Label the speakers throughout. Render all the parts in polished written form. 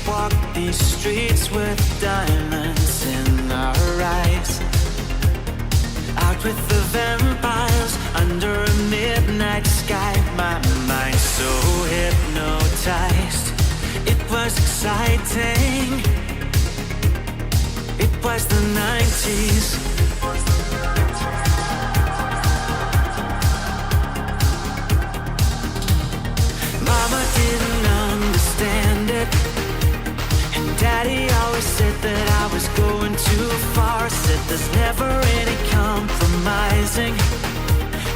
Speaker 1: walk these streets with diamonds in our eyes, out with the vampires under a midnight sky. My mind so hypnotized, it was exciting. It was the 90's. Mama didn't understand it, and Daddy always said that I was going too far. Said there's never any compromising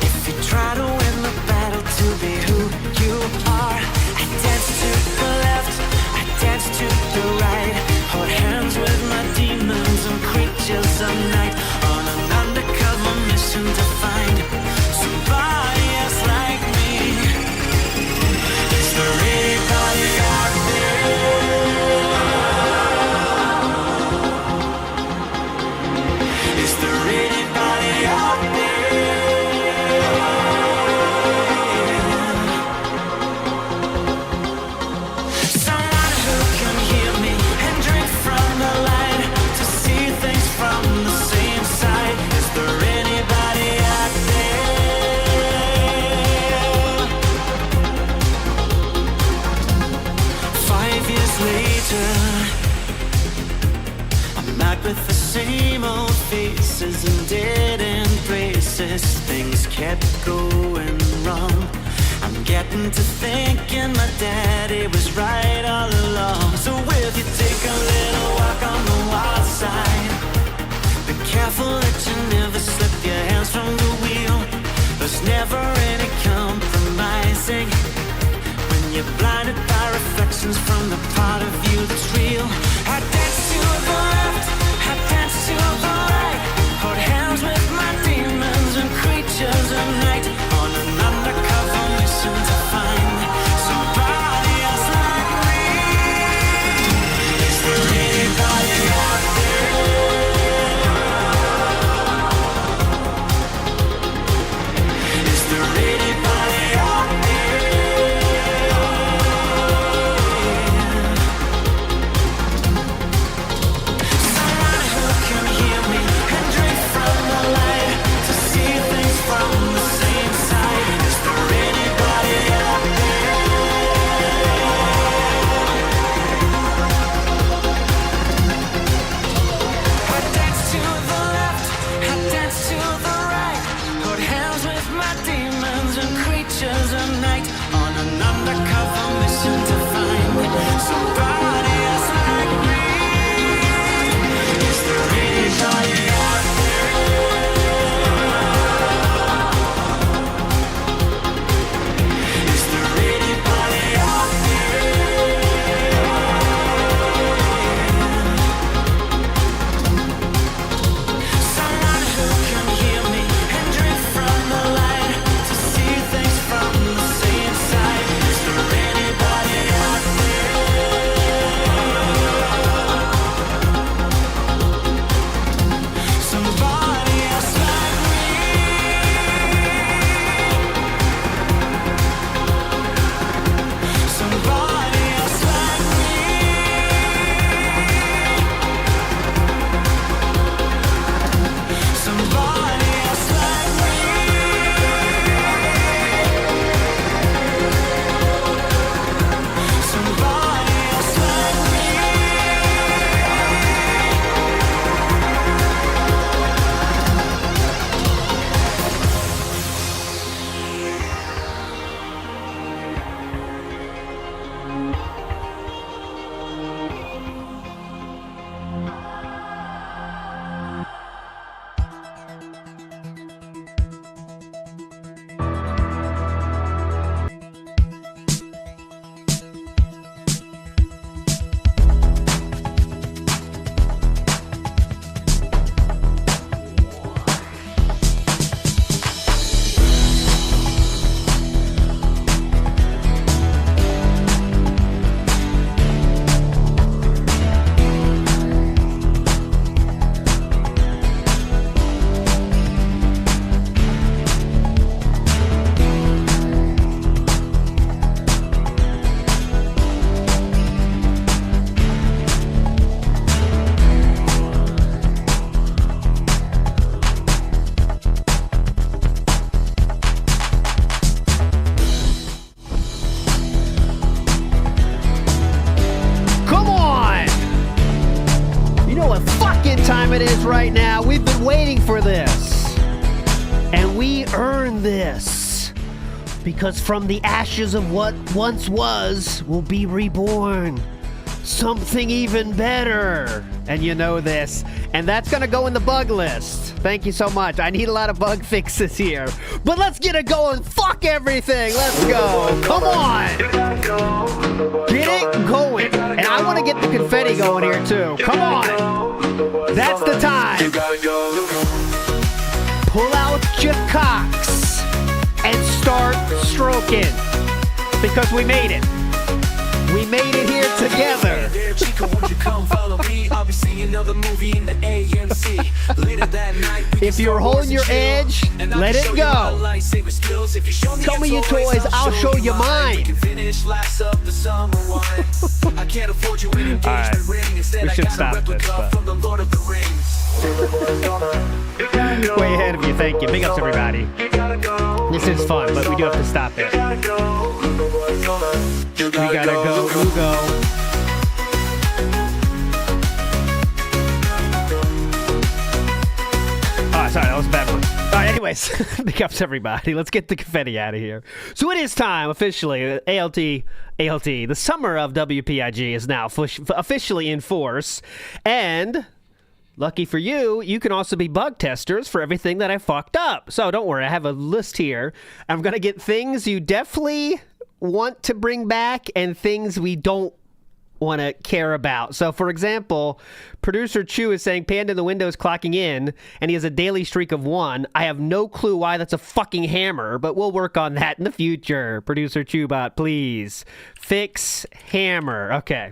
Speaker 1: if you try to win the battle to be who you are. I dance to the left, I dance to the right, hold hands with my demons and creatures of night, on an undercover mission to find somebody else like me. Is there anybody out there? Is there anybody out there? Someone who can hear me and drink from the light, to see things from the same side. Is there anybody out there? 5 years later, I'm out with the same old faces and dead end places. Things kept going wrong. I'm getting to thinking my daddy was right all along. So will you take a little walk on the wild side? Be careful that you never slip your hands from the wheel. There's never any compromising when you're blinded by reflections from the part of you that's real. I dance to the left, I dance to the right, hold hands with my demons and creatures of night, on an undercover mission to find somebody else like me. Is there anybody out there? Is there anybody out there?
Speaker 2: it is right now. We've been waiting for this. And we earned this. Because from the ashes of what once was will be reborn something even better. And you know this. And that's going to go in the bug list. Thank you so much. I need a lot of bug fixes here. But let's get it going. Fuck everything. Let's go. Come on. Get it going. And I want to get the confetti going here too. Come on. That's the time. Pull out your cocks and start stroking. Because we made it. We made it here together. If you're holding your edge, let it go. Tell me your toys, I'll show you mine. Alright, we should stop this, but... Way ahead of you, thank you. Big ups, everybody. This is fun, but we do have to stop it. We gotta go, go. Oh, sorry, that was a bad one. All right, anyways, big ups, everybody. Let's get the confetti out of here. So it is time, officially, ALT, the summer of WPIG is now officially in force, and... lucky for you, you can also be bug testers for everything that I fucked up. So don't worry, I have a list here. I'm going to get things you definitely want to bring back and things we don't want to care about. So, for example, producer Chu is saying Panda in the window is clocking in, and he has a daily streak of 1. I have no clue why that's a fucking hammer, but we'll work on that in the future. Producer Chubot, please. Fix hammer. Okay.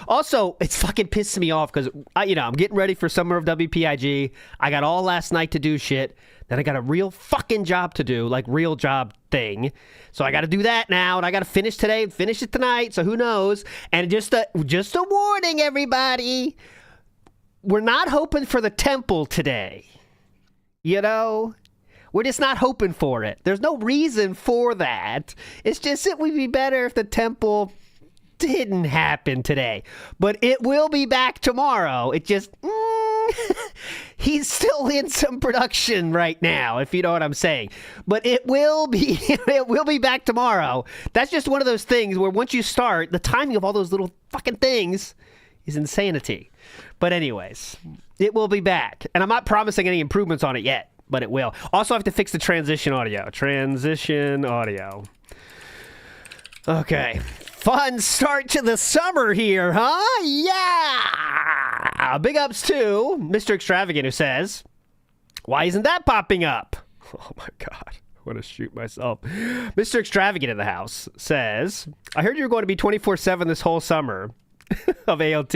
Speaker 2: Also, it's fucking pissing me off because, I'm getting ready for summer of WPIG. I got all last night to do shit. Then I got a real fucking job to do, like real job thing. So I got to do that now, and I got to finish today and finish it tonight, so who knows. And just a warning, everybody. We're not hoping for the temple today. We're just not hoping for it. There's no reason for that. It's just it would be better if the temple... didn't happen today, but it will be back tomorrow. It just he's still in some production right now, if you know what I'm saying, but it will be back tomorrow. That's just one of those things where once you start, the timing of all those little fucking things is insanity. But anyways, it will be back, and I'm not promising any improvements on it yet, but it will. Also, I have to fix the transition audio. Okay. Fun start to the summer here, huh? Yeah! Big ups to Mr. Extravagant, who says, why isn't that popping up? Oh my God. I want to shoot myself. Mr. Extravagant in the house says, I heard you were going to be 24/7 this whole summer of ALT.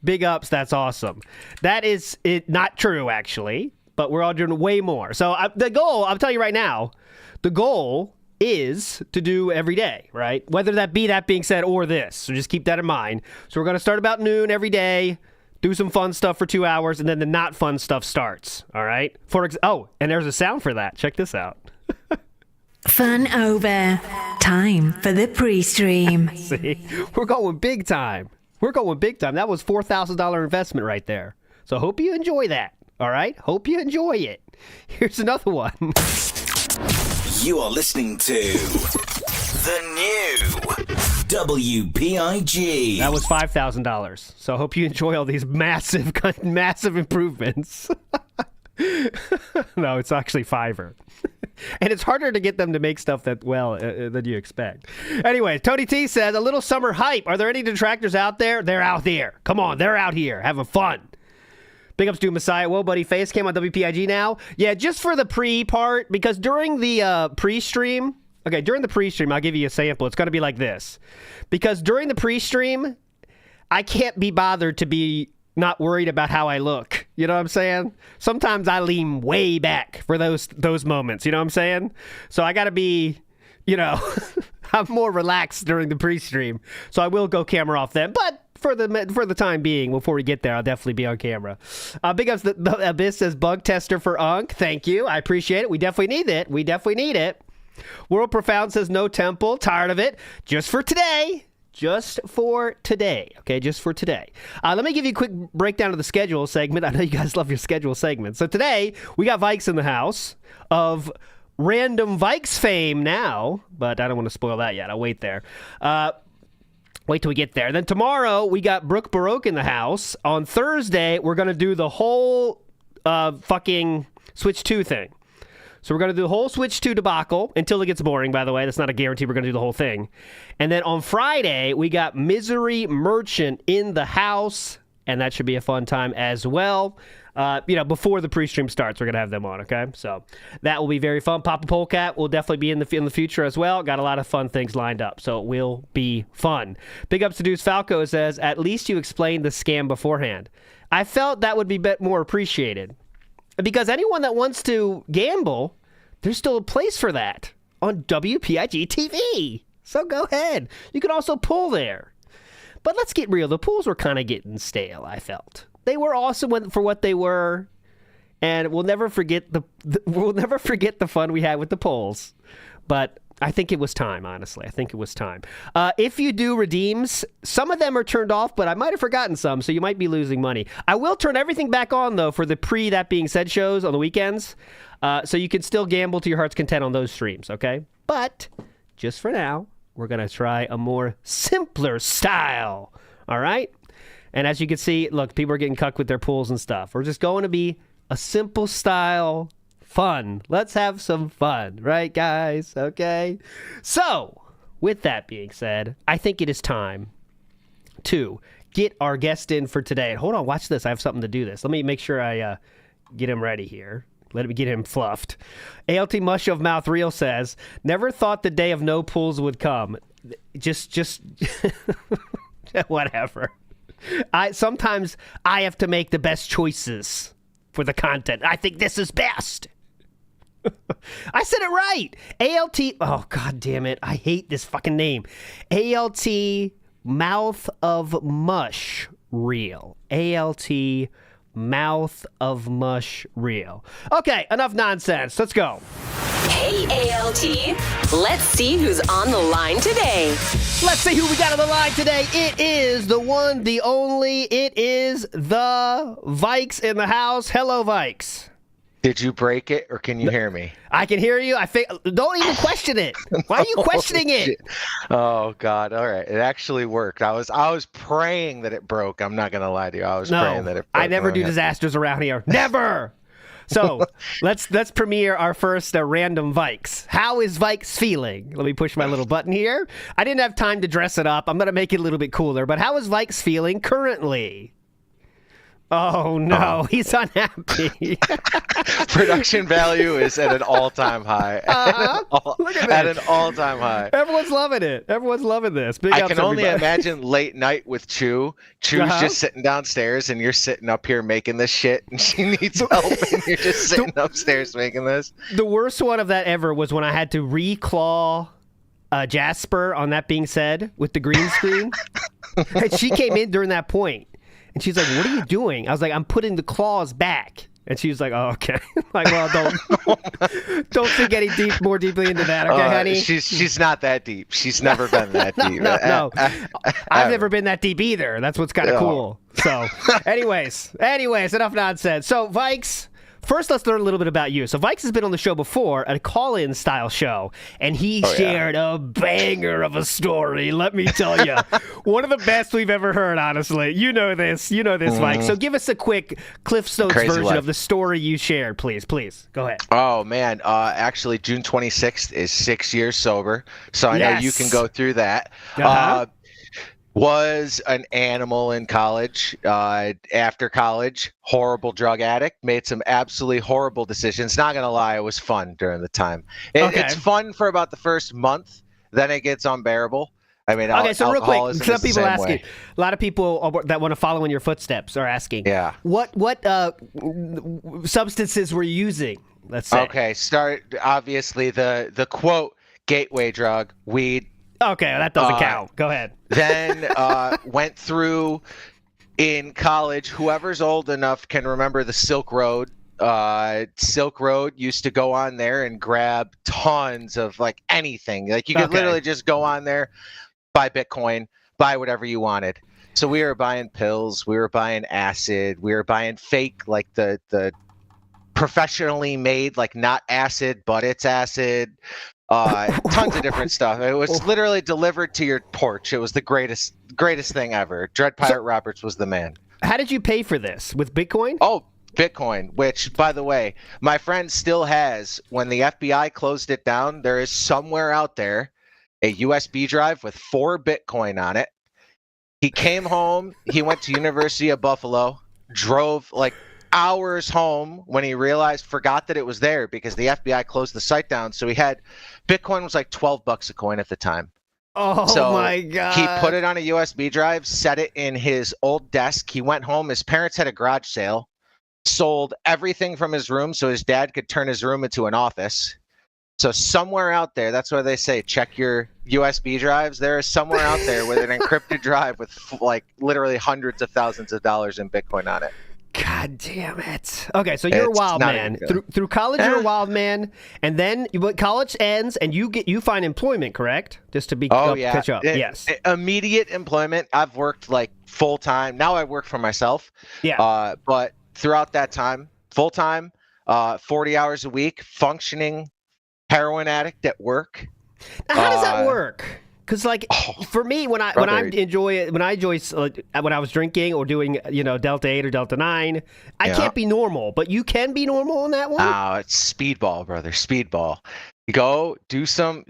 Speaker 2: Big ups, that's awesome. That is not true, actually, but we're all doing way more. So the goal, I'll tell you right now, the goal is to do every day, right? Whether that being said or this. So just keep that in mind. So we're going to start about noon every day, do some fun stuff for 2 hours, and then the not fun stuff starts, all right? And there's a sound for that. Check this out.
Speaker 3: Fun over. Time for the Preestream.
Speaker 2: See? We're going big time. That was $4,000 investment right there. So hope you enjoy that, all right? Hope you enjoy it. Here's another one.
Speaker 4: You are listening to the new WPIG.
Speaker 2: That was $5,000. So I hope you enjoy all these massive improvements. No, it's actually Fiverr. And it's harder to get them to make stuff than you expect. Anyway, Tony T says, a little summer hype. Are there any detractors out there? They're out there. Come on, they're out here having fun. Big ups to Messiah. Whoa, buddy. Face came on WPIG now. Yeah, just for the pre part, because during the pre-stream, I'll give you a sample. It's going to be like this. Because during the pre-stream, I can't be bothered to be not worried about how I look. You know what I'm saying? Sometimes I lean way back for those moments. You know what I'm saying? So I got to be, I'm more relaxed during the pre-stream. So I will go camera off then. But for the time being, before we get there, I'll definitely be on camera. Big ups, the Abyss says bug tester for Unk. Thank you. I appreciate it. We definitely need it. World Profound says no temple. Tired of it. Just for today. just for today. Okay, just for today. Let me give you a quick breakdown of the schedule segment. I know you guys love your schedule segment. So today, we got Vikes in the house of random Vikes fame now, but I don't want to spoil that yet. I'll wait there. Wait till we get there. Then tomorrow, we got Brooke Baroque in the house. On Thursday, we're going to do the whole fucking Switch 2 thing. So we're going to do the whole Switch 2 debacle until it gets boring, by the way. That's not a guarantee we're going to do the whole thing. And then on Friday, we got Misery Merchant in the house, and that should be a fun time as well. Before the pre-stream starts, we're going to have them on, okay? So that will be very fun. Papa Polecat will definitely be in the future as well. Got a lot of fun things lined up, so it will be fun. Big ups to Deuce Falco says, at least you explained the scam beforehand. I felt that would be a bit more appreciated. Because anyone that wants to gamble, there's still a place for that on WPIG TV. So go ahead. You can also pull there. But let's get real. The pools were kind of getting stale, I felt. They were awesome for what they were, and we'll never forget the fun we had with the polls. But I think it was time, honestly. I think it was time. If you do redeems, some of them are turned off, but I might have forgotten some, so you might be losing money. I will turn everything back on, though, for the That Being Said shows on the weekends, so you can still gamble to your heart's content on those streams, okay? But just for now, we're going to try a more simpler style, all right? And as you can see, look, people are getting cucked with their pools and stuff. We're just going to be a simple style fun. Let's have some fun, right, guys? Okay? So, with that being said, I think it is time to get our guest in for today. Hold on, watch this. I have something to do this. Let me make sure I get him ready here. Let me get him fluffed. ALT Mush of Mouth Real says, never thought the day of no pools would come. Just whatever. Sometimes I have to make the best choices for the content. I think this is best. I said it right. ALT. Oh, God damn it. I hate this fucking name. ALT Mouth of Mush Real. ALT Mouth of Mush Real. Okay, enough nonsense. Let's go.
Speaker 5: Hey, ALT. Let's see who's on the line today.
Speaker 2: Let's see who we got on the line today. It is the one, the only. It is the Vikes in the house. Hello, Vikes.
Speaker 6: Did you break it, or can you hear me?
Speaker 2: I can hear you. Don't even question it. Why are you questioning it?
Speaker 6: Oh God! All right, it actually worked. I was praying that it broke. I'm not gonna lie to you. I was praying that it broke.
Speaker 2: I never do disasters around here. Never. So let's premiere our first random Vikes. How is Vikes feeling? Let me push my little button here. I didn't have time to dress it up. I'm gonna make it a little bit cooler. But how is Vikes feeling currently? Oh, no, he's unhappy.
Speaker 6: Production value is at an all-time high.
Speaker 2: Look at
Speaker 6: at
Speaker 2: that.
Speaker 6: an all-time high.
Speaker 2: Everyone's loving it. Everyone's loving this. Big
Speaker 6: I
Speaker 2: ups,
Speaker 6: can only
Speaker 2: everybody.
Speaker 6: imagine late night with Chew. Chew's just sitting downstairs, and you're sitting up here making this shit, and she needs help, and you're just sitting upstairs making this.
Speaker 2: The worst one of that ever was when I had to reclaw Jasper on That Being Said with the green screen. And she came in during that point. And she's like, what are you doing? I was like, I'm putting the claws back. And she was like, oh, okay. Like, well, don't think any more deeply into that, okay, honey?
Speaker 6: She's not that deep. She's never been that deep.
Speaker 2: No. I've never been that deep either. That's what's kind of cool. So, anyways, enough nonsense. So, Vikes, first let's learn a little bit about you. So, Vikes has been on the show before, a call-in style show, and he shared a banger of a story, let me tell you. One of the best we've ever heard, honestly. You know this, Vikes. So give us a quick Cliff Notes version of the story you shared, please. Go ahead.
Speaker 6: Oh, man. Actually, June 26th is 6 years sober, so I know you can go through that. Was an animal in college. After college, horrible drug addict, made some absolutely horrible decisions. Not going to lie, it was fun during the time. It's fun for about the first month, then it gets unbearable. I mean,
Speaker 2: so real quick, some people
Speaker 6: are
Speaker 2: asking, a lot of people that want to follow in your footsteps are asking, what substances were you using, let's say?
Speaker 6: Okay, obviously, the quote, gateway drug, weed.
Speaker 2: Okay, that doesn't count. Go ahead.
Speaker 6: Then went through in college. Whoever's old enough can remember the Silk Road. Silk Road used to go on there and grab tons of like anything. Like you could literally just go on there, buy Bitcoin, buy whatever you wanted. So we were buying pills, we were buying acid, we were buying fake, like the professionally made, like not acid, but it's acid. Tons of different stuff. It was literally delivered to your porch. It was the greatest thing ever. Dread Pirate Roberts was the man.
Speaker 2: How did you pay for this? With Bitcoin?
Speaker 6: Oh, Bitcoin, which, by the way, my friend still has. When the FBI closed it down, there is somewhere out there a USB drive with 4 Bitcoin on it. He came home. He went to University of Buffalo, drove like hours home when he forgot that it was there because the FBI closed the site down. So he had Bitcoin was like $12 a coin at the time.
Speaker 2: Oh, so my God.
Speaker 6: He put it on a USB drive, set it in his old desk. He went home. His parents had a garage sale, sold everything from his room so his dad could turn his room into an office. So somewhere out there, that's why they say check your USB drives. There is somewhere out there with an encrypted drive with like literally hundreds of thousands of dollars in Bitcoin on it.
Speaker 2: God damn it. Okay, so you're a wild man. Through college, you're a wild man, and then college ends, and you find employment, correct? Just to catch up. Yes.
Speaker 6: Immediate employment. I've worked like full time. Now I work for myself.
Speaker 2: Yeah.
Speaker 6: But throughout that time, full time, 40 hours a week, functioning heroin addict at work.
Speaker 2: Now, how does that work? Because for me, when I was drinking or doing Delta 8 or Delta 9, I can't be normal. But you can be normal in that one.
Speaker 6: Oh, it's speedball, brother. Speedball. Go do some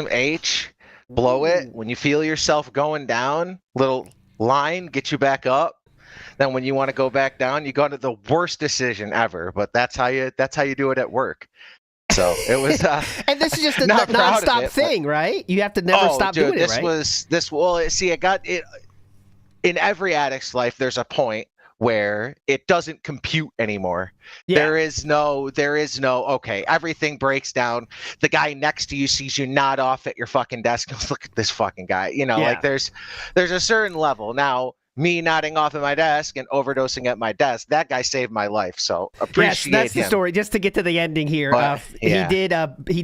Speaker 6: H, blow it. When you feel yourself going down, little line, get you back up. Then when you want to go back down, you go into the worst decision ever. But that's how you do it at work. So it was,
Speaker 2: and this is just a non-stop thing, right? You have to never stop doing it, right?
Speaker 6: See, it got it in every addict's life. There's a point where it doesn't compute anymore. Yeah. There is no, okay, everything breaks down. The guy next to you sees you nod off at your fucking desk and goes, look at this fucking guy. Like there's a certain level. Now, me nodding off at my desk and overdosing at my desk, that guy saved my life. So appreciate
Speaker 2: that's
Speaker 6: him.
Speaker 2: The story. Just to get to the ending here, he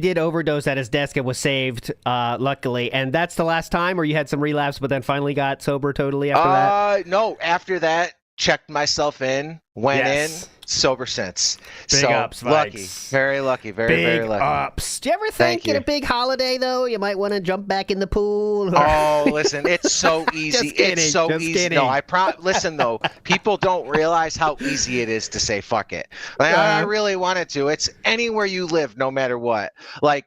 Speaker 2: did overdose at his desk and was saved, luckily. And that's the last time, or you had some relapse, but then finally got sober totally after that?
Speaker 6: No, after that, checked myself in, went in, sober since.
Speaker 2: Big ups,
Speaker 6: lucky,
Speaker 2: Vikes.
Speaker 6: very lucky, very lucky.
Speaker 2: Big ups. Do you ever think in a big holiday though, you might want to jump back in the pool?
Speaker 6: Oh, listen, it's so easy.
Speaker 2: Just
Speaker 6: easy.
Speaker 2: Kidding.
Speaker 6: No, listen though, people don't realize how easy it is to say fuck it. Like, I really wanted to. It's anywhere you live, no matter what. Like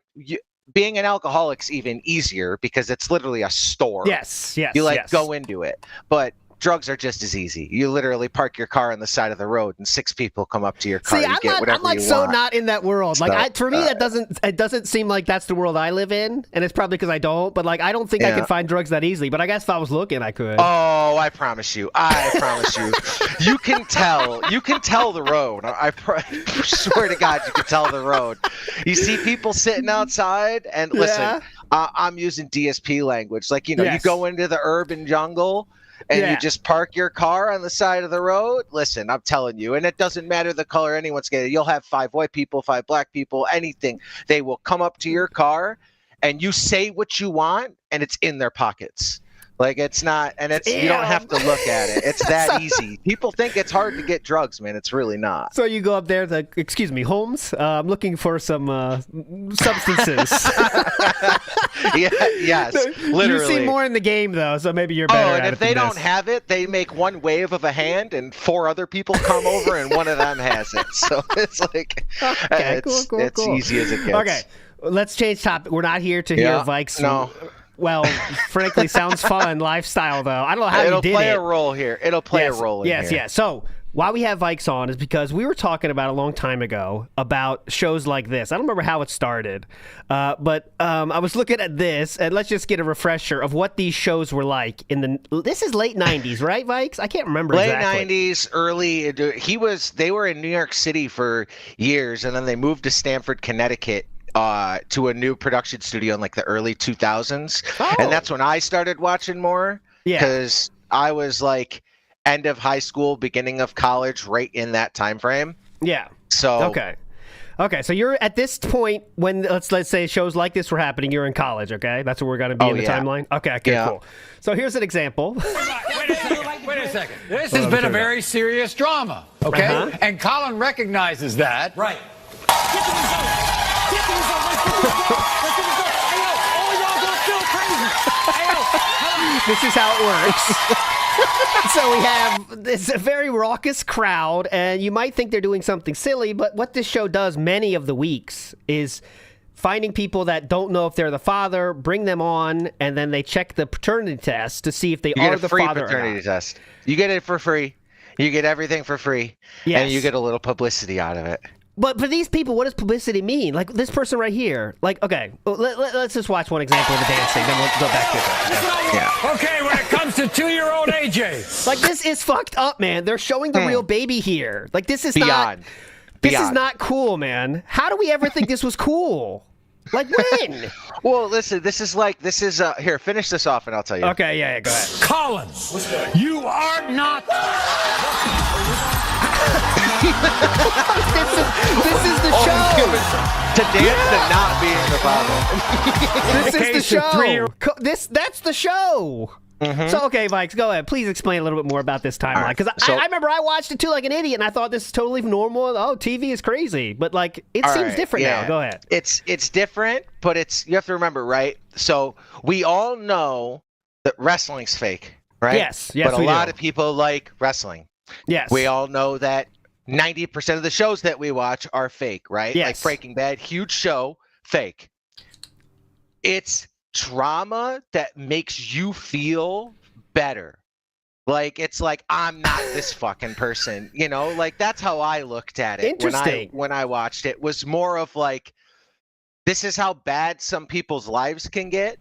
Speaker 6: being an alcoholic's even easier because it's literally a store.
Speaker 2: Yes.
Speaker 6: You go into it, but drugs are just as easy. You literally park your car on the side of the road, and 6 people come up to your car.
Speaker 2: See, I'm like so not in that world. Like, for me, that doesn't seem like that's the world I live in, and it's probably because I don't. But like, I don't think I can find drugs that easily. But I guess if I was looking, I could.
Speaker 6: Oh, I promise you. You can tell. You can tell the road. I swear to God, you can tell the road. You see people sitting outside, and listen, I'm using DSP language. Like you go into the urban jungle. And you just park your car on the side of the road. Listen, I'm telling you, and it doesn't matter the color anyone's getting. You'll have 5 white people, 5 black people, anything. They will come up to your car, and you say what you want, and it's in their pockets. Like it's not, and it's you don't have to look at it. It's that easy. People think it's hard to get drugs, man. It's really not.
Speaker 2: So you go up there, excuse me, Holmes. I'm looking for some substances.
Speaker 6: Yes, literally.
Speaker 2: You seem more in the game though, so maybe you're better.
Speaker 6: Oh, and if they don't have it, they make one wave of a hand, and 4 other people come over, and one of them has it. So it's like, it's easy as it gets.
Speaker 2: Okay, let's change topic. We're not here to hear Vikes.
Speaker 6: No.
Speaker 2: Well, frankly, sounds fun lifestyle though. I don't know how you did it.
Speaker 6: It'll play a role here. It'll play a role in here.
Speaker 2: Yes. So why we have Vikes on is because we were talking about a long time ago about shows like this. I don't remember how it started, but I was looking at this, and let's just get a refresher of what these shows were like this is late 90s, right, Vikes? I can't remember exactly.
Speaker 6: Late 90s, early. They were in New York City for years, and then they moved to Stamford, Connecticut. To a new production studio in like the early 2000s. And that's when I started watching more because I was like end of high school, beginning of college, right in that time frame.
Speaker 2: Yeah.
Speaker 6: So
Speaker 2: okay. Okay, so you're at this point when let's say shows like this were happening. You're in college, okay? That's where we're going to be in the timeline. Okay, cool. So here's an example.
Speaker 7: Wait a second. This has been a very serious drama, okay? And Colin recognizes that. Right.
Speaker 2: This is how it works. So we have this very raucous crowd, and you might think they're doing something silly, but what this show does many of the weeks is finding people that don't know if they're the father, bring them on, and then they check the paternity test to see if they are the father or not. You get a free paternity
Speaker 6: test. You get it for free. You get everything for free. Yes. And you get a little publicity out of it.
Speaker 2: But for these people, what does publicity mean? Like this person right here. Like, okay, let's just watch one example of the dancing, then we'll go back to it.
Speaker 7: Yeah. Okay, when it comes to 2-year-old AJ.
Speaker 2: Like, this is fucked up, man. They're showing the real baby here. Like, this is
Speaker 6: Beyond.
Speaker 2: This is not cool, man. How do we ever think this was cool? Like, when?
Speaker 6: Well, listen, this is here, finish this off and I'll tell you.
Speaker 2: Okay, yeah, go ahead.
Speaker 7: Colin, you are not...
Speaker 2: this is the show.
Speaker 6: To dance and not being the father.
Speaker 2: This is the show. That's the show. So, okay, Vikes, go ahead. Please explain a little bit more about this timeline. Because I remember I watched it too like an idiot, and I thought this is totally normal. Oh, TV is crazy. But, like, it seems different now. Go ahead.
Speaker 6: It's different, but you have to remember, right? So, we all know that wrestling's fake, right?
Speaker 2: Yes,
Speaker 6: but a lot of people like wrestling.
Speaker 2: Yes.
Speaker 6: We all know that 90% of the shows that we watch are fake, right?
Speaker 2: Yes.
Speaker 6: Like Breaking Bad, huge show, fake. It's drama that makes you feel better. Like, it's like, I'm not this fucking person, you know? Like, that's how I looked at it.
Speaker 2: Interesting.
Speaker 6: When I watched it, was more of like, this is how bad some people's lives can get.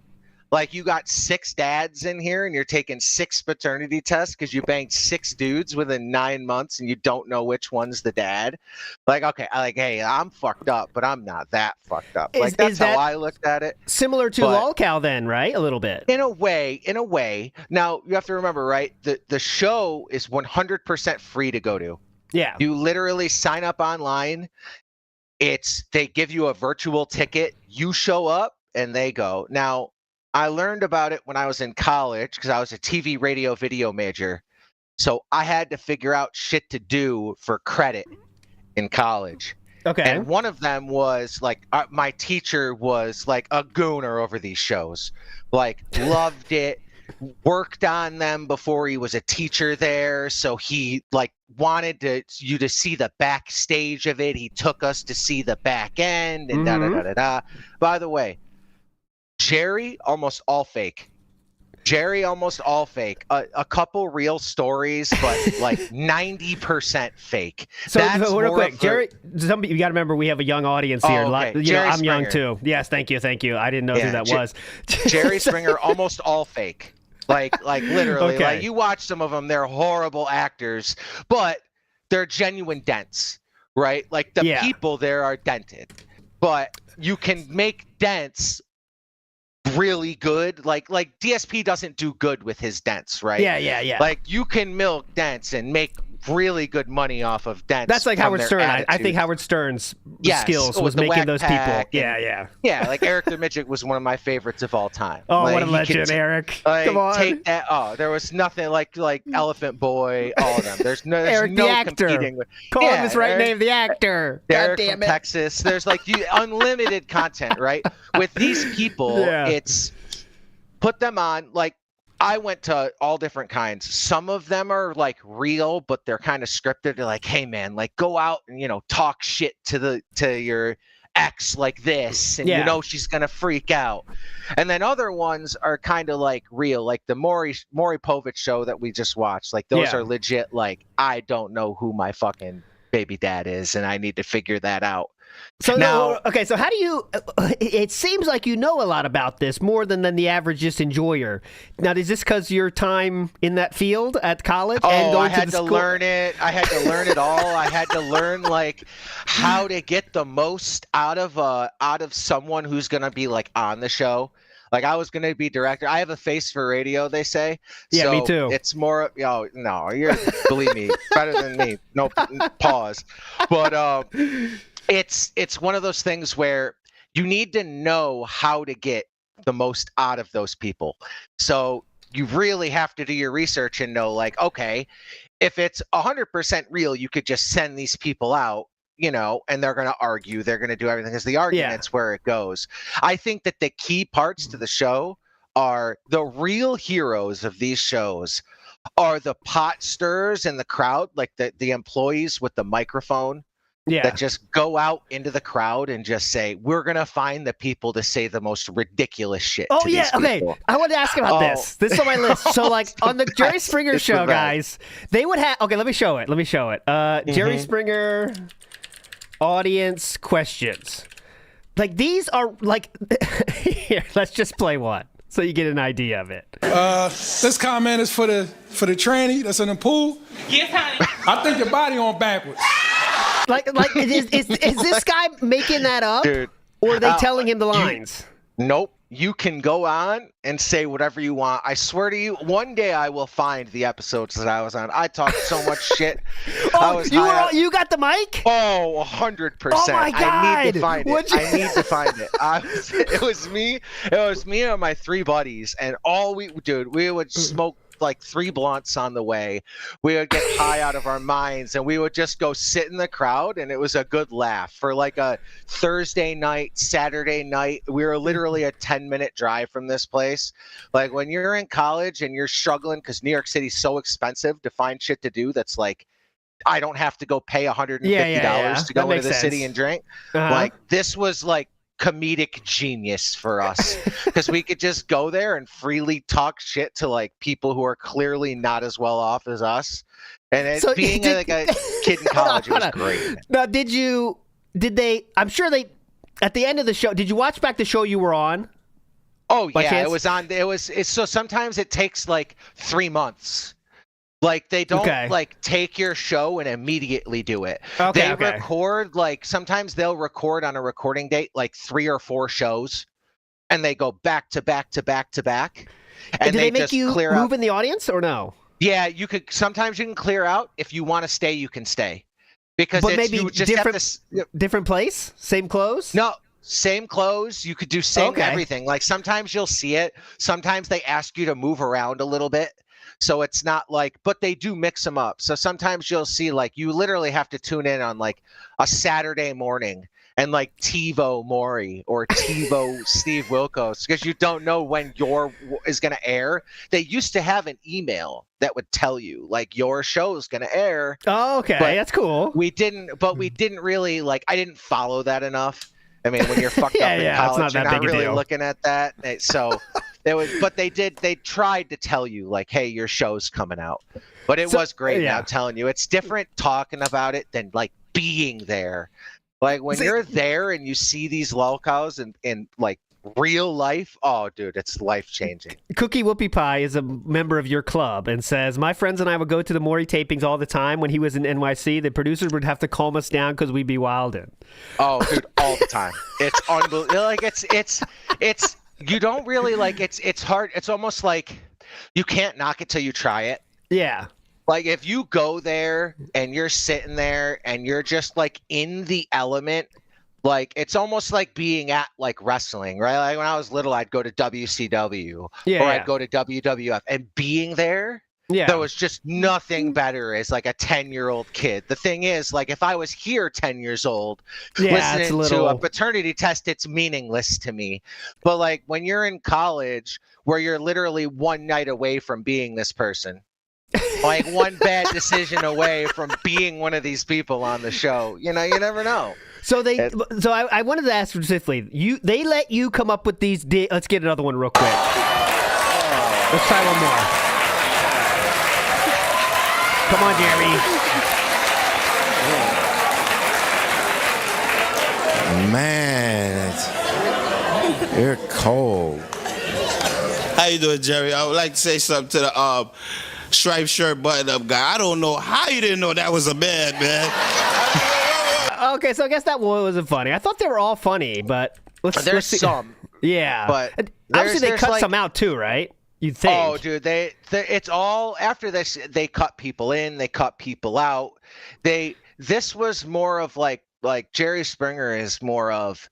Speaker 6: Like, you got 6 dads in here and you're taking 6 paternity tests because you banged 6 dudes within 9 months and you don't know which one's the dad. Like, okay, hey, I'm fucked up, but I'm not that fucked up. Like, that's how I looked at it.
Speaker 2: Similar to LOLCOW then, right? A little bit.
Speaker 6: In a way. Now, you have to remember, right? The show is 100% free to go to.
Speaker 2: Yeah.
Speaker 6: You literally sign up online. They give you a virtual ticket. You show up and they go. Now, I learned about it when I was in college because I was a TV, radio, video major. So I had to figure out shit to do for credit in college.
Speaker 2: Okay.
Speaker 6: And one of them was like, my teacher was like a gooner over these shows. Like, loved it, worked on them before he was a teacher there. So he like wanted you to see the backstage of it. He took us to see the back end and da-da-da-da-da. By the way, Jerry, almost all fake. A couple real stories, but like 90% fake.
Speaker 2: So real quick, Jerry, you got to remember we have a young audience here.
Speaker 6: Okay.
Speaker 2: I'm young too. Yes, thank you. I didn't know who that was.
Speaker 6: Jerry Springer, almost all fake. Like literally.
Speaker 2: Okay.
Speaker 6: Like, you watch some of them, they're horrible actors, but they're genuine dents, right? Like, the people there are dented, but you can make dents really good. Like DSP doesn't do good with his dents, right?
Speaker 2: Yeah.
Speaker 6: Like, you can milk dents and make really good money off of dents.
Speaker 2: That's like Howard Stern. I think Howard Stern's skills was making those people. Yeah.
Speaker 6: Like Eric the Midget was one of my favorites of all time.
Speaker 2: Oh,
Speaker 6: like,
Speaker 2: what a legend, Eric.
Speaker 6: Like,
Speaker 2: come on.
Speaker 6: Take that. Oh, there was nothing like Elephant Boy, all of them. There's no
Speaker 2: Eric the actor.
Speaker 6: Competing with.
Speaker 2: Call him his right name, the actor.
Speaker 6: Derek from Texas. There's like unlimited content, right? With these people, it's put them on. Like, I went to all different kinds. Some of them are like real, but they're kind of scripted. They're like, hey man, like, go out and, talk shit to your ex like this, and she's gonna freak out. And then other ones are kind of like real, like the Maury Povich show that we just watched. Like, those are legit. Like, I don't know who my fucking baby dad is, and I need to figure that out.
Speaker 2: So now, okay, so how do you? It seems like you know a lot about this, more than the average just enjoyer. Now, is this because your time in that field at college? And going
Speaker 6: I had to learn it. I had to learn it all. I had to learn like how to get the most out of someone who's gonna be like on the show. Like, I was gonna be director. I have a face for radio, they say.
Speaker 2: Yeah,
Speaker 6: so
Speaker 2: me too.
Speaker 6: It's more. No, you're believe me, better than me. No pause. But It's one of those things where you need to know how to get the most out of those people. So you really have to do your research and know, like, okay, if it's 100% real, you could just send these people out, and they're going to argue, they're going to do everything, because the argument's where it goes. I think that the key parts to the show are the real heroes of these shows are the pot stirrers in the crowd, like the employees with the microphone. That just go out into the crowd and just say, we're going to find the people to say the most ridiculous shit.
Speaker 2: Oh,
Speaker 6: to
Speaker 2: yeah.
Speaker 6: these
Speaker 2: Okay.
Speaker 6: people.
Speaker 2: I want to ask about this. This is on my list. So, like, on the Jerry Springer show, guys, they would have. Okay, let me show it. Jerry Springer audience questions. Like, these are, like, here, let's just play one so you get an idea of it.
Speaker 8: This comment is for the tranny that's in the pool.
Speaker 9: Yes, honey.
Speaker 8: I think your body on backwards.
Speaker 2: Like, is this guy making that up?
Speaker 6: Dude,
Speaker 2: or are they telling him the lines?
Speaker 6: Nope. You can go on and say whatever you want. I swear to you, one day I will find the episodes that I was on. I talked so much shit.
Speaker 2: You got the mic?
Speaker 6: Oh, 100%.
Speaker 2: Oh my God.
Speaker 6: I need to find it. I need to find it. It was me and my 3 buddies, and we would smoke like 3 blunts on the way. We would get high out of our minds, and we would just go sit in the crowd, and it was a good laugh for like a Thursday night, Saturday night. We were literally a 10-minute drive from this place. Like, when you're in college and you're struggling because New York City's so expensive to find shit to do, that's like, I don't have to go pay $150 to go into the city and drink. Like, this was like comedic genius for us, because we could just go there and freely talk shit to like people who are clearly not as well off as us, and being like a kid in college was great.
Speaker 2: Now, I'm sure they at the end of the show, did you watch back the show you were on?
Speaker 6: Oh yeah, it was on. So sometimes it takes like 3 months. Like, they don't like take your show and immediately do it. They record, like, sometimes they'll record on a recording date like 3 or 4 shows, and they go back to back to back to back. And
Speaker 2: do they make you
Speaker 6: clear
Speaker 2: move
Speaker 6: out.
Speaker 2: In the audience or no?
Speaker 6: Yeah, sometimes you can clear out. If you want to stay, you can stay. Because
Speaker 2: maybe
Speaker 6: you just
Speaker 2: different place, same clothes?
Speaker 6: No, same clothes. You could do same everything. Like, sometimes you'll see it. Sometimes they ask you to move around a little bit. So it's not like, but they do mix them up. So sometimes you'll see, like, you literally have to tune in on like a Saturday morning and like TiVo Maury or TiVo Steve Wilkos, because you don't know when your is going to air. They used to have an email that would tell you like your show is going to air.
Speaker 2: Oh, okay. That's cool.
Speaker 6: We didn't really, like, I didn't follow that enough. I mean, when you're fucked up in college, you're not really looking at that. So they tried to tell you, like, hey, your show's coming out. But it was great. Now telling you, it's different talking about it than like being there. Like, when you're there and you see these lolcows in like real life, oh dude, it's life changing.
Speaker 2: Cookie Whoopie Pie is a member of your club and says, my friends and I would go to the Maury tapings all the time. When he was in NYC, the producers would have to calm us down because we'd be wildin'.
Speaker 6: Oh dude, all the time. It's unbelievable. Like, it's you don't really, like, it's hard. It's almost like you can't knock it till you try it.
Speaker 2: Yeah.
Speaker 6: Like, if you go there and you're sitting there and you're just like in the element, like, it's almost like being at like wrestling, right? Like, when I was little, I'd go to WCW or I'd go to WWF, and being there, there was just nothing better as like a 10-year-old kid. The thing is, like, if I was here 10 years old listening to a paternity test, it's meaningless to me. But like, when you're in college where you're literally one night away from being this person, like one bad decision away from being one of these people on the show, you never know.
Speaker 2: So I wanted to ask specifically, they let you come up with these. Let's get another one real quick. Let's try one more. Come on, Jeremy.
Speaker 10: Man, you're cold. How you doing, Jerry? I would like to say something to the striped shirt button-up guy. I don't know how you didn't know that was a bad man.
Speaker 2: Okay, so I guess that one wasn't funny. I thought they were all funny, but
Speaker 6: there's some.
Speaker 2: Yeah,
Speaker 6: but
Speaker 2: obviously they cut some out too, right? You'd think.
Speaker 6: Oh, dude, it's all after this. They cut people in, they cut people out. This was more of like like Jerry Springer is more of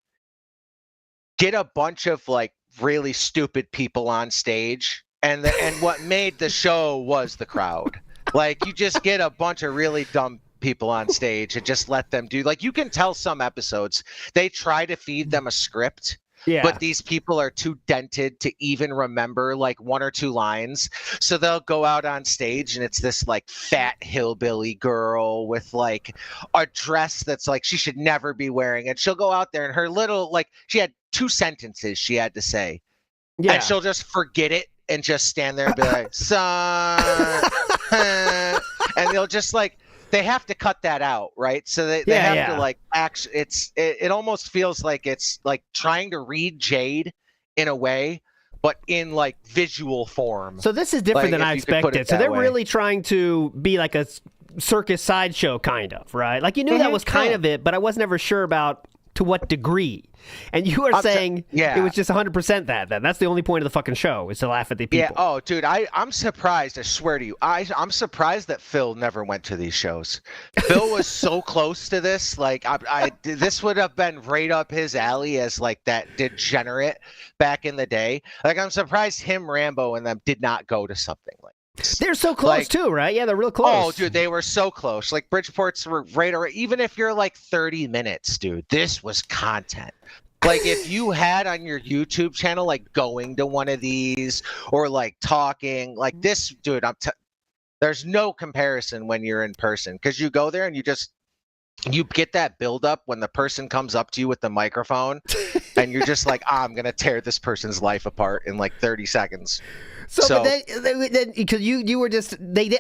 Speaker 6: get a bunch of like really stupid people on stage, and what made the show was the crowd. Like you just get a bunch of really dumb people on stage and just let them do, like, you can tell some episodes they try to feed them a script. Yeah. But these people are too dented to even remember like one or two lines. So they'll go out on stage and it's this like fat hillbilly girl with like a dress that's like she should never be wearing. And she'll go out there and her little, like, she had 2 sentences she had to say. Yeah. And she'll just forget it and just stand there and be like, son. And they'll just like, they have to cut that out, right? So they have to like it almost feels like it's like trying to read Jade in a way, but in like visual form.
Speaker 2: So this is different than I expected. So they're really trying to be like a circus sideshow kind of, right? Like you knew that was kind of it, but I wasn't ever sure about to what degree. And you are saying it was just 100% that then. That's the only point of the fucking show is to laugh at the people.
Speaker 6: Yeah. Oh, dude, I'm surprised. I swear to you. I'm surprised that Phil never went to these shows. Phil was so close to this. Like, this would have been right up his alley as like that degenerate back in the day. Like, I'm surprised him, Rambo, and them did not go to something like this.
Speaker 2: They're so close like, too, right? Yeah, they're real close.
Speaker 6: Oh, dude, they were so close. Like, Bridgeport's were right around. Even if you're like 30 minutes, dude, this was content. Like if you had on your YouTube channel, like going to one of these or like talking like this, dude, there's no comparison when you're in person because you go there and you get that build up when the person comes up to you with the microphone and you're just like, I'm going to tear this person's life apart in like 30 seconds.
Speaker 2: So then because you were just,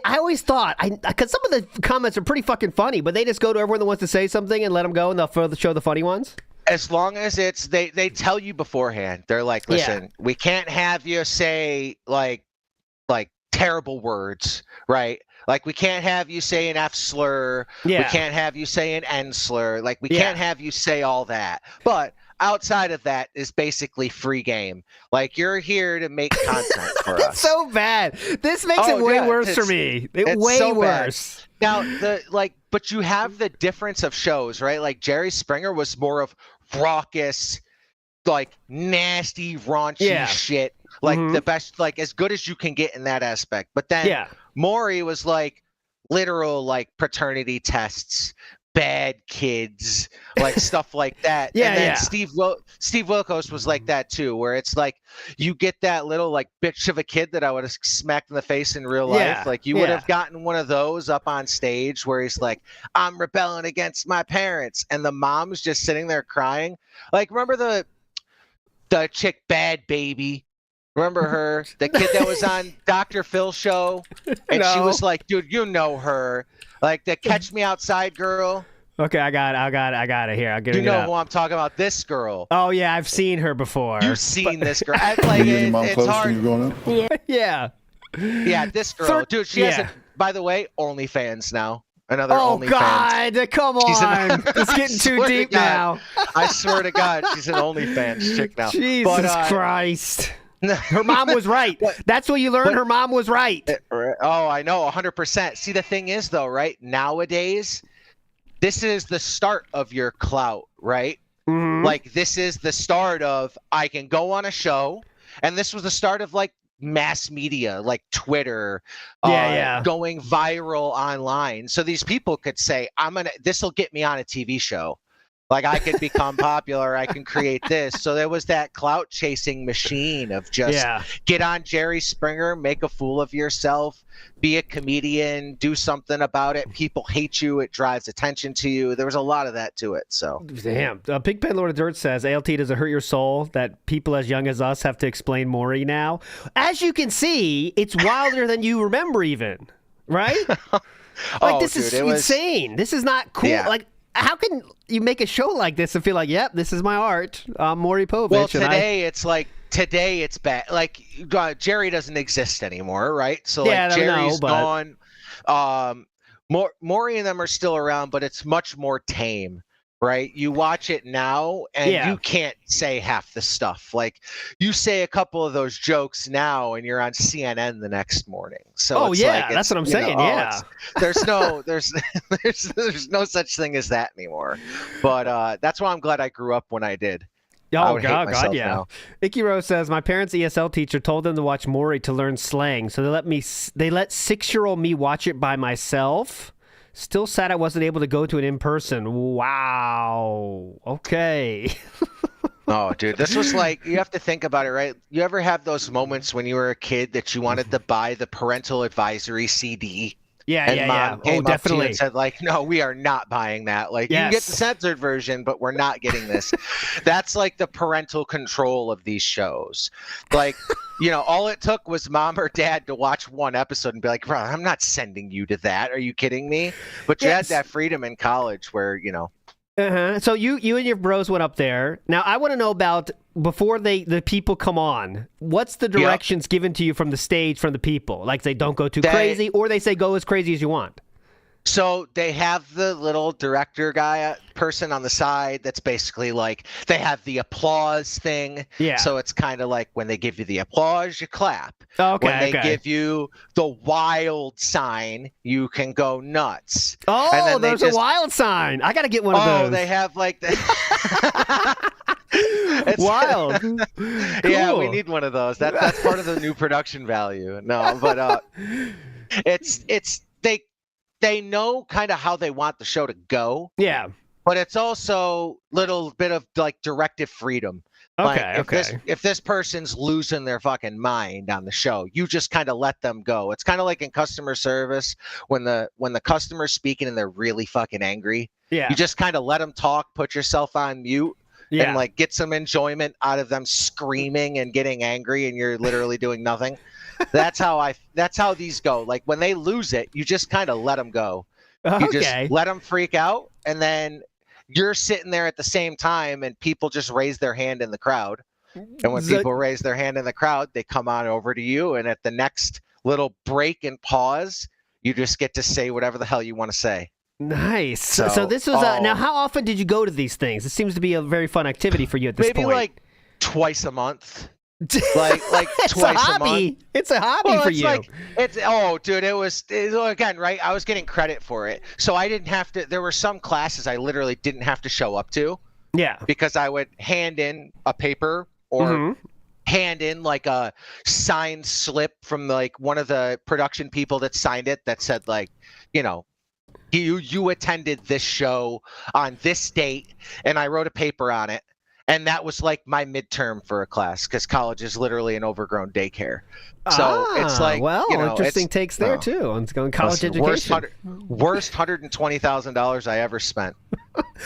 Speaker 2: I always thought, because some of the comments are pretty fucking funny, but they just go to everyone that wants to say something and let them go and they'll show the funny ones?
Speaker 6: As long as it's they tell you beforehand, they're like, listen, we can't have you say like terrible words, right? Like we can't have you say an F slur. Yeah. We can't have you say an N slur. Like we can't have you say all that. But outside of that is basically free game. Like you're here to make content for us.
Speaker 2: It's so bad. This makes it way worse for me. It's way so worse.
Speaker 6: Now but you have the difference of shows, right? Like Jerry Springer was more of raucous, like nasty, raunchy shit. Like the best, like as good as you can get in that aspect. But then Maury was like literal like paternity tests, bad kids, like stuff like that. And then Steve Wilkos was like that too, where it's like you get that little like bitch of a kid that I would have smacked in the face in real life. Like you would have gotten one of those up on stage where he's like, I'm rebelling against my parents, and the mom's just sitting there crying. Like remember the chick Bad Baby? Remember her? The kid that was on Dr. Phil's show? And she was like, dude, you know her. Like the Catch Me Outside girl.
Speaker 2: Okay, I got it here. I'll get it.
Speaker 6: You know who I'm talking about? This girl.
Speaker 2: Oh yeah, I've seen her before.
Speaker 6: You've seen this girl. Like, it's hard.
Speaker 2: Yeah.
Speaker 6: Yeah, this girl. Dude, she has by the way, OnlyFans now. Another OnlyFans.
Speaker 2: Oh God, come on. It's getting too deep now.
Speaker 6: I swear to God, she's an OnlyFans chick now.
Speaker 2: Jesus Christ. Her mom was right. That's what you learn. Her mom was right.
Speaker 6: Oh, I know, 100%. See, the thing is, though, right? Nowadays, this is the start of your clout, right? Mm-hmm. Like, this is the start of I can go on a show, and this was the start of, like, mass media, like Twitter, going viral online. So these people could say, this will get me on a TV show. Like I could become popular, I can create this. So there was that clout chasing machine of just get on Jerry Springer, make a fool of yourself, be a comedian, do something about it. People hate you, it drives attention to you. There was a lot of that to it. So
Speaker 2: damn. Pigpen Lord of Dirt says, ALT, does it hurt your soul that people as young as us have to explain Maury now? As you can see, it's wilder than you remember even, right? Like this is insane. This is not cool. Yeah. Like how can you make a show like this and feel like, yep, this is my art, Maury Povich?
Speaker 6: Well, today it's bad. Like Jerry doesn't exist anymore, right? So like Jerry's gone. Maury and them are still around, but it's much more tame, right? You watch it now and you can't say half the stuff. Like you say a couple of those jokes now and you're on CNN the next morning. So
Speaker 2: that's what I'm saying.
Speaker 6: There's no such thing as that anymore. But that's why I'm glad I grew up when I did.
Speaker 2: Oh, God, yeah. Now. Icky Rose says, my parents' ESL teacher told them to watch Maury to learn slang, so they let 6-year-old me watch it by myself. Still sad I wasn't able to go to it in person. Wow. Okay.
Speaker 6: Oh, dude, this was like, you have to think about it, right? You ever have those moments when you were a kid that you wanted to buy the parental advisory CD?
Speaker 2: Yeah.
Speaker 6: Mom came
Speaker 2: definitely.
Speaker 6: up to you and said, like, no, we are not buying that. Like, you can get the censored version, but we're not getting this. That's like the parental control of these shows. Like, all it took was mom or dad to watch one episode and be like, bro, I'm not sending you to that. Are you kidding me? But you had that freedom in college where,
Speaker 2: So you and your bros went up there. Now, I want to know about, before the people come on, what's the directions given to you from the stage from the people? Like, they don't go too crazy, or they say go as crazy as you want?
Speaker 6: So they have the little director person on the side that's basically like, they have the applause thing.
Speaker 2: Yeah.
Speaker 6: So it's kind of like when they give you the applause, you clap.
Speaker 2: Okay.
Speaker 6: When they give you the wild sign, you can go nuts.
Speaker 2: Oh, and then there's a wild sign. I got to get one of those.
Speaker 6: Oh, they have like the...
Speaker 2: It's wild. Cool.
Speaker 6: Yeah, we need one of those. That's part of the new production value. No, but they know kind of how they want the show to go.
Speaker 2: Yeah.
Speaker 6: But it's also a little bit of like directive freedom.
Speaker 2: Okay.
Speaker 6: If this person's losing their fucking mind on the show, you just kind of let them go. It's kind of like in customer service when the customer's speaking and they're really fucking angry.
Speaker 2: Yeah.
Speaker 6: You just kind of let them talk, put yourself on mute. Yeah. And like get some enjoyment out of them screaming and getting angry, and you're literally doing nothing. That's how these go. Like when they lose it, you just kind of let them go. You just let them freak out, and then you're sitting there at the same time, and people just raise their hand in the crowd. And when people raise their hand in the crowd, they come on over to you, and at the next little break and pause, you just get to say whatever the hell you want to say.
Speaker 2: Nice. So this was now. How often did you go to these things? It seems to be a very fun activity for you at this point.
Speaker 6: Maybe like twice a month. Like
Speaker 2: it's
Speaker 6: twice
Speaker 2: a month. It's a hobby for you.
Speaker 6: Dude, it was again, right? I was getting credit for it, so I didn't have to. There were some classes I literally didn't have to show up to.
Speaker 2: Yeah.
Speaker 6: Because I would hand in a paper or hand in like a signed slip from like one of the production people that signed it that said like, you attended this show on this date, and I wrote a paper on it, and that was like my midterm for a class because college is literally an overgrown daycare. So it's like,
Speaker 2: interesting takes there too. It's going college education.
Speaker 6: Worst $120,000 I ever spent.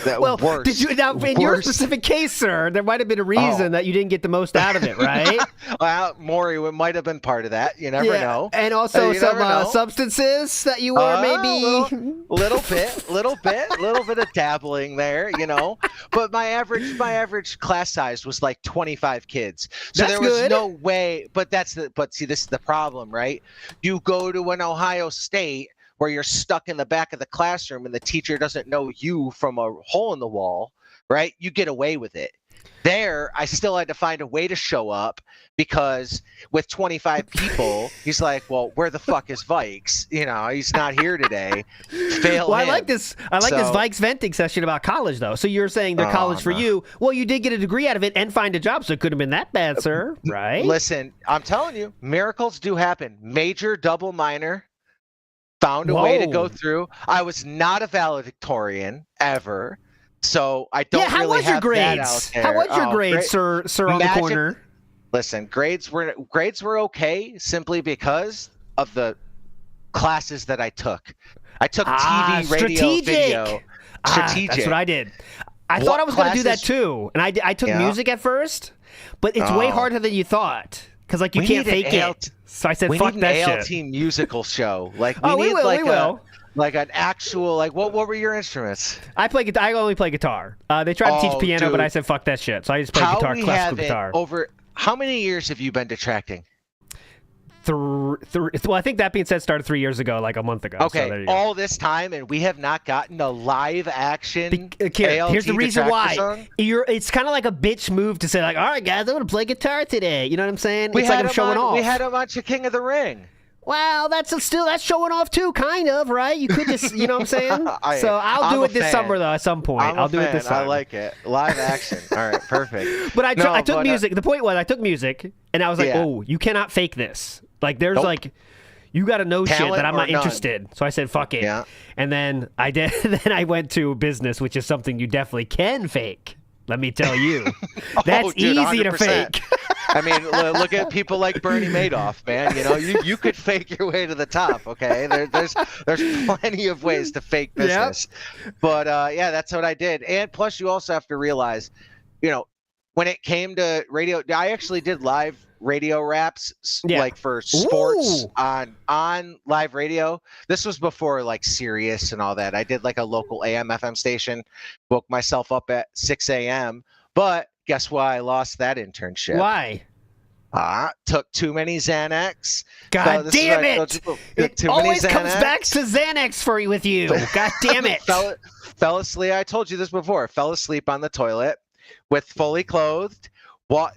Speaker 2: Did you now in your specific case, sir? There might have been a reason that you didn't get the most out of it, right?
Speaker 6: Well, Maury might have been part of that. You never know.
Speaker 2: And also some substances that you were maybe
Speaker 6: little bit of dabbling there, But my average class size was like 25 kids, so there was no way. But see, this is the problem, right? You go to an Ohio State where you're stuck in the back of the classroom and the teacher doesn't know you from a hole in the wall, right? You get away with it. There, I still had to find a way to show up because with 25 people, he's like, well, where the fuck is Vikes? He's not here today. Fail him.
Speaker 2: I like this Vikes venting session about college, though. So you're saying they're college for you. Well, you did get a degree out of it and find a job, so it couldn't have been that bad, sir, right?
Speaker 6: Listen, I'm telling you, miracles do happen. Major, double, minor. Found a way to go through. I was not a valedictorian ever, so I don't really have that out there.
Speaker 2: How was your grades, sir on the corner?
Speaker 6: Listen, grades were okay simply because of the classes that I took. I took TV, radio, video. Strategic.
Speaker 2: That's what I did. I thought I was going to do that too, and I took music at first, but it's way harder than you thought because you can't fake it. So I said, "Fuck that shit."
Speaker 6: We need an ALT musical show. We will. Like an actual, what were your instruments?
Speaker 2: I only play guitar. They tried to teach piano, but I said, "Fuck that shit." So I just play guitar, classical guitar.
Speaker 6: How many years have you been detracting?
Speaker 2: Well, I think that being said, started 3 years ago, like a month ago.
Speaker 6: Okay,
Speaker 2: so
Speaker 6: all this time, and we have not gotten a live action.
Speaker 2: Here's the reason why.
Speaker 6: Song?
Speaker 2: It's kind of like a bitch move to say, like, all right, guys, I'm going to play guitar today. You know what I'm saying? It's like I'm showing off.
Speaker 6: We had him on King of the Ring.
Speaker 2: Well, that's showing off too, kind of, right? You could just, you know what I'm saying? I'll do it this summer, though, at some point. I'll do it this summer.
Speaker 6: I like it. Live action. All right, perfect.
Speaker 2: But I took music. The point was, I took music, and I was like, oh, you cannot fake this. Like, there's like, you got to know shit that I'm not interested. So I said, fuck it. Yeah. And then I did. Then I went to business, which is something you definitely can fake. Let me tell you, that's easy
Speaker 6: 100%.
Speaker 2: to fake.
Speaker 6: I mean, look at people like Bernie Madoff, man. You know, you could fake your way to the top. Okay, there's plenty of ways to fake business. Yep. But yeah, that's what I did. And plus, you also have to realize, you know, when it came to radio, I actually did live radio raps, like for sports on live radio. This was before like Sirius and all that. I did like a local AM FM station, woke myself up at 6 a.m. But guess why I lost that internship?
Speaker 2: Why?
Speaker 6: Took too many Xanax.
Speaker 2: God damn it! It always comes back to Xanax with you. God damn it!
Speaker 6: Fell asleep. I told you this before. Fell asleep on the toilet with fully clothed.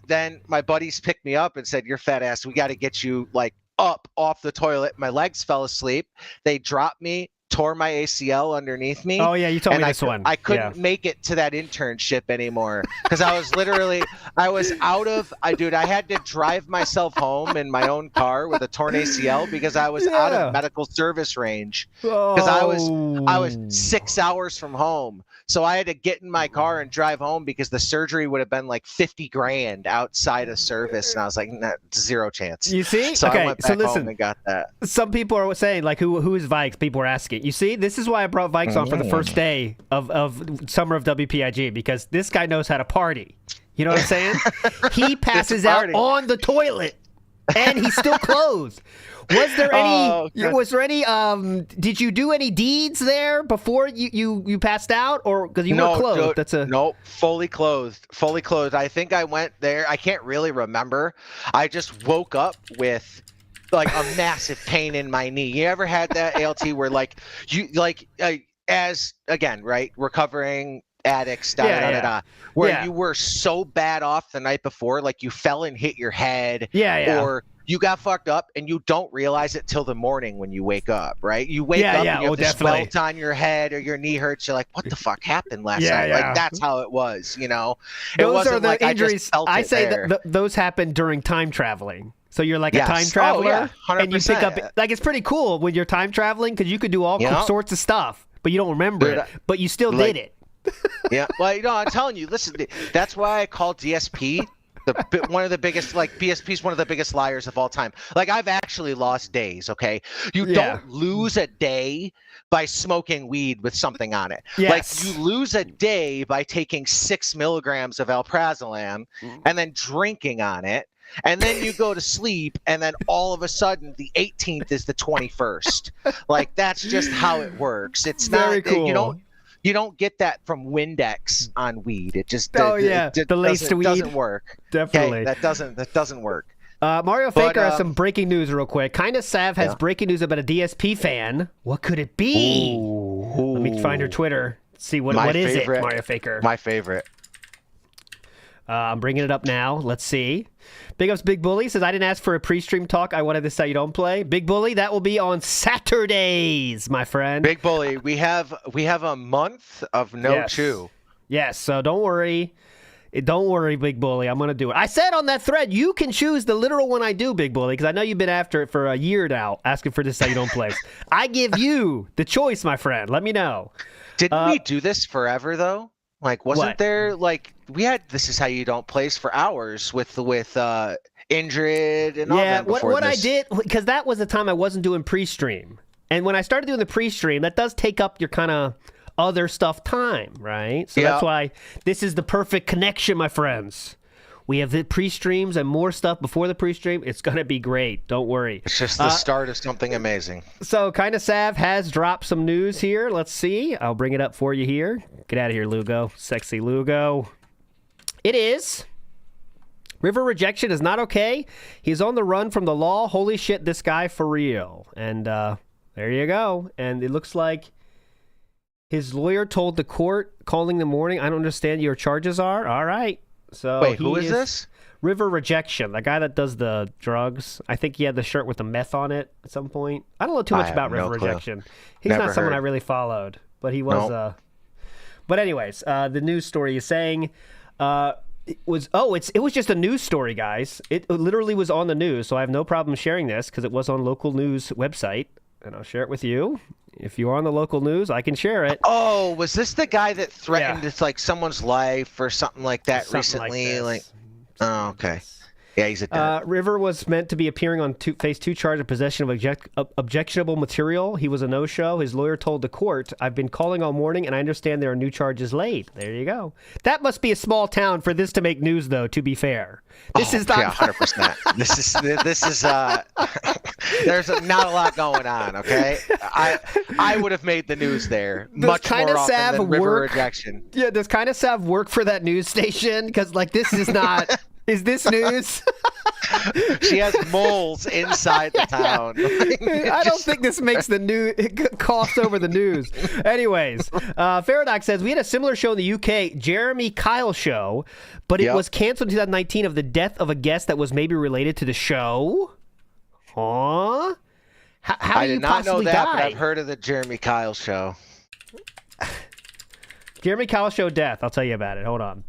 Speaker 6: Then my buddies picked me up and said, "You're fat ass. We got to get you like up off the toilet." My legs fell asleep. They dropped me, tore my ACL underneath me.
Speaker 2: Oh yeah, you told me this one.
Speaker 6: I couldn't make it to that internship anymore because I was literally, I had to drive myself home in my own car with a torn ACL because I was out of medical service range because I was 6 hours from home. So I had to get in my car and drive home because the surgery would have been like $50,000 outside of service, and I was like, nah, zero chance.
Speaker 2: You see?
Speaker 6: So
Speaker 2: okay,
Speaker 6: I went back home and got that.
Speaker 2: Some people are saying like, who is Vikes? People are asking. You see, this is why I brought Vikes on for the first day of summer of WPIG, because this guy knows how to party. You know what I'm saying? He passes out on the toilet, and he's still clothed. Was there any? Did you do any deeds there before you passed out, or because you were clothed?
Speaker 6: Nope, fully clothed. Fully clothed. I think I went there. I can't really remember. I just woke up with like a massive pain in my knee. You ever had that, ALT, where like as again, right, recovering addicts, where you were so bad off the night before, like you fell and hit your head, or you got fucked up and you don't realize it till the morning when you wake up, right? You wake up and you have this welt on your head or your knee hurts. You're like, what the fuck happened last night? Like that's how it was, you know?
Speaker 2: Those are the injuries. I say that those happen during time traveling. So you're like a time traveler, and you pick up, like, it's pretty cool when you're time traveling because you could do all sorts of stuff, but you don't remember it, but you still did it.
Speaker 6: Yeah, well, you know, I'm telling you, listen, that's why I call DSP one of the biggest, like BSP's one of the biggest liars of all time. Like, I've actually lost days, okay? You don't lose a day by smoking weed with something on it. Yes. Like, you lose a day by taking 6 milligrams of alprazolam and then drinking on it. And then you go to sleep, and then all of a sudden, the 18th is the 21st. Like, that's just how it works. It's
Speaker 2: very cool.
Speaker 6: You don't get that from Windex on weed. It just
Speaker 2: the laced weed
Speaker 6: doesn't work.
Speaker 2: Definitely,
Speaker 6: that doesn't work.
Speaker 2: Mario Faker has some breaking news real quick. Kinda Sav has breaking news about a DSP fan. What could it be? Ooh. Let me find her Twitter. See what is it, Mario Faker?
Speaker 6: My favorite.
Speaker 2: I'm bringing it up now. Let's see. Big ups, Big Bully says, I didn't ask for a pre-stream talk. I wanted this how you don't play. Big Bully, that will be on Saturdays, my friend.
Speaker 6: Big Bully, we have a month of no chew.
Speaker 2: Yes, so don't worry. Don't worry, Big Bully. I'm going to do it. I said on that thread, you can choose the literal one I do, Big Bully, because I know you've been after it for a year now, asking for this how you don't play. I give you the choice, my friend. Let me know.
Speaker 6: Didn't we do this forever, though? Like, wasn't there, like, we had This Is How You Don't Plays for hours with Indrid and all that before
Speaker 2: what I did, because that was the time I wasn't doing pre-stream. And when I started doing the pre-stream, that does take up your kind of other stuff time, right? So that's why this is the perfect connection, my friends. We have the pre-streams and more stuff before the pre-stream. It's going to be great. Don't worry.
Speaker 6: It's just the start of something amazing.
Speaker 2: So, Kinda Sav has dropped some news here. Let's see. I'll bring it up for you here. Get out of here, Lugo. Sexy Lugo. It is River rejection is not okay. He's on the run from the law. Holy shit, this guy for real. And there you go. And it looks like his lawyer told the court, calling the morning, I don't understand your charges are. All right. So
Speaker 6: wait, who is this?
Speaker 2: River rejection, the guy that does the drugs. I think he had the shirt with the meth on it at some point. I don't know too much about River rejection. He's not someone I really followed, but he was.
Speaker 6: Nope.
Speaker 2: But anyways, the news story is saying it was just a news story, guys. It literally was on the news, so I have no problem sharing this because it was on local news website, and I'll share it with you. If you're on the local news, I can share it.
Speaker 6: Oh, was this the guy that threatened it's like someone's life or something like that recently? Oh, okay. Yeah, he's a dud.
Speaker 2: River was meant to be appearing on phase 2 charge of possession of objectionable material. He was a no-show. His lawyer told the court, I've been calling all morning, and I understand there are new charges laid. There you go. That must be a small town for this to make news, though, to be fair. This is not...
Speaker 6: Yeah, 100%. This is there's not a lot going on, okay? I would have made the news there much more often than River rejection.
Speaker 2: Yeah, does kind of Sav work for that news station? Because, like, this is not... Is this news?
Speaker 6: She has moles inside the town.
Speaker 2: I don't think this makes the news cost over the news. Anyways, Faradox says, we had a similar show in the UK, Jeremy Kyle Show, but it was canceled in 2019 of the death of a guest that was maybe related to the show. Huh? How
Speaker 6: I
Speaker 2: do you
Speaker 6: did not know that,
Speaker 2: die?
Speaker 6: but I've heard of the Jeremy Kyle Show.
Speaker 2: Jeremy Kyle Show death. I'll tell you about it. Hold on.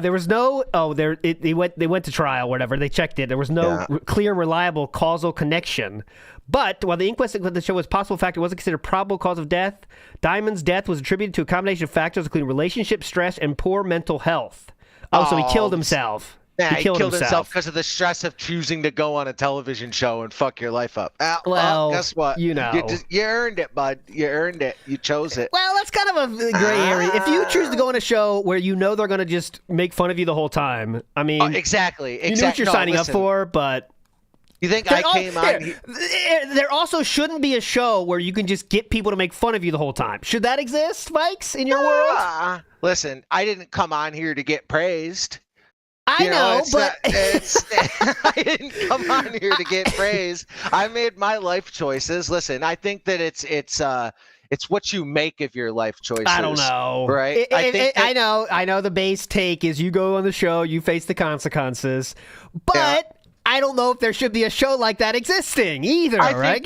Speaker 2: There was no. They went to trial, whatever. They checked it. There was no clear, reliable causal connection. But while the inquest into the show was possible factor, it wasn't considered probable cause of death. Diamond's death was attributed to a combination of factors, including relationship stress and poor mental health. So he killed himself.
Speaker 6: Yeah, he killed himself because of the stress of choosing to go on a television show and fuck your life up. Well, guess what?
Speaker 2: You know.
Speaker 6: You earned it, bud. You earned it. You chose it.
Speaker 2: Well, that's kind of a gray area. If you choose to go on a show where you know they're going to just make fun of you the whole time, I mean...
Speaker 6: exactly.
Speaker 2: You know what you're signing up for, but...
Speaker 6: You think I came on...
Speaker 2: There also shouldn't be a show where you can just get people to make fun of you the whole time. Should that exist, Vikes, in your world?
Speaker 6: Listen, I didn't come on here to get praised.
Speaker 2: I know, but
Speaker 6: I didn't come on here to get praise. I made my life choices. Listen, I think that it's what you make of your life choices.
Speaker 2: I don't know,
Speaker 6: right?
Speaker 2: I know. The base take is you go on the show, you face the consequences, but I don't know if there should be a show like that existing either. Right?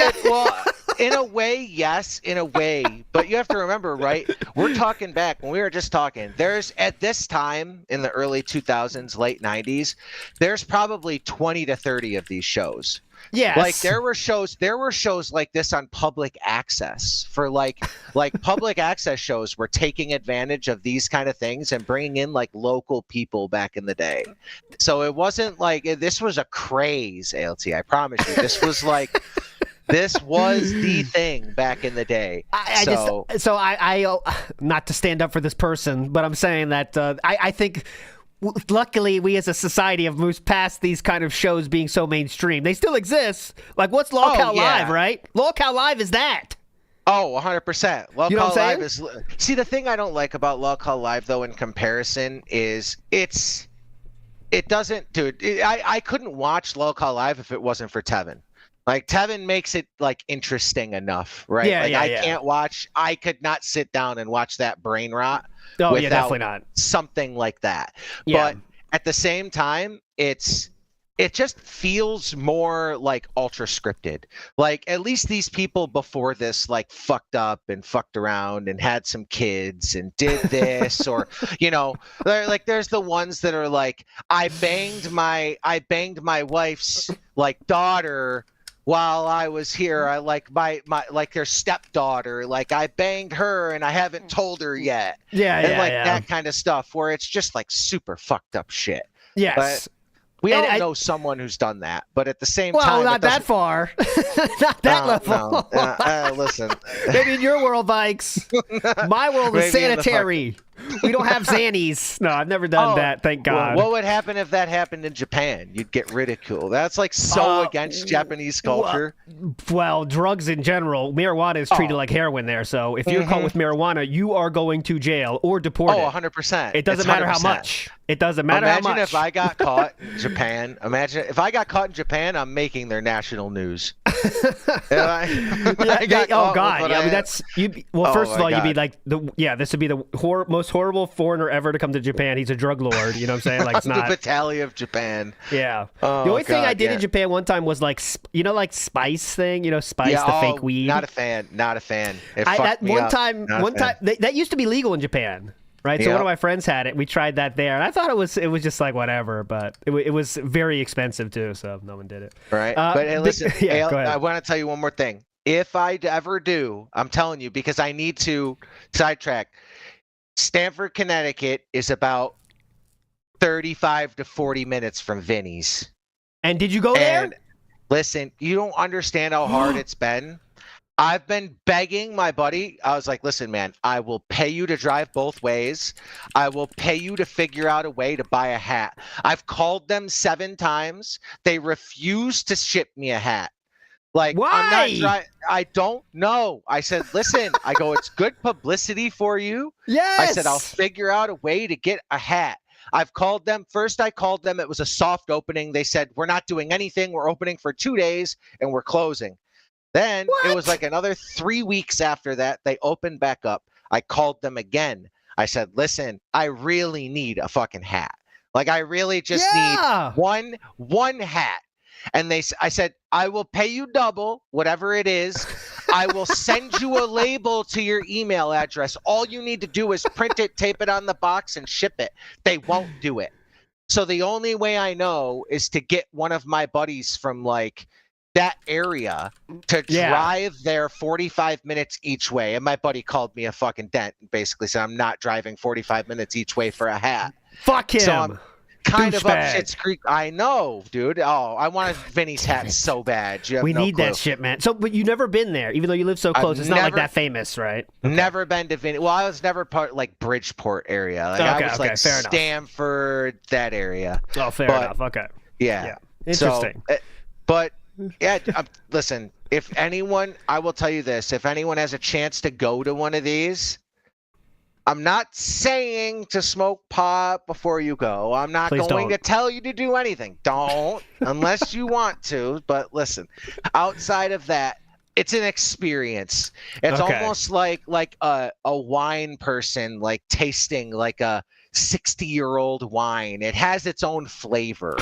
Speaker 6: In a way, yes, in a way. But you have to remember, right? We're talking back when we were just talking. There's at this time in the early 2000s, late 90s, there's probably 20 to 30 of these shows.
Speaker 2: Yes.
Speaker 6: Like there were shows like this on public access for like public access shows were taking advantage of these kind of things and bringing in like local people back in the day. So it wasn't like this was a craze, ALT. I promise you. This was like this was the thing back in the day.
Speaker 2: I not to stand up for this person, but I'm saying that I think luckily we as a society have moved past these kind of shows being so mainstream. They still exist. Like what's Lolcow Live, right? Lolcow Live is that.
Speaker 6: Oh, 100%.
Speaker 2: Lolcow
Speaker 6: Live is... See, the thing I don't like about Lolcow Live, though, in comparison, is it doesn't... Dude, I couldn't watch Lolcow Live if it wasn't for Tevin. Like, Tevin makes it, like, interesting enough, right? I could not sit down and watch that brain rot without
Speaker 2: definitely not.
Speaker 6: Something like that.
Speaker 2: Yeah.
Speaker 6: But at the same time, it just feels more like ultra scripted. Like at least these people before this like fucked up and fucked around and had some kids and did this or like there's the ones that are like I banged my wife's like daughter while I was here. I like my like their stepdaughter, like I banged her and I haven't told her yet. That kind of stuff where it's just like super fucked up shit.
Speaker 2: Yes.
Speaker 6: But we all know someone who's done that, but at the same time...
Speaker 2: Well, not that far. Not that level.
Speaker 6: No. Listen.
Speaker 2: Maybe in your world, Vikes. My world is sanitary. We don't have Xannies. No, I've never done that. Thank God.
Speaker 6: Well, what would happen if that happened in Japan? You'd get ridiculed. That's like so against Japanese culture.
Speaker 2: Well, drugs in general, marijuana is treated like heroin there. So if you're caught with marijuana, you are going to jail or deported.
Speaker 6: 100%.
Speaker 2: It doesn't matter how much. It doesn't matter how much.
Speaker 6: Imagine if I got caught in Japan. Imagine if I got caught in Japan, I'm making their national news.
Speaker 2: God. Yeah, I mean, that's you. Well, first of all, you'd be like this would be the most horrible foreigner ever to come to Japan. He's a drug lord. You know what I'm saying? Like it's not
Speaker 6: the Battalion of Japan.
Speaker 2: Yeah. The only thing I did in Japan one time was like Spice thing. You know, Spice the fake weed.
Speaker 6: Not a fan.
Speaker 2: One time that used to be legal in Japan. Right, so one of my friends had it. We tried that there, and I thought it was just like whatever, but it was very expensive too, so no one did it.
Speaker 6: Right, but hey, listen, I want to tell you one more thing. If I ever do, I'm telling you because I need to sidetrack. Stamford, Connecticut is about 35 to 40 minutes from Vinny's.
Speaker 2: And did you go there?
Speaker 6: Listen, you don't understand how hard it's been. I've been begging my buddy. I was like, listen, man, I will pay you to drive both ways. I will pay you to figure out a way to buy a hat. I've called them 7 times. They refuse to ship me a hat. Like,
Speaker 2: why?
Speaker 6: I don't know. I said, listen, I go, it's good publicity for you.
Speaker 2: Yes.
Speaker 6: I said, I'll figure out a way to get a hat. I've called them. First, I called them. It was a soft opening. They said, we're not doing anything. We're opening for 2 days and we're closing. Then it was like another 3 weeks after that, they opened back up. I called them again. I said, listen, I really need a fucking hat. Like, I really just need one hat. And I said, I will pay you double, whatever it is. I will send you a label to your email address. All you need to do is print it, tape it on the box, and ship it. They won't do it. So the only way I know is to get one of my buddies from, like, that area to drive there 45 minutes each way. And my buddy called me a fucking dent and basically said I'm not driving 45 minutes each way for a hat.
Speaker 2: Fuck him.
Speaker 6: So I'm kind of up Shit's Creek. I know, dude. Oh, I want Vinny's hat so bad.
Speaker 2: We need that shit, man. So, but you've never been there, even though you live so close. It's not like that famous, right?
Speaker 6: Okay. Never been to Vinny. Well, I was never part like Bridgeport area. Like I was like Stamford, that area.
Speaker 2: Oh, fair enough. Okay.
Speaker 6: Yeah.
Speaker 2: Interesting.
Speaker 6: But listen, if anyone, I will tell you this, if anyone has a chance to go to one of these, I'm not saying to smoke pot before you go. I'm not going to tell you to do anything. Don't, unless you want to. But listen, outside of that, it's an experience. It's almost like a wine person, like tasting like a 60-year-old wine. It has its own flavor.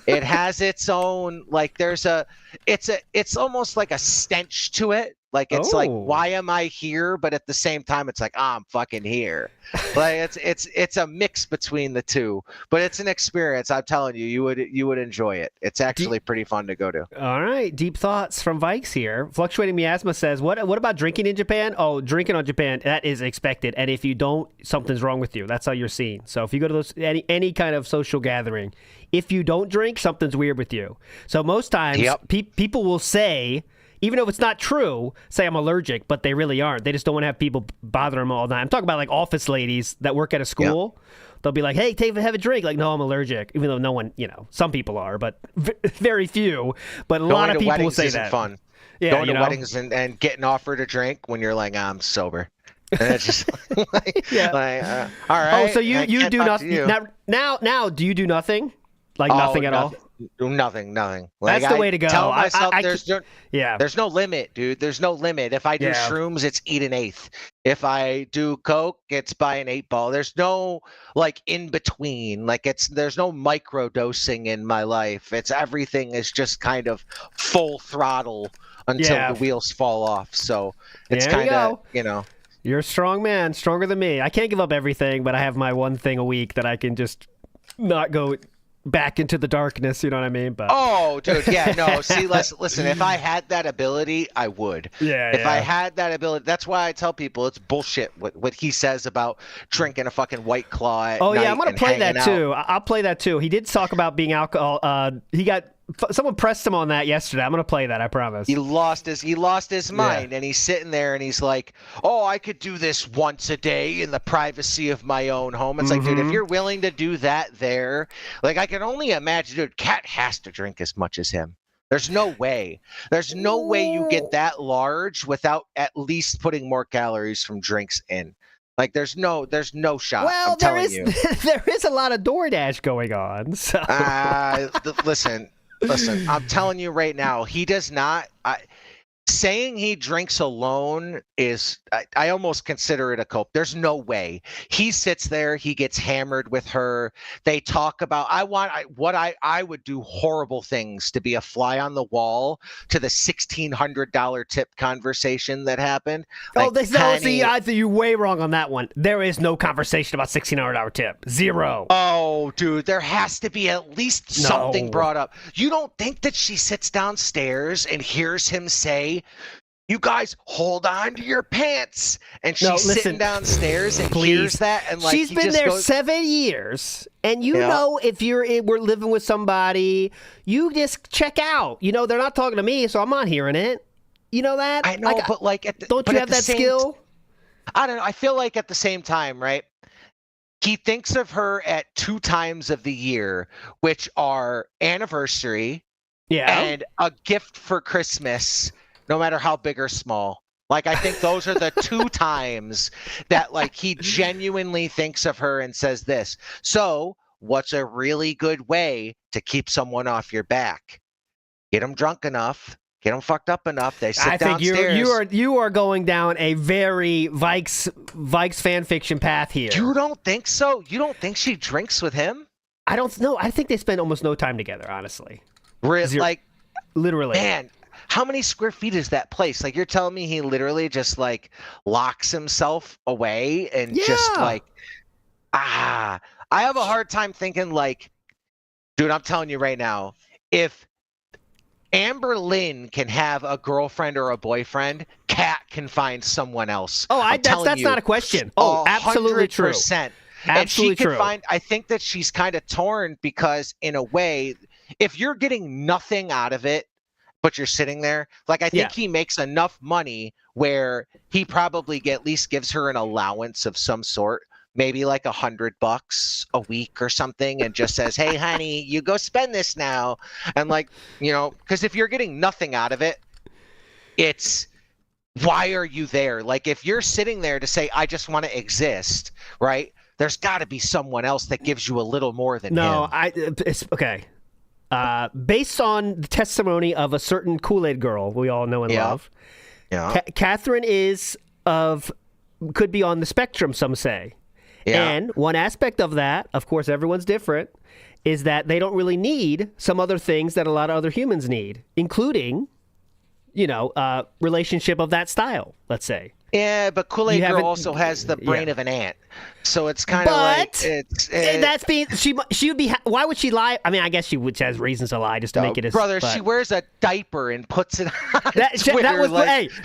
Speaker 6: It has its own, like, it's almost like a stench to it. Like, it's like, why am I here? But at the same time, it's like, I'm fucking here. Like, it's a mix between the two. But it's an experience. I'm telling you, you would enjoy it. It's actually pretty fun to go to.
Speaker 2: All right, deep thoughts from Vikes here. Fluctuating Miasma says, what about drinking in Japan? Oh, drinking on Japan, that is expected. And if you don't, something's wrong with you. That's how you're seen. So if you go to those any kind of social gathering, if you don't drink, something's weird with you. So most times, people will say, even though it's not true, say I'm allergic, but they really aren't. They just don't want to have people bother them all the time. I'm talking about like office ladies that work at a school. Yep. They'll be like, hey, have a drink. Like, no, I'm allergic. Even though no one, some people are, but very few. But a lot of people will say that.
Speaker 6: Fun. Yeah, going to weddings and getting offered a drink when you're like, I'm sober. And it's just like, all right.
Speaker 2: Oh, so you do nothing. Now, do you do nothing? Like nothing at all?
Speaker 6: Nothing. Like,
Speaker 2: that's the way to go.
Speaker 6: Tell myself there's no limit, dude. There's no limit. If I do shrooms, it's eat an eighth. If I do coke, it's buy an 8-ball. There's no like in between. Like there's no micro dosing in my life. It's everything is just kind of full throttle until the wheels fall off. So it's kind of
Speaker 2: You're a strong man, stronger than me. I can't give up everything, but I have my one thing a week that I can just not go back into the darkness, you know what I mean? But
Speaker 6: dude, see, listen, if I had that ability, I would. If I had that ability, that's why I tell people it's bullshit what he says about drinking a fucking White Claw at night.
Speaker 2: I'm gonna play that too. I'll play that too. He did talk about being alcohol. He got someone pressed him on that yesterday. I'm going to play that, I promise.
Speaker 6: He lost his mind, and he's sitting there, and he's like, "Oh, I could do this once a day in the privacy of my own home." It's like, dude, if you're willing to do that there, like, I can only imagine, dude, Cat has to drink as much as him. There's no way. There's no way you get that large without at least putting more calories from drinks in. Like, there's no shot.
Speaker 2: Well,
Speaker 6: I'm telling you.
Speaker 2: there is a lot of DoorDash going on. So.
Speaker 6: Listen, I'm telling you right now, he does not. Saying he drinks alone is, I almost consider it a cope. There's no way. He sits there, he gets hammered with her. They talk about, I would do horrible things to be a fly on the wall to the $1,600 tip conversation that happened.
Speaker 2: Oh, see, I think you're way wrong on that one. There is no conversation about $1,600 tip. Zero.
Speaker 6: Oh, dude, there has to be at least something brought up. You don't think that she sits downstairs and hears him say, "You guys hold on to your pants," and she's sitting downstairs and hears that, and like,
Speaker 2: she's been there 7 years, and know, if we're living with somebody, you just check out. They're not talking to me, so I'm not hearing it. You know that?
Speaker 6: I know, but like,
Speaker 2: don't you have that skill?
Speaker 6: I don't know. I feel like at the same time, right? He thinks of her at 2 times of the year, which are anniversary, and a gift for Christmas. No matter how big or small. Like, I think those are the 2 times that, like, he genuinely thinks of her and says this. So what's a really good way to keep someone off your back? Get them drunk enough. Get them fucked up enough. They sit downstairs.
Speaker 2: I think you are going down a very Vikes fan fiction path here.
Speaker 6: You don't think so? You don't think she drinks with him?
Speaker 2: I don't know. I think they spend almost no time together, honestly.
Speaker 6: Like,
Speaker 2: literally.
Speaker 6: Man. How many square feet is that place? Like, you're telling me he literally just, like, locks himself away and just, like, I have a hard time thinking, like, dude, I'm telling you right now, if Amber Lynn can have a girlfriend or a boyfriend, Kat can find someone else.
Speaker 2: Oh, that's not a question. Oh, absolutely true.
Speaker 6: 100%.
Speaker 2: And she
Speaker 6: could find, I think that she's kind of torn because, in a way, if you're getting nothing out of it, but you're sitting there, like, I think he makes enough money where he probably at least gives her an allowance of some sort, maybe like $100 a week or something, and just says, "Hey, honey, you go spend this now." And, like, because if you're getting nothing out of it, it's, why are you there? Like, if you're sitting there to say, "I just want to exist," right? There's got to be someone else that gives you a little more than him.
Speaker 2: It's okay. Based on the testimony of a certain Kool-Aid girl we all know and love, Catherine could be on the spectrum, some say. And one aspect of that, of course, everyone's different, is that they don't really need some other things that a lot of other humans need, including, relationship of that style, let's say.
Speaker 6: Yeah, but Kool-Aid Girl also has the brain of an ant, so it's kind of like she would be. Why would she lie? I mean, I guess she has reasons to lie just to make it. She wears a diaper and puts it on
Speaker 2: Twitter. That was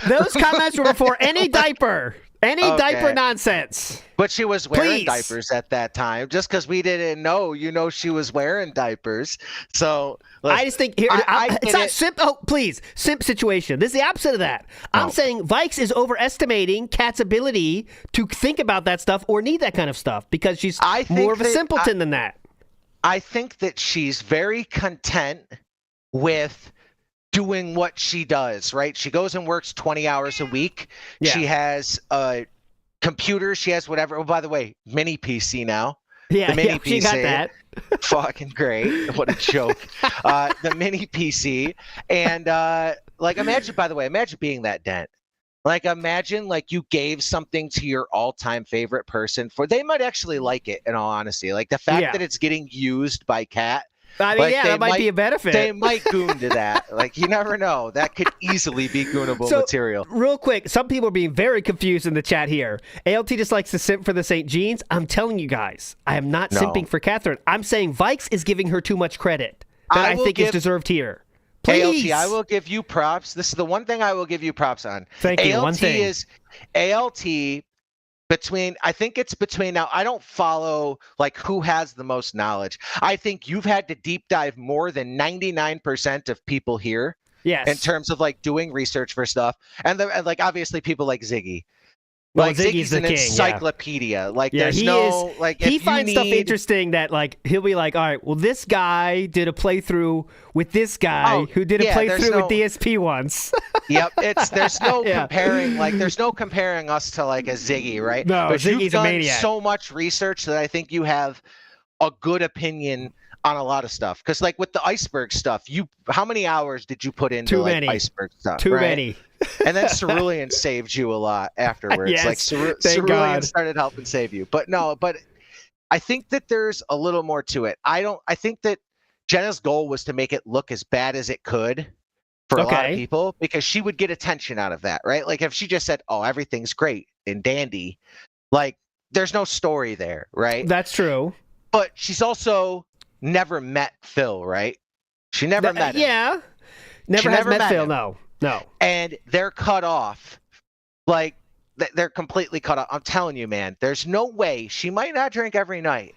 Speaker 2: those comments were before any diaper. Any diaper nonsense.
Speaker 6: But she was wearing diapers at that time. Just because we didn't know, she was wearing diapers. So
Speaker 2: I just think it's not simp. Oh, please, simp situation. This is the opposite of that. I'm saying Vikes is overestimating Kat's ability to think about that stuff or need that kind of stuff because she's more of a simpleton than that.
Speaker 6: I think that she's very content with doing what she does, right? She goes and works 20 hours a week. Yeah. She has a computer. She has whatever. Oh, by the way, mini PC now.
Speaker 2: Yeah,
Speaker 6: the mini PC.
Speaker 2: She got that.
Speaker 6: Fucking great. What a joke. The mini PC. And imagine being that dent. Like, imagine, like, you gave something to your all-time favorite person they might actually like it, in all honesty. Like, the fact that it's getting used by Kat.
Speaker 2: I mean, that might be a benefit.
Speaker 6: They might goon to that. Like, you never know. That could easily be goonable material.
Speaker 2: Real quick, some people are being very confused in the chat here. ALT just likes to simp for the St. Jeans. I'm telling you guys, I am not simping for Catherine. I'm saying Vikes is giving her too much credit that I think is deserved here. Please.
Speaker 6: ALT, I will give you props. This is the one thing I will give you props on.
Speaker 2: Thank you. One thing.
Speaker 6: ALT I think it's between now. I don't follow like who has the most knowledge. I think you've had to deep dive more than 99% of people here.
Speaker 2: Yes.
Speaker 6: In terms of like doing research for stuff, and like obviously people like Ziggy.
Speaker 2: Well,
Speaker 6: Like
Speaker 2: Ziggy's
Speaker 6: an
Speaker 2: the king,
Speaker 6: encyclopedia. Like
Speaker 2: Yeah,
Speaker 6: there's
Speaker 2: he
Speaker 6: no
Speaker 2: is,
Speaker 6: like
Speaker 2: he
Speaker 6: if
Speaker 2: finds
Speaker 6: you
Speaker 2: stuff
Speaker 6: need,
Speaker 2: interesting that like he'll be like, all right, well this guy did a playthrough with this guy who did a playthrough with DSP once.
Speaker 6: Yep, there's no comparing. Like there's no comparing us to like a Ziggy, right?
Speaker 2: No,
Speaker 6: but
Speaker 2: Ziggy's
Speaker 6: you've done
Speaker 2: a maniac.
Speaker 6: so much research that I think you have a good opinion on a lot of stuff. Because like with the iceberg stuff, how many hours did you put into like iceberg stuff?
Speaker 2: Too
Speaker 6: right?
Speaker 2: many.
Speaker 6: And then Cerulean saved you a lot afterwards.
Speaker 2: Yes,
Speaker 6: like
Speaker 2: thank
Speaker 6: Cerulean
Speaker 2: God.
Speaker 6: started helping save you. But I think that there's a little more to it. I think that Jenna's goal was to make it look as bad as it could for a lot of people, because she would get attention out of that, right? Like if she just said, "Oh, everything's great and dandy," like there's no story there, right?
Speaker 2: That's true.
Speaker 6: But she's also never met Phil, right? She never met him.
Speaker 2: Yeah. Never met Phil, no.
Speaker 6: And they're cut off. Like, they're completely cut off. I'm telling you, man, there's no way. She might not drink every night.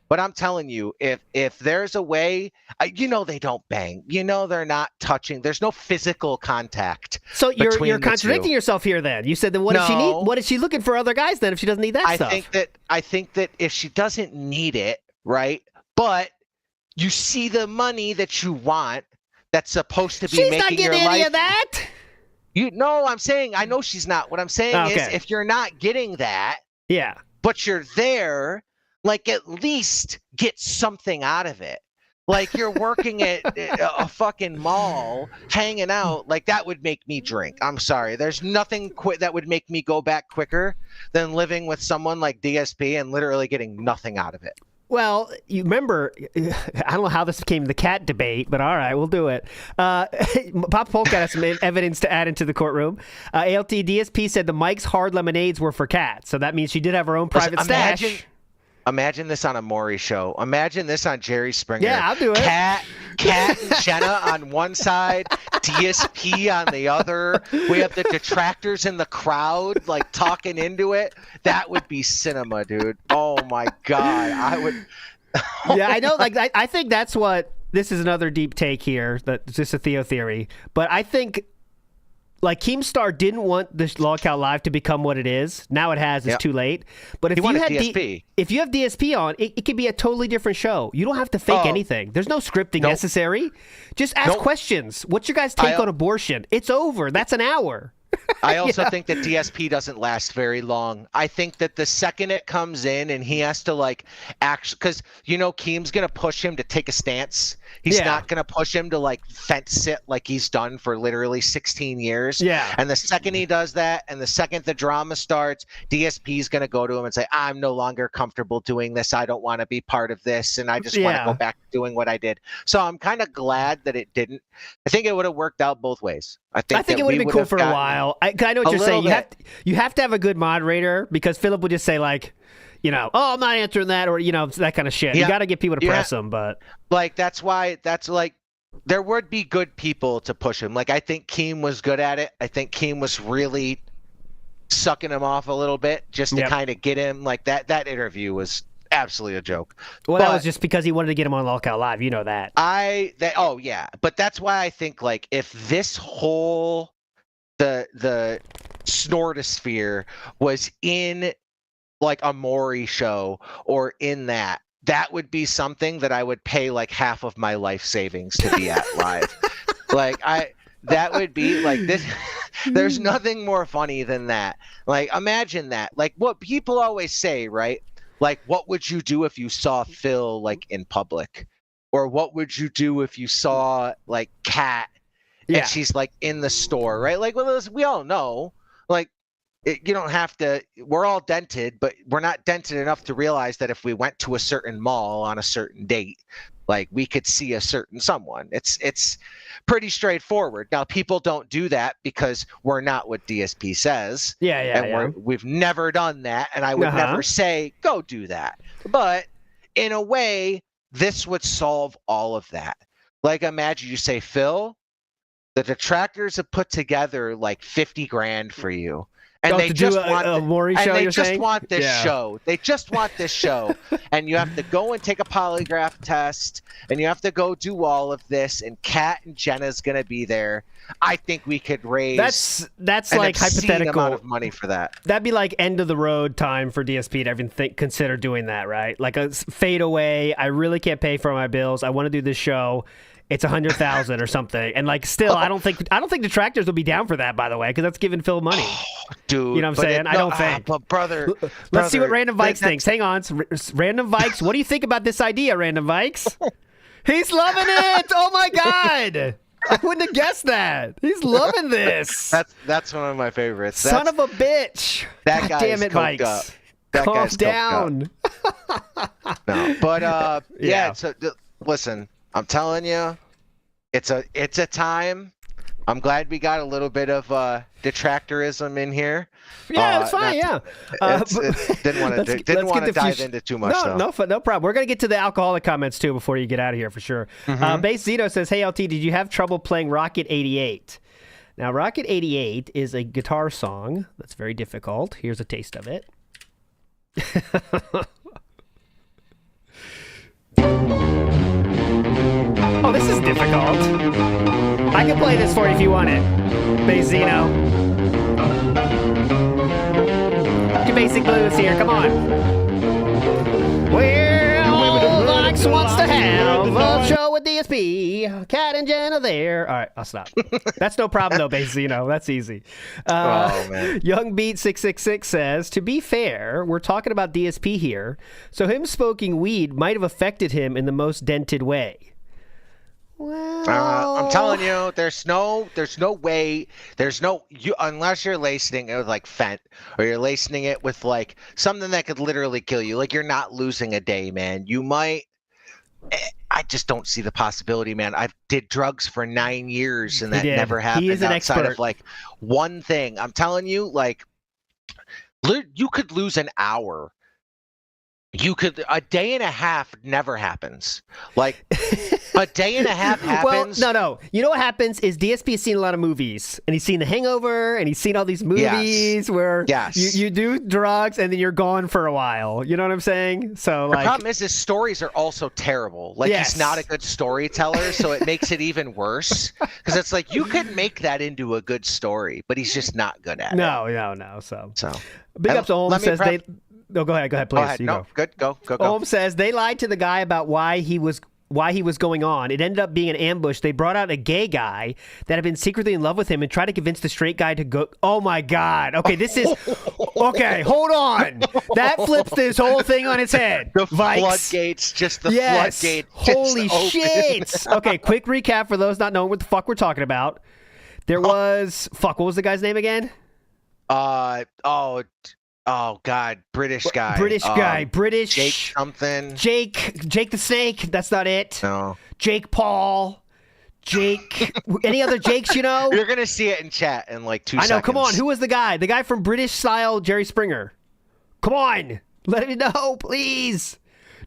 Speaker 6: But I'm telling you, if there's a way, they don't bang. They're not touching. There's no physical contact.
Speaker 2: So you're contradicting yourself here then. You said that what does she need? What is she looking for other guys then if she doesn't need that stuff?
Speaker 6: I think that if she doesn't need it, right? But you see the money that you want that's supposed to be making your life.
Speaker 2: She's not getting any of that.
Speaker 6: I'm saying, I know she's not. What I'm saying is if you're not getting that, but you're there, like at least get something out of it. Like you're working at a fucking mall, hanging out, like that would make me drink. I'm sorry. There's nothing that would make me go back quicker than living with someone like DSP and literally getting nothing out of it.
Speaker 2: Well, you remember, I don't know how this became the cat debate, but all right, we'll do it. Pop Polka has some evidence to add into the courtroom. ALT DSP said the Mike's hard lemonades were for cats, so that means she did have her own private stash.
Speaker 6: Imagine this on a Maury show. Imagine this on Jerry Springer.
Speaker 2: Yeah, I'll do it.
Speaker 6: Cat and Jenna on one side, DSP on the other. We have the detractors in the crowd, like talking into it. That would be cinema, dude. Oh my God, I would.
Speaker 2: Yeah, I know. Like, I think that's what. This is another deep take here. That's just a Theo theory, but I think. Like, Keemstar didn't want the Lolcow Live to become what it is. Now it has. It's too late. But if you had
Speaker 6: DSP.
Speaker 2: If you have DSP on, it could be a totally different show. You don't have to fake anything. There's no scripting necessary. Just ask questions. What's your guys' take on abortion? It's over. That's an hour.
Speaker 6: I also think that DSP doesn't last very long. I think that the second it comes in and he has to like actually, because Keem's gonna push him to take a stance. He's not gonna push him to like fence sit like he's done for literally 16 years.
Speaker 2: Yeah.
Speaker 6: And the second he does that, and the second the drama starts, DSP's gonna go to him and say, "I'm no longer comfortable doing this. I don't want to be part of this, and I just want to go back to doing what I did." So I'm kind of glad that it didn't. I think it would have worked out both ways. I think it
Speaker 2: would have been cool for a while. I know what you're saying. You have to have a good moderator, because Philip would just say like, "Oh, I'm not answering that," or that kind of shit. You got to get people to press them, but
Speaker 6: like that's like there would be good people to push him. Like I think Keem was good at it. I think Keem was really sucking him off a little bit just to kind of get him. Like that interview was absolutely a joke.
Speaker 2: Well, that was just because he wanted to get him on Lolcow Live. You know that.
Speaker 6: But that's why I think like if this whole the Snortosphere was in like a Maury show or in that would be something that I would pay like half of my life savings to be at live. That would be like this. There's nothing more funny than that. Like imagine that. Like what people always say, right? Like, what would you do if you saw Phil like in public, or what would you do if you saw like Kat and she's like in the store, right? Like, well, we all know, like, you don't have to. We're all dented, but we're not dented enough to realize that if we went to a certain mall on a certain date, like we could see a certain someone. It's pretty straightforward. Now, people don't do that because we're not what DSP says. We've never done that, and I would never say go do that. But in a way, this would solve all of that. Like, imagine you say, Phil, the detractors have put together like $50,000 for you, And they just want
Speaker 2: a Maury show.
Speaker 6: They just want this show. They just want this show. And you have to go and take a polygraph test, and you have to go do all of this. And Kat and Jenna's gonna be there. I think we could raise
Speaker 2: that's
Speaker 6: an
Speaker 2: like hypothetical
Speaker 6: amount of money for that.
Speaker 2: That'd be like end of the road time for DSP to even consider doing that, right? Like a fade away. I really can't pay for my bills. I want to do this show. It's 100,000 or something, and like still, I don't think detractors will be down for that. By the way, because that's giving Phil money,
Speaker 6: dude.
Speaker 2: You know what I'm saying? I don't think.
Speaker 6: But brother,
Speaker 2: let's see what Random Vikes thinks. Hang on, Random Vikes. What do you think about this idea, Random Vikes? He's loving it. Oh my god, I wouldn't have guessed that. He's loving this.
Speaker 6: That's one of my favorites.
Speaker 2: Son of a bitch.
Speaker 6: That guy
Speaker 2: damn it, Vikes. Calm down.
Speaker 6: No, but yeah. So listen. I'm telling you, it's a time. I'm glad we got a little bit of detractorism in here.
Speaker 2: Yeah, it's fine.
Speaker 6: Didn't want to dive into too much.
Speaker 2: No problem. We're gonna get to the alcoholic comments too before you get out of here for sure. Base Zito says, "Hey LT, did you have trouble playing Rocket 88?" Now, Rocket 88 is a guitar song that's very difficult. Here's a taste of it. Oh, this is difficult. I can play this for you if you want it. Bazino. Your basic blues here, come on. Well, Vikes wants to have a show with DSP. Kat and Jenna there. All right, I'll stop. That's no problem though, Bazino. That's easy. Young Beat 666 says, to be fair, we're talking about DSP here, so him smoking weed might have affected him in the most dented way. Well,
Speaker 6: I'm telling you, there's no way, unless you're lacing it with like fent, or you're lacing it with like something that could literally kill you. Like, you're not losing a day, man. You might. I just don't see the possibility, man. I did drugs for 9 years, and that never happened.
Speaker 2: He is an
Speaker 6: outside
Speaker 2: expert.
Speaker 6: of like one thing. I'm telling you, like, you could lose an hour. A day and a half never happens. Like, a day and a half happens.
Speaker 2: Well, no. You know what happens is DSP's seen a lot of movies, and he's seen The Hangover, and he's seen all these movies where you do drugs, and then you're gone for a while. You know what I'm saying? So, like,
Speaker 6: the problem is his stories are also terrible. Like, he's not a good storyteller, so it makes it even worse. Because it's like, you could make that into a good story, but he's just not good at it.
Speaker 2: No. So. Big
Speaker 6: And
Speaker 2: ups to Holmes says they... No, go ahead, please.
Speaker 6: Go ahead. No, good. Go.
Speaker 2: Holmes says they lied to the guy about why he was going on. It ended up being an ambush. They brought out a gay guy that had been secretly in love with him and tried to convince the straight guy to go. Oh my God. Okay, this is okay. Hold on. That flips this whole thing on its head.
Speaker 6: The
Speaker 2: floodgates,
Speaker 6: floodgates.
Speaker 2: Holy shit. Okay, quick recap for those not knowing what the fuck we're talking about. There was what was the guy's name again?
Speaker 6: Oh God, British guy.
Speaker 2: British.
Speaker 6: Jake something.
Speaker 2: Jake the Snake. That's not it.
Speaker 6: No.
Speaker 2: Jake Paul. Jake. Any other Jakes you know?
Speaker 6: You're gonna see it in chat in like 2 seconds.
Speaker 2: I know. Come on. Who was the guy? The guy from British Style Jerry Springer. Come on. Let me know, please.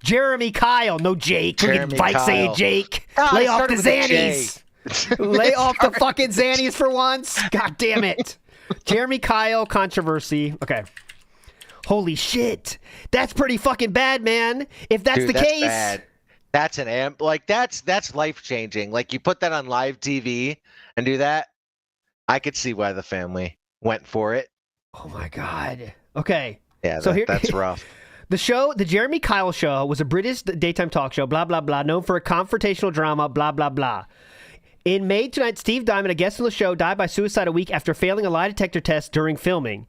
Speaker 2: Jeremy Kyle. No Jake.
Speaker 6: Jeremy
Speaker 2: Vikes
Speaker 6: Kyle.
Speaker 2: saying Jake. Lay off the Xannies. Lay off the fucking Xannies for once. God damn it. Jeremy Kyle controversy. Okay. Holy shit. That's pretty fucking bad, man. If that's the case.
Speaker 6: Bad. That's that's life-changing. Like, you put that on live TV and do that, I could see why the family went for it.
Speaker 2: Oh my God. Okay.
Speaker 6: Yeah,
Speaker 2: so
Speaker 6: that's rough.
Speaker 2: The Jeremy Kyle show was a British daytime talk show, blah, blah, blah, known for a confrontational drama, blah, blah, blah. In May tonight, Steve Diamond, a guest on the show, died by suicide a week after failing a lie detector test during filming.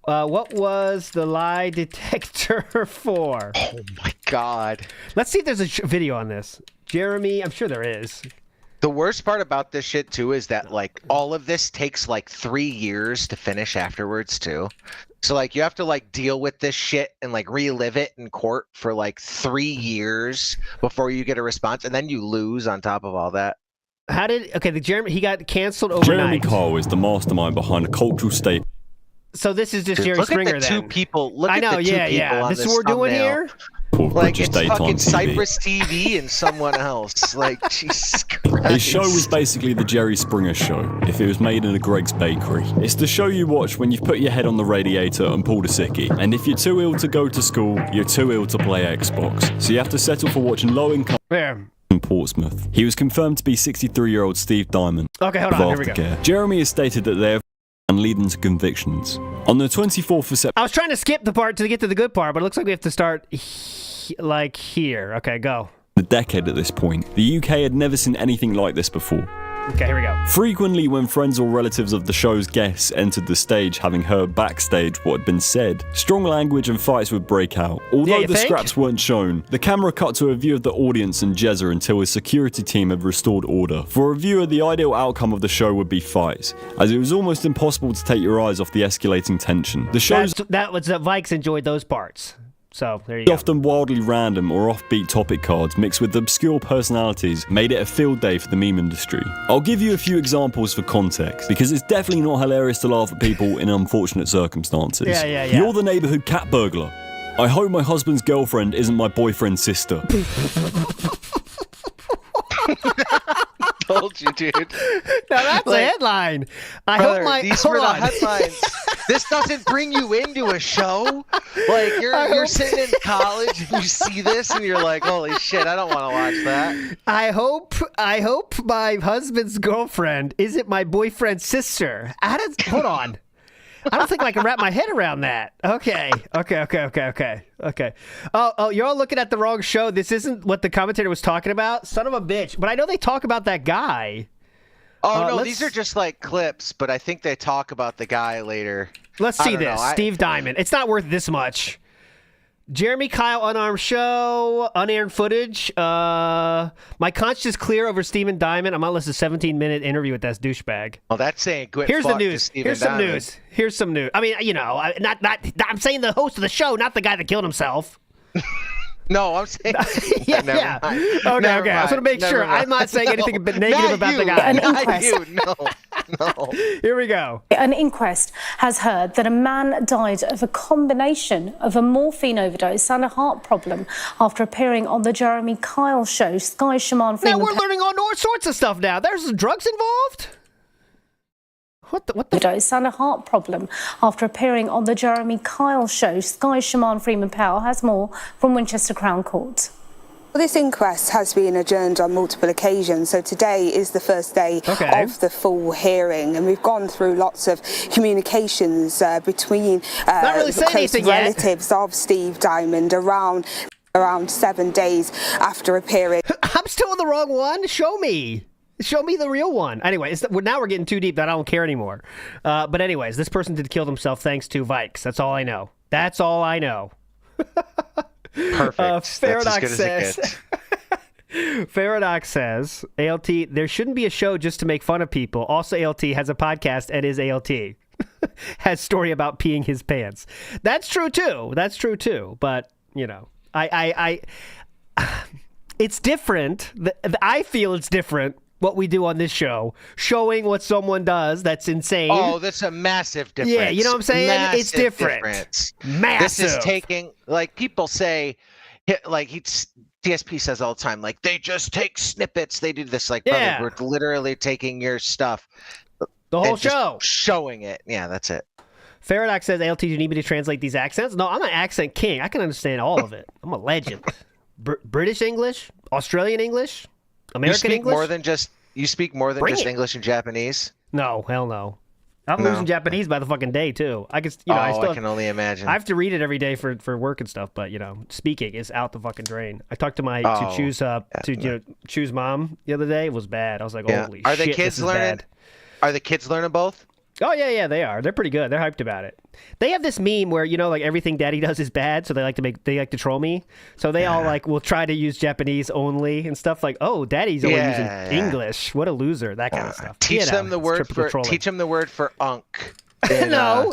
Speaker 2: What was the lie detector for?
Speaker 6: Oh my God.
Speaker 2: Let's see if there's a video on this. Jeremy, I'm sure there is.
Speaker 6: The worst part about this shit too is that like all of this takes like 3 years to finish afterwards too. So like you have to like deal with this shit and like relive it in court for like 3 years before you get a response, and then you lose on top of all that.
Speaker 2: He got canceled overnight.
Speaker 9: Jeremy Kyle is the mastermind behind a cultural staple.
Speaker 2: So this is just Jerry Springer then.
Speaker 6: Look at the two people.
Speaker 2: I know,
Speaker 6: yeah.
Speaker 2: This is what we're doing here?
Speaker 6: Like
Speaker 9: British
Speaker 6: it's
Speaker 9: daytime
Speaker 6: fucking
Speaker 9: TV.
Speaker 6: Cypress TV and someone else. Like Jesus Christ.
Speaker 9: His show was basically the Jerry Springer Show, if it was made in a Greg's bakery. It's the show you watch when you've put your head on the radiator and pulled a sickie. And if you're too ill to go to school, you're too ill to play Xbox. So you have to settle for watching low-income in Portsmouth. He was confirmed to be 63-year-old Steve Diamond.
Speaker 2: Okay, hold on, here we go.
Speaker 9: Jeremy has stated that they have and leading to convictions. On the 24th of September...
Speaker 2: I was trying to skip the part to get to the good part, but it looks like we have to start like here. Okay, go.
Speaker 9: A decade at this point. The UK had never seen anything like this before.
Speaker 2: Okay, here we go.
Speaker 9: Frequently, when friends or relatives of the show's guests entered the stage having heard backstage what had been said, strong language and fights would break out. Although the scraps weren't shown, the camera cut to a view of the audience and Jezza until his security team had restored order. For a viewer, the ideal outcome of the show would be fights, as it was almost impossible to take your eyes off the escalating tension. The show's
Speaker 2: Vikes enjoyed those parts. So, there you go.
Speaker 9: Often wildly random or offbeat topic cards mixed with obscure personalities made it a field day for the meme industry. I'll give you a few examples for context, because it's definitely not hilarious to laugh at people in unfortunate circumstances.
Speaker 2: Yeah.
Speaker 9: You're the neighborhood cat burglar. I hope my husband's girlfriend isn't my boyfriend's sister.
Speaker 6: Told you, dude.
Speaker 2: Now that's a headline.
Speaker 6: These were the headlines. This doesn't bring you into a show. Like you're sitting in college and you see this and you're like, holy shit, I don't want to watch that.
Speaker 2: I hope my husband's girlfriend isn't my boyfriend's sister. Hold on. I don't think I can wrap my head around that. Okay. Oh, you're all looking at the wrong show. This isn't what the commentator was talking about. Son of a bitch. But I know they talk about that guy.
Speaker 6: Oh, no, these are just like clips, but I think they talk about the guy later.
Speaker 2: Let's see this. Steve Diamond. It's not worth this much. Jeremy Kyle unarmed show, unaired footage. My conscience is clear over Steven Diamond. I'm on list a 17-minute interview with that douchebag.
Speaker 6: Oh, that's saying good.
Speaker 2: Here's the news. Here's some news. I mean, I'm saying the host of the show, not the guy that killed himself.
Speaker 6: No, I'm saying.
Speaker 2: Yeah. Okay. I just want to make sure I'm not saying anything negative about the guy.
Speaker 11: Not you.
Speaker 6: No.
Speaker 2: Here we go.
Speaker 11: An inquest has heard that a man died of a combination of a morphine overdose and a heart problem after appearing on the Jeremy Kyle show. Sky Shaman Freeman.
Speaker 2: Now we're learning all sorts of stuff now. There's drugs involved? What the?
Speaker 11: Overdose and a heart problem after appearing on the Jeremy Kyle show. Sky Shaman Freeman Powell has more from Winchester Crown Court.
Speaker 12: Well, this inquest has been adjourned on multiple occasions, so today is the first day of the full hearing, and we've gone through lots of communications between close relatives of Steve Diamond around 7 days after appearing.
Speaker 2: I'm still in the wrong one. Show me the real one. Anyway, now we're getting too deep that I don't care anymore. But anyways, this person did kill himself thanks to Vikes. That's all I know.
Speaker 6: Perfect.
Speaker 2: Faradox says, ALT, there shouldn't be a show just to make fun of people. Also, ALT has a podcast and is ALT. Has story about peeing his pants. That's true too. But, it's different. I feel it's different what we do on this show, showing what someone does that's insane.
Speaker 6: Oh, that's a massive difference.
Speaker 2: Yeah, you know what I'm saying?
Speaker 6: Massive
Speaker 2: it's different. Massive.
Speaker 6: This is taking, like, people say, like, DSP says all the time, like, they just take snippets. They do this, like, brother, we're literally taking your stuff.
Speaker 2: The whole show.
Speaker 6: Showing it. Yeah, that's it.
Speaker 2: Faradox says, ALT, do you need me to translate these accents? No, I'm an accent king. I can understand all of it. I'm a legend. British English, Australian English, American English.
Speaker 6: You speak more than just English and Japanese?
Speaker 2: No, hell no. I'm losing Japanese by the fucking day too. I can
Speaker 6: only imagine.
Speaker 2: I have to read it every day for work and stuff, but speaking is out the fucking drain. I talked to choose mom the other day. It was bad. I was like, holy shit.
Speaker 6: Are the kids learning? Are the kids learning both?
Speaker 2: Oh, yeah, they are. They're pretty good. They're hyped about it. They have this meme where, like, everything daddy does is bad, so they like to troll me. So they all, like, will try to use Japanese only and stuff like, oh, daddy's only using English. What a loser. That kind of stuff.
Speaker 6: Teach them the word for unk.
Speaker 2: No.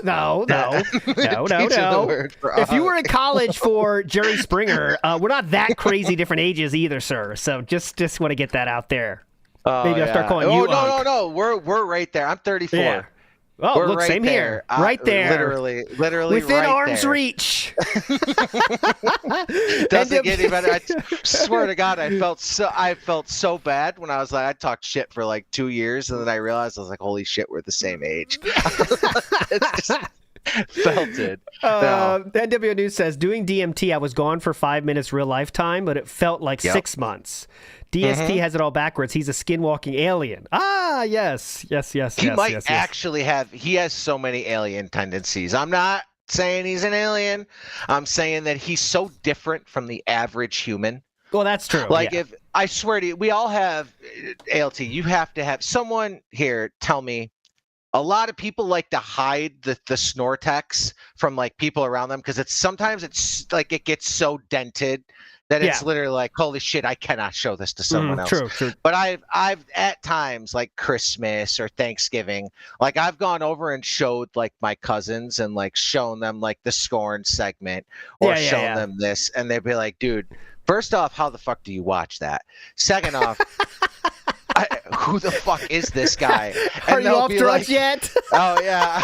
Speaker 2: If you were in college for Jerry Springer, we're not that crazy different ages either, sir. So just want to get that out there. Maybe I'll start calling you Unk.
Speaker 6: No. We're right there. I'm 34.
Speaker 2: Yeah. Oh,
Speaker 6: We're
Speaker 2: look,
Speaker 6: right
Speaker 2: same
Speaker 6: there.
Speaker 2: here. Right there.
Speaker 6: Literally
Speaker 2: within
Speaker 6: right
Speaker 2: arm's
Speaker 6: there.
Speaker 2: reach.
Speaker 6: Doesn't get any better. I swear to God, I felt so bad when I was like, I talked shit for like 2 years, and then I realized I was like, holy shit, we're the same age. It's just felt it. No.
Speaker 2: NWO News says, doing DMT, I was gone for 5 minutes real lifetime, but it felt like 6 months. DST has it all backwards. He's a skinwalking alien. Ah, yes.
Speaker 6: He might actually have. He has so many alien tendencies. I'm not saying he's an alien. I'm saying that he's so different from the average human.
Speaker 2: Well, that's true.
Speaker 6: Like, if I swear to you, we all have ALT. You have to have someone here tell me. A lot of people like to hide the Snortex from like people around them because sometimes it's like it gets so dented that it's literally like, holy shit, I cannot show this to someone else.
Speaker 2: True.
Speaker 6: But I've at times, like Christmas or Thanksgiving, like I've gone over and showed like my cousins and like shown them like the Scorn segment or shown them this, and they'd be like, dude, first off, how the fuck do you watch that? Second off, who the fuck is this guy? And
Speaker 2: are you off drugs yet?
Speaker 6: Oh yeah,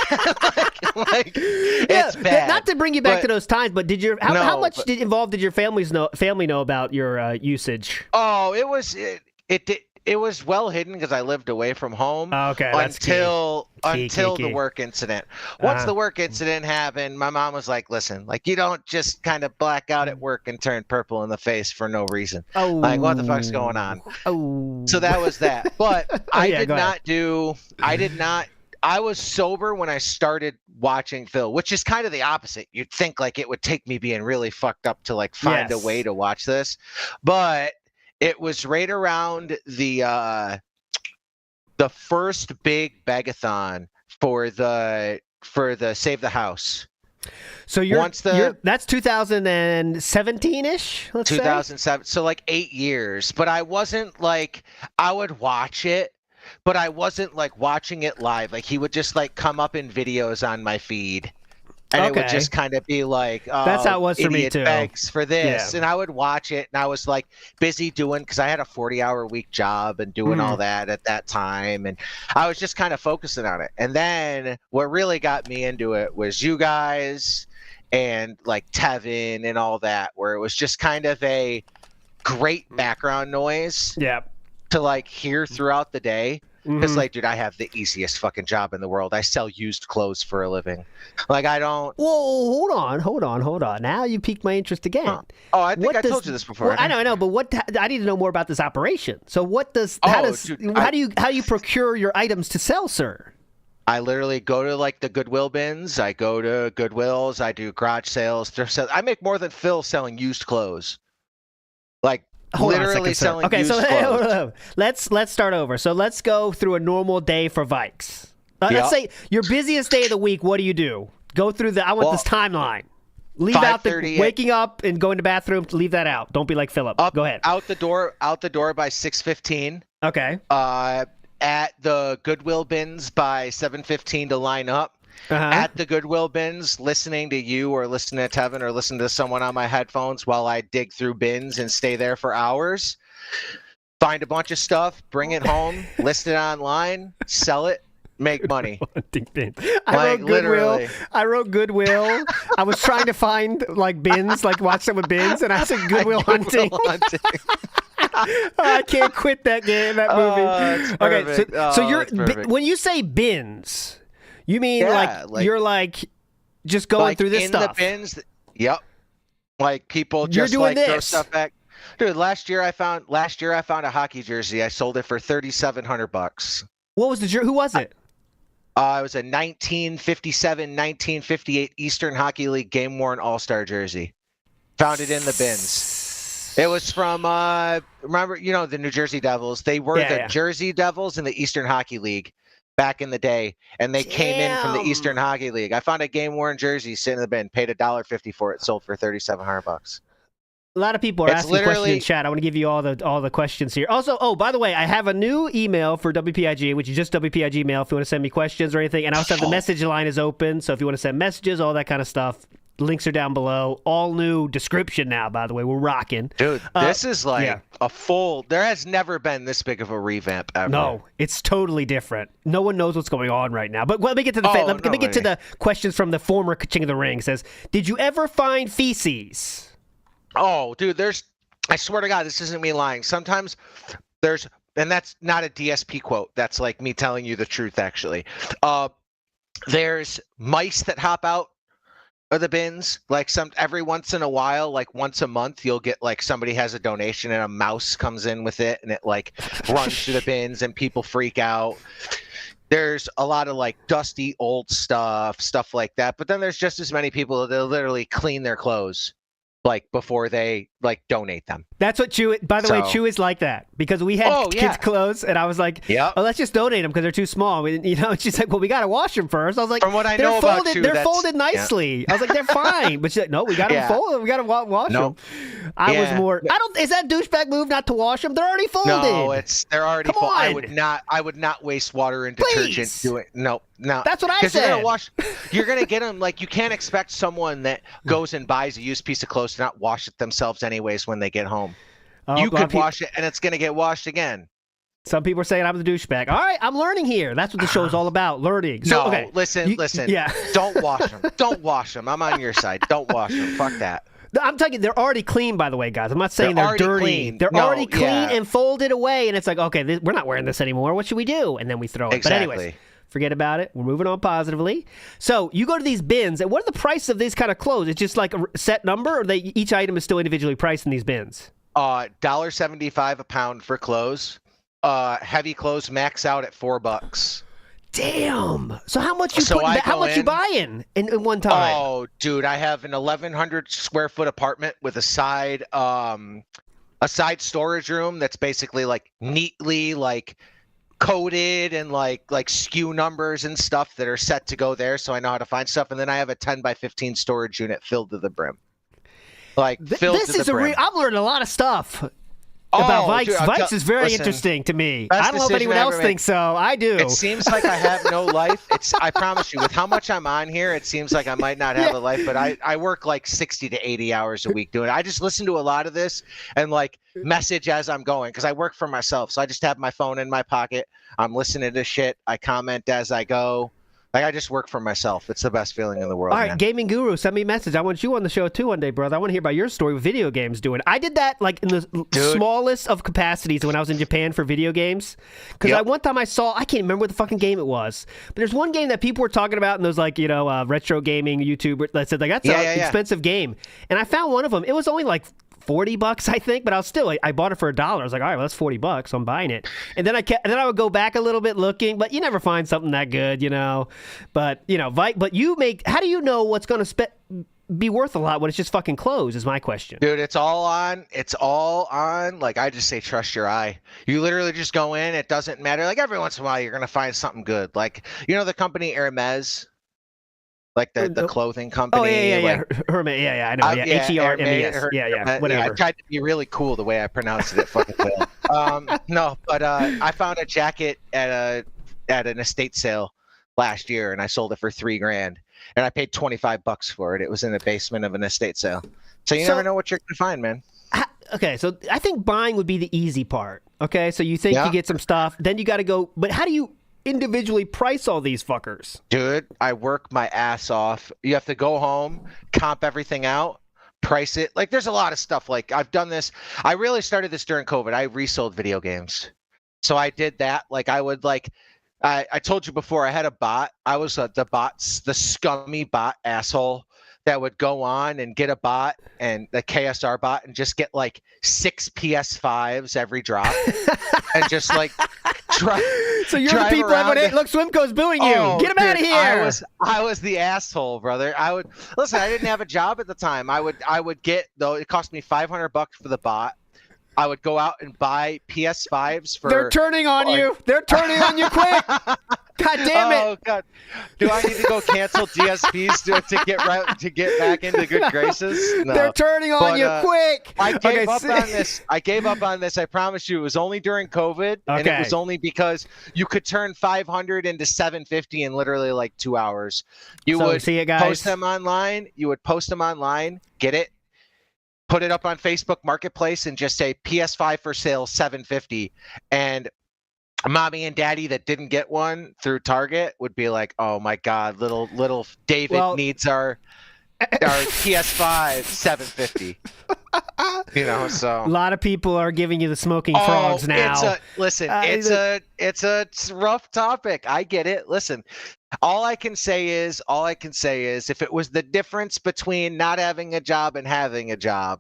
Speaker 6: it's bad.
Speaker 2: Not to bring you back to those times, but how much involved did your family know about your usage?
Speaker 6: Oh, it was well hidden because I lived away from home.
Speaker 2: Okay,
Speaker 6: until the work incident. Once the work incident happened, my mom was like, "Listen, like you don't just kind of black out at work and turn purple in the face for no reason. Like what the fuck's going on?" So that was that. But I was sober when I started watching Phil, which is kind of the opposite. You'd think like it would take me being really fucked up to like find a way to watch this, but it was right around the first big begathon for the Save the House.
Speaker 2: So that's 2017-ish, let's
Speaker 6: 2007. So like 8 years. But I wasn't like, I would watch it, but I wasn't like watching it live. Like he would just like come up in videos on my feed. And it would just kind of be like, oh,
Speaker 2: that's how it was for me too.
Speaker 6: Begs for this, and I would watch it, and I was like busy doing because I had a 40-hour-week job and doing all that at that time, and I was just kind of focusing on it. And then what really got me into it was you guys and like Tevin and all that, where it was just kind of a great background noise, to like hear throughout the day. Because, like, dude, I have the easiest fucking job in the world. I sell used clothes for a living. Like, I don't...
Speaker 2: Whoa, hold on. Now you piqued my interest again.
Speaker 6: Oh, I think I told you this before.
Speaker 2: Well, I know, but I need to know more about this operation. So how do you procure your items to sell, sir?
Speaker 6: I literally go to, like, the Goodwill bins. I go to Goodwills. I do garage sales, thrift sales. I make more than Phil selling used clothes. Like... literally selling used clothes.
Speaker 2: Let's start over. So let's go through a normal day for Vikes. Let's say your busiest day of the week. What do you do? Go through I want this timeline. Leave out the waking up and going to the bathroom. Leave that out. Don't be like Philip. Go ahead.
Speaker 6: Out the door by 6:15.
Speaker 2: Okay.
Speaker 6: At the Goodwill bins by 7:15 to line up. At the Goodwill bins, listening to you or listening to Tevin or listening to someone on my headphones while I dig through bins and stay there for hours. Find a bunch of stuff, bring it home, list it online, sell it, make money.
Speaker 2: I wrote Goodwill. I was trying to find like bins, like watch some with bins, and I said Goodwill hunting. I can't quit that movie. Okay, so when you say bins, you mean like you're like just going through this stuff?
Speaker 6: In the bins. Yep. Like people just like throw stuff back. Dude, last year I found a hockey jersey. I sold it for $3,700.
Speaker 2: What was the jersey? Who was it?
Speaker 6: It was a 1957-1958 Eastern Hockey League game-worn All-Star jersey. Found it in the bins. It was from remember, the New Jersey Devils. They were the Jersey Devils in the Eastern Hockey League back in the day, and they came in from the Eastern Hockey League. I found a game-worn jersey sitting in the bin, paid $1.50 for it, sold for $3,700.
Speaker 2: A lot of people are asking questions in chat. I want to give you all the questions here. Also, by the way, I have a new email for WPIG, which is just WPIG mail if you want to send me questions or anything. And I also have the message line is open, so if you want to send messages, all that kind of stuff, Links are down below. All new description now, by the way. We're rocking.
Speaker 6: Dude, this is like a full... There has never been this big of a revamp ever.
Speaker 2: No, it's totally different. No one knows what's going on right now. But let me get to the let me get to the questions from the former King of the Ring. It says, did you ever find feces?
Speaker 6: Oh, dude, I swear to God, this isn't me lying. Sometimes there's... And that's not a DSP quote. That's like me telling you the truth, actually. There's mice that hop out of the bins. Like every once in a while, like once a month, you'll get like somebody has a donation and a mouse comes in with it and it like runs to the bins and people freak out. There's a lot of like dusty old stuff like that. But then there's just as many people that literally clean their clothes like before they like donate them.
Speaker 2: That's what Chew. By the way, Chew is like that because we had kids' clothes, and I was like, "Oh, let's just donate them because they're too small." She's like, "Well, we got to wash them first." I was like,
Speaker 6: "From what I know about Chew,
Speaker 2: they're folded nicely." I was like, "They're fine," but she's like, "No, we got them folded. We got to wash them." I was more. I don't. Is that douchebag move not to wash them? They're already folded.
Speaker 6: No, they're already folded. I would not waste water and detergent doing. No.
Speaker 2: That's what I said.
Speaker 6: You're gonna get them. Like you can't expect someone that goes and buys a used piece of clothes to not wash it themselves anyways when they get home. You could wash it and it's gonna get washed again.
Speaker 2: Some people are saying I'm the douchebag. All right, I'm learning here. That's what the show's all about, learning. So,
Speaker 6: listen. Yeah. Don't wash them. Don't wash them. I'm on your side. Don't wash them. Fuck that.
Speaker 2: I'm telling you, they're already clean, by the way, guys. I'm not saying they're dirty.
Speaker 6: Clean.
Speaker 2: They're already clean and folded away, and it's like, okay, we're not wearing this anymore. What should we do? And then we throw it.
Speaker 6: Exactly.
Speaker 2: But anyways, forget about it. We're moving on positively. So you go to these bins, and what are the prices of these kind of clothes? It's just like a set number, or each item is still individually priced in these bins?
Speaker 6: $1.75 a pound for clothes. Heavy clothes max out at $4.
Speaker 2: Damn. So how much you buying in one time?
Speaker 6: Oh, dude, I have an 1,100 square foot apartment with a side storage room that's basically like neatly like coded and like SKU numbers and stuff that are set to go there, so I know how to find stuff. And then I have a 10 by 15 storage unit filled to the brim. Like filled to the brim.
Speaker 2: I'm learning a lot of stuff about Vikes. Vikes is very interesting to me. I don't know if anyone else thinks so. I do.
Speaker 6: It seems like I have no life. I promise you, with how much I'm on here, it seems like I might not have a life, but I work like 60 to 80 hours a week doing it. I just listen to a lot of this and like message as I'm going because I work for myself. So I just have my phone in my pocket. I'm listening to shit. I comment as I go. Like, I just work for myself. It's the best feeling in the world.
Speaker 2: All right,
Speaker 6: man.
Speaker 2: Gaming Guru, send me a message. I want you on the show, too, one day, brother. I want to hear about your story with video games doing. I did that, like, in the smallest of capacities when I was in Japan for video games. Because one time I can't remember what the fucking game it was. But there's one game that people were talking about, and there's, like, retro gaming YouTuber that said, like, that's an expensive game. And I found one of them. It was only, like, $40, I think, but I bought it for $1. I was like, all right, well, that's $40, so I'm buying it. And then I would go back a little bit looking, but you never find something that good, But how do you know what's going to be worth a lot when it's just fucking clothes? Is my question.
Speaker 6: Dude, it's all on. Like, I just say, trust your eye. You literally just go in. It doesn't matter. Like, every once in a while, you're gonna find something good. Like, the company Hermes. Like the clothing company.
Speaker 2: Oh, yeah.
Speaker 6: Hermes,
Speaker 2: I know. Hermes. Yeah, whatever.
Speaker 6: I tried to be really cool the way I pronounced it. It fucking failed. No, but I found a jacket at an estate sale last year, and I sold it for $3,000, and I paid $25 for it. It was in the basement of an estate sale. So you never know what you're gonna find, man.
Speaker 2: Okay, so I think buying would be the easy part. Okay, so you think you get some stuff, then you got to go. But how do you individually price all these fuckers?
Speaker 6: Dude, I work my ass off. You have to go home, comp everything out, price it. Like, there's a lot of stuff. Like, I've done this. I really started this during COVID. I resold video games. So I did that. Like, I would I told you before, I had a bot. I was the scummy bot asshole that would go on and get a bot and the KSR bot and just get like 6 PS5s every drop and just like
Speaker 2: So you're the people that would, look, Swimco's booing you. Get him out of here.
Speaker 6: I was the asshole, brother. I didn't have a job at the time. I would get, though, it cost me $500 for the bot. I would go out and buy PS5s for.
Speaker 2: They're turning on you. They're turning on you quick. God damn it!
Speaker 6: Oh God, do I need to go cancel DSPs to get back into good graces? No.
Speaker 2: They're turning on you quick.
Speaker 6: I gave up on this. I gave up on this. I promise you, it was only during COVID, and it was only because you could turn 500 into 750 in literally like 2 hours. You would post them online. Get it. Put it up on Facebook Marketplace and just say PS5 for sale 750, and mommy and daddy that didn't get one through Target would be like, "Oh my God, little David needs our PS5 750 You know, so
Speaker 2: a lot of people are giving you the smoking frogs now.
Speaker 6: It's a rough topic. I get it. Listen, all I can say is if it was the difference between not having a job and having a job,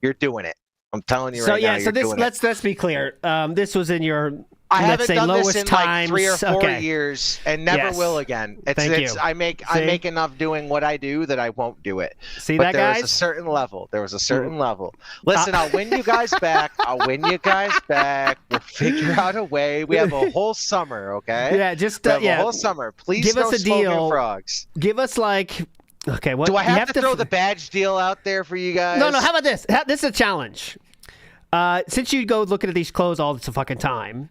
Speaker 6: you're doing it. I'm telling you right now.
Speaker 2: So let's be clear. This was in your
Speaker 6: I haven't done this in
Speaker 2: times.
Speaker 6: like 3 or 4 years, and never will again.
Speaker 2: Thank you.
Speaker 6: I make enough doing what I do that I won't do it.
Speaker 2: See
Speaker 6: but
Speaker 2: that,
Speaker 6: there
Speaker 2: guys?
Speaker 6: was a certain level. Listen, I'll win you guys back. We'll figure out a way. We have a whole summer, okay?
Speaker 2: Yeah, just
Speaker 6: a whole summer. Please
Speaker 2: give us a deal.
Speaker 6: Frogs.
Speaker 2: Give us like. Okay, what
Speaker 6: do I have to throw the badge deal out there for you guys?
Speaker 2: No. How about this? This is a challenge. Since you go looking at these clothes all the fucking time,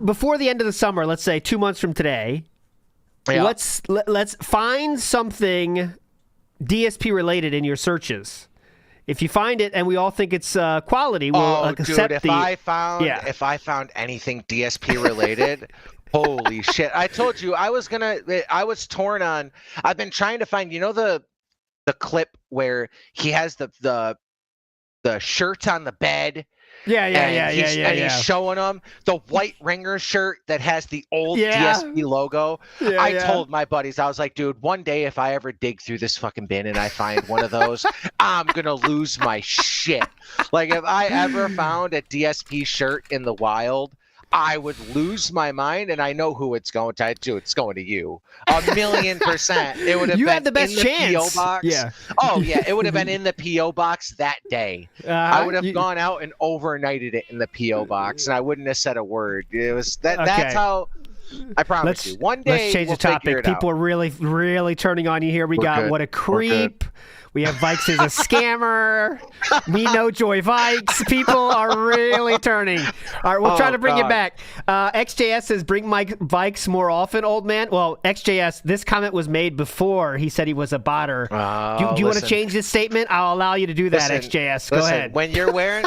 Speaker 2: before the end of the summer, let's say 2 months from today, let's find something DSP related in your searches. If you find it and we all think it's quality, we'll accept
Speaker 6: if I found anything DSP related. Holy shit. I told you I was torn on. I've been trying to find, the clip where he has the shirt on the bed. And he's showing them the white ringer shirt that has the old DSP logo. I told my buddies, I was like, dude, one day if I ever dig through this fucking bin and I find one of those, I'm gonna lose my shit. Like if I ever found a DSP shirt in the wild, I would lose my mind, and I know who it's going to. It's going to you. 1,000,000%. It would have been
Speaker 2: had the best
Speaker 6: in the
Speaker 2: chance.
Speaker 6: PO box.
Speaker 2: Yeah.
Speaker 6: Oh yeah, it would have been in the PO box that day. I would have gone out and overnighted it in the PO box, and I wouldn't have said a word. It was That's how. I promise you. One day
Speaker 2: let's change the topic. People are really, really turning on you here. We got what a creep. We have Vikes is a scammer. Me no joy Vikes. People are really turning. All right, we'll try to bring it back. XJS says, bring Vikes more often, old man. Well, XJS, this comment was made before he said he was a botter. Do you want to change this statement? I'll allow you to do that, XJS. Go ahead.
Speaker 6: When you're wearing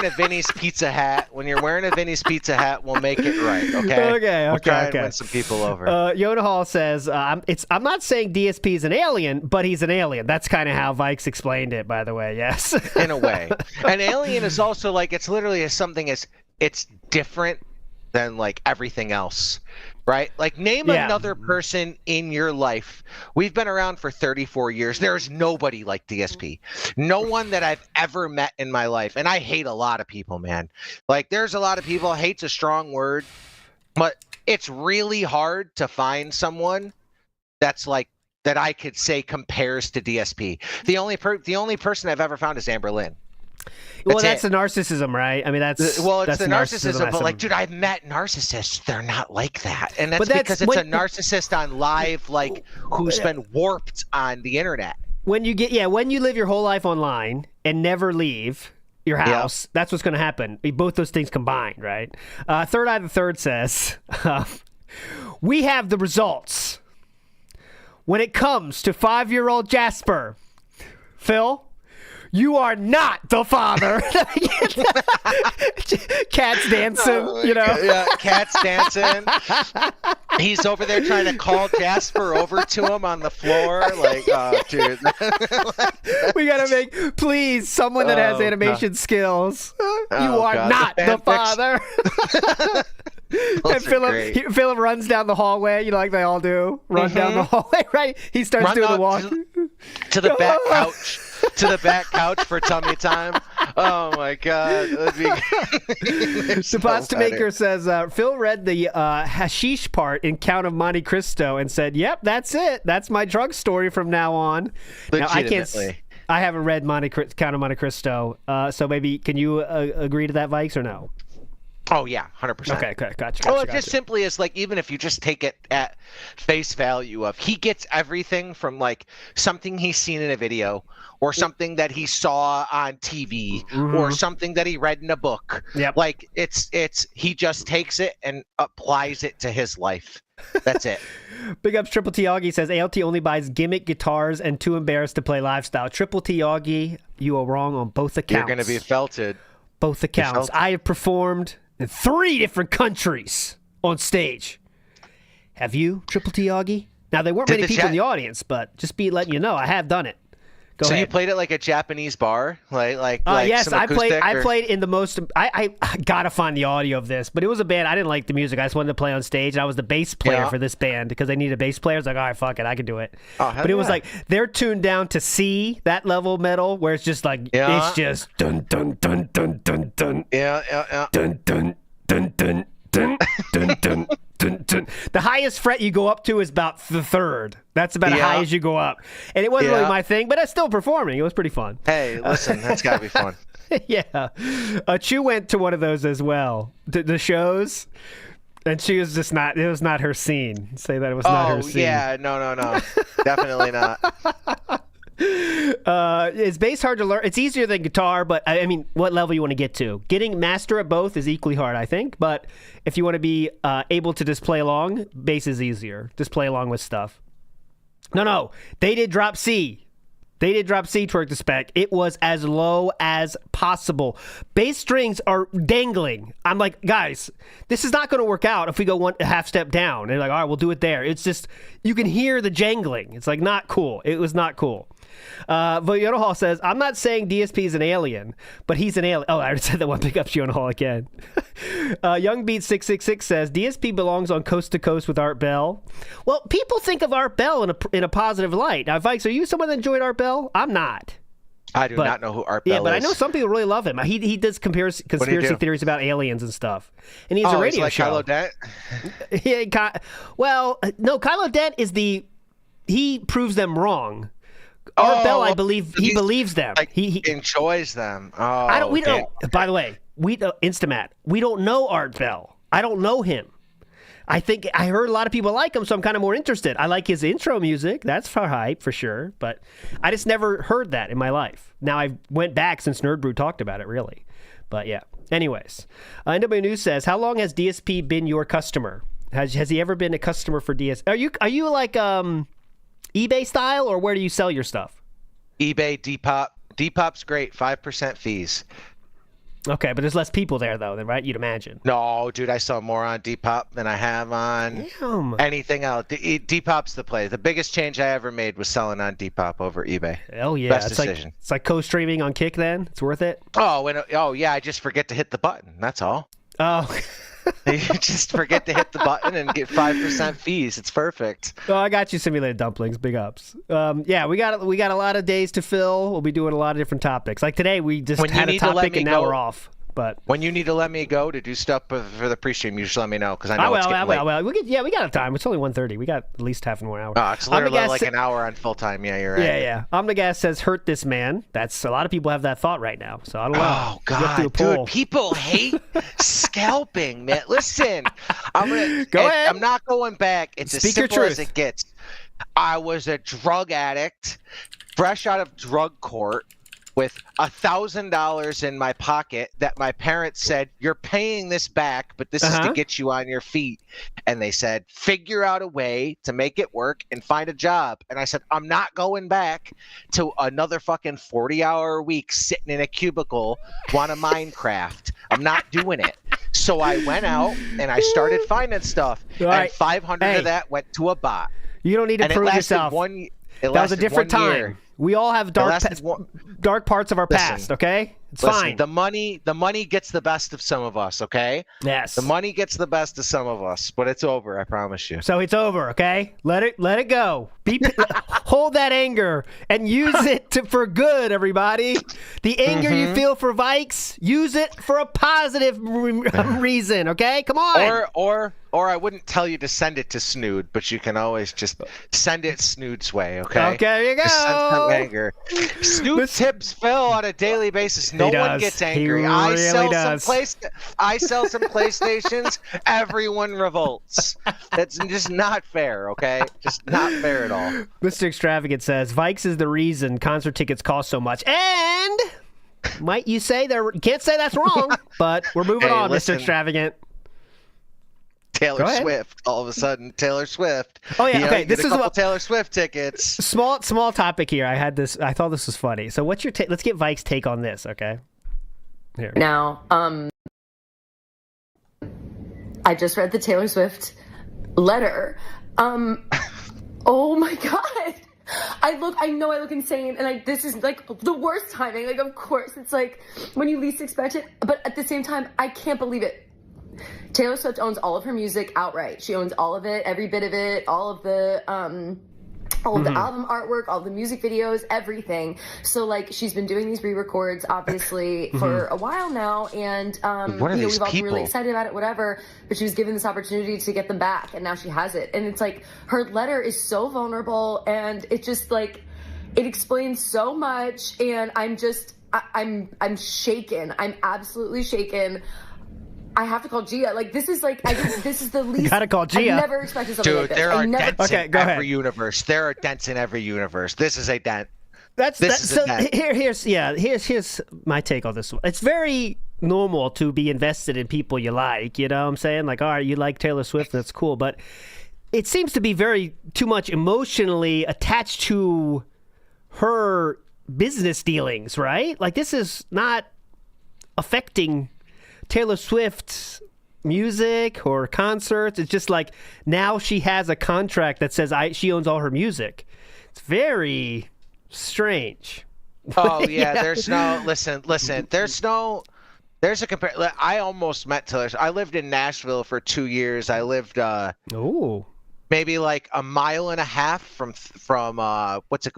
Speaker 6: a Vinny's Pizza hat, we'll make it right. Okay. We'll try and win some people over.
Speaker 2: Yoda Hall says, I'm not saying DSP is an alien, but he's an alien. That's kind of how Vikes explained it, by the way. Yes.
Speaker 6: In a way. An alien is also like, it's literally something it's different than like everything else, right? Like name another person in your life. We've been around for 34 years. There's nobody like DSP. No one that I've ever met in my life. And I hate a lot of people, man. Like there's a lot of people, hate's a strong word, but it's really hard to find someone that's like, that I could say compares to DSP. The only person I've ever found is Amber Lynn.
Speaker 2: That's the narcissism, right? I mean, that's
Speaker 6: the narcissism. But like, dude, I've met narcissists. They're not like that, and that's because it's a narcissist on live, like who's been warped on the internet.
Speaker 2: When you live your whole life online and never leave your house, that's what's going to happen. Both those things combined, right? Third Eye the Third says, we have the results. When it comes to 5-year-old Jasper, Phil, you are not the father. Cat's dancing,
Speaker 6: Yeah, Cat's dancing. He's over there trying to call Jasper over to him on the floor. Like, oh, dude.
Speaker 2: We got to make, please, someone that has animation skills. You are not the father. And Philip runs down the hallway, like they all do. Run down the hallway, right? He starts doing the walk
Speaker 6: to the back couch, for tummy time. Oh my God!
Speaker 2: The pasta maker says Phil read the hashish part in Count of Monte Cristo and said, "Yep, that's it. That's my drug story from now on." Now, I haven't read Count of Monte Cristo, so maybe can you agree to that, Vikes, or no?
Speaker 6: Oh yeah, 100%.
Speaker 2: Okay, gotcha.
Speaker 6: Well, it just simply is like, even if you just take it at face value of, he gets everything from like something he's seen in a video, or something that he saw on TV, or something that he read in a book.
Speaker 2: Yep.
Speaker 6: Like it's he just takes it and applies it to his life. That's it.
Speaker 2: Big ups. Triple T Augie says ALT only buys gimmick guitars and too embarrassed to play live style. Triple T Augie, you are wrong on both accounts.
Speaker 6: You're going to be felted.
Speaker 2: Both accounts. I have performed in 3 different countries on stage. Have you, Triple T Augie? Now, there weren't many people in the audience, but just letting you know, I have done it. Go ahead.
Speaker 6: You played it like a Japanese bar?
Speaker 2: Yes,
Speaker 6: some
Speaker 2: I
Speaker 6: acoustic,
Speaker 2: played in the most... I gotta find the audio of this, but it was a band. I didn't like the music. I just wanted to play on stage, and I was the bass player for this band because they needed a bass player. I was like, all right, fuck it, I can do it. But it was like, they're tuned down to C, that level metal, where it's just like, it's just dun, dun, dun, dun, dun, dun.
Speaker 6: Yeah.
Speaker 2: Dun, dun, dun, dun, dun, dun, dun. Dun, dun. The highest fret you go up to is about the 3rd. That's about as high as you go up. And it wasn't really my thing, but I was still performing. It was pretty fun.
Speaker 6: Hey, listen, that's got to be fun.
Speaker 2: Yeah. Chu went to one of those as well, the shows, and she was just not, it was not her scene. Say that it was not her scene.
Speaker 6: Oh, yeah. No. Definitely not.
Speaker 2: Is bass hard to learn? It's easier than guitar, but I mean, what level you want to get to? Getting master at both is equally hard, I think. But if you want to be able to just play along, bass is easier. Just play along with stuff. No. They did drop C. Twerk the spec. It was as low as possible. Bass strings are dangling. I'm like, guys, this is not going to work out if we go a half step down. And they're like, all right, we'll do it there. It's just, you can hear the jangling. It's like not cool. It was not cool. Fiona Hall says, I'm not saying DSP is an alien, but he's an alien. Oh, I already said that one. Pick up Fiona Hall again. Youngbeat666 says, DSP belongs on Coast to Coast with Art Bell. Well, people think of Art Bell in a positive light. Now, Vikes, are you someone that enjoyed Art Bell? I'm not.
Speaker 6: I do not know who Art Bell is.
Speaker 2: Yeah, but I know some people really love him. He does conspiracy theories about aliens and stuff. And he's a radio
Speaker 6: like
Speaker 2: show.
Speaker 6: Kylo Dent?
Speaker 2: No, Kylo Dent is he proves them wrong. Art Bell, I believe, he believes them.
Speaker 6: Like, he enjoys them.
Speaker 2: We don't. By the way, Instamat, we don't know Art Bell. I don't know him. I think I heard a lot of people like him, so I'm kind of more interested. I like his intro music. That's for hype, for sure. But I just never heard that in my life. Now, I went back since Nerd Brew talked about it, really. But yeah. Anyways, NW News says, how long has DSP been your customer? Has he ever been a customer for DSP? Are you like eBay style, or where do you sell your stuff?
Speaker 6: eBay, Depop. Depop's great, 5% fees.
Speaker 2: Okay, but there's less people there, though, right? You'd imagine.
Speaker 6: No, dude, I sell more on Depop than I have on anything else. Depop's the play. The biggest change I ever made was selling on Depop over eBay.
Speaker 2: Hell yeah.
Speaker 6: Best decision.
Speaker 2: It's like co-streaming on Kick, then? It's worth it?
Speaker 6: Oh, yeah, I just forget to hit the button. That's all.
Speaker 2: Oh,
Speaker 6: You just forget to hit the button and get 5% fees. It's perfect.
Speaker 2: Oh, I got you, Simulated Dumplings. Big ups. Yeah, we got a lot of days to fill. We'll be doing a lot of different topics. Like today, we just had a topic and now we're off. But
Speaker 6: when you need to let me go to do stuff for the pre-stream, you just let me know because I know it's getting late.
Speaker 2: We got time. It's only 1:30. We got at least half an hour.
Speaker 6: Oh, it's literally like an hour on full time. Yeah, you're right.
Speaker 2: Yeah. Omnigas says, "Hurt this man." That's a lot of people have that thought right now. So I don't know.
Speaker 6: Oh God, dude, people hate scalping, man. Listen, I'm gonna
Speaker 2: go ahead.
Speaker 6: I'm not going back. It's as simple as it gets. I was a drug addict, fresh out of drug court, with $1,000 in my pocket that my parents said, you're paying this back, but this is to get you on your feet. And they said, figure out a way to make it work and find a job. And I said, I'm not going back to another fucking 40-hour week sitting in a cubicle on a Minecraft. I'm not doing it. So I went out and I started finding stuff. And 500 of that went to a bot.
Speaker 2: You don't need to prove yourself. That was a different time.
Speaker 6: Year.
Speaker 2: We all have dark parts of our past, okay? It's fine.
Speaker 6: The money gets the best of some of us, okay?
Speaker 2: Yes.
Speaker 6: The money gets the best of some of us, but it's over, I promise you.
Speaker 2: So it's over, okay? Let it go. Hold that anger and use it for good, everybody. The anger you feel for Vikes, use it for a positive reason, okay? Come on.
Speaker 6: Or I wouldn't tell you to send it to Snood, but you can always just send it Snood's way, okay?
Speaker 2: Okay, there you go.
Speaker 6: Just send some anger. Snood tips Phil on a daily basis No one gets angry. I sell some PlayStations. Everyone revolts. That's just not fair, okay? Just not fair at all.
Speaker 2: Mr. Extravagant says, Vikes is the reason concert tickets cost so much. And might you say can't say that's wrong, but we're moving on, listen, Mr. Extravagant.
Speaker 6: Taylor Swift, all of a sudden, Taylor Swift.
Speaker 2: Oh yeah, okay. This is
Speaker 6: what Taylor Swift tickets.
Speaker 2: Small topic here. I thought this was funny. So, what's your take? Let's get Vikes' take on this. Okay. Here.
Speaker 13: Now, I just read the Taylor Swift letter. Oh my god. I know I look insane, and this is like the worst timing. Like, of course, it's like when you least expect it, but at the same time, I can't believe it. Taylor Swift owns all of her music outright. She owns all of it, every bit of it, all of the album artwork, all the music videos, everything. So like she's been doing these re-records obviously for a while now, and we've all been really excited about it, whatever. But she was given this opportunity to get them back, and now she has it. And it's like her letter is so vulnerable, and it just like it explains so much, and I'm shaken. I'm absolutely shaken. I have to call Gia. Like, this is the least.
Speaker 2: You gotta call Gia.
Speaker 13: I've never expected something like this.
Speaker 6: There are dents in every universe. There are dents in every universe. This is a dent.
Speaker 2: Here's my take on this one. It's very normal to be invested in people you like. You know what I'm saying? Like, all right, you like Taylor Swift, that's cool. But it seems to be too much emotionally attached to her business dealings, right? Like, this is not affecting Taylor Swift's music or concerts. It's just like now she has a contract that says she owns all her music. It's very strange.
Speaker 6: Oh yeah, there's no listen. There's a compare. I almost met Taylor. I lived in Nashville for 2 years. I lived maybe like a mile and a half from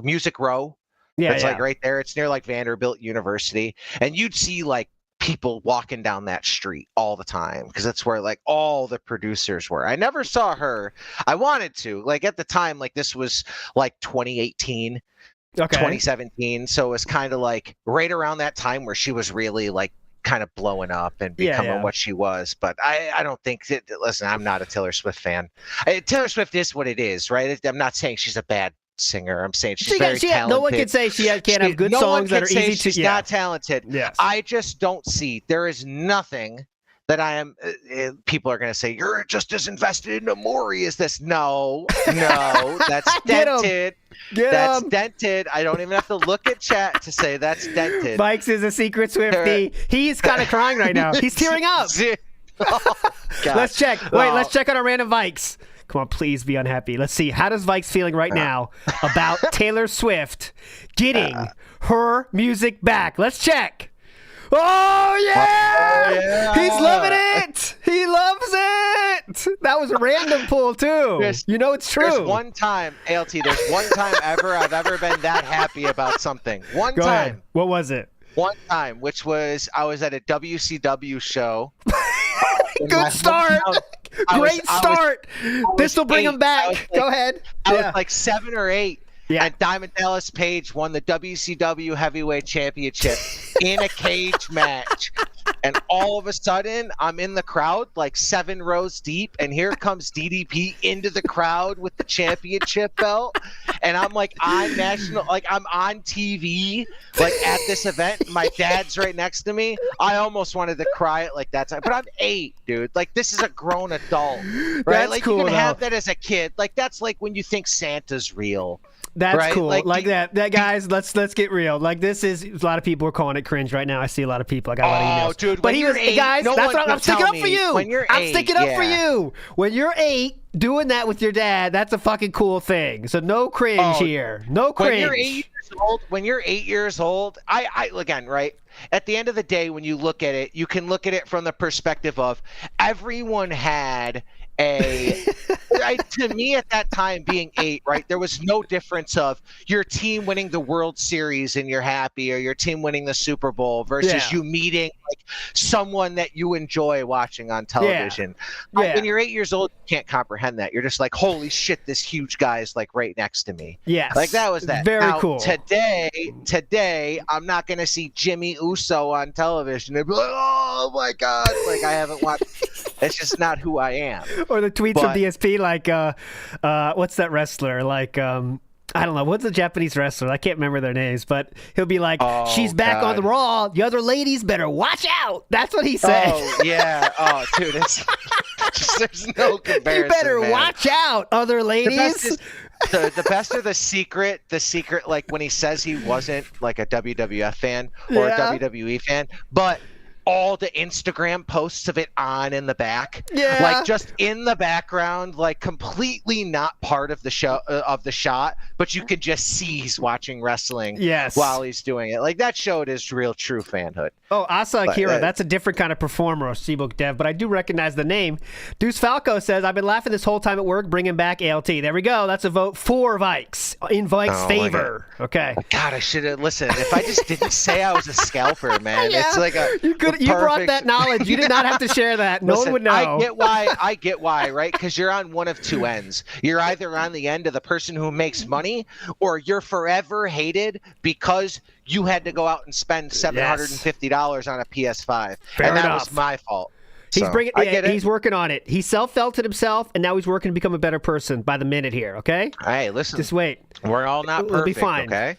Speaker 6: Music Row. Yeah, it's like right there. It's near like Vanderbilt University, and you'd see like people walking down that street all the time because that's where like all the producers were. I never saw her. I wanted to, like at the time, like this was like 2018, 2017. So it was kind of like right around that time where she was really like kind of blowing up and becoming what she was. But I don't think listen, I'm not a Taylor Swift fan. Taylor Swift is what it is, right? I'm not saying she's a bad singer. I'm saying she's very talented.
Speaker 2: No one can say she can't have good songs that are easy to.
Speaker 6: She's not talented. Yes. I just don't see. There is nothing that I am. People are going to say you're just as invested in Maury as this. No, that's dented. That's dented. I don't even have to look at chat to say that's dented.
Speaker 2: Vikes is a secret Swiftie. He's kind of crying right now. He's tearing up.
Speaker 6: Oh,
Speaker 2: let's check. Wait, let's check on our random Vikes. Come on, please be unhappy. Let's see. How does Vikes feeling right now about Taylor Swift getting her music back? Let's check. Oh, yeah! He's loving it! He loves it! That was a random pull, too. You know it's true.
Speaker 6: There's one time, ALT, there's one time ever I've ever been that happy about something. One
Speaker 2: Go
Speaker 6: time.
Speaker 2: Ahead. What was it?
Speaker 6: One time, which was I was at a WCW show.
Speaker 2: Good start. Great start. This will bring him back. Go ahead.
Speaker 6: I was like 7 or 8. Yeah. And Diamond Dallas Page won the WCW Heavyweight Championship in a cage match. And all of a sudden, I'm in the crowd, like 7 rows deep, and here comes DDP into the crowd with the championship belt. And I'm like on national, like I'm on TV, like at this event. My dad's right next to me. I almost wanted to cry at like that time, but I'm 8, dude. Like this is a grown adult, right?
Speaker 2: That's
Speaker 6: like
Speaker 2: cool,
Speaker 6: you can have that as a kid. Like that's like when you think Santa's real.
Speaker 2: That's
Speaker 6: right?
Speaker 2: cool. Like that guys, let's get real. Like this is a lot of people are calling it cringe right now. I see a lot of people. I got a lot of emails.
Speaker 6: Dude,
Speaker 2: but he was
Speaker 6: 8,
Speaker 2: guys,
Speaker 6: no
Speaker 2: that's what I'm sticking up for you.
Speaker 6: When you're 8,
Speaker 2: I'm sticking up for you. When you're 8, doing that with your dad, that's a fucking cool thing. So no cringe here. No cringe.
Speaker 6: When you're 8 years old, I again, right? At the end of the day, when you look at it, you can look at it from the perspective of everyone had a to me at that time, being 8, right, there was no difference of your team winning the World Series and you're happy, or your team winning the Super Bowl versus you meeting like someone that you enjoy watching on television. When you're 8 years old, you can't comprehend that. You're just like, holy shit, this huge guy is like right next to me.
Speaker 2: Yes.
Speaker 6: Like that was that.
Speaker 2: Very
Speaker 6: now,
Speaker 2: cool.
Speaker 6: Today, I'm not going to see Jimmy Uso on television and be like, oh my God, like I haven't watched. That's just not who I am.
Speaker 2: Or the tweets from DSP, like, what's that wrestler? Like, I don't know. What's the Japanese wrestler? I can't remember their names, but he'll be like, she's back on the Raw. The other ladies better watch out. That's what he said.
Speaker 6: Oh, yeah. Oh, dude, there's no comparison.
Speaker 2: You better watch out, other ladies.
Speaker 6: The best are the secret, like when he says he wasn't like a WWF fan or a WWE fan, but all the Instagram posts of it on in the back, like just in the background, like completely not part of the show of the shot, but you could just see he's watching wrestling while he's doing it. Like that showed his real true fanhood.
Speaker 2: Oh, Asa Akira, that's a different kind of performer, Seabook Dev, but I do recognize the name. Deuce Falco says, I've been laughing this whole time at work, bringing back ALT. There we go. That's a vote for Vikes, in Vikes' favor. Okay.
Speaker 6: God, I should have listened. If I just didn't say I was a scalper, man, it's like
Speaker 2: you brought that knowledge. You did not have to share that. No one would know.
Speaker 6: I get why, right? Because you're on one of two ends. You're either on the end of the person who makes money, or you're forever hated because you had to go out and spend $750 on a PS5.
Speaker 2: Fair enough.
Speaker 6: That was my fault.
Speaker 2: He's working on it. He self-felted himself, and now he's working to become a better person by the minute here, okay?
Speaker 6: Hey, listen.
Speaker 2: Just wait.
Speaker 6: We're all not perfect,
Speaker 2: we'll be fine.
Speaker 6: Okay?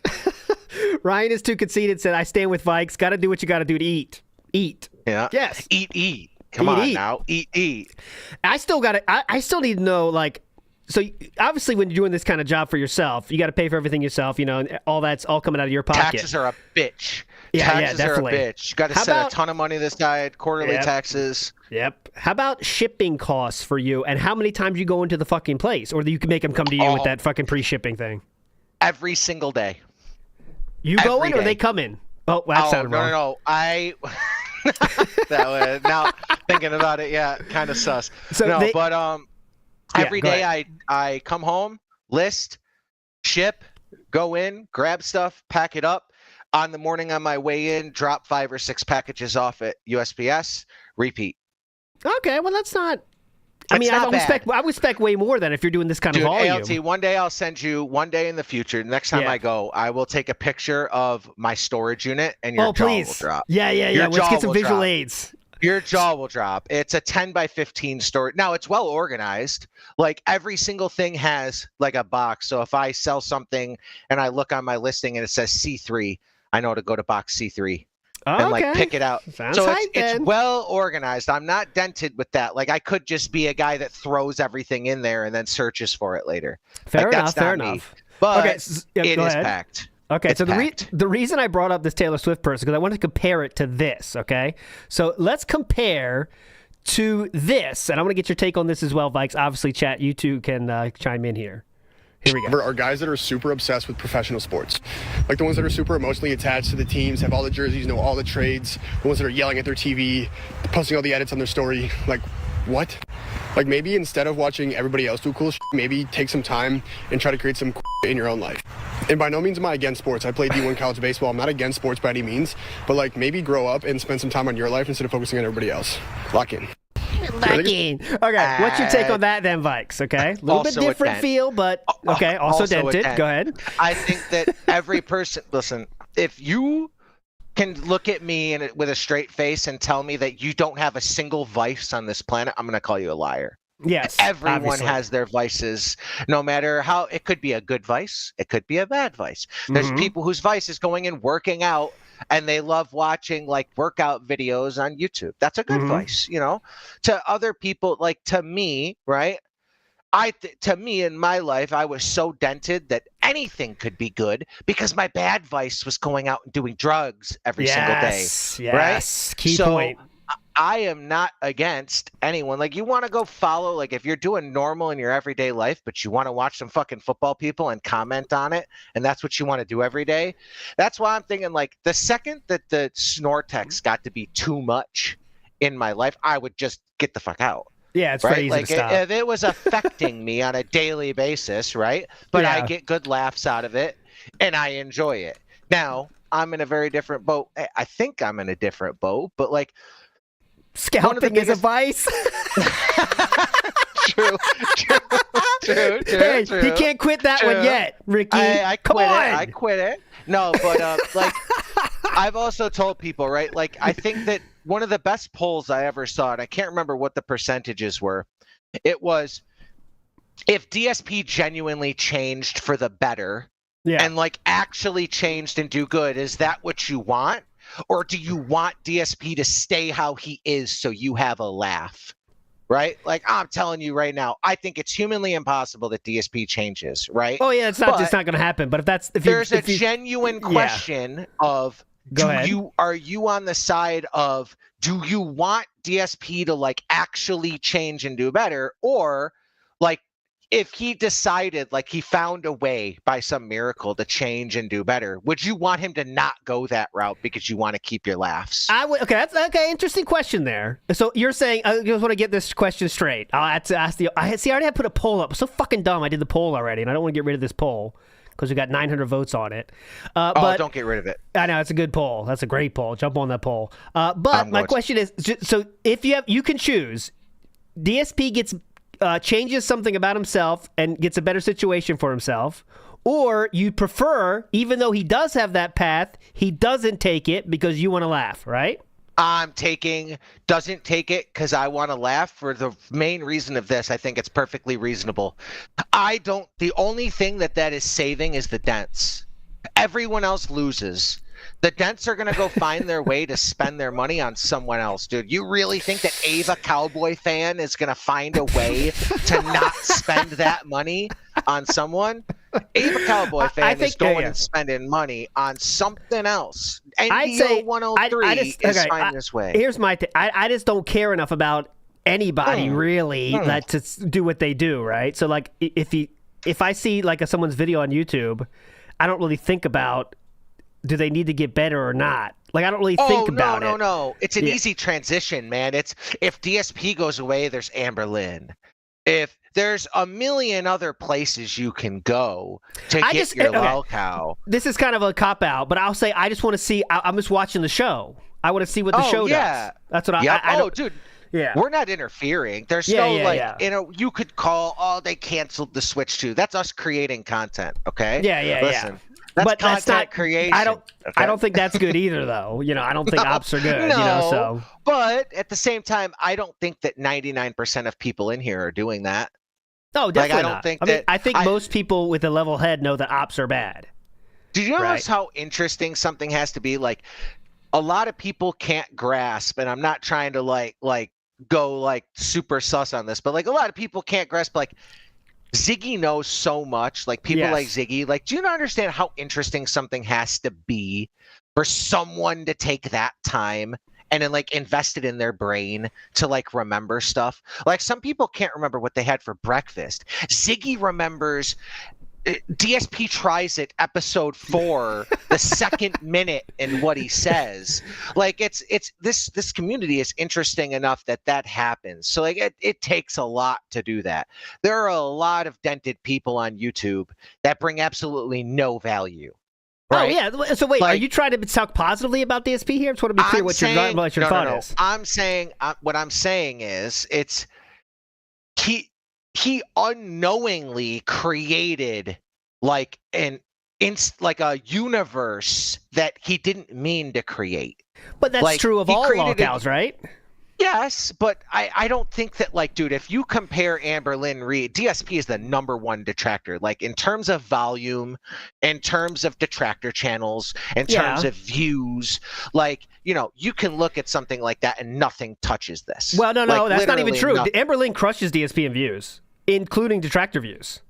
Speaker 2: Ryan is too conceited, said, I stand with Vikes. Got to do what you got to do to eat. Eat.
Speaker 6: Yeah.
Speaker 2: Yes.
Speaker 6: Eat. Come on now. Eat.
Speaker 2: I still need to know, like, so obviously when you're doing this kind of job for yourself, you got to pay for everything yourself, and all that's all coming out of your pocket.
Speaker 6: Taxes are a bitch.
Speaker 2: Taxes
Speaker 6: definitely. Are a bitch. You got to send a ton of money this side, quarterly taxes.
Speaker 2: Yep. How about shipping costs for you, and how many times you go into the fucking place, or you can make them come to you with that fucking pre-shipping thing?
Speaker 6: Every single day.
Speaker 2: You go in, or they come in? Oh, that sounded wrong.
Speaker 6: No. Now thinking about it, kind of sus. Every day I come home, list, ship, go in, grab stuff, pack it up. On the morning on my way in, drop 5 or 6 packages off at USPS, repeat.
Speaker 2: Okay, well that's not. I would expect way more than if you're doing this kind of volume.
Speaker 6: ALT, one day I'll send you. One day in the future, next time I go, I will take a picture of my storage unit, and your jaw will drop.
Speaker 2: Yeah. Let's get some visual aids.
Speaker 6: Your jaw will drop. It's a 10 by 15 storage. Now it's well organized. Like every single thing has like a box. So if I sell something and I look on my listing and it says C3, I know to go to box C3. And like pick it out. It's well organized. I'm not dented with that. Like I could just be a guy that throws everything in there and then searches for it later.
Speaker 2: Fair enough.
Speaker 6: But it is packed.
Speaker 2: Okay, so the reason I brought up this Taylor Swift person because I wanted to compare it to this. Okay, so let's compare to this, and I want to get your take on this as well, Vikes. Obviously, chat, you two can chime in here. Here we go.
Speaker 14: There are guys that are super obsessed with professional sports. Like the ones that are super emotionally attached to the teams, have all the jerseys, know all the trades, the ones that are yelling at their TV, posting all the edits on their story. Like, what? Like maybe instead of watching everybody else do cool shit, maybe take some time and try to create some in your own life. And by no means am I against sports. I played D1 college baseball. I'm not against sports by any means. But like maybe grow up and spend some time on your life instead of focusing on everybody else. Lock in.
Speaker 2: Okay, what's your take on that then, Vikes? Okay, a little bit different feel, but okay, also dented. Go ahead.
Speaker 6: I think that every person, listen, if you can look at me with a straight face and tell me that you don't have a single vice on this planet, I'm going to call you a liar.
Speaker 2: Yes,
Speaker 6: everyone has their vices, no matter how. It could be a good vice, it could be a bad vice. There's people whose vice is going and working out, and they love watching like workout videos on YouTube. That's a good vice, To other people, like to me, right? To me in my life, I was so dented that anything could be good because my bad vice was going out and doing drugs every single day.
Speaker 2: Yes,
Speaker 6: right?
Speaker 2: Key point.
Speaker 6: I am not against anyone. Like you want to go follow, like if you're doing normal in your everyday life, but you want to watch some fucking football people and comment on it, and that's what you want to do every day. That's why I'm thinking like the second that the snore text got to be too much in my life, I would just get the fuck out.
Speaker 2: Yeah, it's
Speaker 6: right?
Speaker 2: pretty easy
Speaker 6: like
Speaker 2: to stop.
Speaker 6: if it was affecting me on a daily basis, right? But I get good laughs out of it, and I enjoy it. Now I'm in a very different boat. I think I'm in a different boat, but like
Speaker 2: scalping is a vice.
Speaker 6: True.
Speaker 2: Hey, he can't quit that one yet, Ricky.
Speaker 6: I
Speaker 2: Come
Speaker 6: quit
Speaker 2: on.
Speaker 6: I quit it. No, but like I've also told people, right? Like I think that one of the best polls I ever saw, and I can't remember what the percentages were. It was if DSP genuinely changed for the better, and like actually changed and do good, is that what you want? Or do you want DSP to stay how he is so you have a laugh? Right? Like I'm telling you right now, I think it's humanly impossible that DSP changes, right?
Speaker 2: Oh yeah, it's not going to happen. But
Speaker 6: there's a genuine question of are you on the side of do you want DSP to like actually change and do better, or like if he decided like he found a way by some miracle to change and do better, would you want him to not go that route because you want to keep your laughs?
Speaker 2: I would. Okay, that's okay. Interesting question there. So you're saying I just want to get this question straight. I'll have to ask the. I already had to put a poll up. I'm so fucking dumb. I did the poll already, and I don't want to get rid of this poll because we got 900 votes on it. But
Speaker 6: don't get rid of it.
Speaker 2: I know it's a good poll. That's a great poll. Jump on that poll. But my question is, so if you can choose, DSP gets. Changes something about himself and gets a better situation for himself, or you prefer, even though he does have that path, he doesn't take it because you want to laugh, right?
Speaker 6: Doesn't take it because I want to laugh for the main reason of this. I think it's perfectly reasonable. The only thing that is saving is the dents. Everyone else loses. The dents are going to go find their way to spend their money on someone else, dude. You really think that Ava Cowboy fan is going to find a way to not spend that money on someone? Ava Cowboy fan is going and spending money on something else. NDO 103 is finding this way.
Speaker 2: Here's my thing. I just don't care enough about anybody really to do what they do, right? So like if I see like someone's video on YouTube, I don't really think about do they need to get better or not? Like, I don't really think about it.
Speaker 6: No. It's an easy transition, man. It's if DSP goes away, there's Amber Lynn. If there's a million other places you can go to get your lol cow.
Speaker 2: This is kind of a cop-out, but I'll say I just want to see. I'm just watching the show. I want to see what the show does. That's what I
Speaker 6: dude.
Speaker 2: Yeah.
Speaker 6: We're not interfering. There's you could call, they canceled the Switch 2. That's us creating content, okay? Listen. That's not creation.
Speaker 2: I don't think that's good either, though. I don't think ops are good.
Speaker 6: No, but at the same time, I don't think that 99% of people in here are doing that.
Speaker 2: No, definitely not. I think most people with a level head know that ops are bad.
Speaker 6: Do you notice how interesting something has to be? Like, a lot of people can't grasp, and I'm not trying to go super sus on this, but a lot of people can't grasp Ziggy knows so much, people like Ziggy. Do you not understand how interesting something has to be for someone to take that time and then invest it in their brain to remember stuff? Some people can't remember what they had for breakfast. Ziggy remembers. DSP tries it episode 4, the second minute in what he says. It's this community is interesting enough that happens. So it takes a lot to do that. There are a lot of dented people on YouTube that bring absolutely no value. Right?
Speaker 2: Oh yeah. So wait, are you trying to talk positively about DSP here? I just want to be clear what your thought is.
Speaker 6: I'm saying what I'm saying is he unknowingly created a universe that he didn't mean to create.
Speaker 2: But that's true of all lolcows, right?
Speaker 6: Yes, but I don't think that dude, if you compare Amber Lynn Reed, DSP is the #1 detractor. In terms of volume, in terms of detractor channels, in terms of views, you can look at something like that and nothing touches this.
Speaker 2: Well, no, that's not even true. Amber Lynn crushes DSP in views, including detractor views.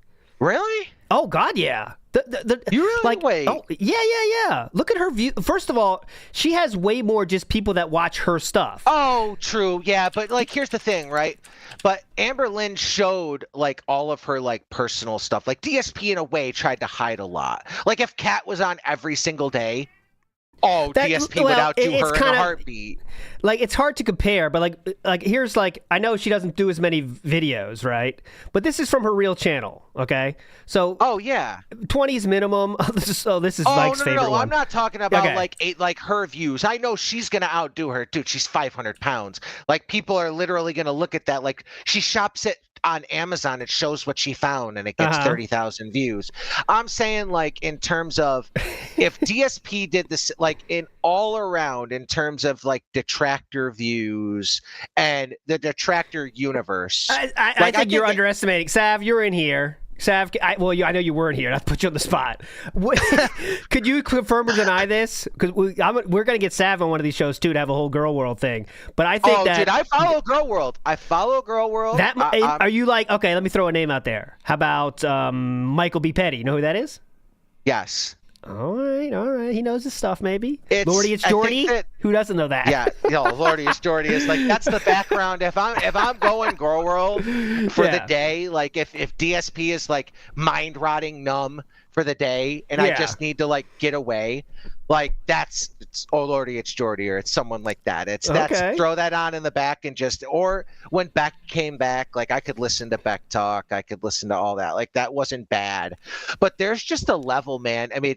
Speaker 6: Really?
Speaker 2: Oh God, yeah.
Speaker 6: You really wait?
Speaker 2: Oh, yeah. Look at her view. First of all, she has way more just people that watch her stuff.
Speaker 6: Oh, true. Yeah, but here's the thing, right? But Amber Lynn showed all of her personal stuff. DSP in a way tried to hide a lot. If Kat was on every single day, Oh, DSP would outdo her in a heartbeat.
Speaker 2: Like, it's hard to compare, but like here's like, I know she doesn't do as many videos, right? But this is from her real channel, okay? So 20s minimum. This is Vikes' favorite one.
Speaker 6: I'm not talking about like her views. I know she's gonna outdo her, dude. She's 500 pounds. Like, people are literally gonna look at that. Like, she shops it on Amazon, it shows what she found and it gets 30,000 views. I'm saying, like, in terms of if DSP did this, like, in all around, in terms of like detractor views and the detractor universe.
Speaker 2: I think you're underestimating. Sav, you're in here. Sav, I know you weren't here. I put you on the spot. Could you confirm or deny this? Because we're going to get Sav on one of these shows too to have a whole Girl World thing. But I think
Speaker 6: dude, I follow Girl World.
Speaker 2: Are you like, okay, let me throw a name out there. How about Michael B. Petty? You know who that is?
Speaker 6: Yes.
Speaker 2: All right. He knows his stuff, maybe. Lordy, it's Jordy. Who doesn't know that?
Speaker 6: Yeah, Lordy, it's Jordy. Is like, that's the background. If I'm going Girl World for the day, like if DSP is like mind rotting numb for the day, and I just need to like get away, like it's Lordy, it's Jordy, or it's someone like that. Throw that on in the back and or when Beck came back, like I could listen to Beck talk, I could listen to all that. Like, that wasn't bad, but there's just a level, man. I mean,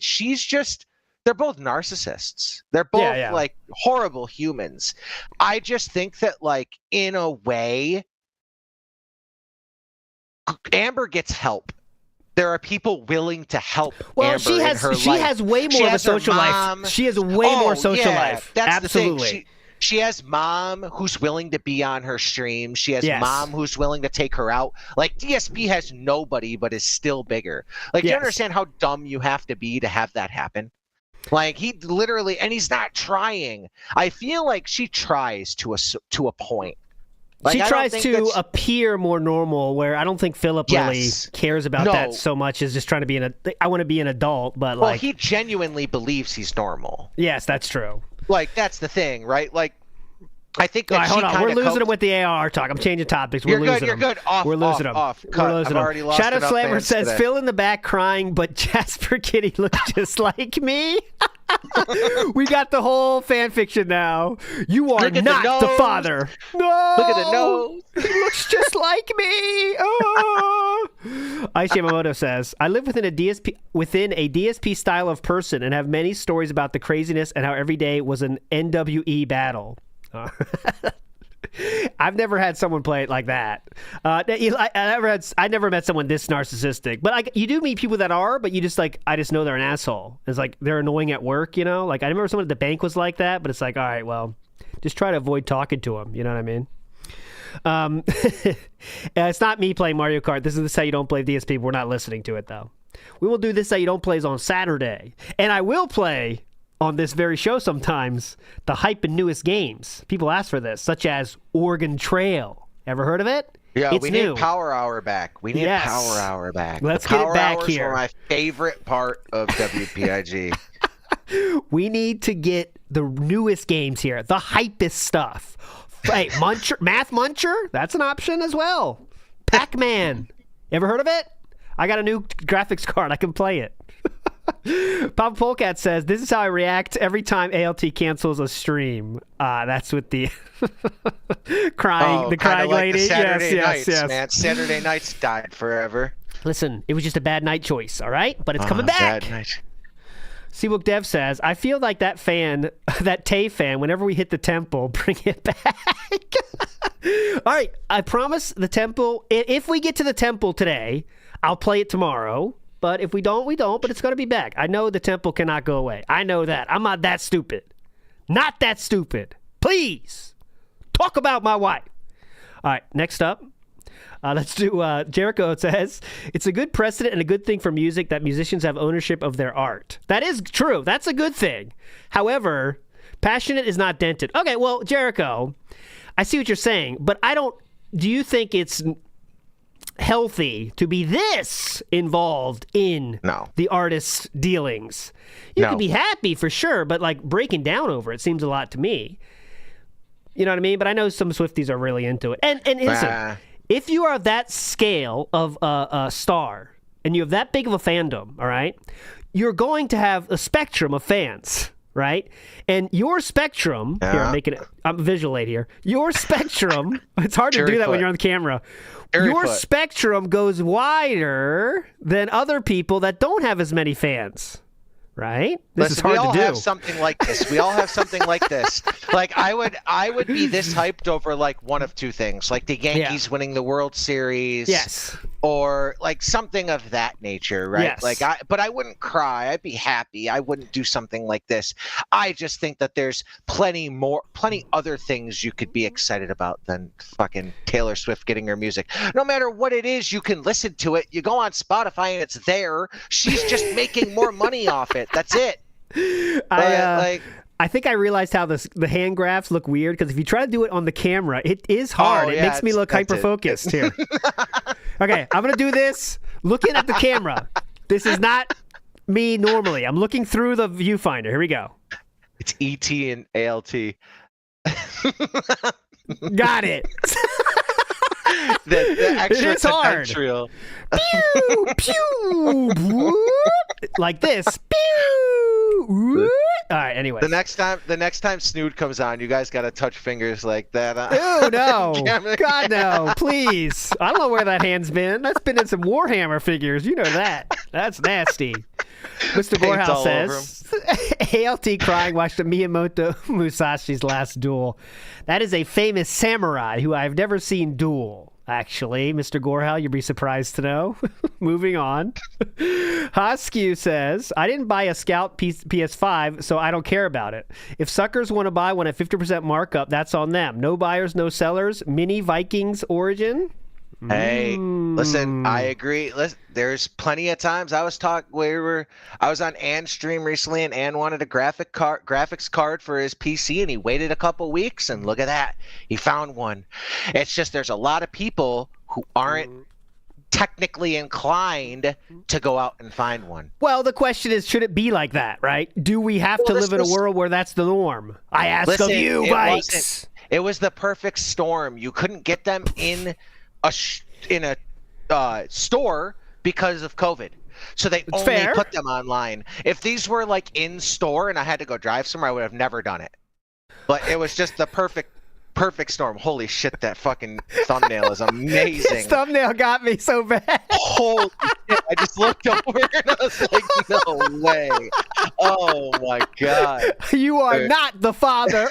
Speaker 6: they're both narcissists. They're both like horrible humans. I just think that, like, in a way, Amber gets help. There are people willing to help Amber
Speaker 2: she has way more of a social life. She has way more social life.
Speaker 6: That's
Speaker 2: absolutely.
Speaker 6: The thing. She has mom who's willing to be on her stream. She has mom who's willing to take her out. Like, DSP has nobody, but is still bigger. Like, do you understand how dumb you have to be to have that happen? Like, he literally, and he's not trying. I feel like she tries to a point. Like,
Speaker 2: she tries to appear more normal, where I don't think Philip really cares about that so much as just trying to be I want to be an adult, but
Speaker 6: well, he genuinely believes he's normal.
Speaker 2: Yes, that's true.
Speaker 6: Like, that's the thing, right? Like, I think that
Speaker 2: hold on. We're losing it with the AR talk. I'm changing topics. We're losing
Speaker 6: You're good.
Speaker 2: We're losing them. We're losing them. Shadow Slammer says,
Speaker 6: today.
Speaker 2: Phil in the back crying, but Jasper Kitty looks just like me. We got the whole fan fiction now. You are not the father. No.
Speaker 6: Look at the nose.
Speaker 2: He looks just like me. Oh. Ice Yamamoto says, I live within a DSP style of person and have many stories about the craziness and how every day was an NWE battle. I've never had someone play it like that. I never met someone this narcissistic. But you do meet people that are, but you just like, I just know they're an asshole. It's like they're annoying at work, you know? Like, I remember someone at the bank was like that, but it's like, all right, well, just try to avoid talking to them. You know what I mean? It's not me playing Mario Kart. This is how you don't play DSP. We're not listening to it, though. We will do this how you don't plays on Saturday. And I will play on this very show sometimes the hype and newest games. People ask for this, such as Oregon Trail. Ever heard of it?
Speaker 6: Yeah,
Speaker 2: it's
Speaker 6: we
Speaker 2: new.
Speaker 6: need Power Hour back. We need Power Hour back.
Speaker 2: Let's get it back here.
Speaker 6: Power Hours were my favorite part of WPIG.
Speaker 2: We need to get the newest games here, the hypest stuff. Hey, Math Muncher, that's an option as well. Pac-Man, ever heard of it? I got a new graphics card. I can play it. Papa Polecat says, this is how I react every time ALT cancels a stream. That's with the crying lady.
Speaker 6: The Saturday nights, man. Saturday nights died forever.
Speaker 2: Listen, it was just a bad night choice, all right? But it's coming back.
Speaker 6: Bad night.
Speaker 2: Seabook Dev says, I feel like that Tay fan, whenever we hit the temple, bring it back. All right, I promise the temple, if we get to the temple today, I'll play it tomorrow. But if we don't, we don't. But it's going to be back. I know the temple cannot go away. I know that. I'm not that stupid. Not that stupid. Please. Talk about my wife. All right, next up. Let's do Jericho says, it's a good precedent and a good thing for music that musicians have ownership of their art. That is true. That's a good thing. However, passionate is not dented. Okay, well, Jericho, I see what you're saying. But do you think it's healthy to be this involved in the artist's dealings? You can be happy for sure, but like breaking down over it seems a lot to me. You know what I mean? But I know some Swifties are really into it. And listen, if you are that scale of a star and you have that big of a fandom, all right, you're going to have a spectrum of fans. right? And your spectrum, here, I'm visual aid here. Your spectrum, it's hard to do that when you're on the camera. Your spectrum goes wider than other people that don't have as many fans. Right? This is hard to do.
Speaker 6: We all have something like this. We all have something like this. Like I would be this hyped over like one of two things, like the Yankees winning the World Series.
Speaker 2: Yes.
Speaker 6: Or like something of that nature, right?
Speaker 2: Yes.
Speaker 6: Like but I wouldn't cry. I'd be happy. I wouldn't do something like this. I just think that there's plenty other things you could be excited about than fucking Taylor Swift getting her music. No matter what it is, you can listen to it. You go on Spotify and it's there. She's just making more money off it. That's it.
Speaker 2: I think I realized how the hand graphs look weird because if you try to do it on the camera, it is hard. It makes me look hyper-focused here. Okay, I'm going to do this looking at the camera. This is not me normally. I'm looking through the viewfinder. Here we go.
Speaker 6: It's ET and ALT.
Speaker 2: Got it.
Speaker 6: The extra
Speaker 2: it is hard.
Speaker 6: Pew,
Speaker 2: pew, like this. Pew. All right. Anyway,
Speaker 6: the next time Snood comes on, you guys got to touch fingers like that.
Speaker 2: Ew, no, God no, please. I don't know where that hand's been. That's been in some Warhammer figures. You know that. That's nasty. Mr. Morehouse says, ALT crying watched Miyamoto Musashi's last duel. That is a famous samurai who I've never seen duel. Actually, Mr. Gorhal, you'd be surprised to know. Moving on. Hoskew says, I didn't buy a Scout PS5, so I don't care about it. If suckers want to buy one at 50% markup, that's on them. No buyers, no sellers. Mini Vikings Origin.
Speaker 6: Hey, listen, I agree. Listen, there's plenty of times I was on Ann's stream recently, and Ann wanted a graphics card for his PC, and he waited a couple weeks, and look at that, he found one. It's just there's a lot of people who aren't technically inclined to go out and find one.
Speaker 2: Well, the question is, should it be like that, right? Do we have to live in a world where that's the norm? I ask of you, Vikes.
Speaker 6: It was the perfect storm. You couldn't get them in a store because of COVID, so they only put them online. If these were like in store and I had to go drive somewhere, I would have never done it. But it was just the perfect storm. Holy shit, that fucking thumbnail is amazing.
Speaker 2: This thumbnail got me so bad.
Speaker 6: Holy shit, I just looked over and I was like, no way. Oh my god.
Speaker 2: You are not the father.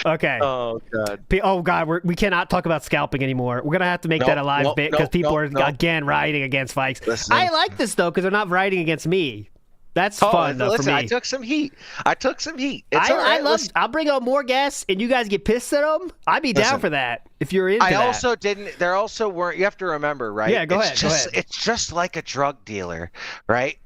Speaker 2: Okay.
Speaker 6: Oh god.
Speaker 2: Oh god, we cannot talk about scalping anymore. We're gonna have to make that a live bit because people are again rioting against Vikes.
Speaker 6: Listen.
Speaker 2: I like this though because they're not rioting against me. That's fun though for me.
Speaker 6: I took some heat. It's
Speaker 2: I'll bring out more guests and you guys get pissed at them. I'd be down for that if you're into that.
Speaker 6: There also weren't. You have to remember, right?
Speaker 2: Yeah, go ahead.
Speaker 6: It's just like a drug dealer, right?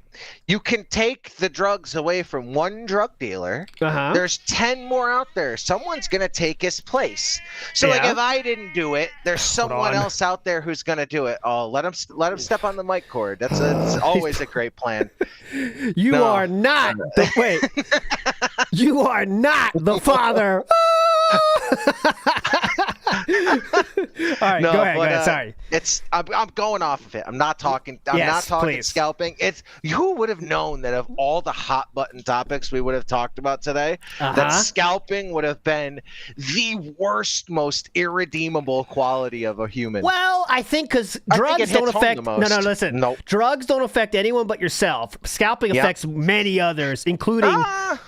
Speaker 6: You can take the drugs away from one drug dealer. There's 10 more out there. Someone's going to take his place. So like if I didn't do it, there's someone else out there who's going to do it. Oh, let him step on the mic cord. That's always a great plan.
Speaker 2: You are not You are not the father. All right, go ahead. Sorry.
Speaker 6: I'm going off of it. I'm not talking scalping. It's who would have known that of all the hot button topics we would have talked about today, that scalping would have been the worst, most irredeemable quality of a human.
Speaker 2: Well, I think because drugs don't affect. Listen. Nope. Drugs don't affect anyone but yourself. Scalping affects many others, including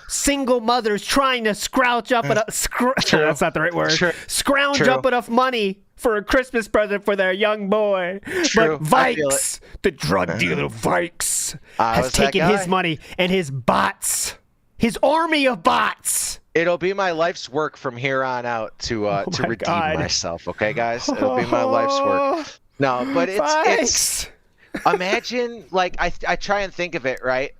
Speaker 2: single mothers trying to scrounge up that's not the right word. Scrounge up enough money for a Christmas present for their young boy.
Speaker 6: True.
Speaker 2: But Vikes, the drug dealer Vikes, has taken his money and his bots, his army of bots.
Speaker 6: It'll be my life's work from here on out to redeem myself. Okay, guys? It'll be my life's work. No, but it's imagine, like, I try and think of it, right?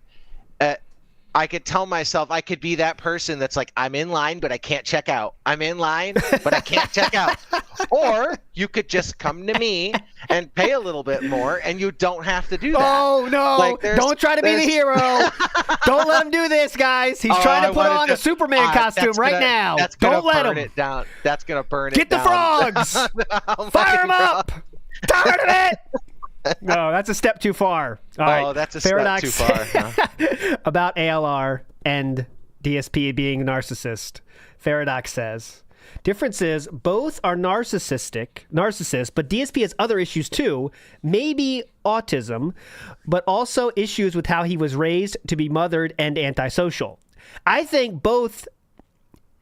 Speaker 6: I could tell myself I could be that person that's like, I'm in line, but I can't check out. I'm in line, but I can't check out. Or you could just come to me and pay a little bit more, and you don't have to do that.
Speaker 2: Oh, no.
Speaker 6: Like,
Speaker 2: don't try to be the hero. Don't let him do this, guys. He's trying to put on a Superman costume now. Don't let him.
Speaker 6: Burn it down. That's going to burn it down.
Speaker 2: Get the frogs. Fire him up. Tired of it. No, that's a step too far. All right.
Speaker 6: That's a
Speaker 2: Paradox
Speaker 6: step too far. Huh?
Speaker 2: about ALR and DSP being narcissist. Paradox says, difference is both are narcissists, but DSP has other issues too, maybe autism, but also issues with how he was raised to be mothered and antisocial. I think both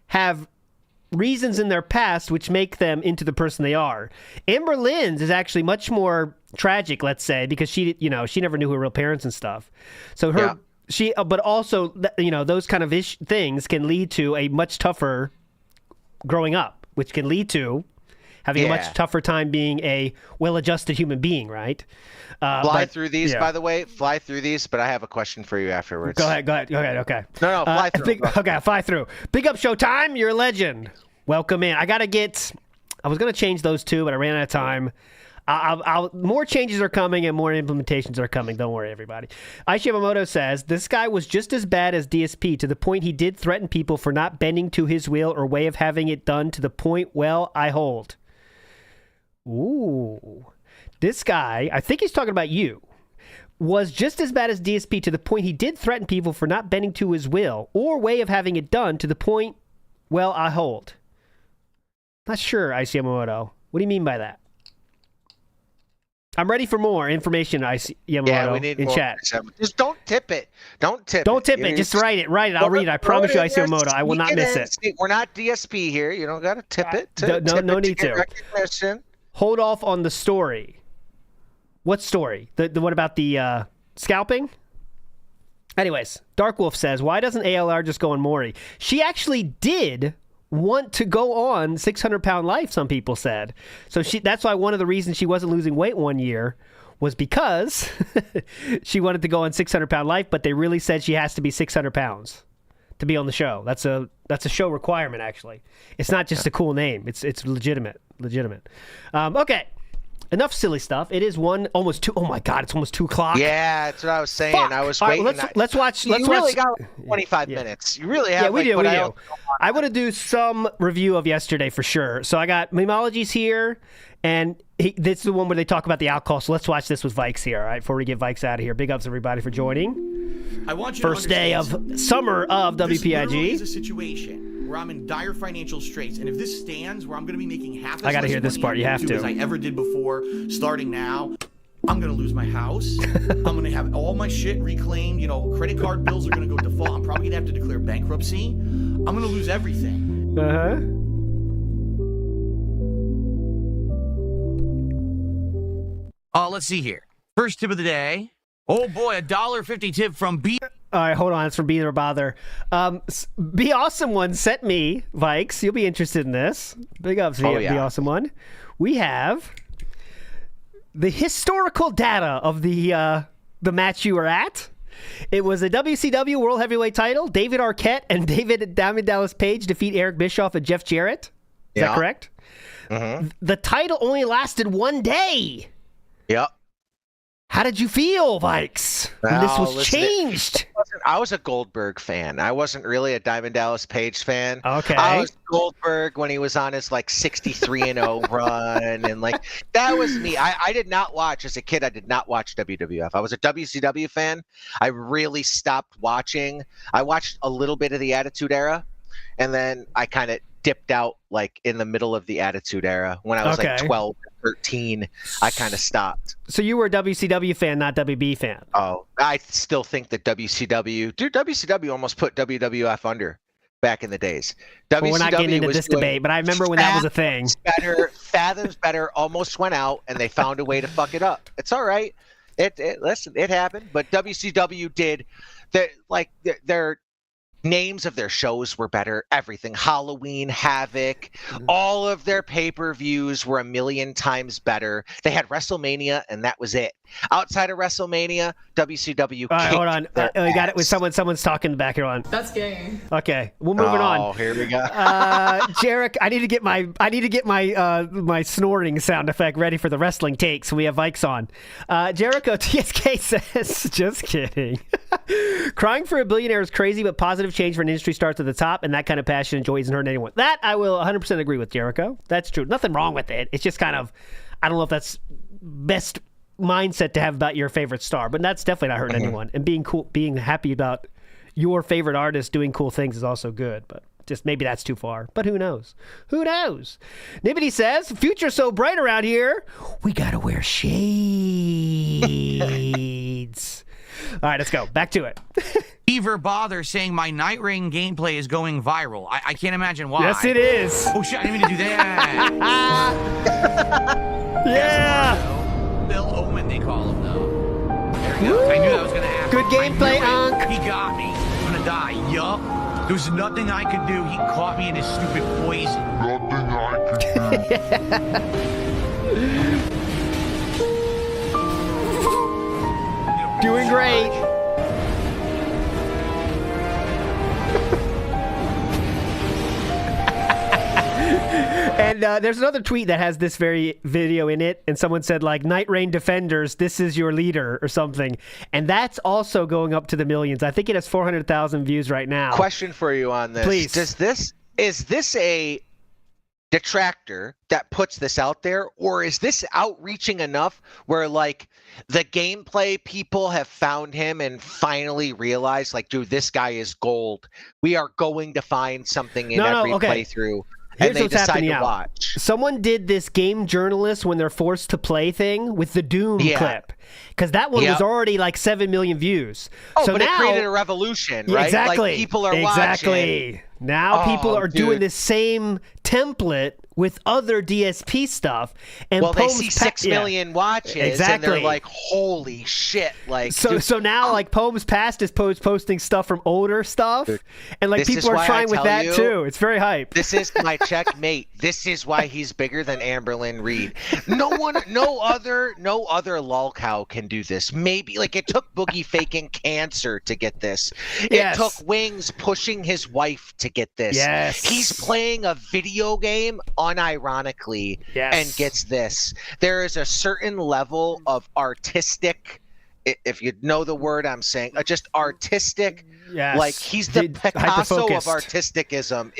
Speaker 2: have reasons in their past which make them into the person they are. Amber Lynn's is actually much more tragic, let's say, because she never knew her real parents and stuff. So but also, those kind of things can lead to a much tougher growing up, which can lead to having a much tougher time being a well-adjusted human being, right?
Speaker 6: Fly through these, by the way. Fly through these, but I have a question for you afterwards.
Speaker 2: Go ahead. Okay.
Speaker 6: No, fly through.
Speaker 2: Fly through. Big up Showtime. You're a legend. Welcome in. I was going to change those two, but I ran out of time. More changes are coming and more implementations are coming. Don't worry, everybody. Aishi Yamamoto says, this guy was just as bad as DSP to the point he did threaten people for not bending to his will or way of having it done to the point, well, I hold. Ooh. This guy, I think he's talking about you, was just as bad as DSP to the point he did threaten people for not bending to his will or way of having it done to the point, well, I hold. Not sure, Aishi Yamamoto. What do you mean by that? I'm ready for more information, Aishi Yamamoto,
Speaker 6: we need
Speaker 2: in
Speaker 6: more.
Speaker 2: chat.
Speaker 6: Just don't tip it. Don't tip
Speaker 2: it. Just write it. I'll read it. I promise you, Aishi Yamamoto, I will not miss it.
Speaker 6: We're not DSP here. You don't got to tip it.
Speaker 2: No need to.
Speaker 6: Recognition.
Speaker 2: Hold off on the story. What story? The what about the scalping? Anyways, Dark Wolf says, why doesn't ALR just go on Maury? She actually did want to go on 600-pound life, some people said. So that's why one of the reasons she wasn't losing weight one year was because she wanted to go on 600-pound life, but they really said she has to be 600 pounds to be on the show. That's a show requirement, actually. It's not just a cool name. It's legitimate. Okay. Enough silly stuff. It is almost 2. Oh my God, it's almost 2 o'clock.
Speaker 6: Yeah, that's what I was saying.
Speaker 2: Fuck.
Speaker 6: I was
Speaker 2: waiting.
Speaker 6: Right,
Speaker 2: let's watch.
Speaker 6: You really got 25 minutes. You really have.
Speaker 2: Yeah, we do. I want to do some review of yesterday for sure. So I got Memology's here, and this is the one where they talk about the alcohol. So let's watch this with Vikes here, all right, before we get Vikes out of here. Big ups, everybody, for joining.
Speaker 15: I want you
Speaker 2: First day of summer of WPIG.
Speaker 15: This is a situation where I'm in dire financial straits, and if this stands where I'm going to be making half as
Speaker 2: I gotta
Speaker 15: much
Speaker 2: hear this part. You have to.
Speaker 15: as I ever did before, starting now, I'm going to lose my house. I'm going to have all my shit reclaimed. Credit card bills are going to go default. I'm probably going to have to declare bankruptcy. I'm going to lose everything. Let's see here. First tip of the day. Oh boy, $1.50 tip from B.
Speaker 2: All right, hold on. It's from Be There Bother. Be Awesome One sent me, Vikes. You'll be interested in this. Big ups, Be Awesome One. We have the historical data of the match you were at. It was a WCW World Heavyweight title. David Arquette and David Diamond Dallas Page defeat Eric Bischoff and Jeff Jarrett. Is that correct?
Speaker 6: Mm-hmm.
Speaker 2: The title only lasted 1 day.
Speaker 6: Yep.
Speaker 2: How did you feel, Vikes, when this was changed?
Speaker 6: I was a Goldberg fan. I wasn't really a Diamond Dallas Page fan.
Speaker 2: Okay.
Speaker 6: I was Goldberg when he was on his 63-0 run, and that was me. I did not watch as a kid. I did not watch WWF. I was a WCW fan. I really stopped watching. I watched a little bit of the Attitude Era, and then I kind of dipped out in the middle of the Attitude Era when I was 12, 13. I kind of stopped.
Speaker 2: So you were a WCW fan, not WB fan.
Speaker 6: Oh, I still think that WCW almost put WWF under back in the days.
Speaker 2: Well, we're not getting into this debate, but I remember when that was a thing.
Speaker 6: Fathoms Better almost went out, and they found a way to fuck it up. It's all right. Listen, it happened, but WCW did their names of their shows were better. Everything. Halloween, Havoc, all of their pay-per-views were 1,000,000 times better. They had WrestleMania, and that was it. Outside of WrestleMania, WCW.
Speaker 2: All right, hold on. We got it with someone's talking in the back here. On.
Speaker 13: That's gay.
Speaker 2: Okay, we're moving on.
Speaker 6: Oh, here we go.
Speaker 2: Jarek, I need to get my snoring sound effect ready for the wrestling takes. So we have Vikes on. Jericho TSK says, just kidding. Crying for a billionaire is crazy, but positive change for an industry starts at the top, and that kind of passion and joy isn't hurting anyone. That I will 100% agree with, Jericho. That's true. Nothing wrong with it. It's just kind of, I don't know if that's best mindset to have about your favorite star, but that's definitely not hurting anyone. And being cool, being happy about your favorite artist doing cool things is also good, but just maybe that's too far. But who knows? Who knows? Nibbity says, future's so bright around here, we gotta wear shades. All right, let's go. Back to it.
Speaker 16: Beaver Bother saying my Night Rain gameplay is going viral. I can't imagine why.
Speaker 2: Yes, it is.
Speaker 16: Oh, shit, I didn't mean to do that.
Speaker 2: Yeah.
Speaker 16: Bill Omen, they call him, though. There we go. I knew that was going to happen.
Speaker 2: Good gameplay, Unc.
Speaker 16: He got me. I'm going to die. Yup. There was nothing I could do. He caught me in his stupid poison. Nothing I could do.
Speaker 2: Doing great. And there's another tweet that has this very video in it, and someone said, like, Night Rain Defenders, this is your leader, or something. And that's also going up to the millions. I think it has 400,000 views right now.
Speaker 6: Question for you on this.
Speaker 2: Please.
Speaker 6: Is this a detractor that puts this out there, or is this outreaching enough where, like, the gameplay people have found him and finally realized, like, dude, this guy is gold. We are going to find something in every playthrough.
Speaker 2: Here's
Speaker 6: and they
Speaker 2: what's
Speaker 6: decide
Speaker 2: happening
Speaker 6: to
Speaker 2: now.
Speaker 6: watch.
Speaker 2: Someone did this game journalist when they're forced to play thing with the Doom clip. Because that one was already like 7 million views.
Speaker 6: Oh,
Speaker 2: so
Speaker 6: but
Speaker 2: now,
Speaker 6: it created a revolution, right?
Speaker 2: Exactly.
Speaker 6: Like, people are watching.
Speaker 2: Now people are doing
Speaker 6: dude.
Speaker 2: this same template with other DSP stuff. And
Speaker 6: well, they
Speaker 2: Poe's
Speaker 6: see 6 million watches, and they're like, holy shit. Like,
Speaker 2: so now, like, Poe's Past is posting stuff from older stuff. And, like, people are trying with that, too. It's very hype.
Speaker 6: This is my checkmate. This is why he's bigger than Amberlyn Reed. No other lolcow can do this. Maybe, like, it took Boogie faking cancer to get this. It took Wings pushing his wife to get this.
Speaker 2: Yes.
Speaker 6: He's playing a video game unironically and gets this. There is a certain level of artistic, if you know the word I'm saying, just artistic.
Speaker 2: Yes.
Speaker 6: Like, he's the Picasso of artisticism.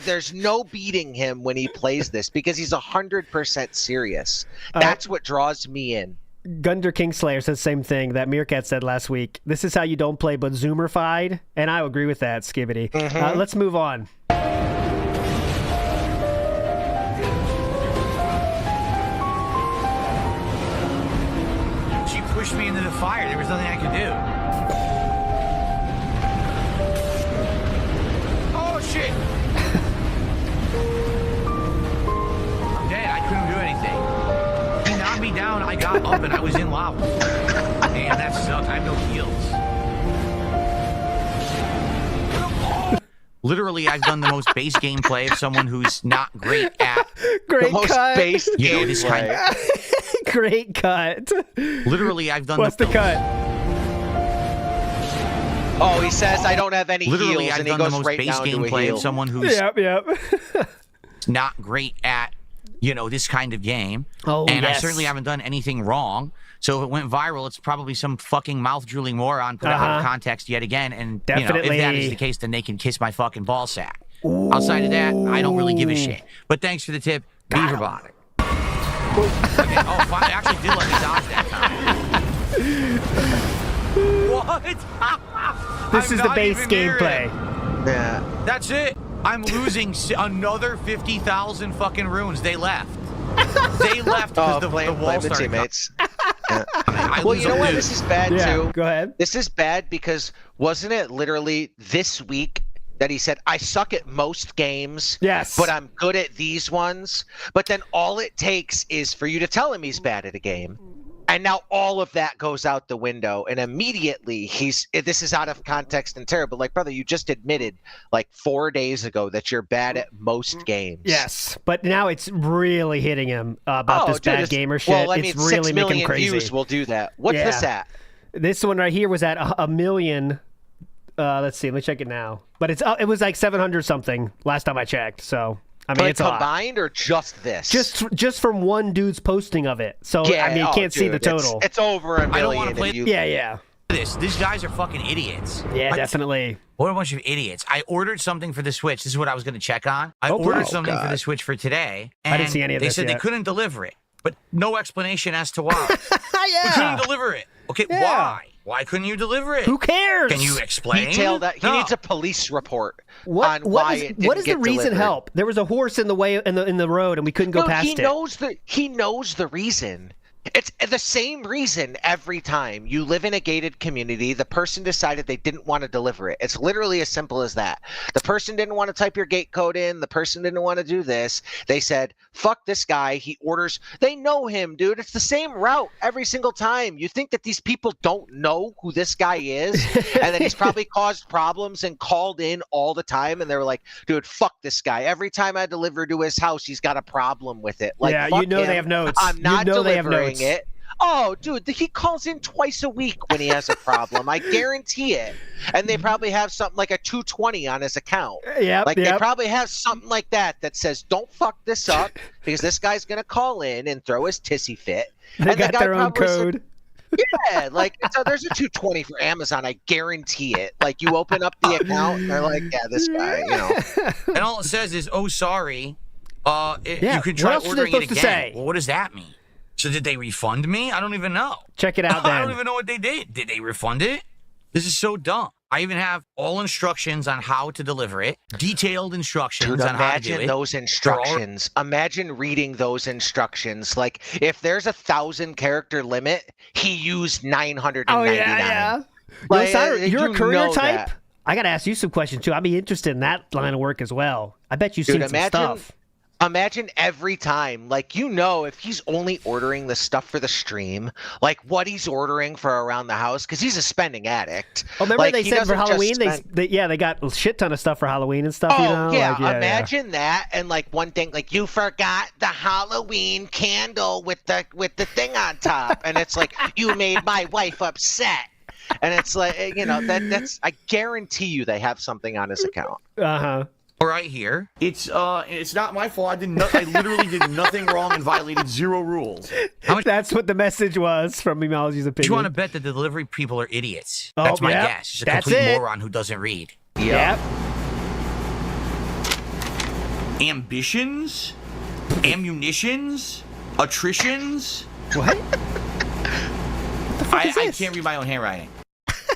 Speaker 6: There's no beating him when he plays this because he's 100% serious. That's what draws me in.
Speaker 2: Gunder Kingslayer says the same thing that Meerkat said last week. This is how you don't play, but Zoomerfied. And I agree with that, Skibbity. Let's move on.
Speaker 16: She pushed me into the fire. There was nothing I could do. Oh, shit. I'm dead. I couldn't do anything. He knocked me down. I got up and I was in lava. Man, that sucked. I have no heals. Literally, I've done the most base gameplay of someone who's not great at
Speaker 2: Great
Speaker 6: the most
Speaker 2: cut.
Speaker 6: base
Speaker 16: this kind of.
Speaker 2: Great cut.
Speaker 16: Literally, I've done
Speaker 2: What's the cut?
Speaker 6: Oh, he says I don't have any
Speaker 16: Literally,
Speaker 6: heals,
Speaker 16: I've
Speaker 6: and he
Speaker 16: done the
Speaker 6: goes
Speaker 16: most
Speaker 6: right
Speaker 16: base
Speaker 6: down to a
Speaker 16: gameplay
Speaker 6: heal.
Speaker 16: of someone who's
Speaker 2: Yep.
Speaker 16: not great at, this kind of game.
Speaker 2: Oh,
Speaker 16: and I
Speaker 2: yes.
Speaker 16: certainly haven't done anything wrong. So if it went viral, it's probably some fucking mouth-drooling moron put out of context yet again. And if that is the case, then they can kiss my fucking ball sack. Outside of that, I don't really give a shit. But thanks for the tip, Beaverbot. Okay. Oh, fine. I actually did let me dodge that time. What?
Speaker 2: This is the base gameplay.
Speaker 6: Yeah.
Speaker 16: That's it. I'm losing another 50,000 fucking runes. They left. They left because the wall started.
Speaker 6: Teammates. Well, you know what? This is bad too.
Speaker 2: Go ahead.
Speaker 6: This is bad because wasn't it literally this week that he said, I suck at most games, but I'm good at these ones. But then all it takes is for you to tell him he's bad at a game. And now all of that goes out the window. And immediately this is out of context and terrible. Like, brother, you just admitted like 4 days ago that you're bad at most games.
Speaker 2: Yes, but now it's really hitting him about this bad gamer shit.
Speaker 6: Well, I mean,
Speaker 2: it's really
Speaker 6: 6
Speaker 2: making
Speaker 6: million
Speaker 2: him crazy.
Speaker 6: views will do that. What's this at?
Speaker 2: This one right here was at a million. Let's see. Let me check it now. But it was like 700 something last time I checked. So I mean, it's
Speaker 6: combined or just this?
Speaker 2: Just from one dude's posting of it. So I mean, you can't see the total.
Speaker 6: It's over a million.
Speaker 16: I don't want to play.
Speaker 2: Yeah.
Speaker 16: These guys are fucking idiots.
Speaker 2: Yeah, definitely.
Speaker 16: What a bunch of idiots. I ordered something for the Switch. This is what I was going to check on. I ordered something for the Switch for today. And
Speaker 2: I didn't see any of
Speaker 16: this. They said
Speaker 2: yet.
Speaker 16: they couldn't deliver it. but no explanation as to why.
Speaker 2: Yeah.
Speaker 16: We couldn't deliver it. Okay, why? Why couldn't you deliver it?
Speaker 2: Who cares?
Speaker 16: Can you explain?
Speaker 6: Detail that. He needs a police report on why it didn't
Speaker 2: what does
Speaker 6: get
Speaker 2: the reason
Speaker 6: delivered.
Speaker 2: help? There was a horse in the way in the road, and we couldn't go past it.
Speaker 6: He knows the reason. It's the same reason every time. You live in a gated community. The person decided they didn't want to deliver it. It's literally as simple as that. The person didn't want to type your gate code in. The person didn't want to do this. They said, fuck this guy. He orders. They know him, dude. It's the same route every single time. You think that these people don't know who this guy is and that he's probably caused problems and called in all the time. And they were like, dude, fuck this guy. Every time I deliver to his house, he's got a problem with it. Like,
Speaker 2: yeah,
Speaker 6: fuck
Speaker 2: you know
Speaker 6: him.
Speaker 2: they have notes.
Speaker 6: I'm not delivering
Speaker 2: it.
Speaker 6: Oh, dude, he calls in twice a week when he has a problem. I guarantee it. And they probably have something like a 220 on his account. They probably have something like that says, don't fuck this up because this guy's going to call in and throw his tissy fit.
Speaker 2: They got their own code.
Speaker 6: Yeah, like so there's a 220 for Amazon. I guarantee it. Like you open up the account and they're like, yeah, this guy, you know.
Speaker 16: And all it says is, oh, sorry.
Speaker 2: Yeah,
Speaker 16: you can try
Speaker 2: what else
Speaker 16: ordering
Speaker 2: are
Speaker 16: it
Speaker 2: they supposed
Speaker 16: again.
Speaker 2: to say?
Speaker 16: Well, what does that mean? So did they refund me? I don't even know.
Speaker 2: Check it out then.
Speaker 16: I don't even know what they did. Did they refund it? This is so dumb. I even have all instructions on how to deliver it, detailed instructions
Speaker 6: Dude,
Speaker 16: on how to do it.
Speaker 6: imagine those instructions. Imagine reading those instructions. Like, if there's 1,000 character limit, he used 999.
Speaker 2: Oh, yeah.
Speaker 6: Like,
Speaker 2: you're a courier type?
Speaker 6: that.
Speaker 2: I got to ask you some questions, too. I'd be interested in that line of work as well. I bet you've seen some stuff.
Speaker 6: Imagine every time, like, you know, if he's only ordering the stuff for the stream, like what he's ordering for around the house, because he's a spending addict.
Speaker 2: Oh, remember
Speaker 6: like,
Speaker 2: they said for Halloween,
Speaker 6: spend...
Speaker 2: they got a shit ton of stuff for Halloween and stuff.
Speaker 6: Oh,
Speaker 2: you know?
Speaker 6: yeah,
Speaker 2: like,
Speaker 6: imagine that. And like one thing, like you forgot the Halloween candle with the thing on top. And it's like, you made my wife upset. And it's like, you know, that's, I guarantee you they have something on his account.
Speaker 2: Uh-huh.
Speaker 16: Right here.
Speaker 15: It's not my fault. I literally did nothing wrong and violated 0 rules.
Speaker 2: That's what the message was from Emology's opinion.
Speaker 16: Do you want to bet that the delivery people are idiots?
Speaker 2: Oh,
Speaker 16: That's my
Speaker 2: yeah.
Speaker 16: guess. He's a complete moron who doesn't read.
Speaker 2: Yep.
Speaker 15: Ambitions, ammunitions, attritions.
Speaker 2: What?
Speaker 15: I can't read my own handwriting.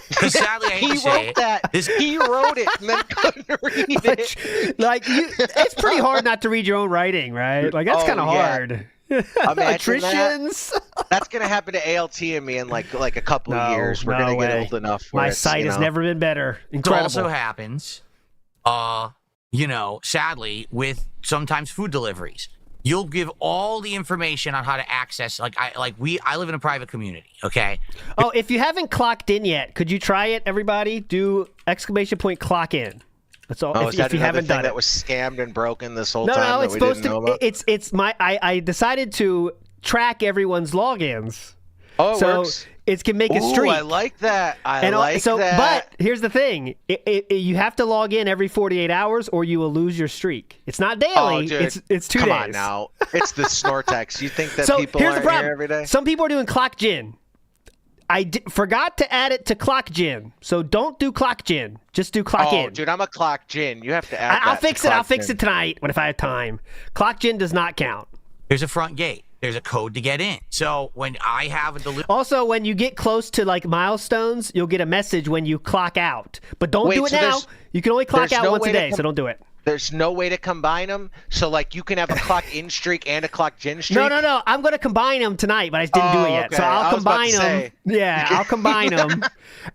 Speaker 16: Because sadly, I hate to say
Speaker 6: He wrote it and then couldn't read it.
Speaker 2: Like, it's pretty hard not to read your own writing, right? Like, that's kind of hard.
Speaker 6: Attritions. That's gonna happen to ALT and me in like a couple of years. We're gonna get old enough.
Speaker 2: My site has never been better. Incredible.
Speaker 16: It also happens, you know, sadly, with sometimes food deliveries. You'll give all the information on how to access. I live in a private community. Okay.
Speaker 2: Oh, if you haven't clocked in yet, could you try it? Everybody, do ! Clock in. That's all.
Speaker 6: Oh,
Speaker 2: if you haven't done
Speaker 6: that
Speaker 2: it.
Speaker 6: was scammed and broken this whole
Speaker 2: No,
Speaker 6: time.
Speaker 2: it's supposed to. It's my. I decided to track everyone's logins.
Speaker 6: Oh, it
Speaker 2: so
Speaker 6: works.
Speaker 2: It can make a
Speaker 6: Ooh,
Speaker 2: streak.
Speaker 6: I like that. I like that.
Speaker 2: But here's the thing: you have to log in every 48 hours, or you will lose your streak. It's not daily.
Speaker 6: Oh, dude.
Speaker 2: It's 2 days.
Speaker 6: Come on now. It's the Snortex. You think that
Speaker 2: so
Speaker 6: people
Speaker 2: here's the
Speaker 6: aren't
Speaker 2: problem.
Speaker 6: here every day?
Speaker 2: Some people are doing ClockGin. I forgot to add it to ClockGin, so don't do ClockGin. Just do ClockIn.
Speaker 6: Oh, dude, I'm a ClockGin. You have to add.
Speaker 2: I'll fix it. I'll fix it tonight if I have time. ClockGin does not count.
Speaker 16: There's a front gate. There's a code to get in. So when I have a delivery...
Speaker 2: Also, when you get close to like milestones, you'll get a message when you clock out. But don't do it now. You can only clock out once a day, so don't do it.
Speaker 6: There's no way to combine them, so like you can have a clock-in streak and a clock-gen streak?
Speaker 2: No. I'm going to combine them tonight, but I didn't do it yet.
Speaker 6: Okay.
Speaker 2: So I'll combine them.
Speaker 6: Say.
Speaker 2: Yeah, I'll combine them.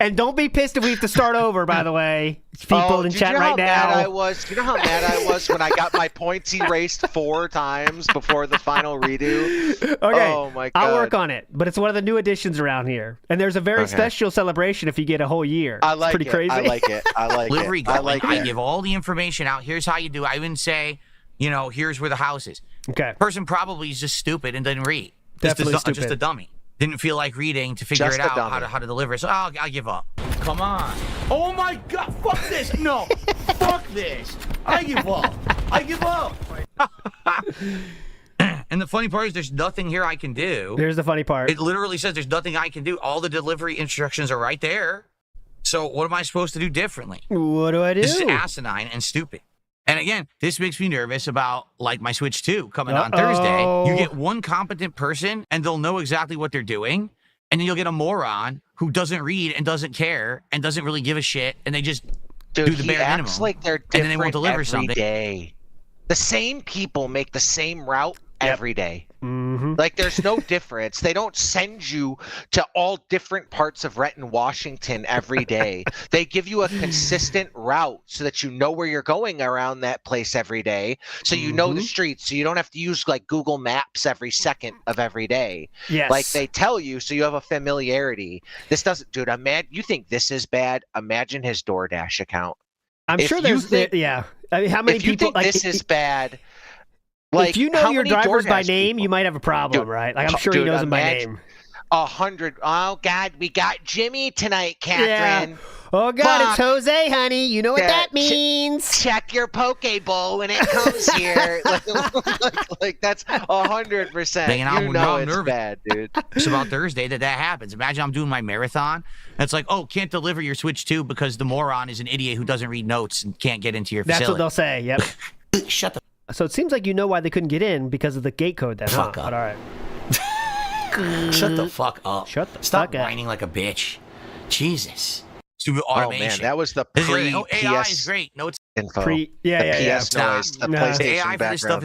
Speaker 2: And don't be pissed if we have to start over, by the way. People in chat right now.
Speaker 6: Do you know how mad I was when I got my points erased 4 times before the final redo?
Speaker 2: Okay,
Speaker 6: oh my God.
Speaker 2: I'll work on it, but it's one of the new additions around here. And there's a very special celebration if you get a whole year.
Speaker 6: I like
Speaker 2: it's pretty crazy.
Speaker 6: I like it.
Speaker 16: Delivery I give all the information out. Here's how you do it. I even say, you know, here's where the house is.
Speaker 2: Okay.
Speaker 16: Person probably is just stupid and didn't read.
Speaker 2: Definitely stupid.
Speaker 16: Just a dummy. Didn't feel like reading to figure it out how to deliver it. So I'll give up.
Speaker 15: Come on. Oh my God. Fuck this. No. Fuck this. I give up. I give up.
Speaker 16: And the funny part is there's nothing here I can do.
Speaker 2: Here's the funny part.
Speaker 16: It literally says there's nothing I can do. All the delivery instructions are right there. So what am I supposed to do differently?
Speaker 2: What do I do?
Speaker 16: This is asinine and stupid. And again, this makes me nervous about like my Switch 2 coming on Thursday. You get one competent person and they'll know exactly what they're doing. And then you'll get a moron who doesn't read and doesn't care and doesn't really give a shit. And they just do the bare minimum.
Speaker 6: Like they're different
Speaker 16: and then they won't deliver
Speaker 6: every
Speaker 16: something.
Speaker 6: Day. The same people make the same route every day.
Speaker 2: Mm-hmm.
Speaker 6: Like there's no difference. They don't send you to all different parts of Renton, Washington every day. They give you a consistent route so that you know where you're going around that place every day. So you know the streets. So you don't have to use like Google Maps every second of every day.
Speaker 2: Yes.
Speaker 6: Like they tell you, so you have a familiarity. This doesn't, dude. You think this is bad? Imagine his DoorDash account.
Speaker 2: I'm sure there's yeah. I mean, how many
Speaker 6: if you
Speaker 2: people
Speaker 6: think
Speaker 2: like
Speaker 6: this is bad? Like,
Speaker 2: if you know your drivers by name,
Speaker 6: people?
Speaker 2: you might have a problem, right? Like I'm sure he knows them by name.
Speaker 6: 100. Oh God, we got Jimmy tonight, Catherine.
Speaker 2: Yeah. Oh God, it's Jose, honey. You know what that means.
Speaker 6: Check your poke bowl when it comes here. like that's 100%. You know it's bad, dude.
Speaker 16: It's about Thursday that happens. Imagine I'm doing my marathon. And it's like, oh, can't deliver your Switch 2 because the moron is an idiot who doesn't read notes and can't get into your facility.
Speaker 2: That's what they'll say. Yep.
Speaker 16: Shut the.
Speaker 2: So it seems like you know why they couldn't get in because of the gate code. Then,
Speaker 16: fuck up.
Speaker 2: But all right.
Speaker 16: Shut the fuck up.
Speaker 2: Shut the
Speaker 16: Stop
Speaker 2: fuck up.
Speaker 16: whining like a bitch. Jesus. Stupid automation.
Speaker 6: Oh man, that was the
Speaker 16: AI is great. No, it's
Speaker 6: info.
Speaker 2: The
Speaker 6: PS noise. The PlayStation
Speaker 16: the AI for this stuff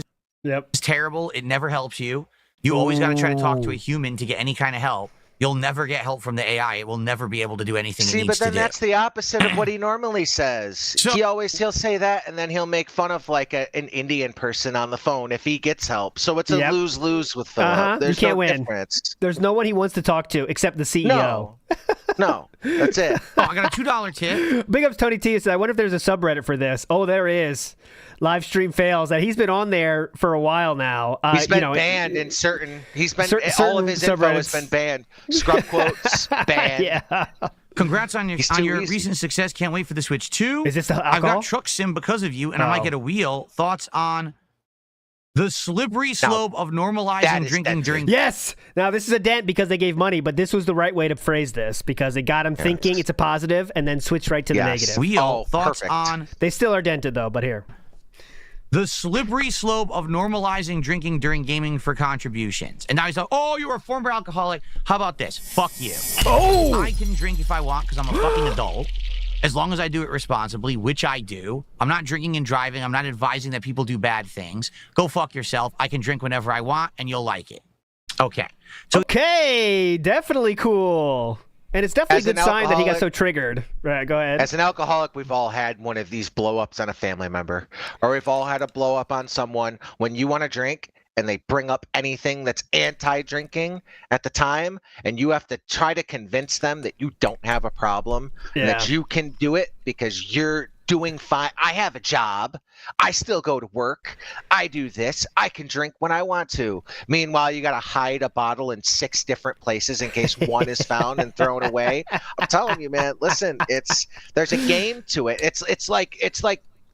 Speaker 16: is terrible. It never helps you. You always got to try to talk to a human to get any kind of help. You'll never get help from the AI. It will never be able to do anything it needs to do.
Speaker 6: See, but then that's the opposite of what he normally says. He'll say that, and then he'll make fun of like an Indian person on the phone if he gets help. So it's a lose-lose with Philip. There's
Speaker 2: you can't
Speaker 6: no
Speaker 2: win.
Speaker 6: difference.
Speaker 2: There's no one he wants to talk to except the CEO.
Speaker 6: No, that's it.
Speaker 16: Oh, I got a $2 tip.
Speaker 2: Big ups Tony T. Said, I wonder if there's a subreddit for this. Oh, there is. Live stream fails. That he's been on there for a while now.
Speaker 6: He's been banned in certain. He's been all of his info has been banned. Scrub quotes banned.
Speaker 2: Yeah.
Speaker 16: Congrats on your recent success. Can't wait for the Switch 2.
Speaker 2: Is this the alcohol?
Speaker 16: I've got truck sim because of you, and I might get a wheel. Thoughts on the slippery slope of normalizing drinking during...
Speaker 2: Yes! Now, this is a dent because they gave money, but this was the right way to phrase this because it got him thinking it's a positive and then switched right to the negative.
Speaker 16: Wheel. Thoughts on...
Speaker 2: They still are dented, though, but here.
Speaker 16: The slippery slope of normalizing drinking during gaming for contributions. And now he's like, oh, you're a former alcoholic. How about this? Fuck you.
Speaker 2: Oh!
Speaker 16: I can drink if I want because I'm a fucking adult. As long as I do it responsibly, which I do. I'm not drinking and driving. I'm not advising that people do bad things. Go fuck yourself. I can drink whenever I want, and you'll like it. Okay. So
Speaker 2: okay, definitely cool. And it's definitely a good sign that he got so triggered. Right, go ahead.
Speaker 6: As an alcoholic, we've all had one of these blow-ups on a family member. Or we've all had a blow-up on someone when you want to drink and they bring up anything that's anti-drinking at the time, and you have to try to convince them that you don't have a problem, and that you can do it because you're doing fine. I have a job. I still go to work. I do this. I can drink when I want to. Meanwhile, you got to hide a bottle in 6 different places in case one is found and thrown away. I'm telling you, man, listen, there's a game to it. It's like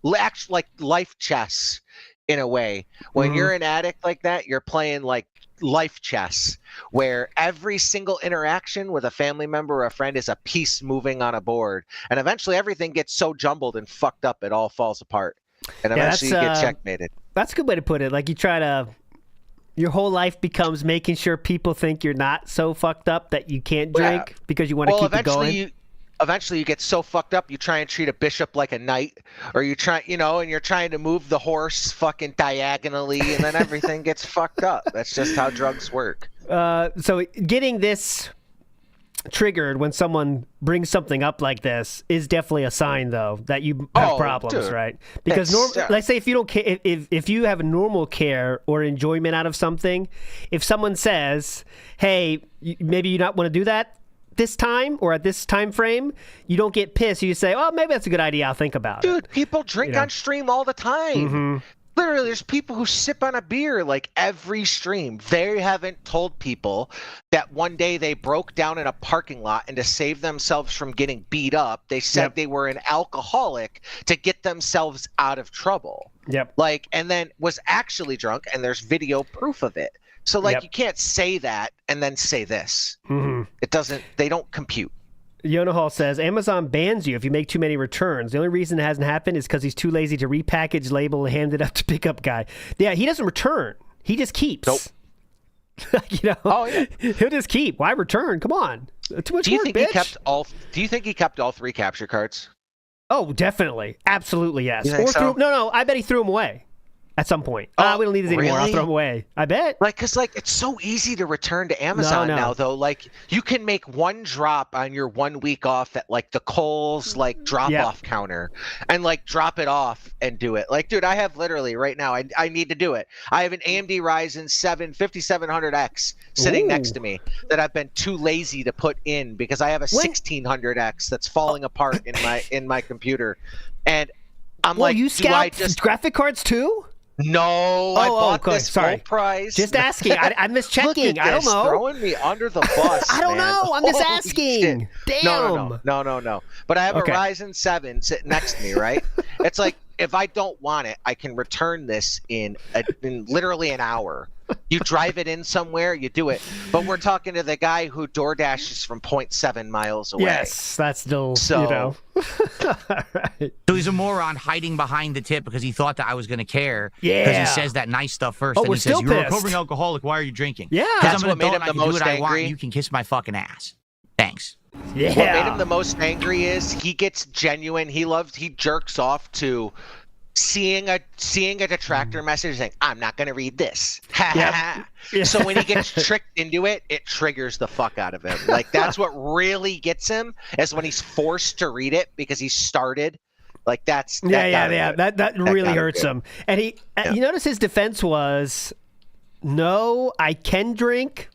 Speaker 6: life chess in a way. When you're an addict like that, you're playing like life chess, where every single interaction with a family member or a friend is a piece moving on a board, and eventually everything gets so jumbled and fucked up it all falls apart, and eventually you get checkmated. That's
Speaker 2: a good way to put it. Like your whole life becomes making sure people think you're not so fucked up that you can't drink because you want to keep it going.
Speaker 6: Eventually you get so fucked up you try and treat a bishop like a knight, or you try, and you're trying to move the horse fucking diagonally, and then everything gets fucked up. That's just how drugs work.
Speaker 2: So getting this triggered when someone brings something up like this is definitely a sign, though, that you have problems, right? Because let's say if you don't care, if you have a normal care or enjoyment out of something, if someone says, "Hey, maybe you not want to do that this time or at this time frame," you don't get pissed. You say, "Oh, maybe that's a good idea. I'll think about it."
Speaker 6: Dude, people drink on stream all the time. Literally, there's people who sip on a beer like every stream. They haven't told people that one day they broke down in a parking lot, and to save themselves from getting beat up, they said they were an alcoholic to get themselves out of trouble. And then was actually drunk, and there's video proof of it. So you can't say that and then say this. It doesn't. They don't compute.
Speaker 2: Yona Hall says, Amazon bans you if you make too many returns. The only reason it hasn't happened is because he's too lazy to repackage, label, and hand it up to pickup guy. Yeah, he doesn't return. He just keeps.
Speaker 6: Nope.
Speaker 2: Oh, yeah. He'll just keep. Why return? Come on. Too much work, bitch.
Speaker 6: Do you think he kept all 3 capture cards?
Speaker 2: Oh, definitely. Absolutely, yes.
Speaker 6: You think so?
Speaker 2: No, I bet he threw them away. At some point. We don't need these anymore. I'll throw them away. I bet.
Speaker 6: Because it's so easy to return to Amazon now, though. Like, you can make one drop on your 1 week off at, the Kohl's, drop-off counter and, drop it off and do it. Dude, I have literally right now, I need to do it. I have an AMD Ryzen 7 5700X sitting next to me that I've been too lazy to put in because I have a 1600X that's falling apart in my computer. And I'm
Speaker 2: you scout graphic cards, too?
Speaker 6: No, I bought this full price.
Speaker 2: Just asking. I'm just checking. I don't know.
Speaker 6: Throwing me under the bus.
Speaker 2: I don't know. I'm just asking. Damn.
Speaker 6: No. But I have a Ryzen 7 sitting next to me, right? It's if I don't want it, I can return this in literally an hour. You drive it in somewhere, you do it. But we're talking to the guy who DoorDashes from 0.7 miles away.
Speaker 2: Yes, that's still,
Speaker 16: So he's a moron hiding behind the tip because he thought that I was going to care.
Speaker 2: Yeah.
Speaker 16: Because he says that nice stuff first. And
Speaker 2: we're
Speaker 16: he says,
Speaker 2: still
Speaker 16: you're a
Speaker 2: pissed.
Speaker 16: recovering alcoholic. Why are you drinking?
Speaker 2: Yeah.
Speaker 6: That's
Speaker 16: I'm an
Speaker 6: what made
Speaker 16: adult
Speaker 6: him
Speaker 16: and
Speaker 6: the
Speaker 16: I can do
Speaker 6: most
Speaker 16: what I want.
Speaker 6: angry.
Speaker 16: You can kiss my fucking ass. Thanks.
Speaker 2: Yeah.
Speaker 6: What made him the most angry is he gets genuine. He jerks off to seeing a detractor message saying, I'm not going to read this. Yeah. So when he gets tricked into it, it triggers the fuck out of him. That's what really gets him is when he's forced to read it because he started.
Speaker 2: That really hurts him. And you notice his defense was, no, I can drink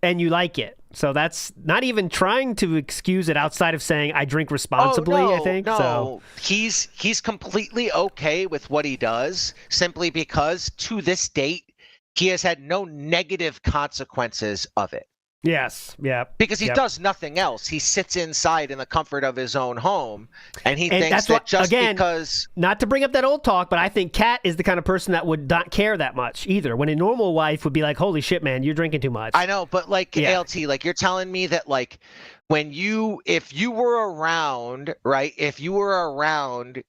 Speaker 2: and you like it. So that's not even trying to excuse it outside of saying I drink responsibly, I think.
Speaker 6: No,
Speaker 2: so
Speaker 6: he's completely okay with what he does simply because to this date he has had no negative consequences of it.
Speaker 2: Yes, yeah.
Speaker 6: Because he does nothing else. He sits inside in the comfort of his own home, and he thinks that because...
Speaker 2: Not to bring up that old talk, but I think Kat is the kind of person that would not care that much either. When a normal wife would be like, holy shit, man, you're drinking too much.
Speaker 6: I know, but ALT, you're telling me that if you were around, right? If you were around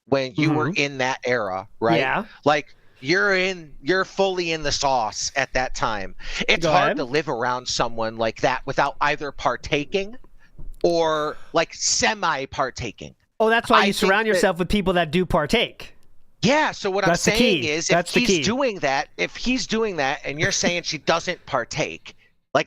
Speaker 6: when you were in that era, right?
Speaker 2: Yeah.
Speaker 6: You're fully in the sauce at that time. It's hard to live around someone like that without either partaking or semi-partaking.
Speaker 2: Oh, that's why you surround yourself with people that do partake.
Speaker 6: Yeah, so what I'm saying is if he's doing that and you're saying she doesn't partake,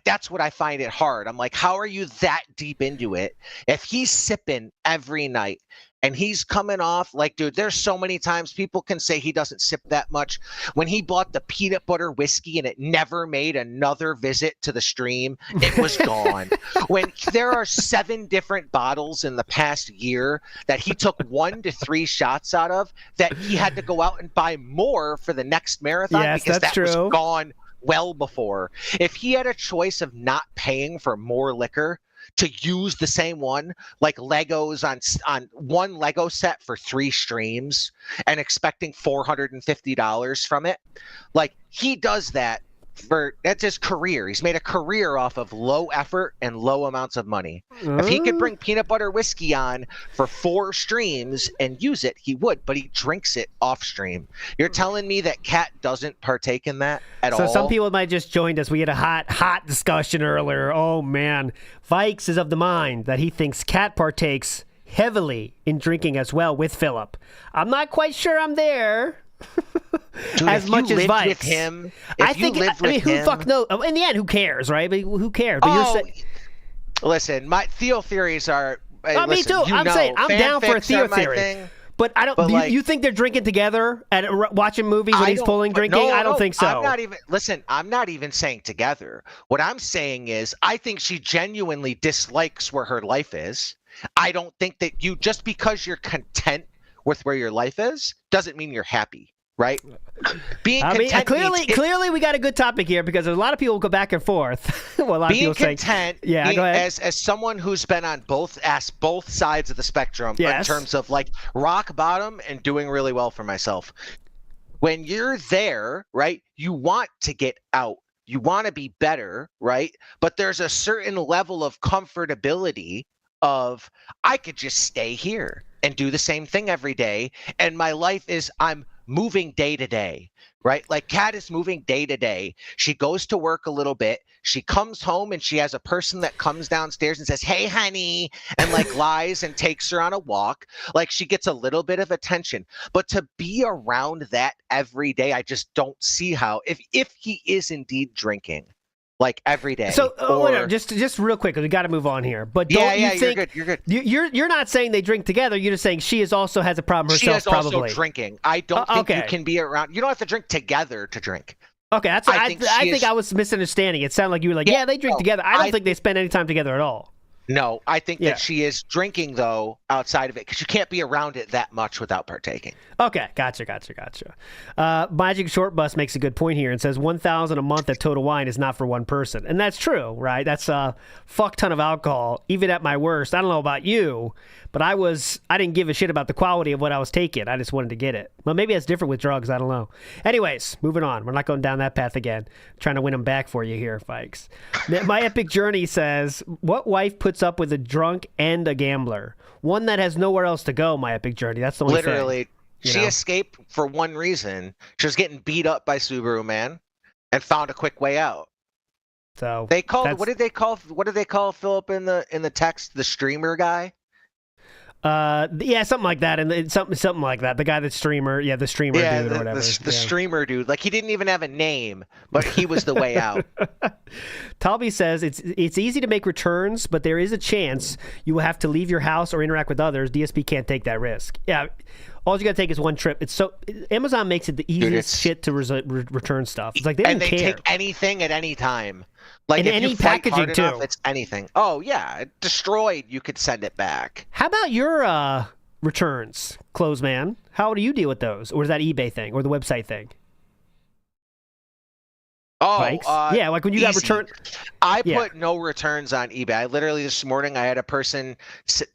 Speaker 6: that's what I find it hard. I'm like, how are you that deep into it? If he's sipping every night and he's coming off dude, there's so many times people can say he doesn't sip that much. When he bought the peanut butter whiskey and it never made another visit to the stream, it was gone. When there are 7 different bottles in the past year that he took 1 to 3 shots out of that he had to go out and buy more for the next marathon because that was gone well before. If he had a choice of not paying for more liquor to use the same one, like Legos on one Lego set for 3 streams and expecting $450 from it, he does that that's his career. He's made a career off of low effort and low amounts of money. If he could bring peanut butter whiskey on for 4 streams and use it, he would, but he drinks it off stream. You're telling me that Kat doesn't partake in that at all?
Speaker 2: So some people might just joined us. We had a hot discussion earlier. Oh man. Vikes is of the mind that he thinks Kat partakes heavily in drinking as well with Philip. I'm not quite sure I'm there.
Speaker 6: Dude,
Speaker 2: as much as Vikes.
Speaker 6: With him,
Speaker 2: who fuck knows? In the end, who cares, right? But who cares? But
Speaker 6: listen, my Theo theories are.
Speaker 2: Me too. I'm saying I'm down for a Theo theory. But I don't. You think they're drinking together and watching movies when he's drinking? I don't think so.
Speaker 6: I'm not even saying together. What I'm saying is, I think she genuinely dislikes where her life is. I don't think that just because you're content with where your life is doesn't mean you're happy, right? Being content
Speaker 2: clearly we got a good topic here because there's a lot of people go back and forth. Well, a lot of people
Speaker 6: content, go ahead. As someone who's been on both sides of the spectrum in terms of rock bottom and doing really well for myself. When you're there, right, you want to get out you want to be better, right? But there's a certain level of comfortability of I could just stay here and do the same thing every day. And my life is I'm moving day to day, right? Like Kat is moving day to day. She goes to work a little bit. She comes home and she has a person that comes downstairs and says, hey, honey, and like lies and takes her on a walk. Like she gets a little bit of attention. But to be around that every day, I just don't see how, if he is indeed drinking, like every day.
Speaker 2: So just real quick, we got to move on here. But don't you think
Speaker 6: you're good?
Speaker 2: You're not saying they drink together. You're just saying she also has a problem herself.
Speaker 6: She is
Speaker 2: probably
Speaker 6: also drinking. I don't think you can be around. You don't have to drink together to drink.
Speaker 2: Okay, that's I think I was misunderstanding. It sounded like you were like, they drink together. I don't think they spend any time together at all.
Speaker 6: No, I think that she is drinking, though, outside of it, because you can't be around it that much without partaking.
Speaker 2: Okay, gotcha. Magic Short Bus makes a good point here and says $1,000 a month at Total Wine is not for one person. And that's true, right? That's a fuck ton of alcohol, even at my worst. I don't know about you, but I didn't give a shit about the quality of what I was taking. I just wanted to get it. Well, maybe that's different with drugs. I don't know. Anyways, moving on. We're not going down that path again. I'm trying to win them back for you here, Vikes. My Epic Journey says, what wife puts up with a drunk and a gambler? One that has nowhere else to go, my Epic Journey. That's the only thing.
Speaker 6: Literally, she escaped for one reason. She was getting beat up by Subaru Man and found a quick way out.
Speaker 2: So
Speaker 6: they called what did they call Philip in the text, the streamer guy?
Speaker 2: Something like that, and something like that. The guy that's streamer, the streamer dude or whatever.
Speaker 6: The streamer dude, like he didn't even have a name, but he was the way out.
Speaker 2: Talby says it's easy to make returns, but there is a chance you will have to leave your house or interact with others. DSP can't take that risk. Yeah, all you got to take is one trip. Amazon makes it the easiest shit to return stuff. It's like they don't care.
Speaker 6: Take anything at any time. Like
Speaker 2: and
Speaker 6: if
Speaker 2: any
Speaker 6: you fight
Speaker 2: packaging
Speaker 6: hard
Speaker 2: too.
Speaker 6: Enough, it's anything. Oh yeah, destroyed. You could send it back.
Speaker 2: How about your returns, Clothesman? How do you deal with those, or is that eBay thing or the website thing?
Speaker 6: Oh,
Speaker 2: like when you got returned.
Speaker 6: I put no returns on eBay. I literally this morning I had a person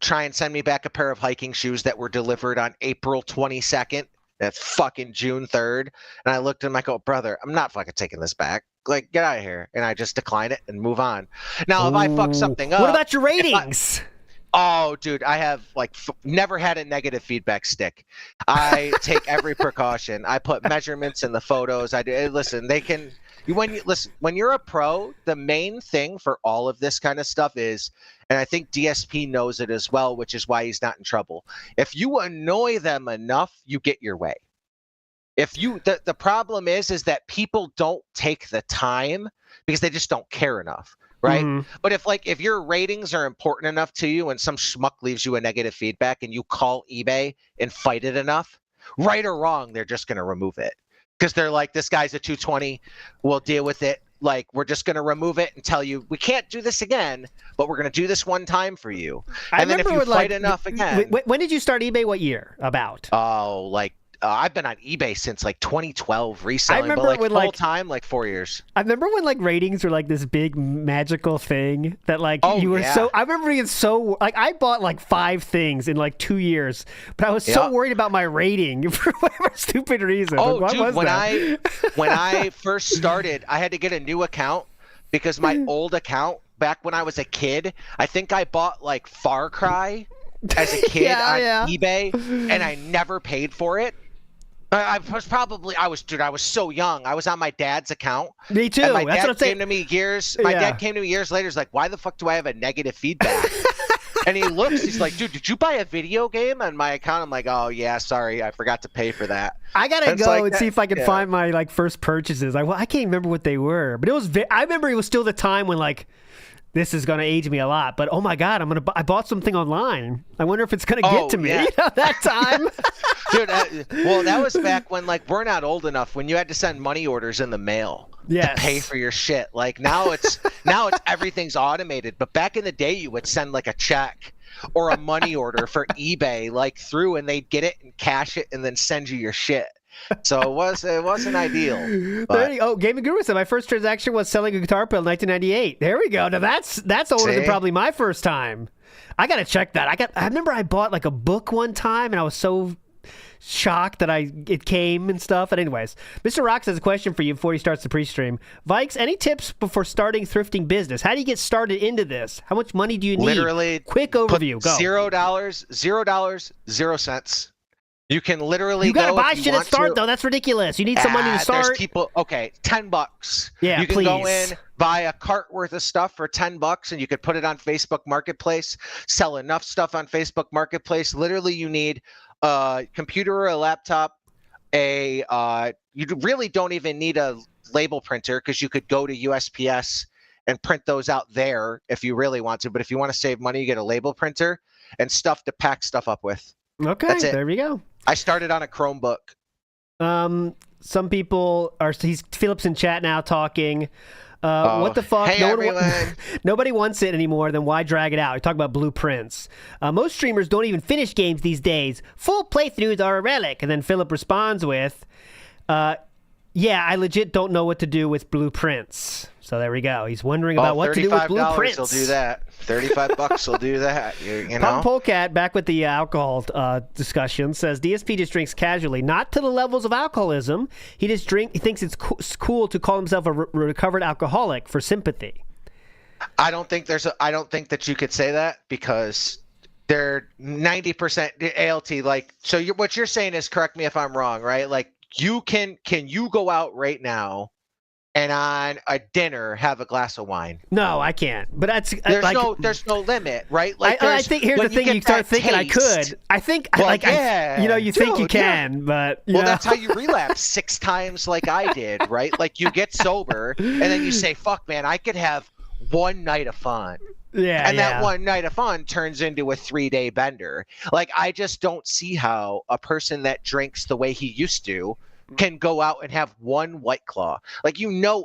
Speaker 6: try and send me back a pair of hiking shoes that were delivered on April 22nd. That's fucking June 3rd. And I looked at him, I go, brother, I'm not fucking taking this back. Like, get out of here. And I just decline it and move on. Now, if I fuck something up.
Speaker 2: What about your ratings?
Speaker 6: Oh, dude, I have never had a negative feedback stick. I take every precaution. I put measurements in the photos. I do. Listen, when you're a pro, the main thing for all of this kind of stuff is, and I think DSP knows it as well, which is why he's not in trouble. If you annoy them enough, you get your way. If the problem is that people don't take the time because they just don't care enough, right? Mm-hmm. But if your ratings are important enough to you and some schmuck leaves you a negative feedback and you call eBay and fight it enough, right or wrong, they're just going to remove it because they're like, this guy's a 220, we'll deal with it. Like, we're just going to remove it and tell you we can't do this again, but we're going to do this one time for you. And then if you fight enough again.
Speaker 2: When did you start eBay? What year? About?
Speaker 6: Oh, I've been on eBay since 2012 reselling, but full time 4 years.
Speaker 2: I remember when ratings were this big magical thing that you were so. I remember being so I bought 5 things in 2 years, but I was so worried about my rating for whatever stupid reason.
Speaker 6: Oh, dude, when I first started, I had to get a new account because my old account back when I was a kid, I think I bought Far Cry as a kid on eBay, and I never paid for it. I was so young. I was on my dad's account.
Speaker 2: Me too.
Speaker 6: And my
Speaker 2: That's
Speaker 6: dad
Speaker 2: what I'm saying.
Speaker 6: came to me years. My dad came to me years later. He's like, "Why the fuck do I have a negative feedback?" And he looks. He's like, "Dude, did you buy a video game on my account?" I'm like, "Oh yeah, sorry, I forgot to pay for that."
Speaker 2: I gotta go and see if I can find my first purchases. I can't remember what they were, but it was. I remember it was still the time when this is gonna age me a lot. But oh my god, I bought something online. I wonder if it's gonna get to me that time.
Speaker 6: Dude, well, that was back when we're not old enough when you had to send money orders in the mail to pay for your shit. Now it's everything's automated. But back in the day, you would send a check or a money order for eBay through, and they'd get it and cash it and then send you your shit. So it wasn't ideal.
Speaker 2: But... Gaming Guru said my first transaction was selling a guitar pedal in 1998. There we go. Now that's older than probably my first time. I gotta check that. I remember I bought a book one time, and I was so shocked that it came and stuff. And anyways, Mr. Rocks has a question for you before he starts the pre-stream. Vikes, any tips before starting thrifting business? How do you get started into this? How much money do you need?
Speaker 6: Literally,
Speaker 2: quick overview. Go.
Speaker 6: $0, 0 cents. You can literally
Speaker 2: You gotta
Speaker 6: go
Speaker 2: buy
Speaker 6: if you
Speaker 2: shit at
Speaker 6: want
Speaker 2: start
Speaker 6: to.
Speaker 2: though. That's ridiculous. You need some money to start.
Speaker 6: There's people. Okay, $10.
Speaker 2: Yeah,
Speaker 6: you can
Speaker 2: please.
Speaker 6: go in, buy a cart worth of stuff for $10, and you could put it on Facebook Marketplace. Sell enough stuff on Facebook Marketplace. Literally, you need a computer or a laptop. You really don't even need a label printer because you could go to USPS and print those out there if you really want to. But if you want to save money, you get a label printer and stuff to pack stuff up with.
Speaker 2: Okay,
Speaker 6: that's it.
Speaker 2: There we go.
Speaker 6: I started on a Chromebook.
Speaker 2: Some people are. Philip's in chat now talking. What the fuck?
Speaker 6: Hey, everyone.
Speaker 2: Nobody wants it anymore. Then why drag it out? We talk about blueprints. Most streamers don't even finish games these days. Full playthroughs are a relic. And then Philip responds with, "Yeah, I legit don't know what to do with blueprints." So there we go. He's wondering about what to do with blueprints.
Speaker 6: $35 will do that. $35 will do that. You know.
Speaker 2: Pump Polecat, back with the alcohol discussion, says DSP just drinks casually, not to the levels of alcoholism. He just He thinks it's cool to call himself a recovered alcoholic for sympathy.
Speaker 6: I don't think that you could say that because they're 90% ALT. Like, so what you're saying is, correct me if I'm wrong, right? Like, can you go out right now and on a dinner have a glass of wine?
Speaker 2: No, I can't. But that's
Speaker 6: there's no limit, right? Like,
Speaker 2: I think here's the thing: you start thinking I could. I think you think you can, but
Speaker 6: that's how you relapse 6 times, like I did, right? Like you get sober and then you say, "Fuck, man, I could have one night of fun."
Speaker 2: Yeah,
Speaker 6: and that one night of fun turns into a 3-day bender. Like, I just don't see how a person that drinks the way he used to can go out and have one White Claw. Like,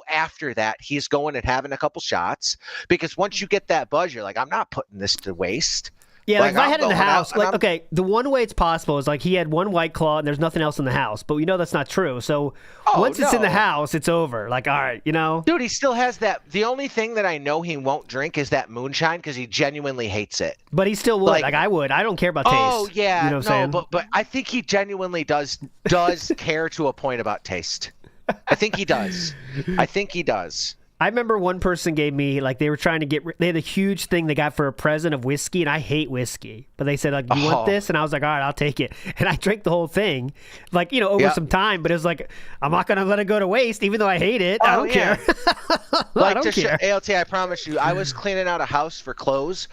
Speaker 6: after that, he's going and having a couple shots, because once you get that buzz, you're like, I'm not putting this to waste.
Speaker 2: Yeah, like if I had it in the house, the one way it's possible is like he had one White Claw and there's nothing else in the house, but we know that's not true. So once it's in the house, it's over. Like, all right,
Speaker 6: Dude, he still has that. The only thing that I know he won't drink is that moonshine because he genuinely hates it.
Speaker 2: But he still would. Like I would. I don't care about taste.
Speaker 6: Oh, yeah.
Speaker 2: You know what I'm saying?
Speaker 6: But I think he genuinely does care to a point about taste. I think he does. I remember one person gave me, like, they were trying to they had a huge thing they got for a present of whiskey, and I hate whiskey. But they said, like, you want this? And I was like, all right, I'll take it. And I drank the whole thing, like, over some time. But it was like, I'm not going to let it go to waste, even though I hate it. I don't care. I don't care. ALT, I promise you, I was cleaning out a house for clothes.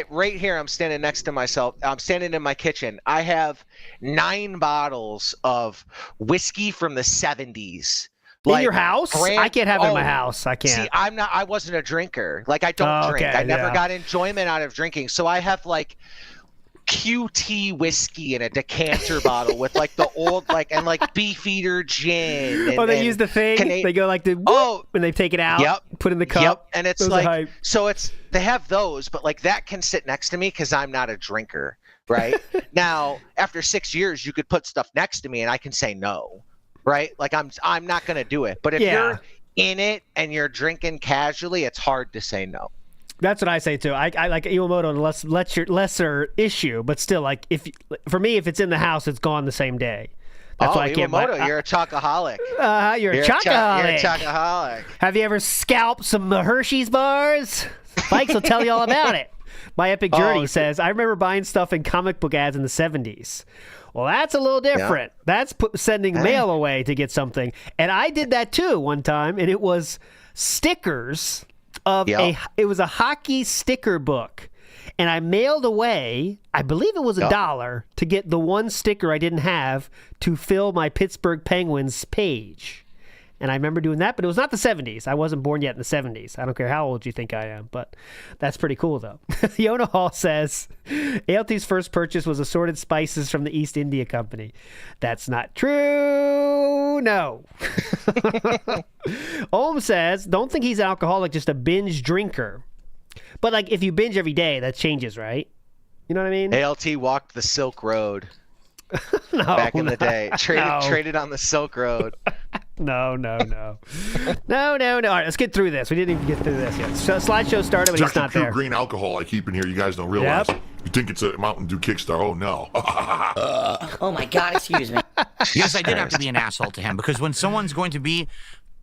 Speaker 6: Right here, I'm standing next to myself. I'm standing in my kitchen. I have 9 bottles of whiskey from the 70s.
Speaker 2: In your house? I can't have it in my house. I can't.
Speaker 6: See, I wasn't a drinker. Like, I don't drink. I never got enjoyment out of drinking. So I have, like, QT whiskey in a decanter bottle with, like, the old, like, and, like, Beefeater gin.
Speaker 2: And, they use the thing. They go, like, and they take it out, put in the cup.
Speaker 6: Yep. And it's like, so they have those, but, like, that can sit next to me because I'm not a drinker, right? Now, after 6 years, you could put stuff next to me and I can say no. Right? Like, I'm not going to do it. But if you're in it and you're drinking casually, it's hard to say no.
Speaker 2: That's what I say, too. I like Iwamoto, lesser issue. But still, like, for me, if it's in the house, it's gone the same day. That's why I can't
Speaker 6: Iwamoto, you're a chocoholic.
Speaker 2: You're a chocoholic.
Speaker 6: You're a chocoholic.
Speaker 2: Have you ever scalped some Hershey's bars? Vikes will tell you all about it. My Epic Journey says, I remember buying stuff in comic book ads in the 70s. Well, that's a little different. Yeah. That's sending mail away to get something. And I did that too one time, and it was stickers of it was a hockey sticker book. And I mailed away, I believe it was $1 to get the one sticker I didn't have to fill my Pittsburgh Penguins page. And I remember doing that, but it was not the 70s. I wasn't born yet in the 70s. I don't care how old you think I am, but that's pretty cool, though. Yona Hall says, ALT's first purchase was assorted spices from the East India Company. That's not true. No. Ohm says, don't think he's alcoholic, just a binge drinker. But, like, if you binge every day, that changes, right? You know what I mean?
Speaker 6: ALT walked the Silk Road. Back in the day. Traded on the Silk Road.
Speaker 2: No. All right, let's get through this. We didn't even get through this yet. So, slideshow started, but he's not there.
Speaker 17: Green alcohol I keep in here. You guys don't realize.
Speaker 2: Yep.
Speaker 17: You think it's a Mountain Dew Kickstar? Oh no.
Speaker 16: Oh my God, excuse me. Yes, I did have to be an asshole to him, because when someone's going to be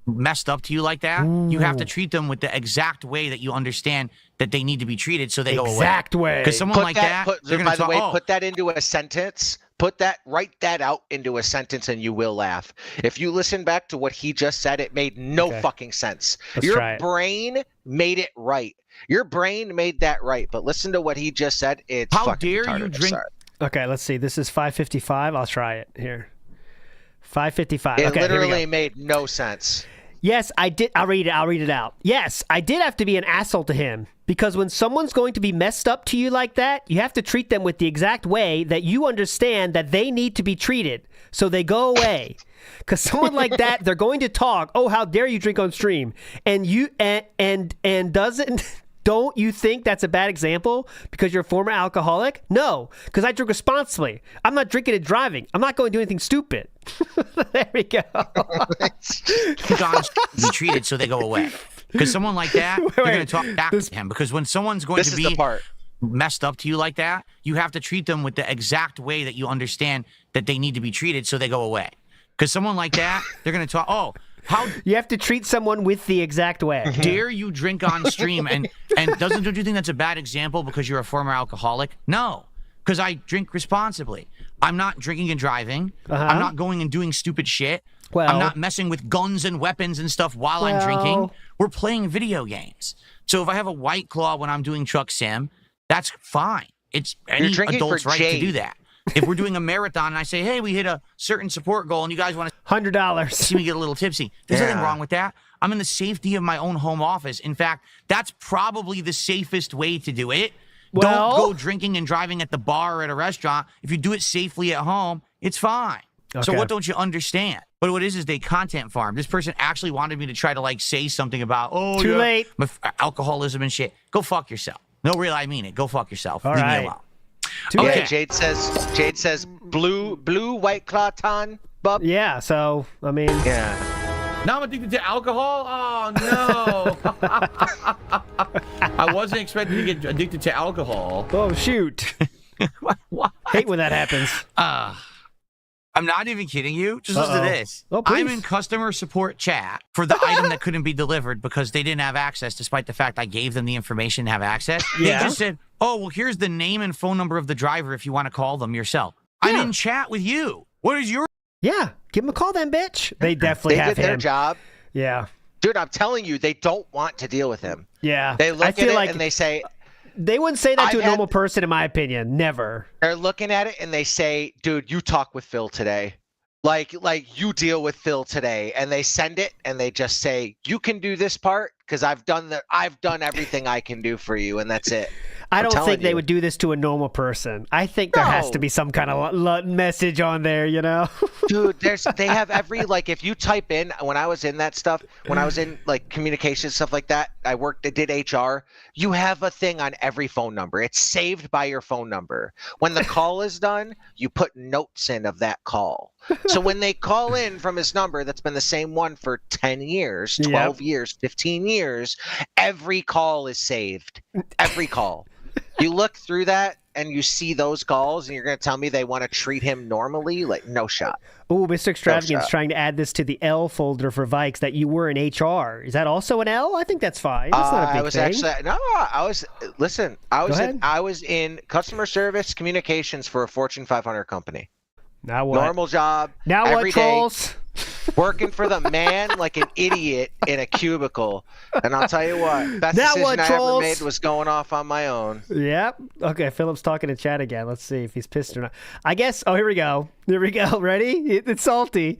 Speaker 16: messed up to you like that, you have to treat them with the exact way that you understand that they need to be treated, so they go away.
Speaker 2: Exact way.
Speaker 16: Because someone like that, they're going to talk. Oh,
Speaker 6: put that into a sentence. Write that out into a sentence, and you will laugh. If you listen back to what he just said, it made no fucking sense. Your brain made it right. Your brain made that right. But listen to what he just said. It's
Speaker 16: how
Speaker 6: fucking
Speaker 16: dare
Speaker 6: retarded.
Speaker 16: you drink?
Speaker 2: Okay, let's see. This is 5:55. I'll try it here. 5:55.
Speaker 6: It
Speaker 2: okay,
Speaker 6: literally made no sense.
Speaker 2: Yes, I did. I'll read it out. Yes, I did have to be an asshole to him, because when someone's going to be messed up to you like that, you have to treat them with the exact way that you understand that they need to be treated, so they go away. Because someone like that, they're going to talk. Oh, how dare you drink on stream? And you and don't you think that's a bad example because you're a former alcoholic? No, because I drink responsibly. I'm not drinking and driving. I'm not going to do anything stupid. There we go.
Speaker 16: Be treated so they go away. Because someone like that, they're going to talk back to him. Because when someone's going to be messed up to you like that, you have to treat them with the exact way that you understand that they need to be treated, so they go away. Because someone like that, they're going to talk. Oh, how
Speaker 2: you have to treat someone with the exact way.
Speaker 16: Dare you drink on stream? And don't you think that's a bad example because you're a former alcoholic? No, because I drink responsibly. I'm not drinking and driving. I'm not going and doing stupid shit. I'm not messing with guns and weapons and stuff while I'm drinking. We're playing video games. So if I have a White Claw when I'm doing truck sim, that's fine. It's any adult's right to do that. If we're doing a marathon and I say, hey, we hit a certain support goal and you guys want to
Speaker 2: $100
Speaker 16: see me get a little tipsy, there's nothing wrong with that. I'm in the safety of my own home office. In fact, that's probably the safest way to do it. Don't go drinking and driving at the bar or at a restaurant. If you do it safely at home, it's fine. Okay. So what don't you understand? But what it is they content farm. This person actually wanted me to try to say something about,
Speaker 2: too late,
Speaker 16: my alcoholism and shit. Go fuck yourself. No, really, I mean it. Go fuck yourself. Leave me alone.
Speaker 6: Okay. Jade says blue White Claw ton, bub.
Speaker 2: Yeah, so I mean,
Speaker 15: Now I'm addicted to alcohol. Oh no! I wasn't expecting to get addicted to alcohol.
Speaker 2: Oh shoot!
Speaker 16: What?
Speaker 2: Hate when that happens.
Speaker 16: I'm not even kidding you. Just listen to this.
Speaker 2: Oh,
Speaker 16: I'm in customer support chat for the item that couldn't be delivered because they didn't have access, despite the fact I gave them the information to have access. They just said, oh, well, here's the name and phone number of the driver if you want to call them yourself. I'm in chat with you. What is your...
Speaker 2: Yeah, give them a call then, bitch. They definitely have
Speaker 6: did their job.
Speaker 2: Yeah.
Speaker 6: Dude, I'm telling you, they don't want to deal with him.
Speaker 2: Yeah.
Speaker 6: They look at it and they say...
Speaker 2: They wouldn't say that to a normal person, in my opinion. Never.
Speaker 6: They're looking at it and they say, dude, you talk with Phil today. Like you deal with Phil today. And they send it and they just say, you can do this part because I've done everything I can do for you, and that's it.
Speaker 2: I don't think they would do this to a normal person. I think there has to be some kind of message on there, you know?
Speaker 6: Dude, they have every, if you type in, when I was in that stuff, when I was in, communication, stuff like that, I did HR, you have a thing on every phone number. It's saved by your phone number. When the call is done, you put notes in of that call. So when they call in from his number that's been the same one for 10 years, 12 years, 15 years, every call is saved. Every call. You look through that and you see those calls and you're going to tell me they want to treat him normally? No shot.
Speaker 2: Oh, Mr. Extravagant's trying to add this to the L folder for Vikes that you were in HR. Is that also an L? I think that's fine. That's not a big thing.
Speaker 6: I was in customer service communications for a Fortune 500 company.
Speaker 2: Now what?
Speaker 6: Normal job.
Speaker 2: Now what, trolls?
Speaker 6: Working for the man like an idiot in a cubicle. And I'll tell you what, best decision I ever made was going off on my own.
Speaker 2: Yep. Okay, Philip's talking to chat again. Let's see if he's pissed or not. I guess, here we go. Here we go. Ready? It's salty.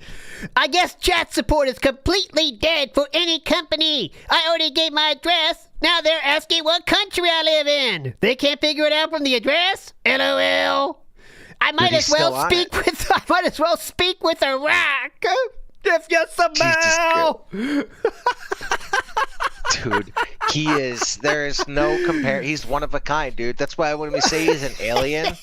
Speaker 2: I guess chat support is completely dead for any company. I already gave my address. Now they're asking what country I live in. They can't figure it out from the address? LOL. I might as well speak with Iraq. If you smell.
Speaker 6: Dude, there is no compare. He's one of a kind, dude. That's why when we say he's an alien,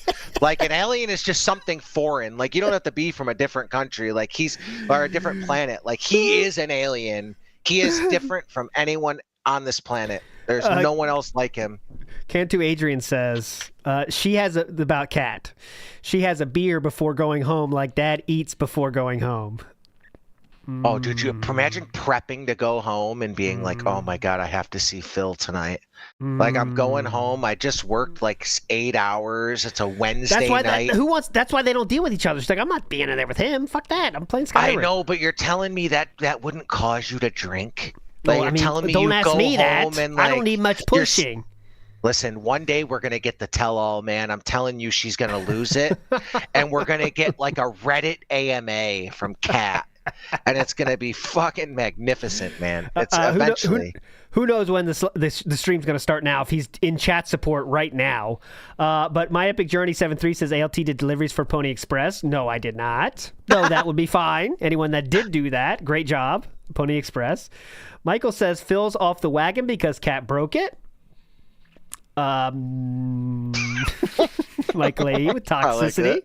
Speaker 6: an alien is just something foreign. You don't have to be from a different country. Or a different planet. He is an alien. He is different from anyone on this planet. There's no one else like him.
Speaker 2: Cantu Adrian says, about Kat. She has a beer before going home like Dad eats before going home.
Speaker 6: Oh, dude, you imagine prepping to go home and being like, oh my God, I have to see Phil tonight. Like, I'm going home. I just worked like 8 hours. It's a Wednesday night.
Speaker 2: That's why they don't deal with each other. She's like, I'm not being in there with him. Fuck that. I'm playing Skyrim.
Speaker 6: I know, but you're telling me that wouldn't cause you to drink. Like,
Speaker 2: Well,
Speaker 6: you're telling me
Speaker 2: don't
Speaker 6: you
Speaker 2: ask
Speaker 6: go
Speaker 2: me
Speaker 6: home
Speaker 2: that.
Speaker 6: and like,
Speaker 2: I don't need much pushing.
Speaker 6: Listen, one day we're going to get the tell-all, man. I'm telling you she's going to lose it. And we're going to get like a Reddit AMA from Kat. And it's going to be fucking magnificent, man. It's eventually.
Speaker 2: Who knows when the stream's going to start now, if he's in chat support right now. But My Epic Journey 73 says ALT did deliveries for Pony Express. No, I did not. No, that would be fine. Anyone that did do that, great job, Pony Express. Michael says Phil's off the wagon because Kat broke it. Michael A. with toxicity.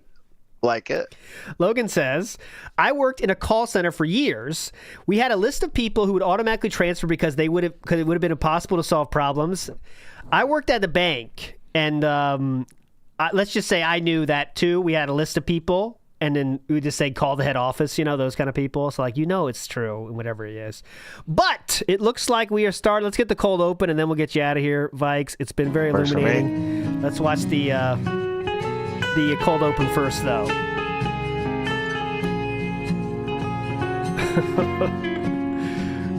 Speaker 6: Like it.
Speaker 2: Logan says, I worked in a call center for years. We had a list of people who would automatically transfer because it would have been impossible to solve problems. I worked at the bank, and let's just say I knew that too. We had a list of people, and then we would just say call the head office, those kind of people. So like, it's true, whatever it is. But it looks like we are starting. Let's get the cold open, and then we'll get you out of here, Vikes. It's been very illuminating. Let's watch the cold open first, though.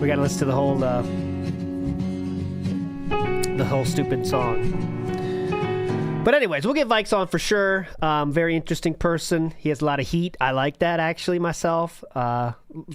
Speaker 2: We gotta listen to the whole stupid song. But anyways, we'll get Vikes on for sure. Very interesting person. He has a lot of heat. I like that, actually, myself.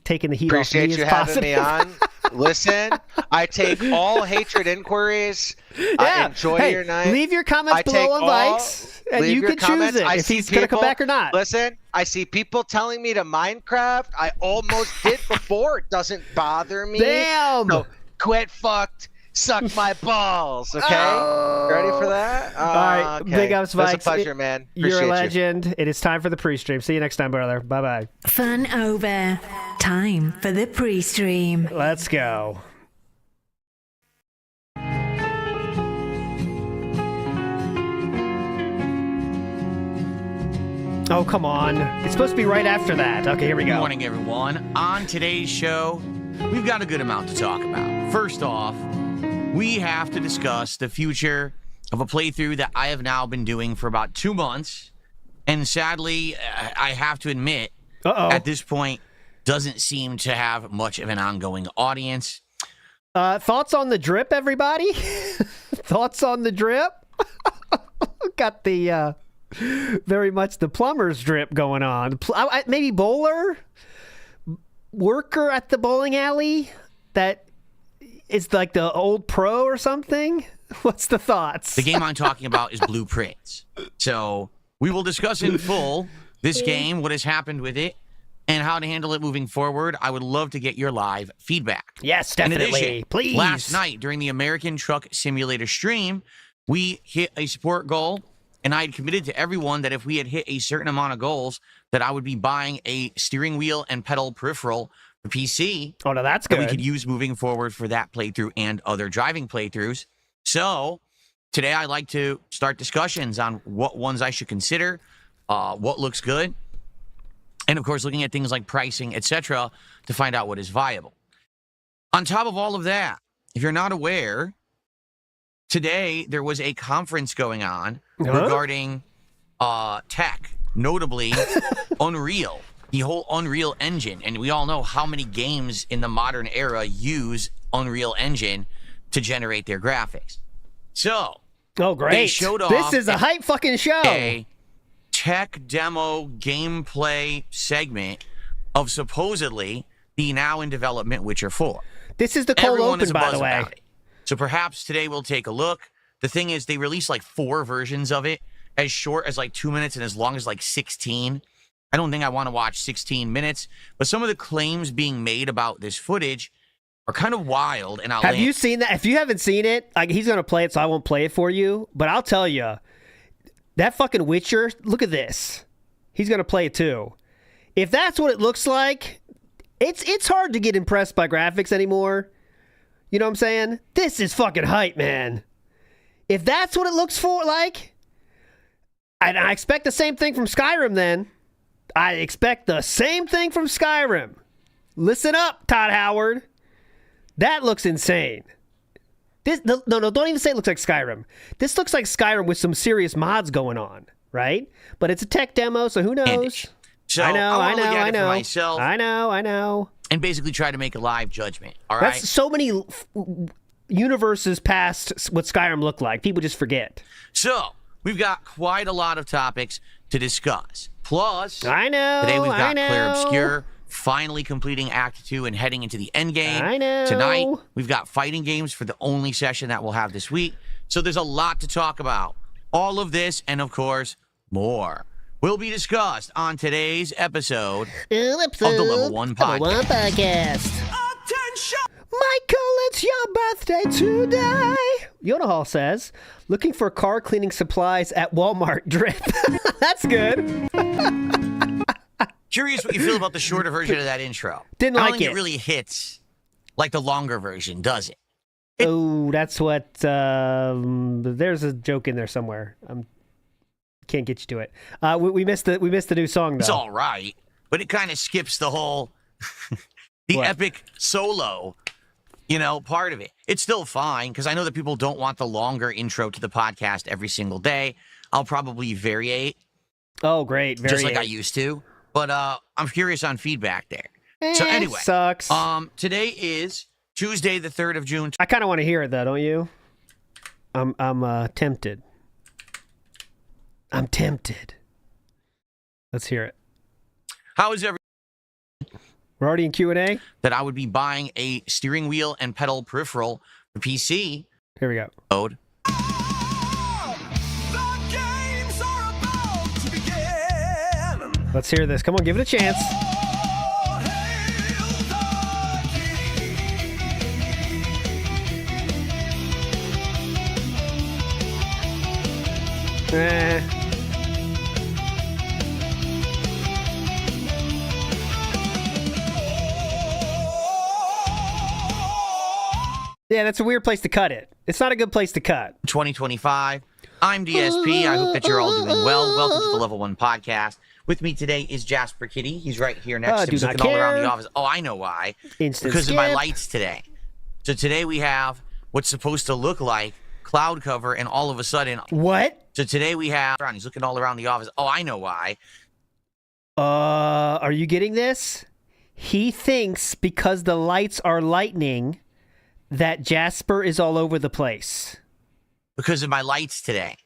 Speaker 2: Taking the heat
Speaker 6: Appreciate
Speaker 2: off me
Speaker 6: you
Speaker 2: is
Speaker 6: having
Speaker 2: positive.
Speaker 6: me on. Listen, I take all hatred inquiries.
Speaker 2: Yeah.
Speaker 6: Enjoy your night.
Speaker 2: Leave your comments below on Vikes, and you can choose it if he's going to come back or not.
Speaker 6: Listen, I see people telling me to Minecraft. I almost did before. It doesn't bother me.
Speaker 2: Damn.
Speaker 6: So quit fucked. Suck my balls, okay? Ready for that?
Speaker 2: All right,
Speaker 6: okay.
Speaker 2: big ups, Vikes.
Speaker 6: It's a pleasure, man. Appreciate
Speaker 2: You're a
Speaker 6: you.
Speaker 2: legend. It is time for the pre-stream. See you next time, brother. Bye-bye.
Speaker 3: Fun over. Time for the pre-stream.
Speaker 2: Let's go. Oh, come on. It's supposed to be right after that. Okay, here we go.
Speaker 16: Good morning, everyone. On today's show, we've got a good amount to talk about. First off, we have to discuss the future of a playthrough that I have now been doing for about 2 months. And sadly, I have to admit, at this point, doesn't seem to have much of an ongoing audience.
Speaker 2: Thoughts on the drip, everybody? Thoughts on the drip? Got the very much the plumber's drip going on. Maybe bowler? Worker at the bowling alley? That is like the old pro or something? What's the thoughts?
Speaker 16: The game I'm talking about is Blueprints. So we will discuss in full this game, what has happened with it, and how to handle it moving forward. I would love to get your live feedback.
Speaker 2: Yes, definitely.
Speaker 16: In addition,
Speaker 2: please.
Speaker 16: Last night during the American Truck Simulator stream, we hit a support goal, and I had committed to everyone that if we had hit a certain amount of goals, that I would be buying a steering wheel and pedal peripheral for PC.
Speaker 2: Oh, no, that's good.
Speaker 16: That we could use moving forward for that playthrough and other driving playthroughs. So today I'd like to start discussions on what ones I should consider, what looks good, and of course looking at things like pricing, etc., to find out what is viable. On top of all of that, if you're not aware, today there was a conference going on regarding tech, notably Unreal, the whole Unreal Engine. And we all know how many games in the modern era use Unreal Engine to generate their graphics. So,
Speaker 2: great.
Speaker 16: They showed off
Speaker 2: this is a hype fucking show.
Speaker 16: A tech demo gameplay segment of supposedly the now in development Witcher 4.
Speaker 2: This is the cold
Speaker 16: Everyone
Speaker 2: open, by the way.
Speaker 16: So perhaps today we'll take a look. The thing is, they released like 4 versions of it, as short as like 2 minutes and as long as like 16. I don't think I want to watch 16 minutes, but some of the claims being made about this footage are kind of wild. And
Speaker 2: Have you seen that? If you haven't seen it, like, he's gonna play it, so I won't play it for you. But I'll tell you, that fucking Witcher. Look at this. He's gonna play it too. If that's what it looks like, it's hard to get impressed by graphics anymore. You know what I'm saying? This is fucking hype, man. If that's what it looks like, and I expect the same thing from Skyrim then. I expect the same thing from Skyrim. Listen up, Todd Howard. That looks insane. No, don't even say it looks like Skyrim. This looks like Skyrim with some serious mods going on, right? But it's a tech demo, so who knows?
Speaker 16: So
Speaker 2: I know.
Speaker 16: Myself,
Speaker 2: I know.
Speaker 16: And basically try to make a live judgment, all right?
Speaker 2: That's so many universes past what Skyrim looked like. People just forget.
Speaker 16: So, we've got quite a lot of topics to discuss. Plus,
Speaker 2: today
Speaker 16: we've got Claire Obscure finally completing Act 2 and heading into the end game.
Speaker 2: I know.
Speaker 16: Tonight, we've got fighting games for the only session that we'll have this week. So there's a lot to talk about. All of this and, of course, more will be discussed on today's episode of the Level 1 Podcast.
Speaker 2: Attention! Michael, it's your birthday today. Yoda Hall says, looking for car cleaning supplies at Walmart drip. That's good.
Speaker 16: Curious what you feel about the shorter version of that intro.
Speaker 2: Didn't
Speaker 16: I
Speaker 2: like
Speaker 16: don't think
Speaker 2: it.
Speaker 16: It really hits like the longer version, does it?
Speaker 2: Oh, that's what... there's a joke in there somewhere. Can't get you to it. We missed the new song, though.
Speaker 16: It's all right, but it kind of skips the whole... epic solo, part of it. It's still fine, because I know that people don't want the longer intro to the podcast every single day. I'll probably variate.
Speaker 2: Oh, great.
Speaker 16: Just like I used to. But I'm curious on feedback there. So anyway.
Speaker 2: Sucks.
Speaker 16: Today is Tuesday, the 3rd of June.
Speaker 2: I kind of want to hear it, though, don't you? I'm tempted. I'm tempted. Let's hear it.
Speaker 16: How is everyone?
Speaker 2: We're already in Q&A?
Speaker 16: That I would be buying a steering wheel and pedal peripheral for PC.
Speaker 2: Here we go.
Speaker 16: Mode.
Speaker 2: Let's hear this. Come on, give it a chance. Yeah, that's a weird place to cut it. It's not a good place to cut.
Speaker 16: 2025. I'm DSP. I hope that you're all doing well. Welcome to the Level 1 Podcast. With me today is Jasper Kitty. He's right here next to me. He's looking all around the office. Oh, I know why. Because of my lights today. So today we have what's supposed to look like cloud cover, and all of a sudden...
Speaker 2: What?
Speaker 16: So today we have... He's looking all around the office. Oh, I know why.
Speaker 2: Are you getting this? He thinks because the lights are lightning that Jasper is all over the place.
Speaker 16: Because of my lights today.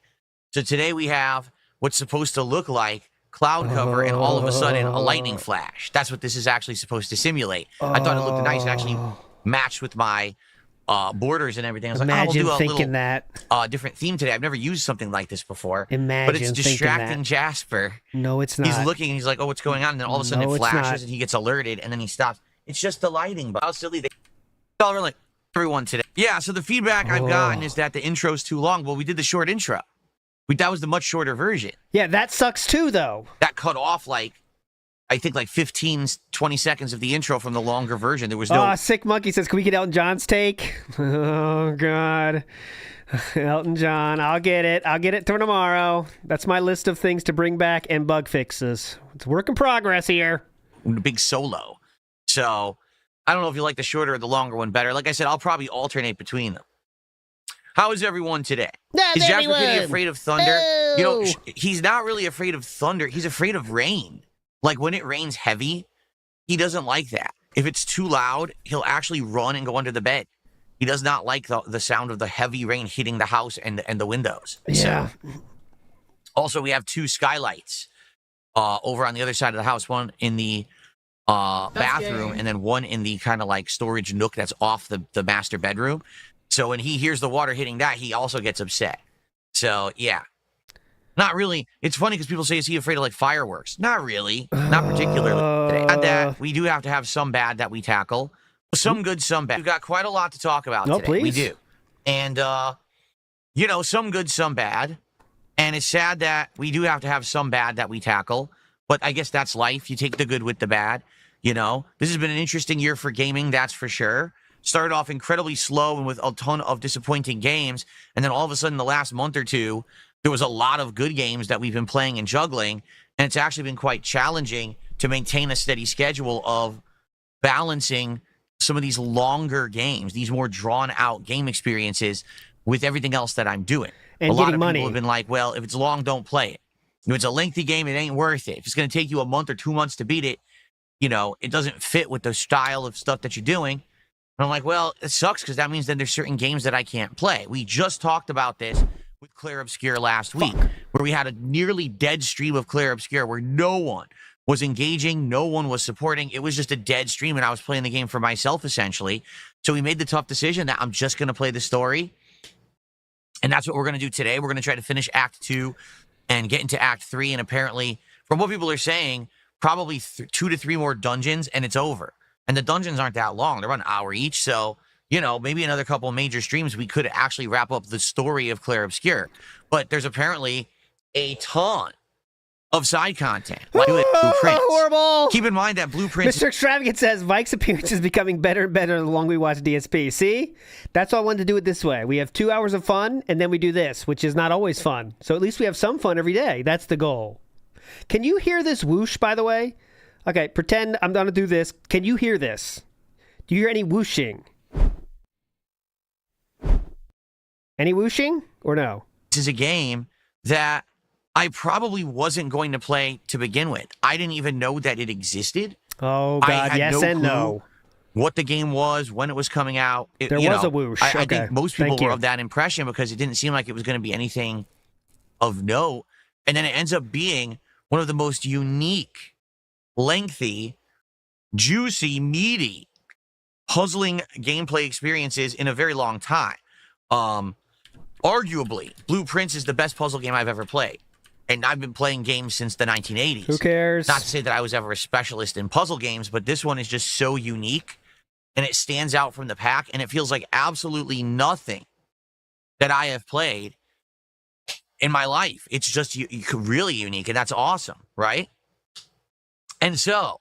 Speaker 16: So today we have what's supposed to look like cloud cover, and all of a sudden a lightning flash. That's what this is actually supposed to simulate. I thought it looked nice and actually matched with my borders and everything. I was
Speaker 2: Imagine
Speaker 16: like,
Speaker 2: thinking that.
Speaker 16: Different theme today. I've never used something like this before.
Speaker 2: Imagine
Speaker 16: but it's distracting Jasper.
Speaker 2: No, it's not.
Speaker 16: He's looking and he's like, oh, what's going on? And then all of a sudden it flashes and he gets alerted and then he stops. It's just the lighting. But how silly they all really everyone today. Yeah, so the feedback I've gotten is that the intro's too long. Well, we did the short intro. That was the much shorter version.
Speaker 2: Yeah, that sucks too, though.
Speaker 16: That cut off I think 15, 20 seconds of the intro from the longer version. There was no...
Speaker 2: Sick Monkey says, can we get Elton John's take? Oh, God. Elton John, I'll get it. I'll get it for tomorrow. That's my list of things to bring back and bug fixes. It's a work in progress here.
Speaker 16: Big solo. So, I don't know if you like the shorter or the longer one better. Like I said, I'll probably alternate between them. How is everyone today? Is Jasper Kitty afraid of thunder?
Speaker 2: No.
Speaker 16: He's not really afraid of thunder. He's afraid of rain. Like, when it rains heavy, he doesn't like that. If it's too loud, he'll actually run and go under the bed. He does not like the sound of the heavy rain hitting the house and the windows.
Speaker 2: Yeah.
Speaker 16: So, also, we have 2 skylights over on the other side of the house. One in the bathroom, and then one in the kind of like storage nook that's off the master bedroom. So when he hears the water hitting that, he also gets upset. So, yeah. Not really. It's funny because people say, is he afraid of like fireworks? Not really. Not particularly today. And that we do have to have some bad that we tackle. Some good, some bad. We've got quite a lot to talk about today.
Speaker 2: Please.
Speaker 16: We do. And, some good, some bad. And it's sad that we do have to have some bad that we tackle. But I guess that's life. You take the good with the bad. This has been an interesting year for gaming, that's for sure. started off incredibly slow and with a ton of disappointing games. And then all of a sudden, the last month or two, there was a lot of good games that we've been playing and juggling. And it's actually been quite challenging to maintain a steady schedule of balancing some of these longer games, these more drawn-out game experiences with everything else that I'm doing.
Speaker 2: And
Speaker 16: a lot of
Speaker 2: money.
Speaker 16: people have been like, well, if it's long, don't play it. If it's a lengthy game, it ain't worth it. If it's going to take you a month or 2 months to beat it, it doesn't fit with the style of stuff that you're doing. And I'm like, well, it sucks because that means that there's certain games that I can't play. We just talked about this with Clair Obscur last week, where we had a nearly dead stream of Clair Obscur where no one was engaging, no one was supporting. It was just a dead stream, and I was playing the game for myself, essentially. So we made the tough decision that I'm just going to play the story, and that's what we're going to do today. We're going to try to finish Act 2 and get into Act 3, and apparently, from what people are saying, probably 2 to 3 more dungeons, and it's over. And the dungeons aren't that long. They're about an hour each, so, maybe another couple of major streams, we could actually wrap up the story of Clair Obscur. But there's apparently a ton of side content. Like Blueprints.
Speaker 2: Horrible.
Speaker 16: Keep in mind that Blueprints...
Speaker 2: Mr. Extravagant says, Vikes' appearance is becoming better and better the longer we watch DSP. See? That's why I wanted to do it this way. We have 2 hours of fun, and then we do this, which is not always fun. So at least we have some fun every day. That's the goal. Can you hear this whoosh, by the way? Okay, pretend I'm going to do this. Can you hear this? Do you hear any whooshing? Any whooshing or no?
Speaker 16: This is a game that I probably wasn't going to play to begin with. I didn't even know that it existed.
Speaker 2: Oh, God, yes and no.
Speaker 16: What the game was, when it was coming out.
Speaker 2: There was a whoosh.
Speaker 16: I think most people were of that impression because it didn't seem like it was going to be anything of note. And then it ends up being one of the most unique, lengthy, juicy, meaty, puzzling gameplay experiences in a very long time. Arguably, Blueprints is the best puzzle game I've ever played. And I've been playing games since the 1980s.
Speaker 2: Who cares?
Speaker 16: Not to say that I was ever a specialist in puzzle games, but this one is just so unique. And it stands out from the pack. And it feels like absolutely nothing that I have played in my life. It's just really unique. And that's awesome, right? And so,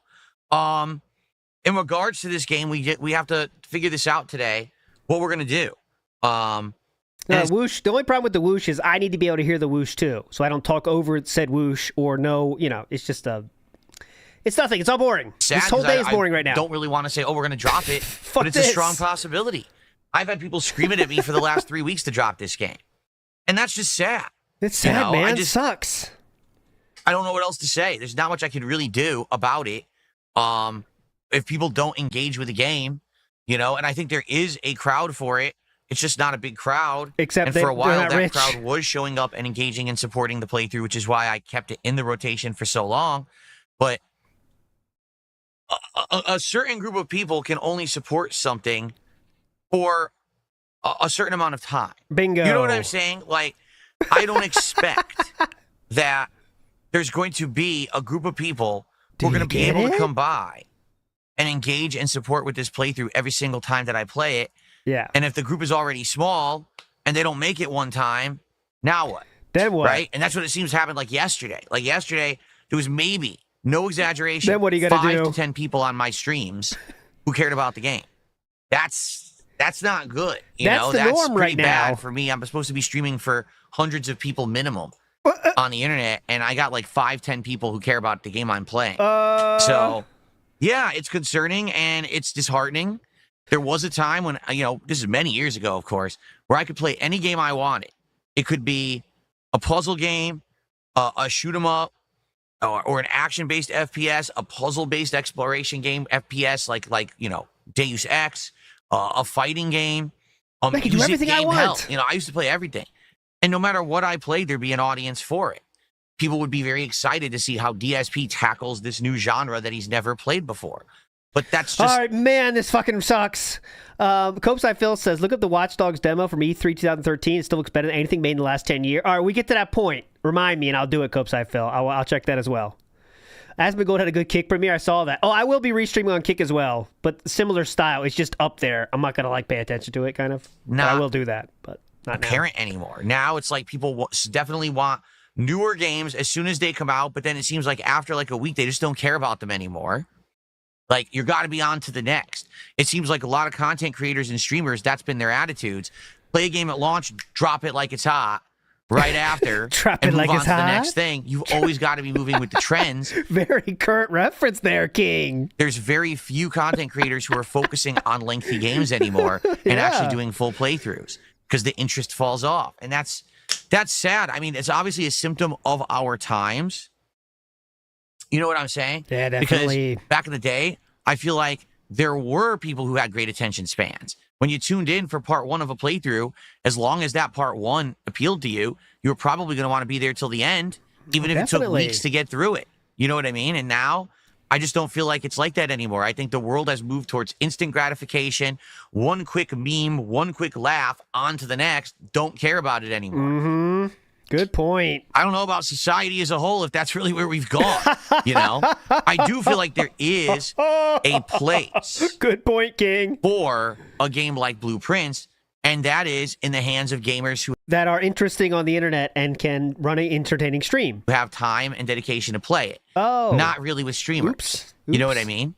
Speaker 16: in regards to this game, we have to figure this out today, what we're going to do.
Speaker 2: Whoosh. The only problem with the whoosh is I need to be able to hear the whoosh too, so I don't talk over said whoosh or no. It's just it's nothing. It's all boring. This whole day is boring right now.
Speaker 16: I don't really want to say, we're going to drop it, but it's a strong possibility. I've had people screaming at me for the last 3 weeks to drop this game, and that's just sad.
Speaker 2: It's sad, man. It sucks.
Speaker 16: I don't know what else to say. There's not much I can really do about it. If people don't engage with the game, and I think there is a crowd for it. It's just not a big crowd.
Speaker 2: Except
Speaker 16: for a while, that crowd was showing up and engaging and supporting the playthrough, which is why I kept it in the rotation for so long. But a certain group of people can only support something for a certain amount of time.
Speaker 2: Bingo.
Speaker 16: You know what I'm saying? Like, I don't expect that there's going to be a group of people who are going to be able to come by and engage and support with this playthrough every single time that I play it.
Speaker 2: Yeah.
Speaker 16: And if the group is already small and they don't make it one time, now what?
Speaker 2: Then what?
Speaker 16: Right? And that's what it seems happened like yesterday. Like yesterday, there was maybe, no exaggeration,
Speaker 2: then what are you gonna
Speaker 16: 5 to 10 people on my streams who cared about the game. That's not good.
Speaker 2: That's the
Speaker 16: that's
Speaker 2: norm
Speaker 16: pretty
Speaker 2: right
Speaker 16: bad
Speaker 2: now.
Speaker 16: For me. I'm supposed to be streaming for hundreds of people minimum on the internet, and I got like 5-10 people who care about the game I'm playing. So, yeah, it's concerning and it's disheartening. There was a time when, this is many years ago, of course, where I could play any game I wanted. It could be a puzzle game, a shoot 'em up, or an action-based FPS, a puzzle-based exploration game, FPS, like Deus Ex, a fighting game.
Speaker 2: I can do everything I want.
Speaker 16: Hell. I used to play everything. And no matter what I played, there'd be an audience for it. People would be very excited to see how DSP tackles this new genre that he's never played before. But that's just...
Speaker 2: All right, man, this fucking sucks. Copeside Phil says, look up the Watch Dogs demo from E3 2013. It still looks better than anything made in the last 10 years. All right, we get to that point. Remind me, and I'll do it, Copeside Phil. I'll check that as well. Asmongold had a good Kick premiere. I saw that. Oh, I will be restreaming on Kick as well, but similar style. It's just up there. I'm not going to, pay attention to it, kind of.
Speaker 16: Not
Speaker 2: I will do that, but not
Speaker 16: apparent anymore. Now it's like people definitely want newer games as soon as they come out, but then it seems like after, a week, they just don't care about them anymore. Like, you got to be on to the next. It seems like a lot of content creators and streamers, that's been their attitudes. Play a game at launch, drop it like it's hot. Right after, and move on to the next thing. You've always got to be moving with the trends.
Speaker 2: Very current reference there, King.
Speaker 16: There's very few content creators who are focusing on lengthy games anymore and actually doing full playthroughs because the interest falls off. And that's sad. I mean, it's obviously a symptom of our times. You know what I'm saying?
Speaker 2: Yeah, definitely.
Speaker 16: Because back in the day, I feel like there were people who had great attention spans. When you tuned in for part one of a playthrough, as long as that part one appealed to you, you were probably going to want to be there till the end, even if it took weeks to get through it. You know what I mean? And now, I just don't feel like it's like that anymore. I think the world has moved towards instant gratification, one quick meme, one quick laugh, on to the next, don't care about it anymore.
Speaker 2: Mm-hmm. Good point.
Speaker 16: I don't know about society as a whole, if that's really where we've gone, you know? I do feel like there is a place.
Speaker 2: Good point, King.
Speaker 16: For a game like Blueprints, and that is in the hands of gamers who
Speaker 2: that are interesting on the internet and can run an entertaining stream.
Speaker 16: Have time and dedication to play it.
Speaker 2: Oh.
Speaker 16: Not really with streamers.
Speaker 2: Oops.
Speaker 16: You know what I mean?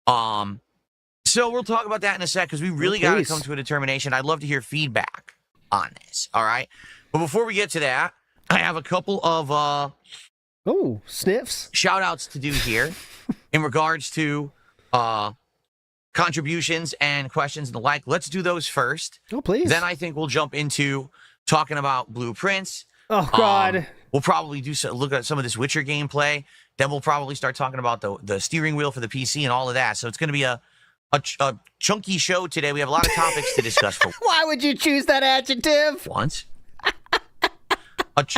Speaker 16: So we'll talk about that in a sec, because we really got to come to a determination. I'd love to hear feedback on this, all right? But before we get to that, I have a couple of
Speaker 2: sniffs
Speaker 16: shout outs to do here in regards to contributions and questions and the like. Let's do those first.
Speaker 2: Oh, please.
Speaker 16: Then I think we'll jump into talking about Blueprints.
Speaker 2: Oh, God.
Speaker 16: We'll probably look at some of this Witcher gameplay. Then we'll probably start talking about the steering wheel for the PC and all of that. So it's going to be a chunky show today. We have a lot of topics to discuss.
Speaker 2: Why would you choose that adjective?
Speaker 16: Once.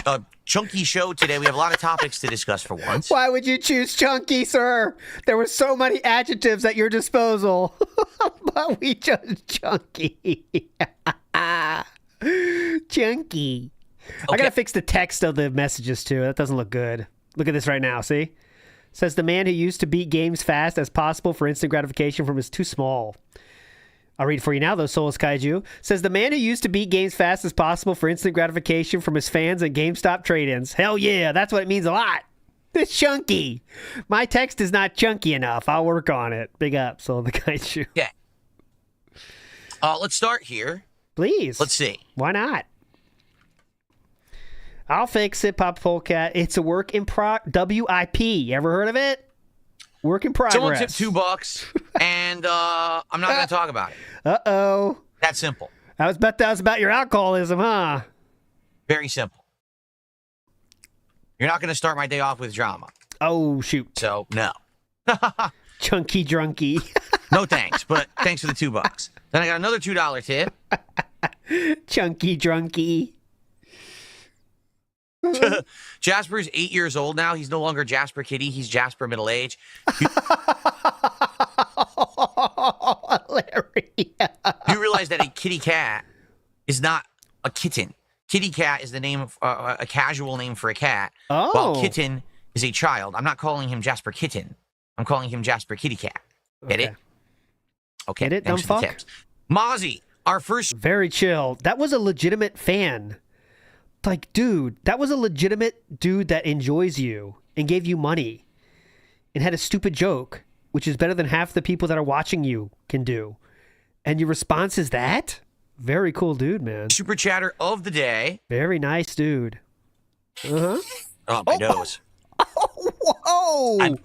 Speaker 16: A chunky show today. We have a lot of topics to discuss for once.
Speaker 2: Why would you choose chunky, sir? There were so many adjectives at your disposal. But we chose chunky. Chunky. Okay. I gotta fix the text of the messages too. That doesn't look good. Look at this right now, see? Says the man who used to beat games fast as possible for instant gratification from is too small. I'll read it for you now, though, Soulless Kaiju. Says the man who used to beat games fast as possible for instant gratification from his fans and GameStop trade-ins. Hell yeah, that's what it means a lot. It's chunky. My text is not chunky enough. I'll work on it. Big up, Soulless Kaiju.
Speaker 16: Yeah. Let's start here.
Speaker 2: Please.
Speaker 16: Let's see.
Speaker 2: Why not? I'll fix it, Pop Polecat. It's a work in WIP. You ever heard of it? Work in progress.
Speaker 16: Someone tipped $2, and I'm not going to talk about it.
Speaker 2: Uh-oh.
Speaker 16: That's simple.
Speaker 2: I was about your alcoholism, huh?
Speaker 16: Very simple. You're not going to start my day off with drama.
Speaker 2: Oh, shoot.
Speaker 16: So, no.
Speaker 2: Chunky drunky.
Speaker 16: No thanks, but thanks for the $2. Then I got another $2 tip.
Speaker 2: Chunky drunky.
Speaker 16: Jasper's 8 years old now. He's no longer Jasper Kitty. He's Jasper Middle Age. You realize that a kitty cat is not a kitten. Kitty cat is the name of a casual name for a cat, while kitten is a child. I'm not calling him Jasper Kitten. I'm calling him Jasper Kitty Cat. Get it? Okay.
Speaker 2: Get it,
Speaker 16: thanks
Speaker 2: dumb
Speaker 16: for the tips. Mozzie, our first...
Speaker 2: Very chill. That was a legitimate fan. Like, dude, that was a legitimate dude that enjoys you and gave you money and had a stupid joke, which is better than half the people that are watching you can do. And your response is that? Very cool dude, man.
Speaker 16: Super chatter of the day.
Speaker 2: Very nice dude. Uh-huh.
Speaker 16: Oh, my nose.
Speaker 2: Whoa!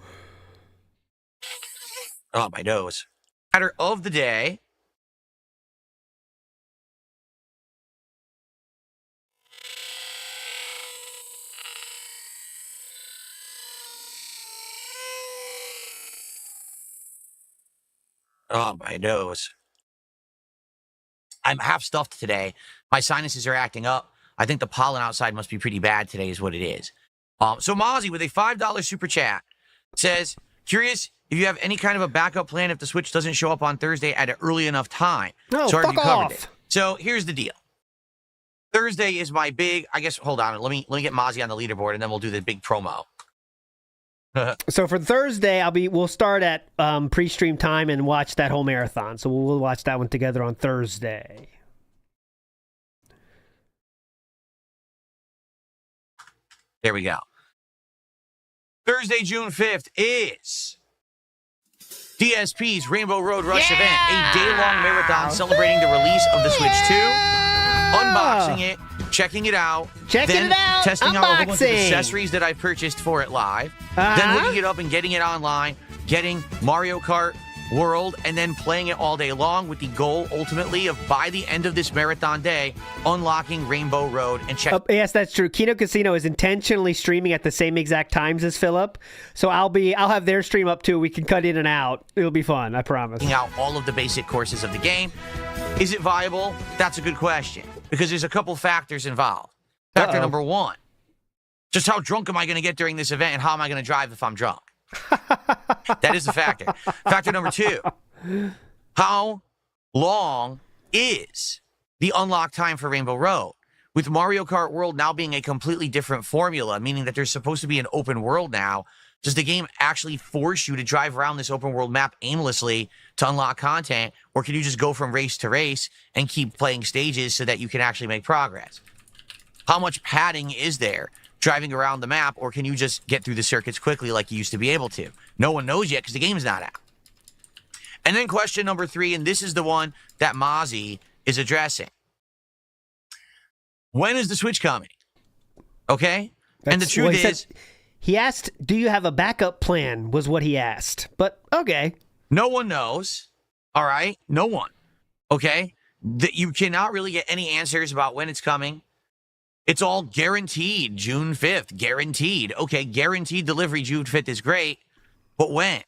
Speaker 16: Oh, my nose. Chatter of the day. Oh, my nose. I'm half stuffed today. My sinuses are acting up. I think the pollen outside must be pretty bad today is what it is. So Mozzie with a $5 super chat says, curious if you have any kind of a backup plan if the Switch doesn't show up on Thursday at an early enough time.
Speaker 2: No,
Speaker 16: Sorry if
Speaker 2: fuck
Speaker 16: you covered
Speaker 2: off.
Speaker 16: it. So here's the deal. Thursday is my big, I guess, hold on. Let me get Mozzie on the leaderboard and then we'll do the big promo.
Speaker 2: So for Thursday, we'll start at Preestream time and watch that whole marathon. So we'll watch that one together on Thursday.
Speaker 16: There we go. Thursday, June 5th is DSP's Rainbow Road Rush event, a day-long marathon celebrating the release of the Switch 2, unboxing it, checking it out, testing out a whole bunch of accessories that I purchased for it live, then hooking it up and getting it online, getting Mario Kart World, and then playing it all day long with the goal, ultimately, of by the end of this marathon day, unlocking Rainbow Road and check.
Speaker 2: Yes, that's true. Kino Casino is intentionally streaming at the same exact times as Philip, so I'll have their stream up too. We can cut in and out. It'll be fun, I promise.
Speaker 16: Out all of the basic courses of the game. Is it viable? That's a good question, because there's a couple factors involved. Factor number one, just how drunk am I going to get during this event, and how am I going to drive if I'm drunk? That is the factor. Factor number two, how long is the unlock time for Rainbow Road? With Mario Kart World now being a completely different formula, meaning that there's supposed to be an open world now, does the game actually force you to drive around this open world map aimlessly to unlock content, or can you just go from race to race and keep playing stages so that you can actually make progress? How much padding is there driving around the map, or can you just get through the circuits quickly like you used to be able to? No one knows yet because the game's not out. And then question number three, and this is the one that Mozzie is addressing. When is the Switch coming? Okay? And the truth is...
Speaker 2: He asked, do you have a backup plan, was what he asked. But, okay.
Speaker 16: No one knows. All right? No one. Okay? You cannot really get any answers about when it's coming. It's all guaranteed June 5th. Guaranteed. Okay, guaranteed delivery June 5th is great. But when?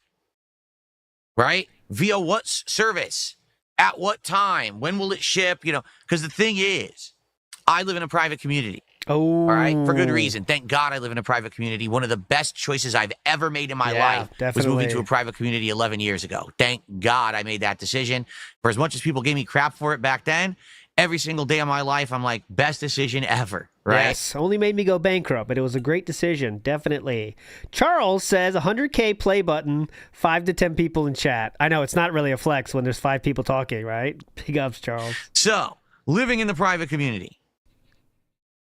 Speaker 16: Right? Via what service? At what time? When will it ship? You know, because the thing is, I live in a private community.
Speaker 2: Oh.
Speaker 16: All right? For good reason. Thank God I live in a private community. One of the best choices I've ever made in my life was moving to a private community 11 years ago. Thank God I made that decision. For as much as people gave me crap for it back then, every single day of my life, I'm like, best decision ever, right?
Speaker 2: Yes, only made me go bankrupt, but it was a great decision, definitely. Charles says 100K play button, 5 to 10 people in chat. I know, it's not really a flex when there's 5 people talking, right? Big ups, Charles.
Speaker 16: So, living in the private community,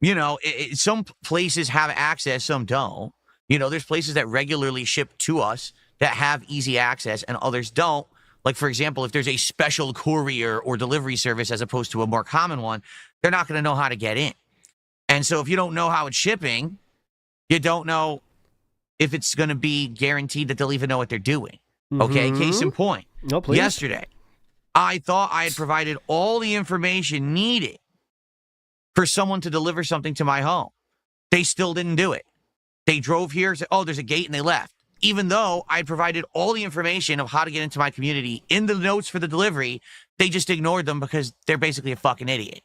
Speaker 16: you know, some places have access, some don't. You know, there's places that regularly ship to us that have easy access, and others don't. Like, for example, if there's a special courier or delivery service as opposed to a more common one, they're not going to know how to get in. And so if you don't know how it's shipping, you don't know if it's going to be guaranteed that they'll even know what they're doing. Okay, case in point.
Speaker 2: No, please.
Speaker 16: Yesterday, I thought I had provided all the information needed for someone to deliver something to my home. They still didn't do it. They drove here, said, oh, there's a gate, and they left. Even though I provided all the information of how to get into my community in the notes for the delivery, they just ignored them because they're basically a fucking idiot.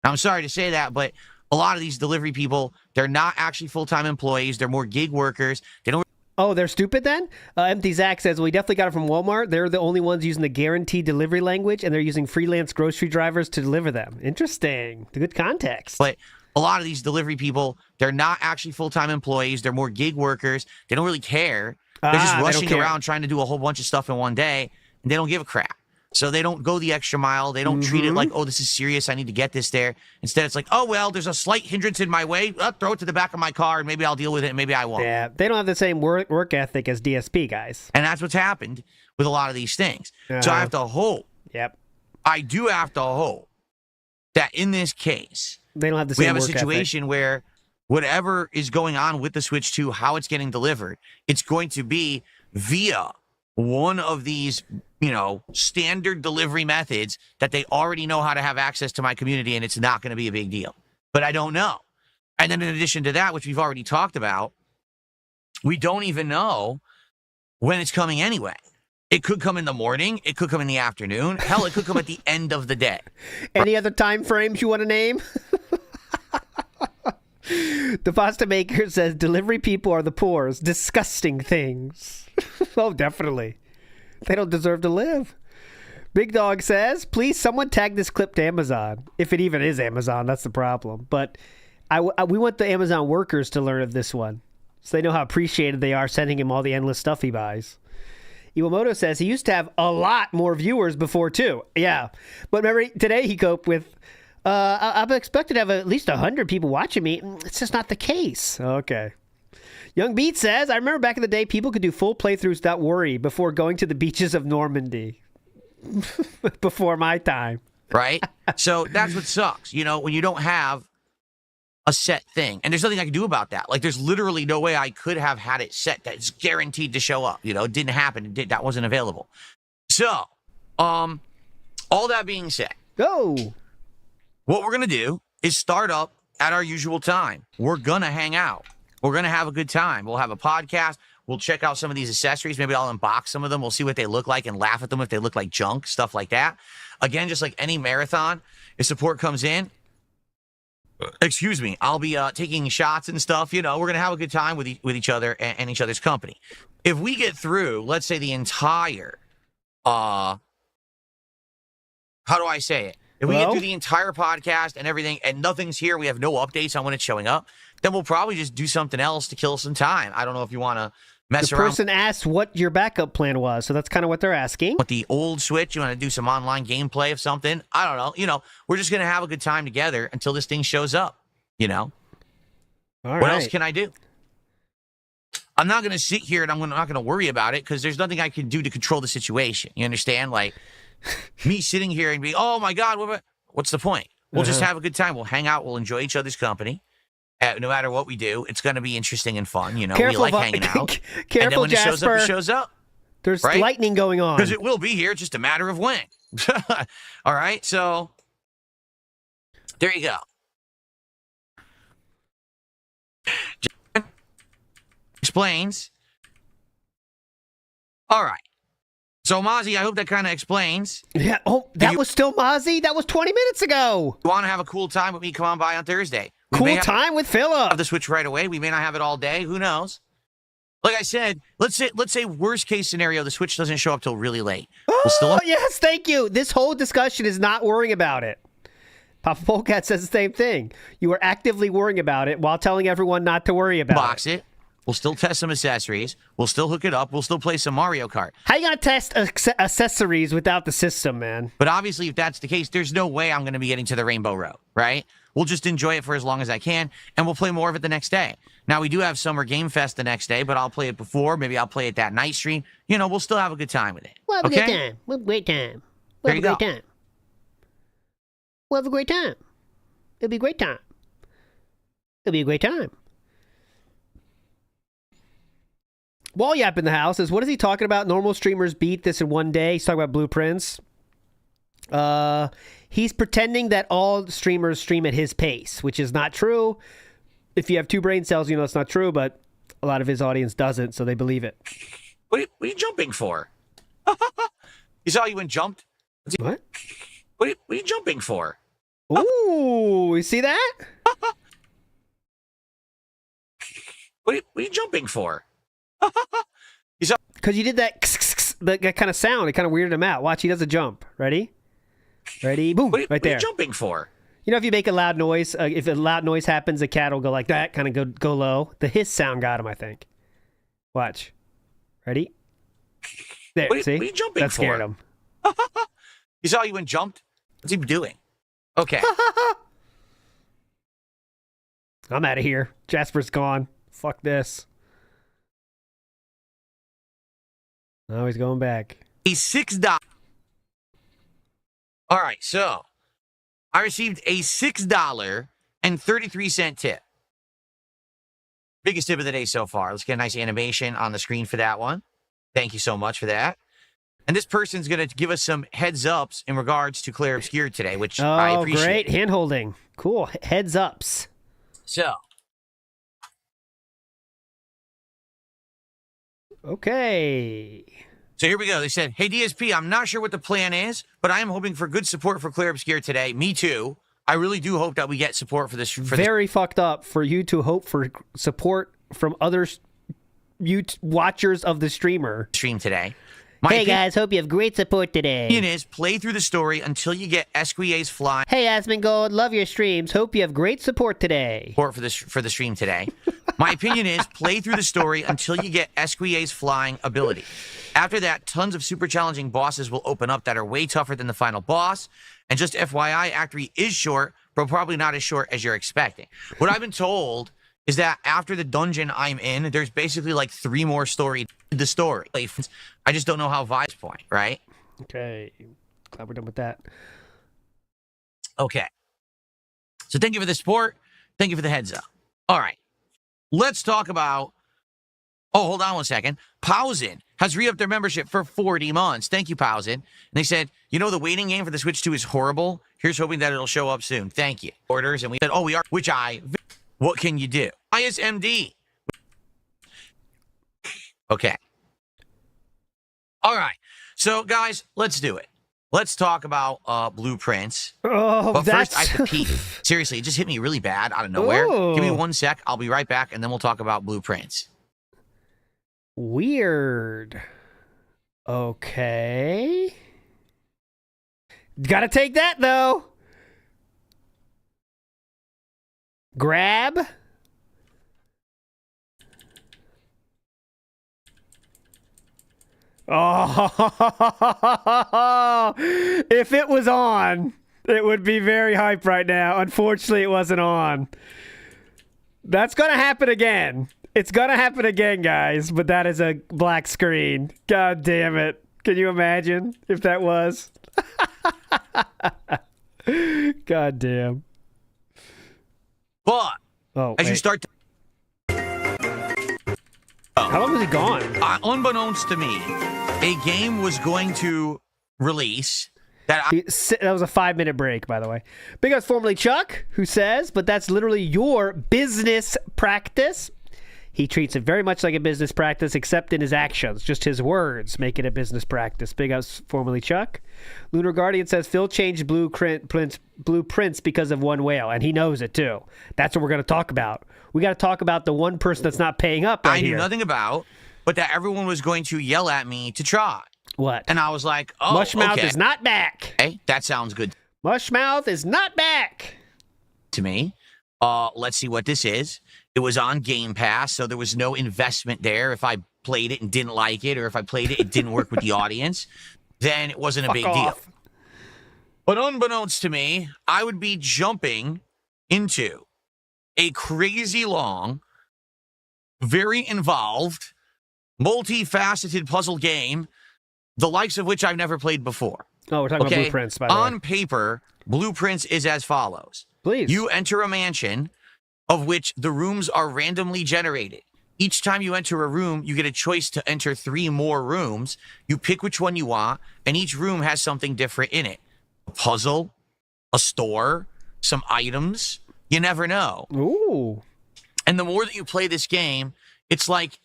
Speaker 16: I'm sorry to say that, but a lot of these delivery people, they're not actually full-time employees. They're more gig workers. They don't.
Speaker 2: Oh, they're stupid then? Empty Zach says, we definitely got it from Walmart. They're the only ones using the guaranteed delivery language, and they're using freelance grocery drivers to deliver them. Interesting. Good context.
Speaker 16: But a lot of these delivery people, they're not actually full-time employees. They're more gig workers. They don't really care. They're just rushing around trying to do a whole bunch of stuff in one day, and they don't give a crap. So they don't go the extra mile. They don't treat it like, oh, this is serious. I need to get this there. Instead, it's like, oh, well, there's a slight hindrance in my way. I'll throw it to the back of my car, and maybe I'll deal with it, and maybe I won't.
Speaker 2: Yeah, they don't have the same work ethic as DSP guys.
Speaker 16: And that's what's happened with a lot of these things. So I have to hope.
Speaker 2: Yep.
Speaker 16: I do have to hope that in this case,
Speaker 2: they don't have the same
Speaker 16: we have a
Speaker 2: work
Speaker 16: situation
Speaker 2: ethic.
Speaker 16: where whatever is going on with the Switch 2, how it's getting delivered, it's going to be via one of these, you know, standard delivery methods that they already know how to have access to my community, and it's not going to be a big deal. But I don't know. And then in addition to that, which we've already talked about, we don't even know when it's coming anyway. It could come in the morning. It could come in the afternoon. Hell, it could come at the end of the day.
Speaker 2: Any other time frames you want to name? The pasta maker says delivery people are the poor's. Disgusting things. Oh, definitely. They don't deserve to live. Big Dog says, please someone tag this clip to Amazon. If it even is Amazon, that's the problem. But we want the Amazon workers to learn of this one, so they know how appreciated they are sending him all the endless stuff he buys. Iwamoto says he used to have a lot more viewers before, too. Yeah. But remember, today he coped with, I'm expected to have at least 100 people watching me. It's just not the case. Okay. Young Beat says, I remember back in the day, people could do full playthroughs without worry before going to the beaches of Normandy. Before my time.
Speaker 16: Right? So that's what sucks. You know, when you don't have a set thing. And there's nothing I can do about that. Like, there's literally no way I could have had it set that it's guaranteed to show up. You know, it didn't happen. That wasn't available. So, all that being said.
Speaker 2: Go.
Speaker 16: What we're going to do is start up at our usual time. We're going to hang out. We're going to have a good time. We'll have a podcast. We'll check out some of these accessories. Maybe I'll unbox some of them. We'll see what they look like and laugh at them if they look like junk, stuff like that. Again, just like any marathon, if support comes in, excuse me, I'll be taking shots and stuff. You know, we're going to have a good time with each other and each other's company. If we get through, let's say the entire, how do I say it? If we get through the entire podcast and everything and nothing's here, we have no updates on when it's showing up, then we'll probably just do something else to kill some time. I don't know if you want to mess around.
Speaker 2: The person asked what your backup plan was, so that's kind of what they're asking.
Speaker 16: With the old Switch, you want to do some online gameplay of something? I don't know. You know, we're just going to have a good time together until this thing shows up, you know? What else can I do? I'm not going to sit here and I'm not going to worry about it because there's nothing I can do to control the situation. You understand? Like, me sitting here and be, oh my God, what's the point? We'll just have a good time. We'll hang out. We'll enjoy each other's company. No matter what we do, it's going to be interesting and fun. You know, we like hanging out.
Speaker 2: Careful,
Speaker 16: and then when
Speaker 2: Jasper.
Speaker 16: it shows up.
Speaker 2: There's lightning going on.
Speaker 16: Because it will be here, just a matter of when. All right, so there you go. Explains. All right. So, Mozzie, I hope that kind of explains.
Speaker 2: Yeah. Oh, that was still Mozzie? That was 20 minutes ago.
Speaker 16: You want to have a cool time with me? Come on by on Thursday.
Speaker 2: Cool time with Philip.
Speaker 16: Have the Switch right away. We may not have it all day. Who knows? Like I said, let's say worst case scenario, the Switch doesn't show up till really late.
Speaker 2: Oh, yes, thank you. This whole discussion is not worrying about it. Papa Polecat says the same thing. You are actively worrying about it while telling everyone not to worry about
Speaker 16: Box it. We'll still test some accessories. We'll still hook it up. We'll still play some Mario Kart.
Speaker 2: How you going to test accessories without the system, man?
Speaker 16: But obviously, if that's the case, there's no way I'm going to be getting to the Rainbow Road, right? We'll just enjoy it for as long as I can, and we'll play more of it the next day. Now, we do have Summer Game Fest the next day, but I'll play it before. Maybe I'll play it that night stream. You know, we'll still have a good time with it.
Speaker 2: We'll have a good time. We'll have a great time. We'll have a great time. We'll have a great time. It'll be a great time. It'll be a great time. Wallyap in the house says, what is he talking about? Normal streamers beat this in one day. He's talking about blueprints. He's pretending that all streamers stream at his pace, which is not true. If you have two brain cells, you know it's not true, but a lot of his audience doesn't, so they believe it.
Speaker 16: What are you jumping for? He saw you and jumped?
Speaker 2: What?
Speaker 16: What are you jumping for?
Speaker 2: Ooh, you see that?
Speaker 16: What are you jumping for?
Speaker 2: Because you did that kind of sound. It kind of weirded him out. Watch, he does a jump. Ready? Boom, right there.
Speaker 16: What are you jumping for?
Speaker 2: You know, if you make a loud noise, if a loud noise happens, the cat will go like that, kind of go low. The hiss sound got him, I think. Watch. Ready? There, see?
Speaker 16: What are you jumping
Speaker 2: that scared him.
Speaker 16: He saw you and jumped? What's he doing? Okay.
Speaker 2: I'm out of here. Jasper's gone. Fuck this. Now he's going back.
Speaker 16: He's $6. All right, so I received a $6.33 tip. Biggest tip of the day so far. Let's get a nice animation on the screen for that one. Thank you so much for that. And this person's going to give us some heads ups in regards to Claire Obscure today, which I appreciate.
Speaker 2: Oh, great. Hand holding. Cool. Heads ups.
Speaker 16: So.
Speaker 2: Okay.
Speaker 16: So here we go. They said, hey, DSP, I'm not sure what the plan is, but I am hoping for good support for Claire Obscure today. Me too. I really do hope that we get support for this.
Speaker 2: Very fucked up for you to hope for support from other watchers of the streamer.
Speaker 16: Stream today.
Speaker 2: Hey, guys, hope you have great support today.
Speaker 16: Opinion is play through the story until you get Esquia's flying.
Speaker 2: Hey, Asmongold, love your streams. Hope you have great support today.
Speaker 16: Support for the stream today. My opinion is play through the story until you get Esquia's flying ability. After that, tons of super challenging bosses will open up that are way tougher than the final boss. And just FYI, Act 3 is short, but probably not as short as you're expecting. What I've been told is that after the dungeon I'm in, there's basically like 3 more story. The story. I just don't know how Vikes point, right?
Speaker 2: Okay. Glad we're done with that.
Speaker 16: Okay. So thank you for the support. Thank you for the heads up. All right. Let's talk about... Oh, hold on one second. Pausin has re-upped their membership for 40 months. Thank you, Pausin. And they said, you know, the waiting game for the Switch 2 is horrible. Here's hoping that it'll show up soon. Thank you. Orders, and we said, oh, we are... Which what can you do? ISMD. Okay. All right. So, guys, let's do it. Let's talk about blueprints.
Speaker 2: Oh,
Speaker 16: but
Speaker 2: that's...
Speaker 16: first, I have to pee. Seriously, it just hit me really bad out of nowhere.
Speaker 2: Ooh.
Speaker 16: Give me 1 sec. I'll be right back, and then we'll talk about blueprints.
Speaker 2: Weird. Okay. Gotta take that, though. Grab. Oh, if it was on, it would be very hype right now. Unfortunately, it wasn't on. That's going to happen again. It's going to happen again, guys, but that is a black screen. God damn it. Can you imagine if that was? God damn.
Speaker 16: But as you start to...
Speaker 2: How long was he gone?
Speaker 16: Unbeknownst to me, a game was going to release that...
Speaker 2: That was a 5-minute break, by the way. Big ups formerly Chuck, who says, but that's literally your business practice. He treats it very much like a business practice, except in his actions. Just his words make it a business practice. Big ups formerly Chuck. Lunar Guardian says, Phil changed blueprints because of one whale, and he knows it, too. That's what we're going to talk about. We got to talk about the one person that's not paying up right
Speaker 16: I knew
Speaker 2: here.
Speaker 16: Nothing about, but that everyone was going to yell at me to try.
Speaker 2: What?
Speaker 16: And I was like, oh,
Speaker 2: Mushmouth
Speaker 16: okay.
Speaker 2: is not back.
Speaker 16: Hey, that sounds good.
Speaker 2: Mushmouth is not back.
Speaker 16: To me. Let's see what this is. It was on Game Pass, so there was no investment there. If I played it and didn't like it, or if I played it, it didn't work with the audience, then it wasn't a big deal. But unbeknownst to me, I would be jumping into a crazy long, very involved, multifaceted puzzle game, the likes of which I've never played before.
Speaker 2: Oh, we're talking about blueprints, by the way.
Speaker 16: On paper, blueprints is as follows.
Speaker 2: Please.
Speaker 16: You enter a mansion of which the rooms are randomly generated. Each time you enter a room, you get a choice to enter 3 more rooms. You pick which one you want, and each room has something different in it. A puzzle, a store, some items. You never know.
Speaker 2: Ooh.
Speaker 16: And the more that you play this game, it's like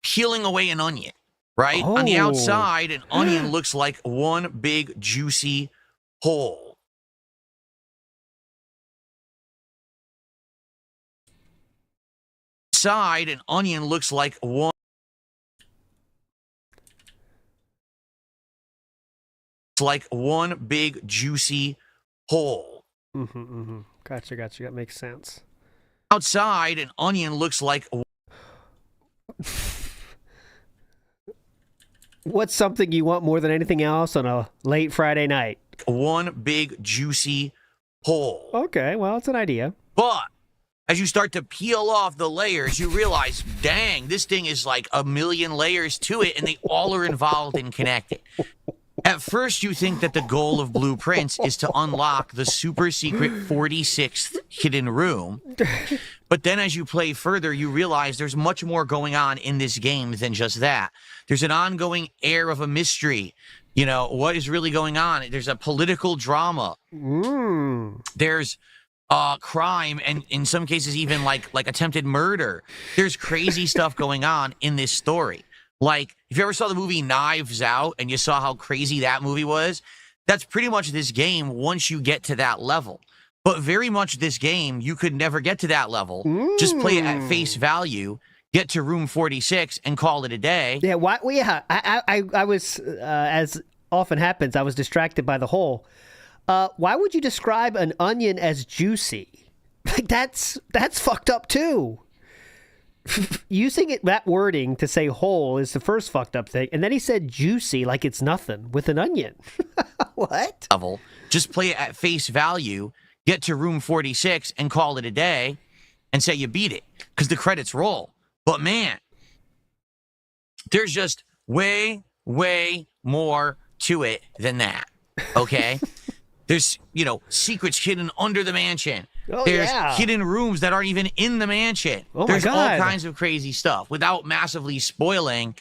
Speaker 16: peeling away an onion, right?
Speaker 2: Oh.
Speaker 16: On the outside, an onion looks like one big juicy hole. Inside, an onion looks like one. It's like one big juicy hole.
Speaker 2: Gotcha. That makes sense.
Speaker 16: Outside, an onion looks like...
Speaker 2: What's something you want more than anything else on a late Friday night?
Speaker 16: One big juicy hole.
Speaker 2: Okay, well, it's an idea.
Speaker 16: But as you start to peel off the layers, you realize, dang, this thing is like a million layers to it, and they all are involved and connected. At first, you think that the goal of blueprints is to unlock the super secret 46th hidden room. But then as you play further, you realize there's much more going on in this game than just that. There's an ongoing air of a mystery. You know, what is really going on? There's a political drama. There's crime, and in some cases even like attempted murder. There's crazy stuff going on in this story. Like, if you ever saw the movie Knives Out and you saw how crazy that movie was, that's pretty much this game once you get to that level. But very much this game, you could never get to that level. Just play it at face value, get to room 46, and call it a day.
Speaker 2: Yeah, I was, as often happens, I was distracted by the hole. Why would you describe an onion as juicy? Like, that's fucked up, too. Using that wording to say whole is the first fucked up thing. And then he said juicy like it's nothing with an onion. What?
Speaker 16: Level. Just play it at face value, get to room 46, and call it a day. and say you beat it because the credits roll. But man, there's just way, way more to it than that. Okay? There's, secrets hidden under the mansion.
Speaker 2: Oh,
Speaker 16: There's
Speaker 2: yeah.
Speaker 16: hidden rooms that aren't even in the mansion.
Speaker 2: Oh,
Speaker 16: There's
Speaker 2: my God.
Speaker 16: all kinds of crazy stuff without massively spoiling.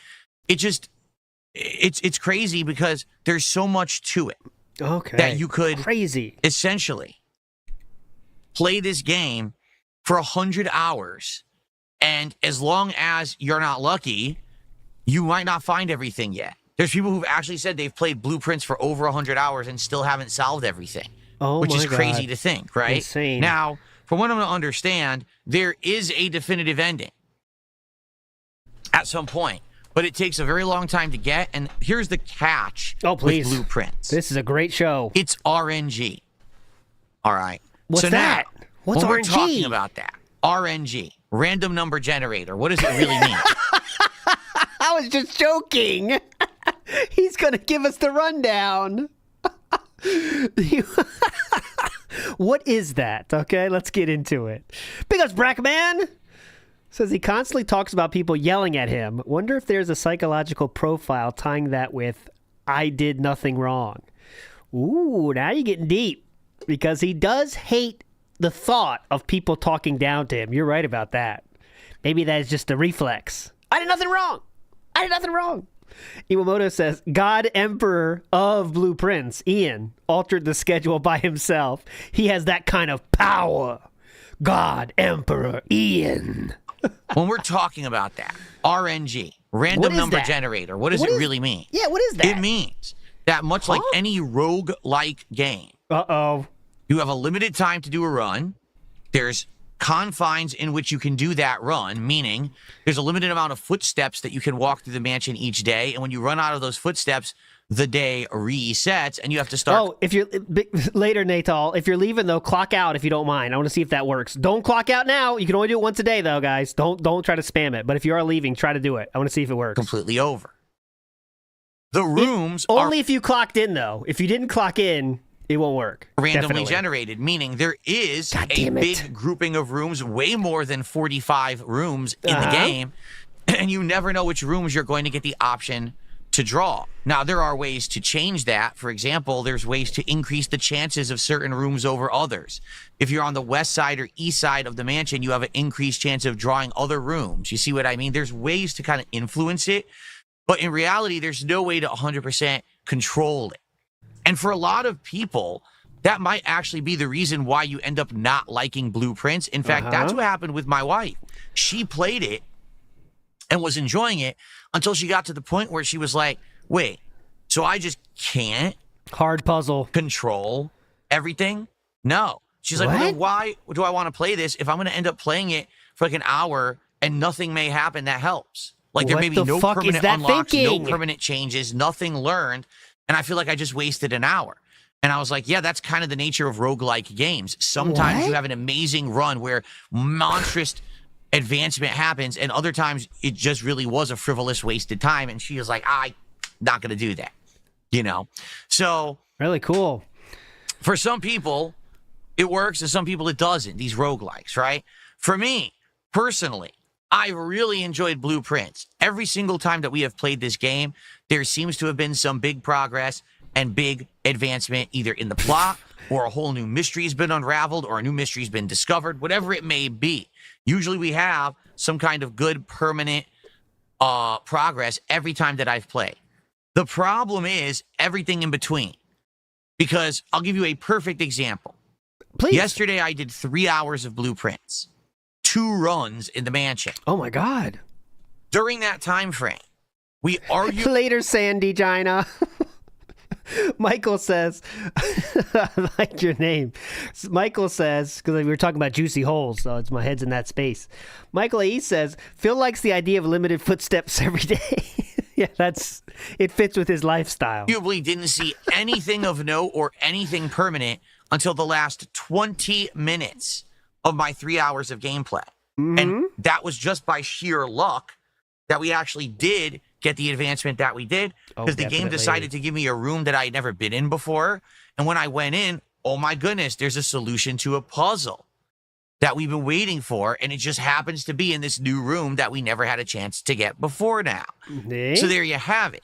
Speaker 16: It's crazy because there's so much to it.
Speaker 2: Okay.
Speaker 16: That you could
Speaker 2: crazy
Speaker 16: essentially play this game for 100 hours. And as long as you're not lucky, you might not find everything yet. There's people who've actually said they've played Blueprints for over 100 hours and still haven't solved everything.
Speaker 2: Oh,
Speaker 16: which
Speaker 2: my
Speaker 16: is crazy
Speaker 2: God.
Speaker 16: to think, right?
Speaker 2: Insane.
Speaker 16: Now, from what I'm going to understand, there is a definitive ending at some point, but it takes a very long time to get. And here's the catch with Blueprints.
Speaker 2: This is a great show.
Speaker 16: It's RNG. All right.
Speaker 2: What's
Speaker 16: so
Speaker 2: that?
Speaker 16: Now,
Speaker 2: What's
Speaker 16: when
Speaker 2: RNG?
Speaker 16: we're talking about that, RNG, random number generator, what does it really mean?
Speaker 2: I was just joking. He's going to give us the rundown. What is that? Okay, let's get into it. Big ups, Brackman. Says he constantly talks about people yelling at him. Wonder if there's a psychological profile tying that with I did nothing wrong. Ooh, now you're getting deep. Because he does hate the thought of people talking down to him. You're right about that. Maybe that is just a reflex. I did nothing wrong. I did nothing wrong. Iwamoto says, God Emperor of Blueprints, Ian, altered the schedule by himself. He has that kind of power. God Emperor Ian.
Speaker 16: When we're talking about that, RNG, random number generator, what does it really mean?
Speaker 2: Yeah, what is that?
Speaker 16: It means that much like any rogue-like game, you have a limited time to do a run. There's confines in which you can do that run, meaning there's a limited amount of footsteps that you can walk through the mansion each day, and when you run out of those footsteps, the day resets, and you have to start.
Speaker 2: Oh, if you're later, Natal, if you're leaving though, clock out if you don't mind. I want to see if that works. Don't clock out now. You can only do it once a day though, guys. Don't try to spam it. But if you are leaving, try to do it. I want to see if it works.
Speaker 16: Completely over. The rooms
Speaker 2: only if you clocked in though. If you didn't clock in, it won't work.
Speaker 16: Randomly generated, meaning there is a big grouping of rooms, way more than 45 rooms in the game, and you never know which rooms you're going to get the option to draw. Now, there are ways to change that. For example, there's ways to increase the chances of certain rooms over others. If you're on the west side or east side of the mansion, you have an increased chance of drawing other rooms. You see what I mean? There's ways to kind of influence it, but in reality, there's no way to 100% control it. And for a lot of people, that might actually be the reason why you end up not liking Blueprints. In fact, that's what happened with my wife. She played it and was enjoying it until she got to the point where she was like, wait, so I just can't
Speaker 2: hard puzzle
Speaker 16: control everything? No. She's like, well, then why do I want to play this if I'm going to end up playing it for like an hour and nothing may happen that helps? Like there may be no permanent unlocks, no permanent changes, nothing learned. And I feel like I just wasted an hour. And I was like, yeah, that's kind of the nature of roguelike games. Sometimes you have an amazing run where monstrous advancement happens, and other times it just really was a frivolous, wasted time. And she was like, I'm not going to do that, So
Speaker 2: really cool.
Speaker 16: For some people, it works, and some people it doesn't, these roguelikes, right? For me, personally, I really enjoyed Blueprints. Every single time that we have played this game, there seems to have been some big progress and big advancement, either in the plot or a whole new mystery has been unraveled or a new mystery has been discovered, whatever it may be. Usually we have some kind of good permanent progress every time that I've played. The problem is everything in between. Because I'll give you a perfect example.
Speaker 2: Please.
Speaker 16: Yesterday I did 3 hours of Blueprints. 2 runs in the mansion.
Speaker 2: Oh my God.
Speaker 16: During that time frame, we argued.
Speaker 2: Later, Sandy Gina. Michael says, I like your name. Michael says, because we were talking about juicy holes, so it's my head's in that space. Michael A. says, Phil likes the idea of limited footsteps every day. Yeah, it fits with his lifestyle.
Speaker 16: Arguably didn't see anything of note or anything permanent until the last 20 minutes of my 3 hours of gameplay. And that was just by sheer luck that we actually did get the advancement that we did, because the game decided to give me a room that I had never been in before. And when I went in, oh my goodness, there's a solution to a puzzle. that we've been waiting for, and it just happens to be in this new room that we never had a chance to get before now. So there you have it.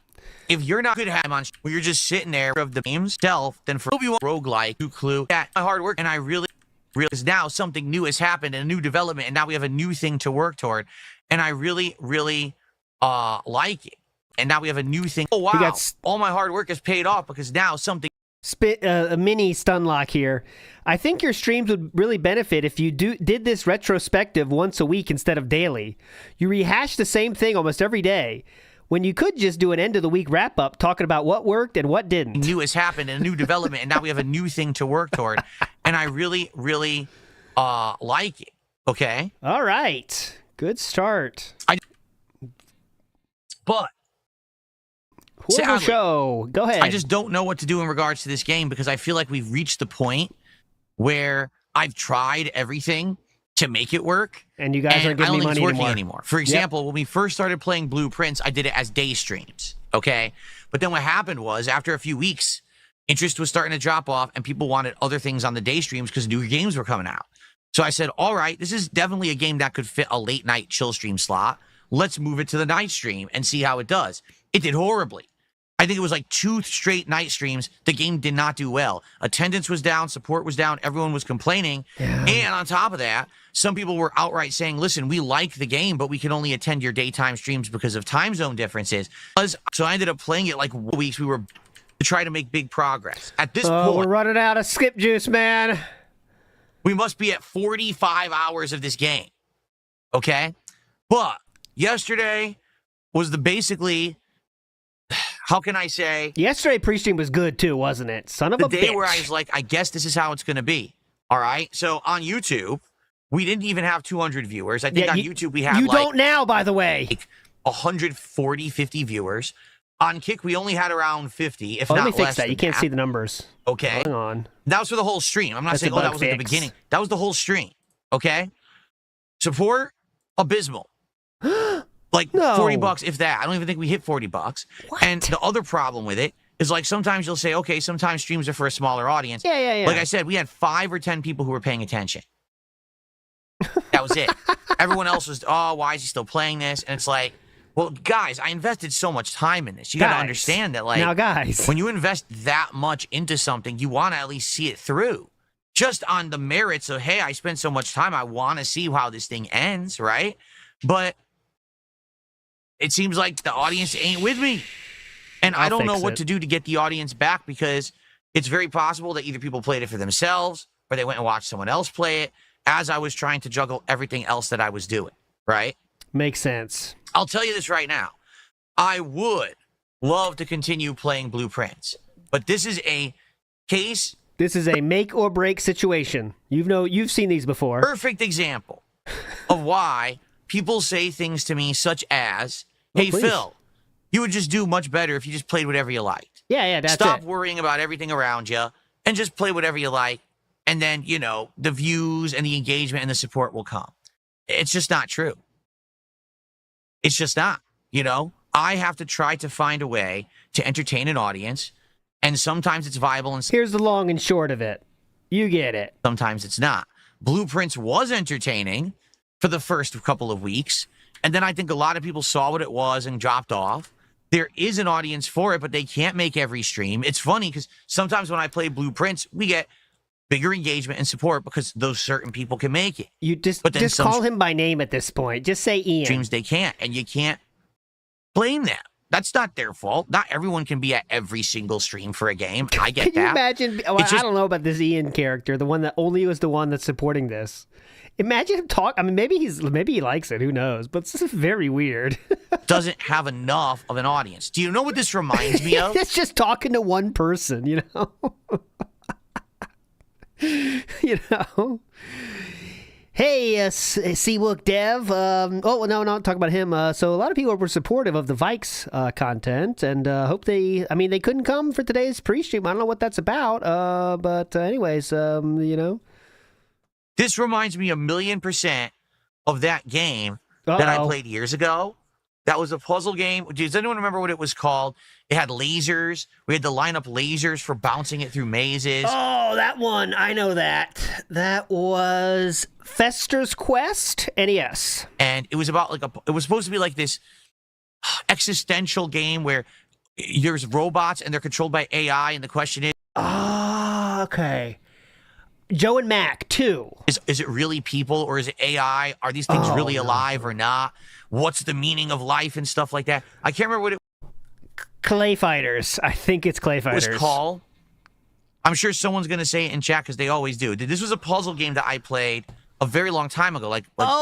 Speaker 16: If you're not good at on where you're just sitting there of the game self, then for Obi-Wan roguelike, you clue at my hard work, and I really realize now something new has happened and a new development, and now we have a new thing to work toward, and I really like it. And now we have a new thing. Oh wow! All my hard work has paid off because now something.
Speaker 2: A mini stun lock here. I think your streams would really benefit if you did this retrospective once a week instead of daily. You rehash the same thing almost every day, when you could just do an end of the week wrap up talking about what worked and what didn't.
Speaker 16: New has happened and a new development, and now we have a new thing to work toward, and I really like it. Okay.
Speaker 2: All right. Good start.
Speaker 16: But.
Speaker 2: Horrible show. Go ahead.
Speaker 16: I just don't know what to do in regards to this game because I feel like we've reached the point where I've tried everything to make it work.
Speaker 2: And you guys aren't giving me money
Speaker 16: anymore. For example, when we first started playing Blueprints, I did it as day streams. Okay. But then what happened was after a few weeks, interest was starting to drop off and people wanted other things on the day streams because new games were coming out. So I said, all right, this is definitely a game that could fit a late night chill stream slot. Let's move it to the night stream and see how it does. It did horribly. I think it was like 2 straight night streams. The game did not do well. Attendance was down. Support was down. Everyone was complaining. Yeah. And on top of that, some people were outright saying, listen, we like the game, but we can only attend your daytime streams because of time zone differences. So I ended up playing it like weeks. We were to try to make big progress. At this point,
Speaker 2: we're running out of skip juice, man.
Speaker 16: We must be at 45 hours of this game. Okay? But yesterday was basically... How can I say?
Speaker 2: Yesterday Preestream was good too, wasn't it? Son of a bitch.
Speaker 16: The day where I was like, I guess this is how it's going to be. All right. So on YouTube, we didn't even have 200 viewers. I think on YouTube we have
Speaker 2: You don't now, by the way.
Speaker 16: Like 140, 50 viewers. On Kick, we only had around 50, if not less.
Speaker 2: Let me fix that. You can't see the numbers.
Speaker 16: Okay.
Speaker 2: Hang on.
Speaker 16: That was for the whole stream. I'm not saying, that was at the beginning. That was the whole stream. Okay. Support, abysmal. Like $40, if that. I don't even think we hit $40.
Speaker 2: What?
Speaker 16: And the other problem with it is like sometimes you'll say, okay, sometimes streams are for a smaller audience.
Speaker 2: Yeah.
Speaker 16: Like I said, we had 5 or 10 people who were paying attention. That was it. Everyone else was, oh, why is he still playing this? And it's like, well, guys, I invested so much time in this. You got to understand that, like,
Speaker 2: now, guys,
Speaker 16: when you invest that much into something, you want to at least see it through. Just on the merits of, hey, I spent so much time, I want to see how this thing ends, right? But it seems like the audience ain't with me. And I don't know what to do to get the audience back because it's very possible that either people played it for themselves or they went and watched someone else play it as I was trying to juggle everything else that I was doing, right?
Speaker 2: Makes sense.
Speaker 16: I'll tell you this right now. I would love to continue playing Blueprints, but this is a case.
Speaker 2: This is a make or break situation. You've seen these before.
Speaker 16: Perfect example of why people say things to me such as, hey, Phil, you would just do much better if you just played whatever you liked.
Speaker 2: Yeah, that's
Speaker 16: Stop worrying about everything around you and just play whatever you like. And then, the views and the engagement and the support will come. It's just not true. It's just not. I have to try to find a way to entertain an audience. And sometimes it's viable. And
Speaker 2: here's the long and short of it. You get it.
Speaker 16: Sometimes it's not. Blueprints was entertaining for the first couple of weeks. And then I think a lot of people saw what it was and dropped off. There is an audience for it, but they can't make every stream. It's funny because sometimes when I play Blueprints, we get bigger engagement and support because those certain people can make it.
Speaker 2: You just call him by name at this point. Just say Ian.
Speaker 16: Streams they can't, and you can't blame them. That's not their fault. Not everyone can be at every single stream for a game. I get that.
Speaker 2: Can you imagine? Well, I don't know about this Ian character, the one that only was the one that's supporting this. Imagine him talk. I mean, maybe he likes it. Who knows? But this is very weird.
Speaker 16: Doesn't have enough of an audience. Do you know what this reminds me of?
Speaker 2: It's just talking to one person, Hey, Seawook Dev. No, talk about him. So a lot of people were supportive of the Vikes content, and hope they couldn't come for today's pre-stream. I don't know what that's about. But anyways,
Speaker 16: This reminds me 1,000,000% of that game that I played years ago That was a puzzle game. Does anyone remember what it was called? It had lasers. We had to line up lasers for bouncing it through mazes.
Speaker 2: Oh, that one. I know that. That was Fester's Quest, NES.
Speaker 16: And it was about it was supposed to be like this existential game where there's robots and they're controlled by AI, and the question is...
Speaker 2: okay. Joe and Mac, 2.
Speaker 16: Is it really people or is it AI? Are these things really alive or not? What's the meaning of life and stuff like that? I can't remember what it...
Speaker 2: Clay Fighters. I think it's Clay Fighters.
Speaker 16: was called. I'm sure someone's going to say it in chat because they always do. This was a puzzle game that I played a very long time ago.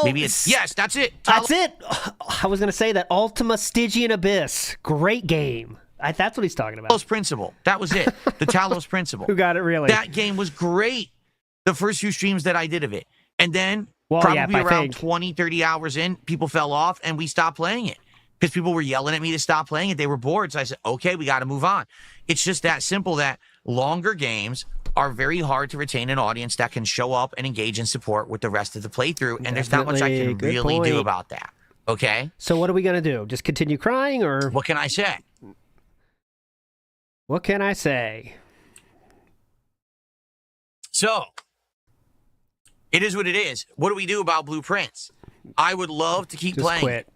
Speaker 16: Maybe it's... Yes, that's it.
Speaker 2: That's it. I was going to say that. Ultima Stygian Abyss. Great game. That's what he's talking about.
Speaker 16: Talos Principle. That was it. The Talos Principle.
Speaker 2: Who got it really?
Speaker 16: That game was great. The first few streams that I did of it. And then probably around 20, 30 hours in, people fell off and we stopped playing it. Because people were yelling at me to stop playing it. They were bored. So I said, okay, we got to move on. It's just that simple that longer games are very hard to retain an audience that can show up and engage and support with the rest of the playthrough. And there's not much I can really do about that. Okay?
Speaker 2: So what are we going to do? Just continue crying or...
Speaker 16: What can I say?
Speaker 2: What can I say?
Speaker 16: So, it is what it is. What do we do about Blueprints? I would love to keep playing it.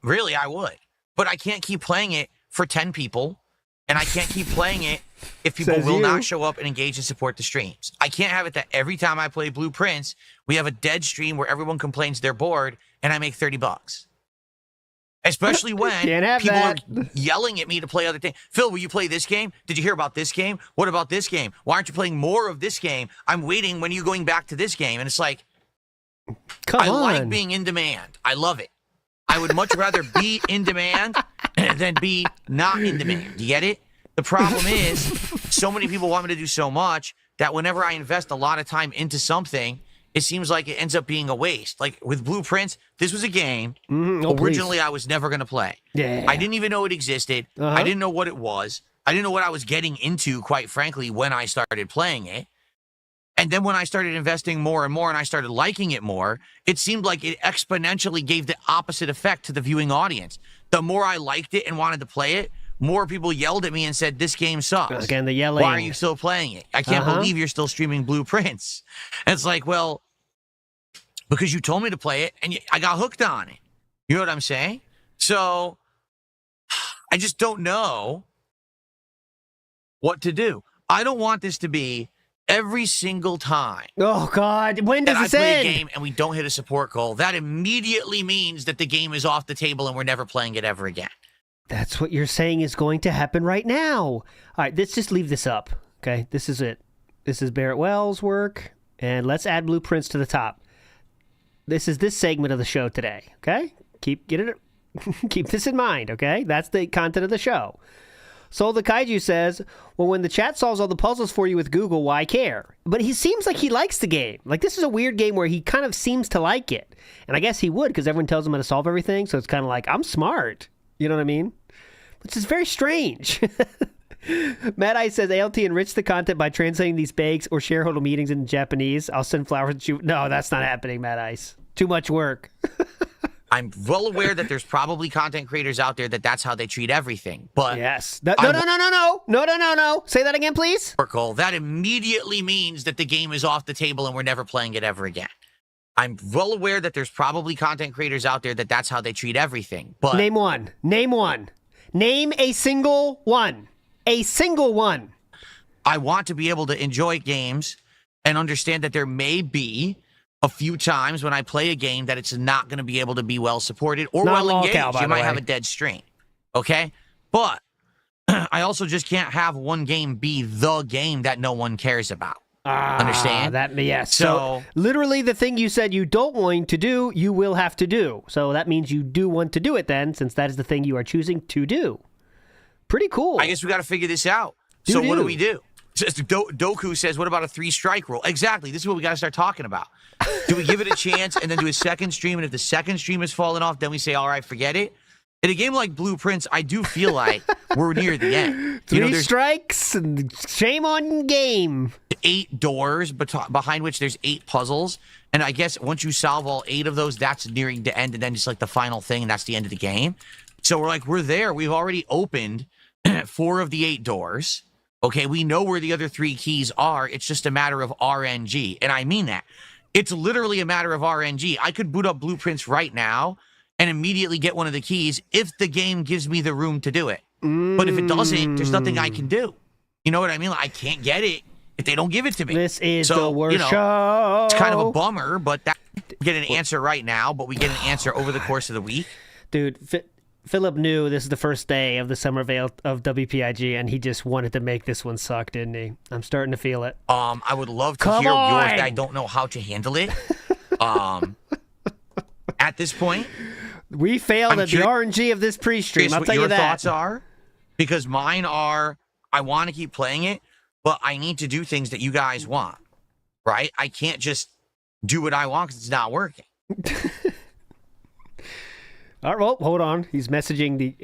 Speaker 16: Really, I would. But I can't keep playing it for 10 people, and I can't keep playing it if people will not show up and engage and support the streams. I can't have it that every time I play Blueprints, we have a dead stream where everyone complains they're bored, and I make $30. Especially when people are yelling at me to play other things. Phil, will you play this game? Did you hear about this game? What about this game? Why aren't you playing more of this game? I'm waiting. When are you going back to this game? And it's like, I like being in demand. I love it. I would much rather be in demand than be not in demand. You get it? The problem is, so many people want me to do so much that whenever I invest a lot of time into something, it seems like it ends up being a waste. Like with Blueprints, this was a game originally I was never going to play.
Speaker 2: Yeah.
Speaker 16: I didn't even know it existed. I didn't know what it was. I didn't know what I was getting into, quite frankly, when I started playing it. And then when I started investing more and more and I started liking it more, it seemed like it exponentially gave the opposite effect to the viewing audience. The more I liked it and wanted to play it, more people yelled at me and said, this game sucks.
Speaker 2: Again, the yelling.
Speaker 16: Why are you still playing it? I can't believe you're still streaming Blueprints. And it's like, well, because you told me to play it and I got hooked on it. You know what I'm saying? So I just don't know what to do. I don't want this to be every single time.
Speaker 2: Oh, God. When does this
Speaker 16: end? I play a game and we don't hit a support goal, that immediately means that the game is off the table and we're never playing it ever again.
Speaker 2: That's what you're saying is going to happen right now. All right, let's just leave this up, okay? This is it. This is Barrett Wells' work, and let's add Blueprints to the top. This is this segment of the show today, okay? Keep this in mind, okay? That's the content of the show. Soul the Kaiju says, well, when the chat solves all the puzzles for you with Google, why care? But he seems like he likes the game. Like, this is a weird game where he kind of seems to like it. And I guess he would, because everyone tells him how to solve everything, so it's kind of like, I'm smart. You know what I mean? Which is very strange. Matt Ice says, ALT enrich the content by translating these bakes or shareholder meetings in Japanese. I'll send flowers to you. No, that's not happening, Matt Ice. Too much work.
Speaker 16: I'm well aware that there's probably content creators out there that's how they treat everything. But
Speaker 2: yes. No. Say that again, please.
Speaker 16: That immediately means that the game is off the table and we're never playing it ever again. I'm well aware that there's probably content creators out there that's how they treat everything. But
Speaker 2: Name one. Name a single one. A single one.
Speaker 16: I want to be able to enjoy games and understand that there may be a few times when I play a game that it's not going to be able to be well supported or well engaged. You might have a dead stream. Okay? But I also just can't have one game be the game that no one cares about. Understand?
Speaker 2: Yes. So literally the thing you said you don't want to do, you will have to do. So that means you do want to do it then, since that is the thing you are choosing to do. Pretty cool.
Speaker 16: I guess we got to figure this out. What do we do? Doku says, what about a 3-strike rule? Exactly. This is what we got to start talking about. Do we give it a chance and then do a second stream? And if the second stream is falling off, then we say, all right, forget it. In a game like Blueprints, I do feel like we're near the end.
Speaker 2: 3 strikes and shame on game.
Speaker 16: 8 doors behind which there's 8 puzzles. And I guess once you solve all 8 of those, that's nearing the end. And then it's like the final thing, and that's the end of the game. So we're there. We've already opened 4 of the 8 doors. Okay, we know where the other 3 keys are. It's just a matter of RNG. And I mean that. It's literally a matter of RNG. I could boot up Blueprints right now and immediately get one of the keys if the game gives me the room to do it. But if it doesn't, there's nothing I can do. You know what I mean? Like, I can't get it if they don't give it to me.
Speaker 2: This is the worst show.
Speaker 16: It's kind of a bummer, but we get an answer right now, but we get an answer over the course of the week.
Speaker 2: Dude, Philip knew this is the first day of the summer of WPIG, and he just wanted to make this one suck, didn't he? I'm starting to feel it.
Speaker 16: I would love to hear yours. I don't know how to handle it. At this point,
Speaker 2: we failed at the RNG of this pre-stream. I'll tell you that.
Speaker 16: Your thoughts are, because mine are, I want to keep playing it, but I need to do things that you guys want, right? I can't just do what I want because it's not working.
Speaker 2: All right, well, hold on. He's messaging the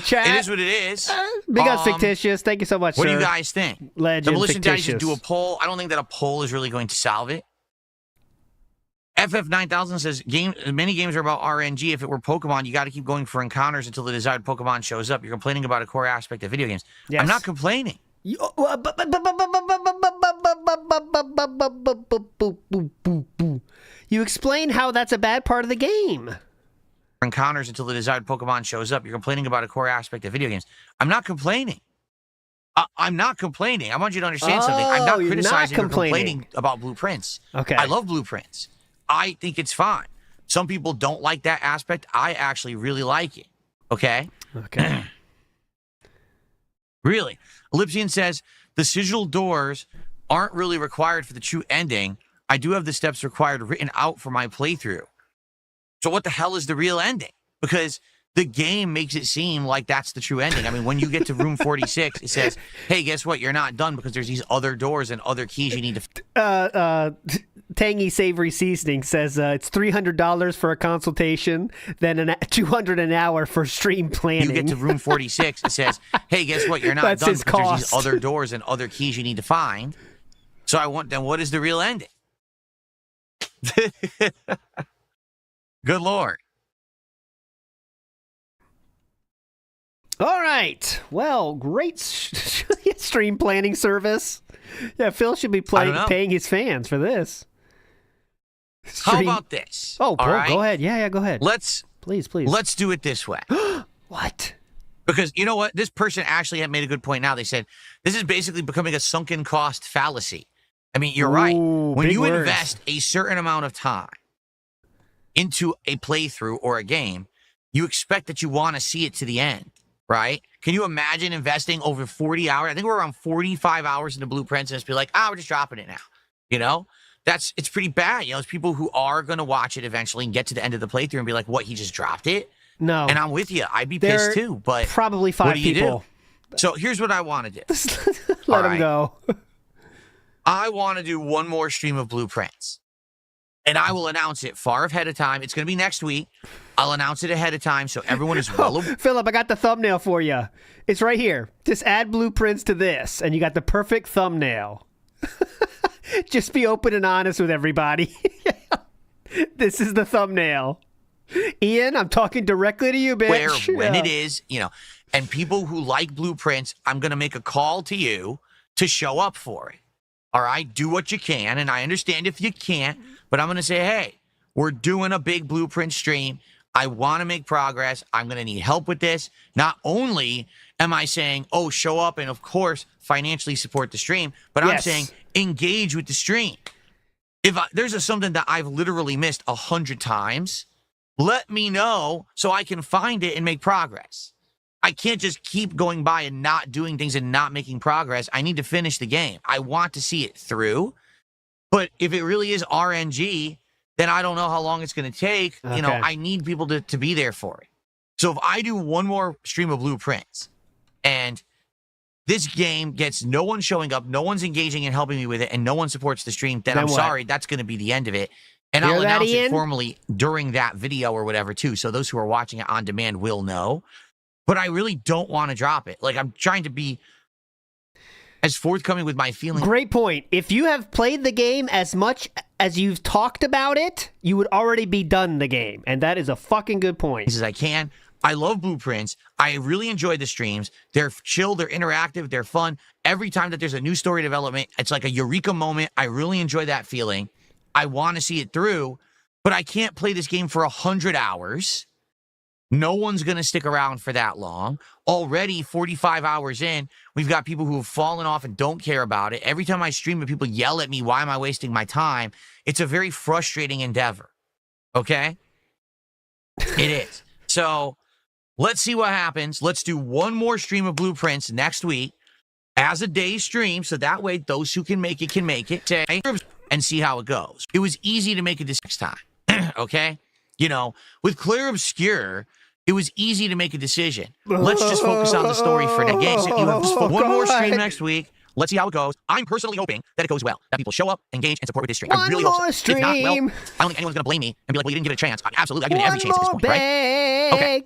Speaker 2: chat.
Speaker 16: It is what it is.
Speaker 2: Big up Fictitious. Thank you so much,
Speaker 16: What
Speaker 2: sir.
Speaker 16: do you guys think?
Speaker 2: Legend
Speaker 16: The Militia Daddies should
Speaker 2: Fictitious.
Speaker 16: do a poll. I don't think that a poll is really going to solve it. FF9000 says, many games are about RNG. If it were Pokemon, you got to keep going for encounters until the desired Pokemon shows up. You're complaining about a core aspect of video games.
Speaker 2: Yes.
Speaker 16: I'm not complaining.
Speaker 2: You explain how that's a bad part of the game.
Speaker 16: Encounters until the desired Pokemon shows up. You're complaining about a core aspect of video games. I'm not complaining. I'm not complaining. I want you to understand something. I'm not criticizing or complaining about Blueprints.
Speaker 2: Okay.
Speaker 16: I love Blueprints. I think it's fine. Some people don't like that aspect. I actually really like it. Okay?
Speaker 2: Okay.
Speaker 16: Really. Ellipsian says, the sigil doors aren't really required for the true ending. I do have the steps required written out for my playthrough. So what the hell is the real ending? Because the game makes it seem like that's the true ending. I mean, when you get to room 46, it says, hey, guess what? You're not done because there's these other doors and other keys you need to...
Speaker 2: Tangy Savory Seasoning says it's $300 for a consultation, then $200 an hour for stream planning.
Speaker 16: You get to room 46, it says, hey, guess what? You're not
Speaker 2: That's
Speaker 16: done
Speaker 2: his
Speaker 16: because
Speaker 2: cost.
Speaker 16: there's these other doors and other keys you need to find. So then what is the real ending? Good Lord.
Speaker 2: All right. Well, great stream planning service. Yeah, Phil should be paying his fans for this.
Speaker 16: How about this?
Speaker 2: Oh, bro,
Speaker 16: right?
Speaker 2: go ahead. Yeah, go ahead. Please.
Speaker 16: Let's do it this way.
Speaker 2: What?
Speaker 16: Because you know what? This person actually had made a good point now. They said, this is basically becoming a sunken cost fallacy. I mean, you're right. When you invest a certain amount of time into a playthrough or a game, you expect that you want to see it to the end, right? Can you imagine investing over 40 hours? I think we're around 45 hours into Blueprints and just be like, we're just dropping it now. You know? It's pretty bad. You know, there's people who are going to watch it eventually and get to the end of the playthrough and be like, what, he just dropped it?
Speaker 2: No.
Speaker 16: And I'm with you. I'd be pissed too, but
Speaker 2: probably 5
Speaker 16: what do you
Speaker 2: people.
Speaker 16: Do? So here's what I want to do.
Speaker 2: Let him go.
Speaker 16: I want to do one more stream of Blueprints. And I will announce it far ahead of time. It's going to be next week. I'll announce it ahead of time so everyone is well aware.
Speaker 2: Philip, I got the thumbnail for you. It's right here. Just add Blueprints to this, and you got the perfect thumbnail. Just be open and honest with everybody. This is the thumbnail. Ian, I'm talking directly to you, bitch.
Speaker 16: When it is, and people who like Blueprints, I'm going to make a call to you to show up for it. All right? Do what you can, and I understand if you can't, but I'm going to say, hey, we're doing a big Blueprint stream. I want to make progress. I'm going to need help with this. Not only am I saying, show up and, of course, financially support the stream, but I'm saying engage with the stream. If there's something that I've literally missed 100 times, let me know so I can find it and make progress. I can't just keep going by and not doing things and not making progress. I need to finish the game. I want to see it through. But if it really is RNG, then I don't know how long it's going to take.
Speaker 2: Okay.
Speaker 16: I need people to be there for it. So if I do one more stream of Blueprints and this game gets no one showing up, no one's engaging and helping me with it, and no one supports the stream, then I'm sorry, that's going to be the end of it. And I'll announce it formally during that video or whatever, too. So those who are watching it on demand will know. But I really don't want to drop it. Like, I'm trying to be as forthcoming with my feelings.
Speaker 2: Great point. If you have played the game as much as you've talked about it, you would already be done the game. And that is a fucking good point.
Speaker 16: As I can. I love Blueprints. I really enjoy the streams. They're chill, they're interactive, they're fun. Every time that there's a new story development, it's like a eureka moment. I really enjoy that feeling. I want to see it through, but I can't play this game for 100 hours. No one's going to stick around for that long. Already 45 hours in, we've got people who have fallen off and don't care about it. Every time I stream it, people yell at me, why am I wasting my time? It's a very frustrating endeavor. Okay? It is. So let's see what happens. Let's do one more stream of Blueprints next week as a day stream, so that way those who can make it and see how it goes. It was easy to make it this next time. Okay? You know, with Clear Obscure, it was easy to make a decision. Let's just focus on the story for the game. So you have one more stream next week. Let's see how it goes. I'm personally hoping that it goes well, that people show up, engage, and support with this stream. I really hope so.
Speaker 2: Stream.
Speaker 16: If not, well, I don't think anyone's going to blame me and be like, well, you didn't give it a chance. Absolutely, I give it every chance at this point, right? Okay.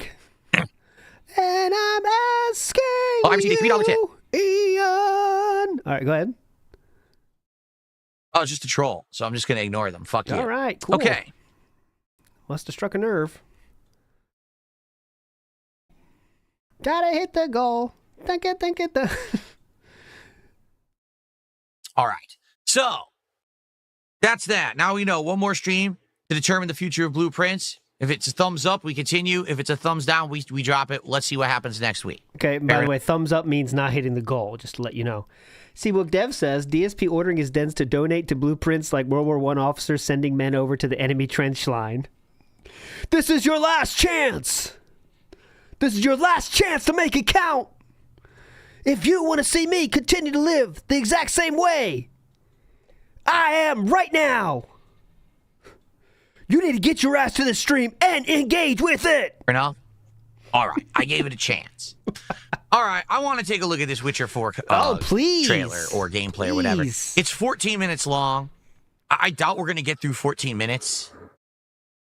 Speaker 2: And I'm asking
Speaker 16: I received a $3 tip.
Speaker 2: Ian. All right, go ahead.
Speaker 16: Oh, it's just a troll, so I'm just going to ignore them. Fuck you.
Speaker 2: All right, cool.
Speaker 16: Okay.
Speaker 2: Must have struck a nerve. Gotta hit the goal. Think it.
Speaker 16: All right. So, that's that. Now we know one more stream to determine the future of Blueprints. If it's a thumbs up, we continue. If it's a thumbs down, we drop it. Let's see what happens next week.
Speaker 2: Okay, by the way, thumbs up means not hitting the goal, just to let you know. Seabook Dev says, DSP ordering his dens to donate to Blueprints like World War I officers sending men over to the enemy trench line. This is your last chance! This is your last chance to make it count! If you want to see me continue to live the exact same way I am right now, you need to get your ass to the stream and engage with it!
Speaker 16: Enough? All right, I gave it a chance. All right, I want to take a look at this Witcher 4
Speaker 2: please.
Speaker 16: trailer or gameplay or whatever. It's 14 minutes long. I doubt we're going to get through 14 minutes.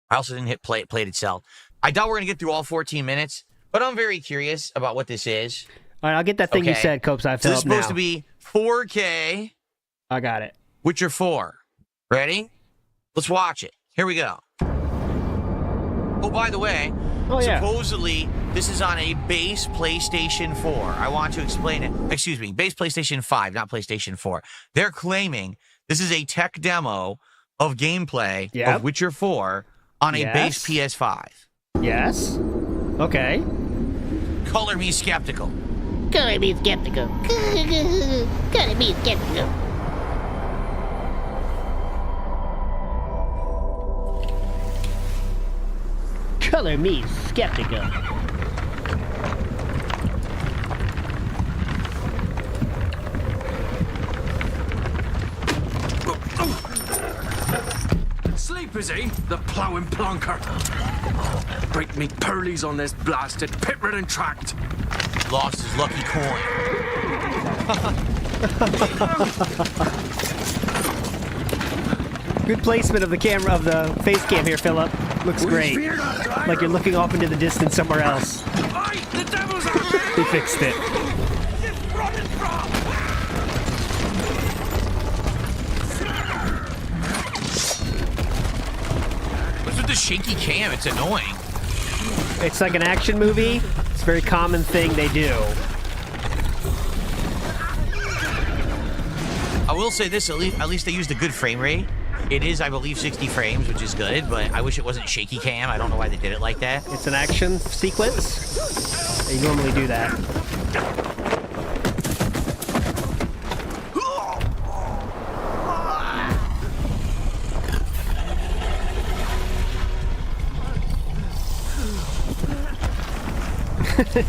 Speaker 16: I also didn't hit play. It played itself. I doubt we're going to get through all 14 minutes, but I'm very curious about what this is.
Speaker 2: All right, I'll get that thing you said, Copes. I've
Speaker 16: This is supposed to be 4K.
Speaker 2: I got it.
Speaker 16: Witcher 4. Ready? Let's watch it. Here we go. Oh, by the way, supposedly this is on a base PlayStation 4. I want to explain it. Excuse me, base PlayStation 5, not PlayStation 4. They're claiming this is a tech demo of gameplay of Witcher 4 on a base PS5.
Speaker 2: Yes. Okay.
Speaker 16: Color me skeptical.
Speaker 18: Color me skeptical. Color me skeptical.
Speaker 2: Color me skeptical.
Speaker 19: Sleep, is he? The ploughing plonker. Break me pearlies on this blasted pit-ridden tract.
Speaker 16: Lost his lucky coin.
Speaker 2: Good placement of the camera, of the face cam here, Philip. Looks great. Like you're looking off into the distance somewhere else.
Speaker 19: The devil's out there!
Speaker 2: They fixed it.
Speaker 16: What's with the shaky cam? It's annoying.
Speaker 2: It's like an action movie. It's a very common thing they do.
Speaker 16: I will say this, at least they used a good frame rate. It is, I believe, 60 frames, which is good, but I wish it wasn't shaky cam. I don't know why they did it like that.
Speaker 2: It's an action sequence. They normally do that.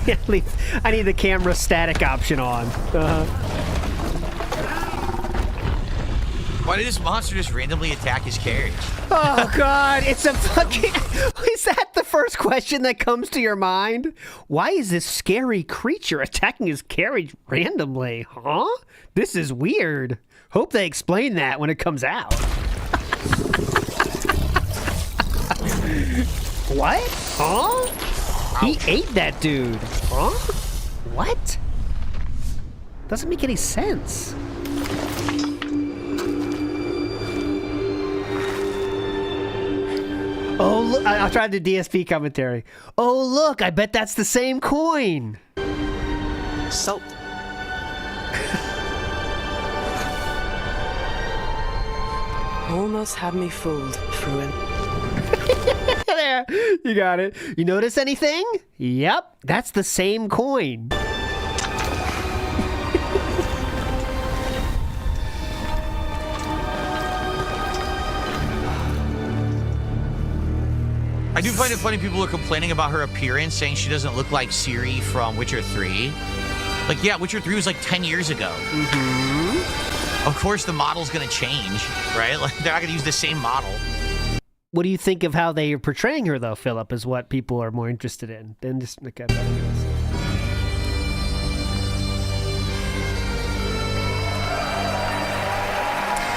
Speaker 2: At least I need the camera static option on.
Speaker 16: Why did this monster just randomly attack his carriage?
Speaker 2: Oh, God. It's a fucking... Is that the first question that comes to your mind? Why is this scary creature attacking his carriage randomly? Huh? This is weird. Hope they explain that when it comes out. What? Huh? Ouch. He ate that dude. Huh? What? Doesn't make any sense. Oh, look, I'll try the DSP commentary. Oh, look, I bet that's the same coin.
Speaker 20: Salt. Almost had me fooled, Fruin.
Speaker 2: There, you got it. You notice anything? Yep, that's the same coin.
Speaker 16: I do find it funny people are complaining about her appearance, saying she doesn't look like Ciri from Witcher 3. Like, yeah, Witcher 3 was like 10 years ago. Mm-hmm. Of course, the model's going to change, right? Like, they're not going to use the same model.
Speaker 2: What do you think of how they are portraying her, though, Philip, is what people are more interested in than just... Okay,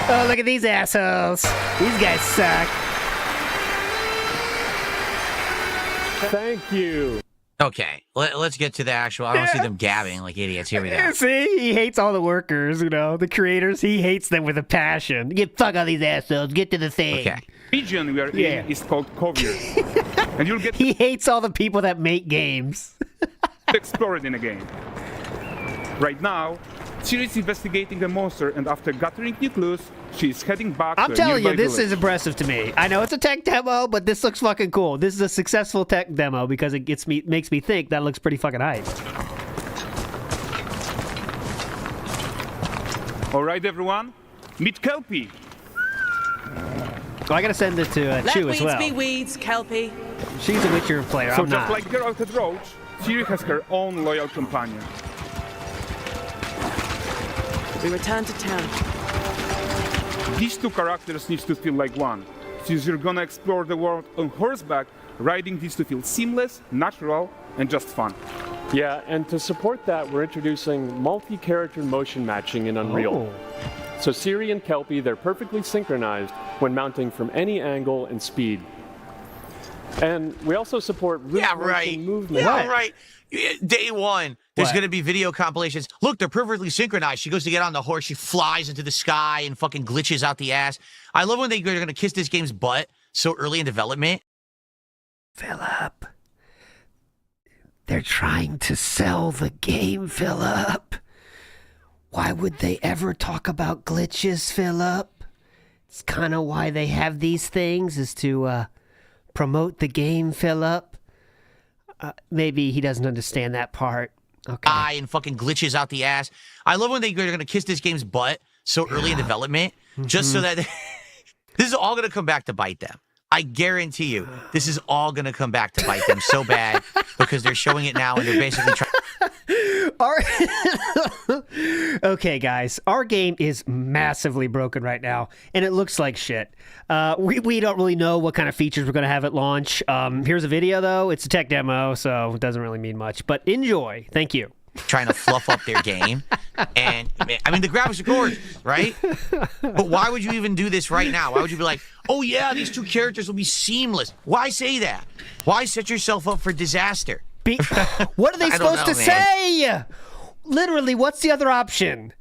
Speaker 2: oh, look at these assholes. These guys suck.
Speaker 21: Thank you.
Speaker 16: Okay, let's get to the actual... I don't see them gabbing like idiots. Here we go.
Speaker 2: See? He hates all the workers, you know, the creators. He hates them with a passion. Get fuck all these assholes. Get to the thing.
Speaker 16: Okay.
Speaker 21: The region we are in is called Kovir. And you'll get...
Speaker 2: He hates all the people that make games.
Speaker 21: ...explored in a game. Right now, Ciri is investigating a monster, and after gathering new clues, she's heading back
Speaker 2: I'm
Speaker 21: to
Speaker 2: telling you, this
Speaker 21: village.
Speaker 2: is impressive to me. I know it's a tech demo, but this looks fucking cool. This is a successful tech demo because it makes me think that looks pretty fucking hype.
Speaker 21: All right, everyone, meet Kelpie.
Speaker 2: Oh, I gotta send it to Chew as well.
Speaker 20: Let weeds be weeds, Kelpie.
Speaker 2: She's a Witcher player.
Speaker 21: So
Speaker 2: I'm
Speaker 21: just
Speaker 2: not.
Speaker 21: like Geralt and Roach, Ciri has her own loyal companion.
Speaker 20: We return to town.
Speaker 21: These two characters need to feel like one. Since you're gonna explore the world on horseback, riding needs to feel seamless, natural, and just fun.
Speaker 22: Yeah, and to support that, we're introducing multi-character motion matching in Unreal.
Speaker 2: Oh.
Speaker 22: So Ciri and Kelpie, they're perfectly synchronized when mounting from any angle and speed. And we also support movement.
Speaker 16: Yeah, right. Day one, there's going to be video compilations. Look, they're perfectly synchronized. She goes to get on the horse. She flies into the sky and fucking glitches out the ass. I love when they're going to kiss this game's butt so early in development.
Speaker 2: Philip. They're trying to sell the game, Philip. Why would they ever talk about glitches, Philip? It's kind of why they have these things, is to promote the game, Philip. Maybe he doesn't understand that part. Okay.
Speaker 16: And fucking glitches out the ass. I love when they're going to kiss this game's butt so early in development, just so that this is all going to come back to bite them. I guarantee you, this is all going to come back to bite them so bad because they're showing it now and they're basically trying.
Speaker 2: Okay, guys, our game is massively broken right now, and it looks like shit. We don't really know what kind of features we're going to have at launch. Here's a video, though. It's a tech demo, so it doesn't really mean much. But enjoy. Thank you.
Speaker 16: Trying to fluff up their game. And, I mean, the graphics are gorgeous, right? But why would you even do this right now? Why would you be like, oh, yeah, these two characters will be seamless? Why say that? Why set yourself up for disaster?
Speaker 2: What are they supposed to say? Literally, what's the other option?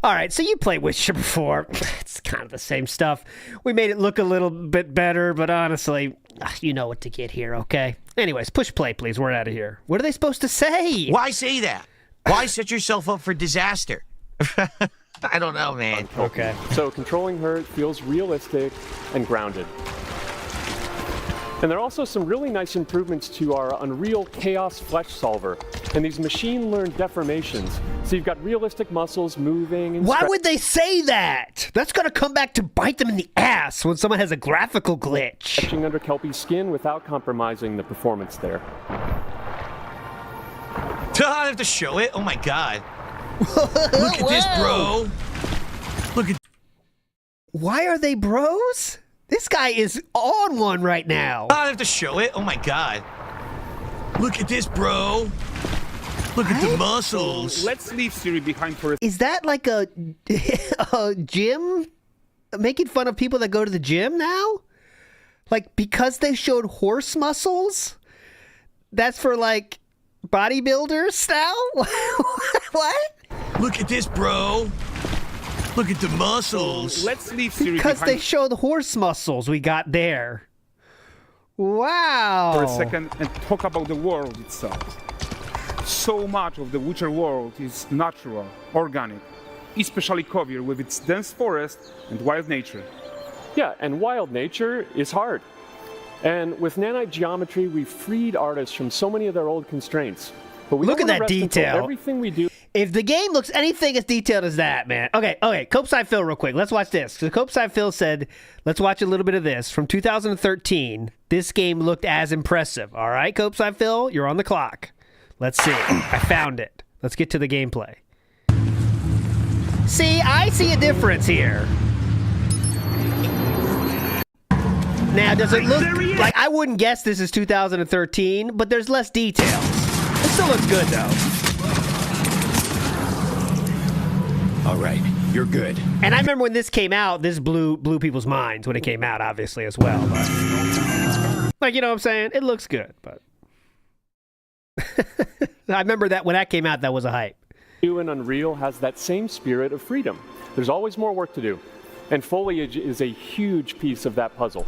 Speaker 2: All right, so you played Witcher before. It's kind of the same stuff. We made it look a little bit better, but honestly, you know what to get here, okay? Anyways, push play, please. We're out of here. What are they supposed to say?
Speaker 16: Why say that? Why set yourself up for disaster? I don't know, man.
Speaker 22: Okay. So controlling her feels realistic and grounded. And there are also some really nice improvements to our Unreal Chaos Flesh Solver and these machine-learned deformations. So you've got realistic muscles moving and
Speaker 2: why would they say that? That's going to come back to bite them in the ass when someone has a graphical glitch.
Speaker 22: Stretching under Kelpie's skin without compromising the performance there.
Speaker 16: I have to show it? Oh my god. Look at this, bro. Look at...
Speaker 2: Why are they bros? This guy is on one right now.
Speaker 16: I have to show it? Oh my god. Look at this, bro. Look at the muscles.
Speaker 21: Let's leave Ciri behind for a...
Speaker 2: Is that like a gym? Making fun of people that go to the gym now? Like, because they showed horse muscles? That's for, like, bodybuilders now? What?
Speaker 15: Look at this, bro. Look at the muscles.
Speaker 21: Let's leave Siri
Speaker 2: because they show the horse muscles we got there. Wow.
Speaker 21: For a second and talk about the world itself. So much of the Witcher world is natural, organic, especially Kovir with its dense forest and wild nature.
Speaker 22: Yeah, and wild nature is hard. And with nanite geometry, we've freed artists from so many of their old constraints. But we
Speaker 2: look at that detail.
Speaker 22: Everything we do.
Speaker 2: If the game looks anything as detailed as that, man. Okay. Copeside Phil, real quick. Let's watch this. So Copeside Phil said, let's watch a little bit of this. From 2013, this game looked as impressive. All right, Copeside Phil, you're on the clock. Let's see. I found it. Let's get to the gameplay. See, I see a difference here. Now, does it look like, I wouldn't guess this is 2013, but there's less details. It still looks good, though.
Speaker 15: All right, you're good.
Speaker 2: And I remember when this came out, this blew people's minds when it came out, obviously, as well. But, like, you know what I'm saying? It looks good, but... I remember that when that came out, that was a hype.
Speaker 22: And Unreal has that same spirit of freedom. There's always more work to do. And foliage is a huge piece of that puzzle.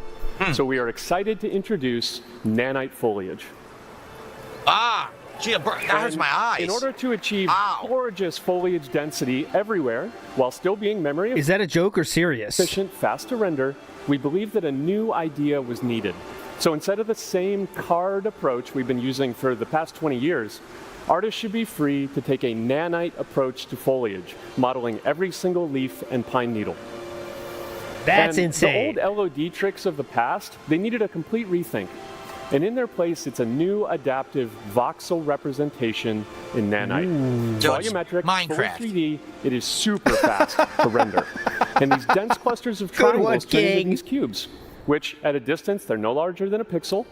Speaker 22: So we are excited to introduce nanite foliage.
Speaker 15: Gee, that hurts my eyes.
Speaker 22: In order to achieve gorgeous foliage density everywhere, while still being memory efficient,
Speaker 2: is that a joke or serious?
Speaker 22: Fast to render, we believe that a new idea was needed. So instead of the same card approach we've been using for the past 20 years, artists should be free to take a nanite approach to foliage, modeling every single leaf and pine needle.
Speaker 2: That's insane.
Speaker 22: The old LOD tricks of the past, they needed a complete rethink. And in their place, it's a new adaptive voxel representation in nanite. Volumetric,
Speaker 16: Minecraft.
Speaker 22: fully 3D, it is super fast to render. And these dense clusters of triangles turn into these cubes, which at a distance, they're no larger than a pixel,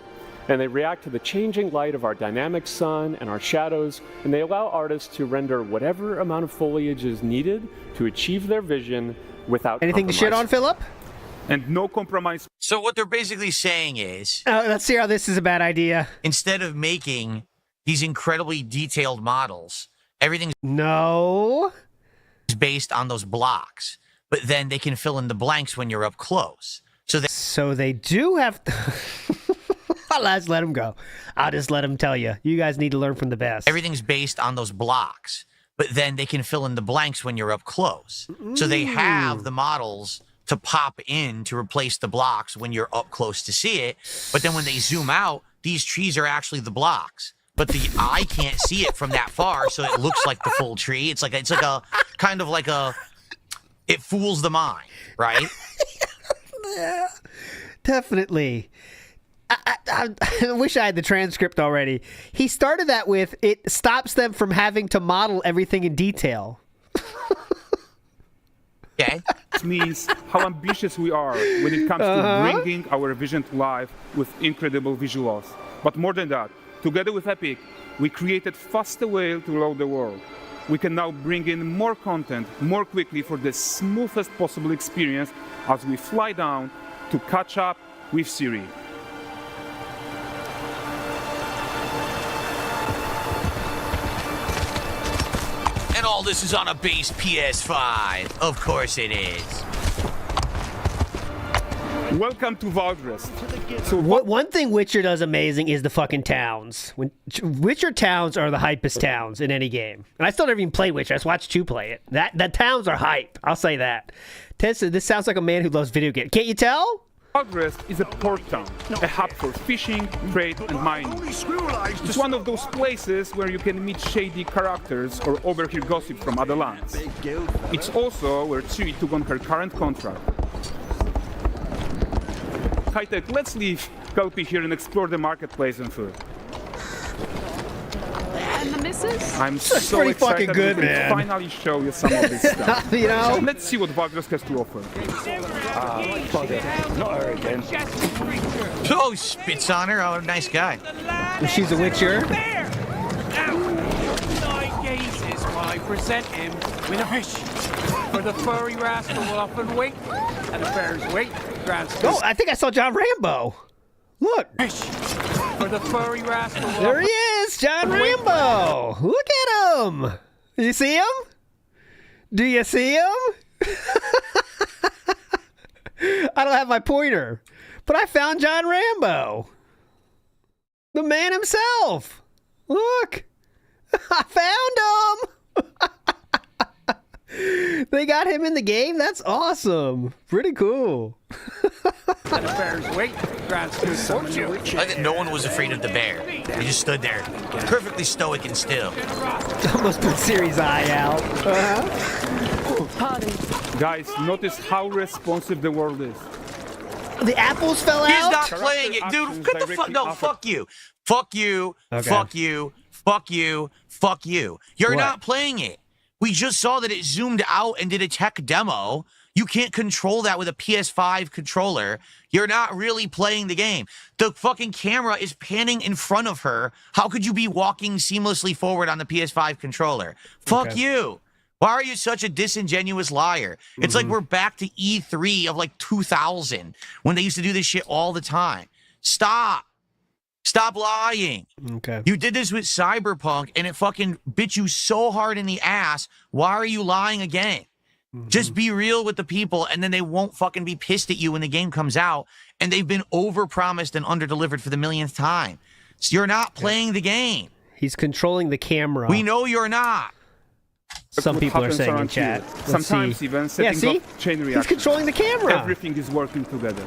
Speaker 22: and they react to the changing light of our dynamic sun and our shadows, and they allow artists to render whatever amount of foliage is needed to achieve their vision without
Speaker 2: anything to shit on, Philip?
Speaker 21: And no compromise.
Speaker 16: So what they're basically saying is...
Speaker 2: let's see how this is a bad idea.
Speaker 16: Instead of making these incredibly detailed models, everything's...
Speaker 2: No.
Speaker 16: ...is based on those blocks. But then they can fill in the blanks when you're up close.
Speaker 2: So they do have... I'll just let them go. I'll just let them tell you. You guys need to learn from the best.
Speaker 16: Everything's based on those blocks. But then they can fill in the blanks when you're up close. So they have the models to pop in to replace the blocks when you're up close to see it. But then when they zoom out, these trees are actually the blocks. But the eye can't see it from that far, so it looks like the full tree. It's like a kind of like a... It fools the mind, right?
Speaker 2: Yeah, definitely. I wish I had the transcript already. He started that with, it stops them from having to model everything in detail.
Speaker 16: Okay.
Speaker 21: This means how ambitious we are when it comes to bringing our vision to life with incredible visuals. But more than that, together with Epic, we created faster way to load the world. We can now bring in more content more quickly for the smoothest possible experience as we fly down to catch up with Siri.
Speaker 16: And all this is on a base PS5. Of course it is.
Speaker 21: Welcome to Valdrest.
Speaker 2: So one thing Witcher does amazing is the fucking towns. Witcher towns are the hypest towns in any game. And I still never even play Witcher. I just watched you play it. That towns are hype. I'll say that. Tessa, this sounds like a man who loves video games. Can't you tell?
Speaker 21: Valdrest is a port town, a hub for fishing, trade, and mining. It's one of those places where you can meet shady characters or overhear gossip from other lands. It's also where Ciri took on her current contract. High-tech, let's leave Kelpie here and explore the marketplace and food.
Speaker 1: And the missus?
Speaker 21: I'm
Speaker 2: That's
Speaker 21: so
Speaker 2: pretty
Speaker 21: excited
Speaker 2: fucking good,
Speaker 21: we can
Speaker 2: man.
Speaker 21: finally show you some of this stuff.
Speaker 2: You know?
Speaker 21: Let's see what Valdrest has to offer.
Speaker 15: Not her again.
Speaker 16: Oh, spits on her. Oh, nice guy.
Speaker 2: She's a Witcher.
Speaker 1: 9 gazes while I present him with a fish. For the furry rascal will often wait, and the bear's wait grants.
Speaker 2: Oh, I think I saw John Rambo. Look.
Speaker 1: For the furry rascal will
Speaker 2: There he is, John Rambo. Look at him. You see him? Do you see him? I don't have my pointer, but I found John Rambo. The man himself. Look. I found him. They got him in the game? That's awesome. Pretty cool.
Speaker 1: And the bear's waiting.
Speaker 16: I think no one was afraid of the bear. He just stood there, perfectly stoic and still.
Speaker 2: Almost put Series I out.
Speaker 20: Pardon.
Speaker 21: Guys, notice how responsive the world is.
Speaker 2: The apples fell out?
Speaker 16: He's not playing it, dude. Get the fuck. No, fuck you. Fuck you.
Speaker 2: Okay.
Speaker 16: Fuck you. Fuck you. Fuck you. You're
Speaker 2: What?
Speaker 16: not playing it. We just saw that it zoomed out and did a tech demo. You can't control that with a PS5 controller. You're not really playing the game. The fucking camera is panning in front of her. How could you be walking seamlessly forward on the PS5 controller? Fuck you. Why are you such a disingenuous liar? It's like we're back to E3 of like 2000 when they used to do this shit all the time. Stop. Stop lying.
Speaker 2: Okay.
Speaker 16: You did this with Cyberpunk and it fucking bit you so hard in the ass. Why are you lying again? Just be real with the people and then they won't fucking be pissed at you when the game comes out and they've been overpromised and underdelivered for the millionth time. So you're not playing the game.
Speaker 2: He's controlling the camera.
Speaker 16: We know you're not.
Speaker 2: Some people are saying in chat.
Speaker 21: Sometimes even setting up chain reaction.
Speaker 2: He's controlling the camera.
Speaker 21: Everything is working together.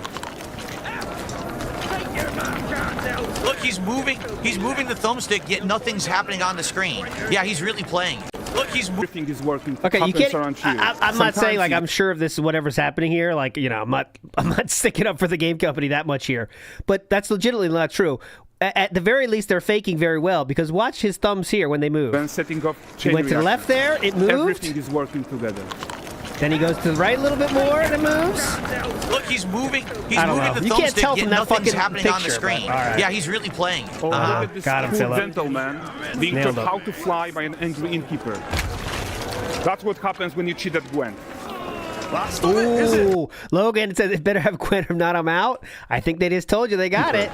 Speaker 16: Look, he's moving the thumbstick, yet nothing's happening on the screen. Yeah, he's really playing. Look,
Speaker 21: everything is working.
Speaker 2: Okay, you can't. I'm not saying like I'm sure of this whatever's happening here. Like I'm not sticking up for the game company that much here, but that's legitimately not true. At the very least, they're faking very well because watch his thumbs here when they move.
Speaker 21: When setting up chain
Speaker 2: he went to the left there, it moved.
Speaker 21: Everything is working together.
Speaker 2: Then he goes to the right a little bit more, and it moves.
Speaker 16: Look, he's moving. He's
Speaker 2: I don't
Speaker 16: moving
Speaker 2: know.
Speaker 16: the
Speaker 2: You can't tell
Speaker 16: thumbstick,
Speaker 2: from
Speaker 16: yet
Speaker 2: that
Speaker 16: nothing's
Speaker 2: fucking
Speaker 16: happening
Speaker 2: picture,
Speaker 16: on the screen.
Speaker 2: but, all right.
Speaker 16: Yeah, he's really playing.
Speaker 21: Look at this
Speaker 2: Got him,
Speaker 21: cool
Speaker 2: Philip.
Speaker 21: gentleman being
Speaker 2: Nailed
Speaker 21: taught
Speaker 2: it.
Speaker 21: how to fly by an angry innkeeper. That's what happens when you cheat at Gwent.
Speaker 2: Ooh, Logan says it better have Gwen or not. I'm out. I think they just told you they got it.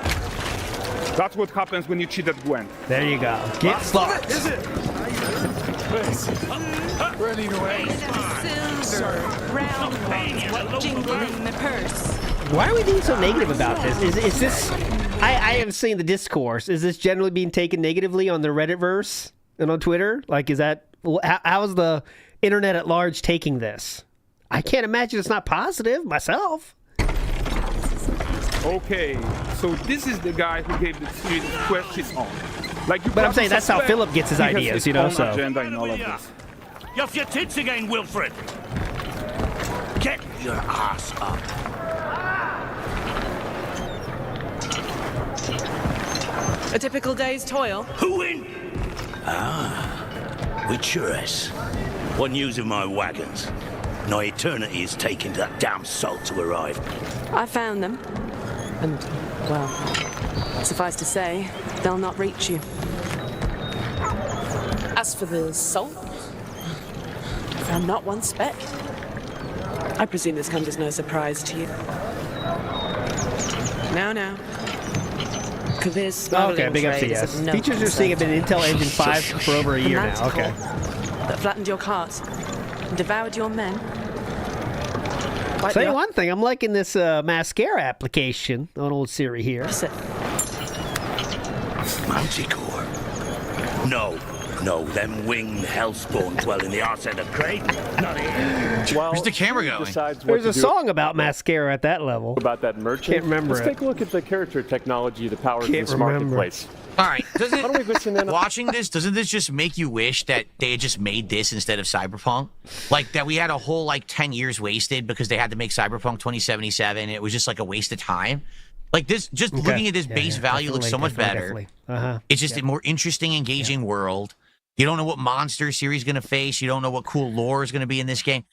Speaker 21: That's what happens when you cheat at Gwent.
Speaker 2: There you go. Get fucked.
Speaker 20: Is it?
Speaker 19: Running away.
Speaker 20: Silver, round ones, what jingle in the purse.
Speaker 2: Why are we being so negative about this? Is this? I haven't seen the discourse. Is this generally being taken negatively on the Redditverse and on Twitter? Like, is that how is the internet at large taking this? I can't imagine it's not positive myself.
Speaker 21: Okay, so this is the guy who gave the series of questions on. Like,
Speaker 2: But I'm saying that's how Philip gets his ideas, you know.
Speaker 21: Own
Speaker 2: So
Speaker 21: agenda in all of this.
Speaker 4: You're off your tits again, Wilfred. Get your ass up.
Speaker 20: A typical day's toil.
Speaker 4: Who in? With tourists. What news of my wagons? No eternity is taking that damn salt to arrive.
Speaker 20: I found them. And, well, suffice to say, they'll not reach you. As for the salt, I found not one speck. I presume this comes as no surprise to you. Now. Kavir's smuggling
Speaker 2: okay, big up to
Speaker 20: trade is
Speaker 2: yes.
Speaker 20: of no
Speaker 2: Features you're seeing have been in Intel Engine 5 for over a year now. Okay.
Speaker 20: That flattened your cart and devoured your men.
Speaker 2: Say one thing, I'm liking this mascara application on old Siri here.
Speaker 4: Manticore. No, them winged hellspawn dwell in the arse end of Crane. Not here.
Speaker 22: Well,
Speaker 16: where's the camera going?
Speaker 2: There's a song about mascara at that level.
Speaker 22: About that merchant.
Speaker 2: Can't remember
Speaker 22: Let's
Speaker 2: it.
Speaker 22: take a look at the character technology that powers
Speaker 2: Can't
Speaker 22: this
Speaker 2: remember.
Speaker 22: marketplace.
Speaker 16: All right, watching this, doesn't this just make you wish that they had just made this instead of Cyberpunk? Like, that we had a whole, 10 years wasted because they had to make Cyberpunk 2077, and it was just, a waste of time? Like, this, just looking at this base value looks so much better. It's just a more interesting, engaging world. You don't know what monster series going to face. You don't know what cool lore is going to be in this game.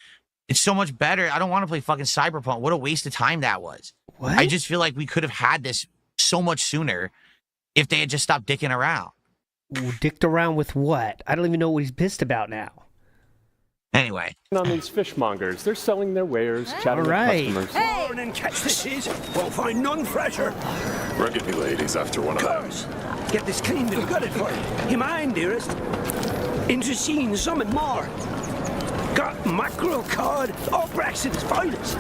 Speaker 16: It's so much better. I don't want to play fucking Cyberpunk. What a waste of time that was.
Speaker 2: What?
Speaker 16: I just feel like we could have had this so much sooner if they had just stopped dicking around.
Speaker 2: Ooh, dicked around with what? I don't even know what he's pissed about now.
Speaker 16: Anyway.
Speaker 22: On these fishmongers, they're selling their wares, chatting with customers.
Speaker 4: Morning, catch this is. Won't find none fresher.
Speaker 17: Rugged me ladies after one of those.
Speaker 4: Get this cleaned and gutted for you. You mind, dearest? Into scene, something more.
Speaker 5: got mackerel cod, all Brexit's finest.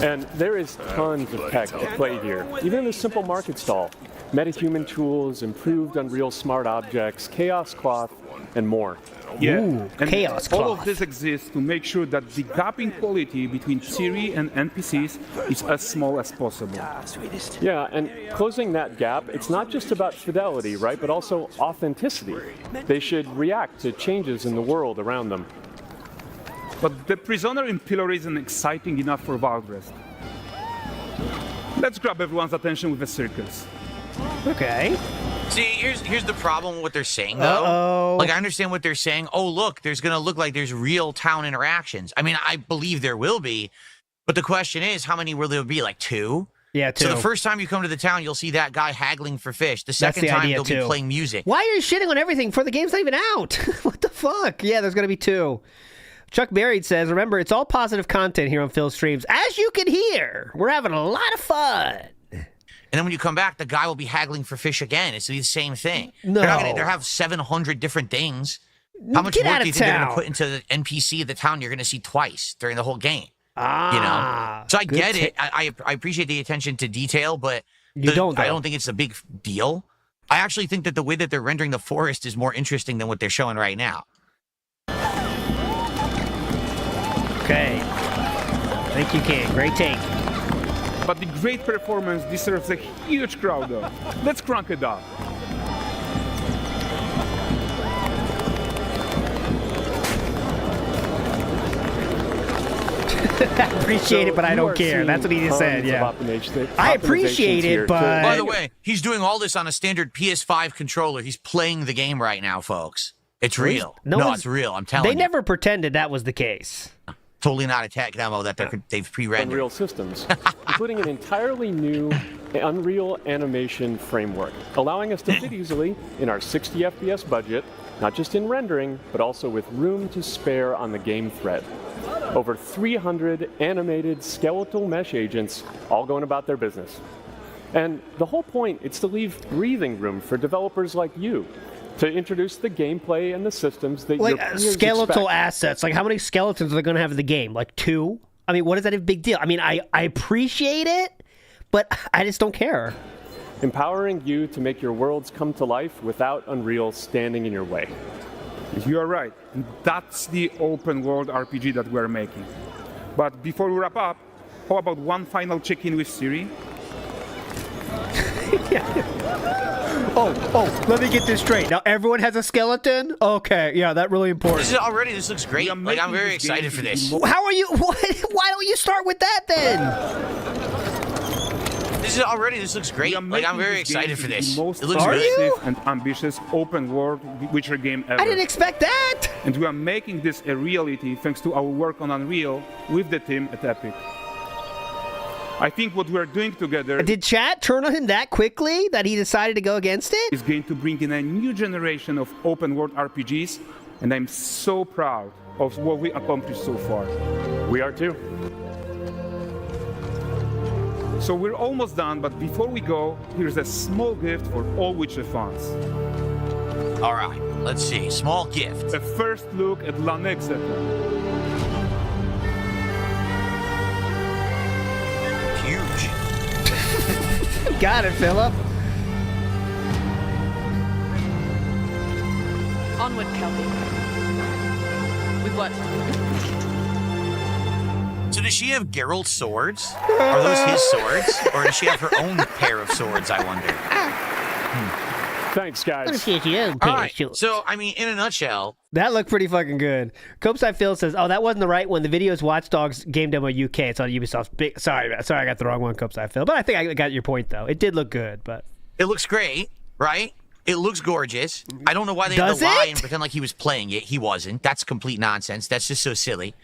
Speaker 22: And there is tons of tech to play here, even in a simple market stall. Metahuman tools, improved Unreal Smart Objects, Chaos Cloth, and more.
Speaker 21: Yeah,
Speaker 2: Ooh,
Speaker 21: and
Speaker 2: Chaos
Speaker 21: all
Speaker 2: Cloth.
Speaker 21: of this exists to make sure that the gap in quality between Siri and NPCs is as small as possible.
Speaker 22: Yeah, and closing that gap, it's not just about fidelity, right, but also authenticity. They should react to changes in the world around them.
Speaker 21: But the prisoner in pillory isn't exciting enough for Valdrest. Let's grab everyone's attention with a circus.
Speaker 2: Okay.
Speaker 16: See, here's the problem with what they're saying, though.
Speaker 2: Uh-oh.
Speaker 16: Like, I understand what they're saying. Oh, look, there's going to look like there's real town interactions. I mean, I believe there will be. But the question is, how many will there be? Like 2?
Speaker 2: Yeah, 2.
Speaker 16: So the first time you come to the town, you'll see that guy haggling for fish. The second time, they'll be playing music.
Speaker 2: Why are you shitting on everything before the game's not even out? What the fuck? Yeah, there's going to be 2. Chuck Buried says, remember, it's all positive content here on Phil Streams. As you can hear, we're having a lot of fun.
Speaker 16: And then when you come back, the guy will be haggling for fish again. It's the same thing.
Speaker 2: No.
Speaker 16: They'll have 700 different things. How much work do you think they're going to put into the NPC of the town you're going to see twice during the whole game? You know? So I get it. I appreciate the attention to detail, but I don't think it's a big deal. I actually think that the way that they're rendering the forest is more interesting than what they're showing right now.
Speaker 2: Okay. Thank you, King. Great take.
Speaker 21: But the great performance deserves a huge crowd, though. Let's crank it up.
Speaker 2: I appreciate it, but I don't care. That's what he just said, yeah. I appreciate it, but...
Speaker 16: By the way, he's doing all this on a standard PS5 controller. He's playing the game right now, folks. It's real. No, it's real. I'm telling you.
Speaker 2: They never pretended that was the case.
Speaker 16: Totally not a tech demo that they've pre-rendered.
Speaker 22: Unreal systems, including an entirely new Unreal animation framework, allowing us to fit easily in our 60 FPS budget, not just in rendering, but also with room to spare on the game thread. Over 300 animated skeletal mesh agents, all going about their business. And the whole point is to leave breathing room for developers like you, to introduce the gameplay and the systems that your peers
Speaker 2: skeletal
Speaker 22: expect.
Speaker 2: assets. Like, how many skeletons are they going to have in the game? Like 2? I mean, what is that a big deal? I mean, I appreciate it, but I just don't care.
Speaker 22: Empowering you to make your worlds come to life without Unreal standing in your way.
Speaker 21: You are right. That's the open world RPG that we're making. But before we wrap up, how about one final check-in with Siri?
Speaker 2: Oh, let me get this straight. Now, everyone has a skeleton? Okay, yeah, that's really important.
Speaker 16: This looks great. Like, I'm very excited for this.
Speaker 2: How are you? Why don't you start with that then?
Speaker 16: This looks great. Like, I'm very excited for this.
Speaker 21: The most
Speaker 16: it looks
Speaker 21: aggressive and ambitious open world Witcher game ever.
Speaker 2: I didn't expect that.
Speaker 21: And we are making this a reality thanks to our work on Unreal with the team at Epic. I think what we're doing together...
Speaker 2: Did chat turn on him that quickly that he decided to go against it?
Speaker 21: ...is going to bring in a new generation of open-world RPGs, and I'm so proud of what we accomplished so far.
Speaker 22: We are too.
Speaker 21: So we're almost done, but before we go, here's a small gift for all Witcher fans.
Speaker 16: All right, let's see. Small gift.
Speaker 21: A first look at Lanexeter.
Speaker 16: Huge.
Speaker 2: Got it, Philip.
Speaker 20: Onward, Kelby. With what?
Speaker 16: So does she have Geralt's swords? Are those his swords? Or does she have her own pair of swords, I wonder?
Speaker 22: Thanks, guys.
Speaker 16: All right, so, I mean, in a nutshell...
Speaker 2: That looked pretty fucking good. Copeside Phil says, oh, that wasn't the right one. The video is Watch Dogs Game Demo UK. It's on Ubisoft's big... Sorry, I got the wrong one, Copeside Phil. But I think I got your point, though. It did look good, but...
Speaker 16: It looks great, right? It looks gorgeous. I don't know why they had to lie and pretend like he was playing it. He wasn't. That's complete nonsense. That's just so silly.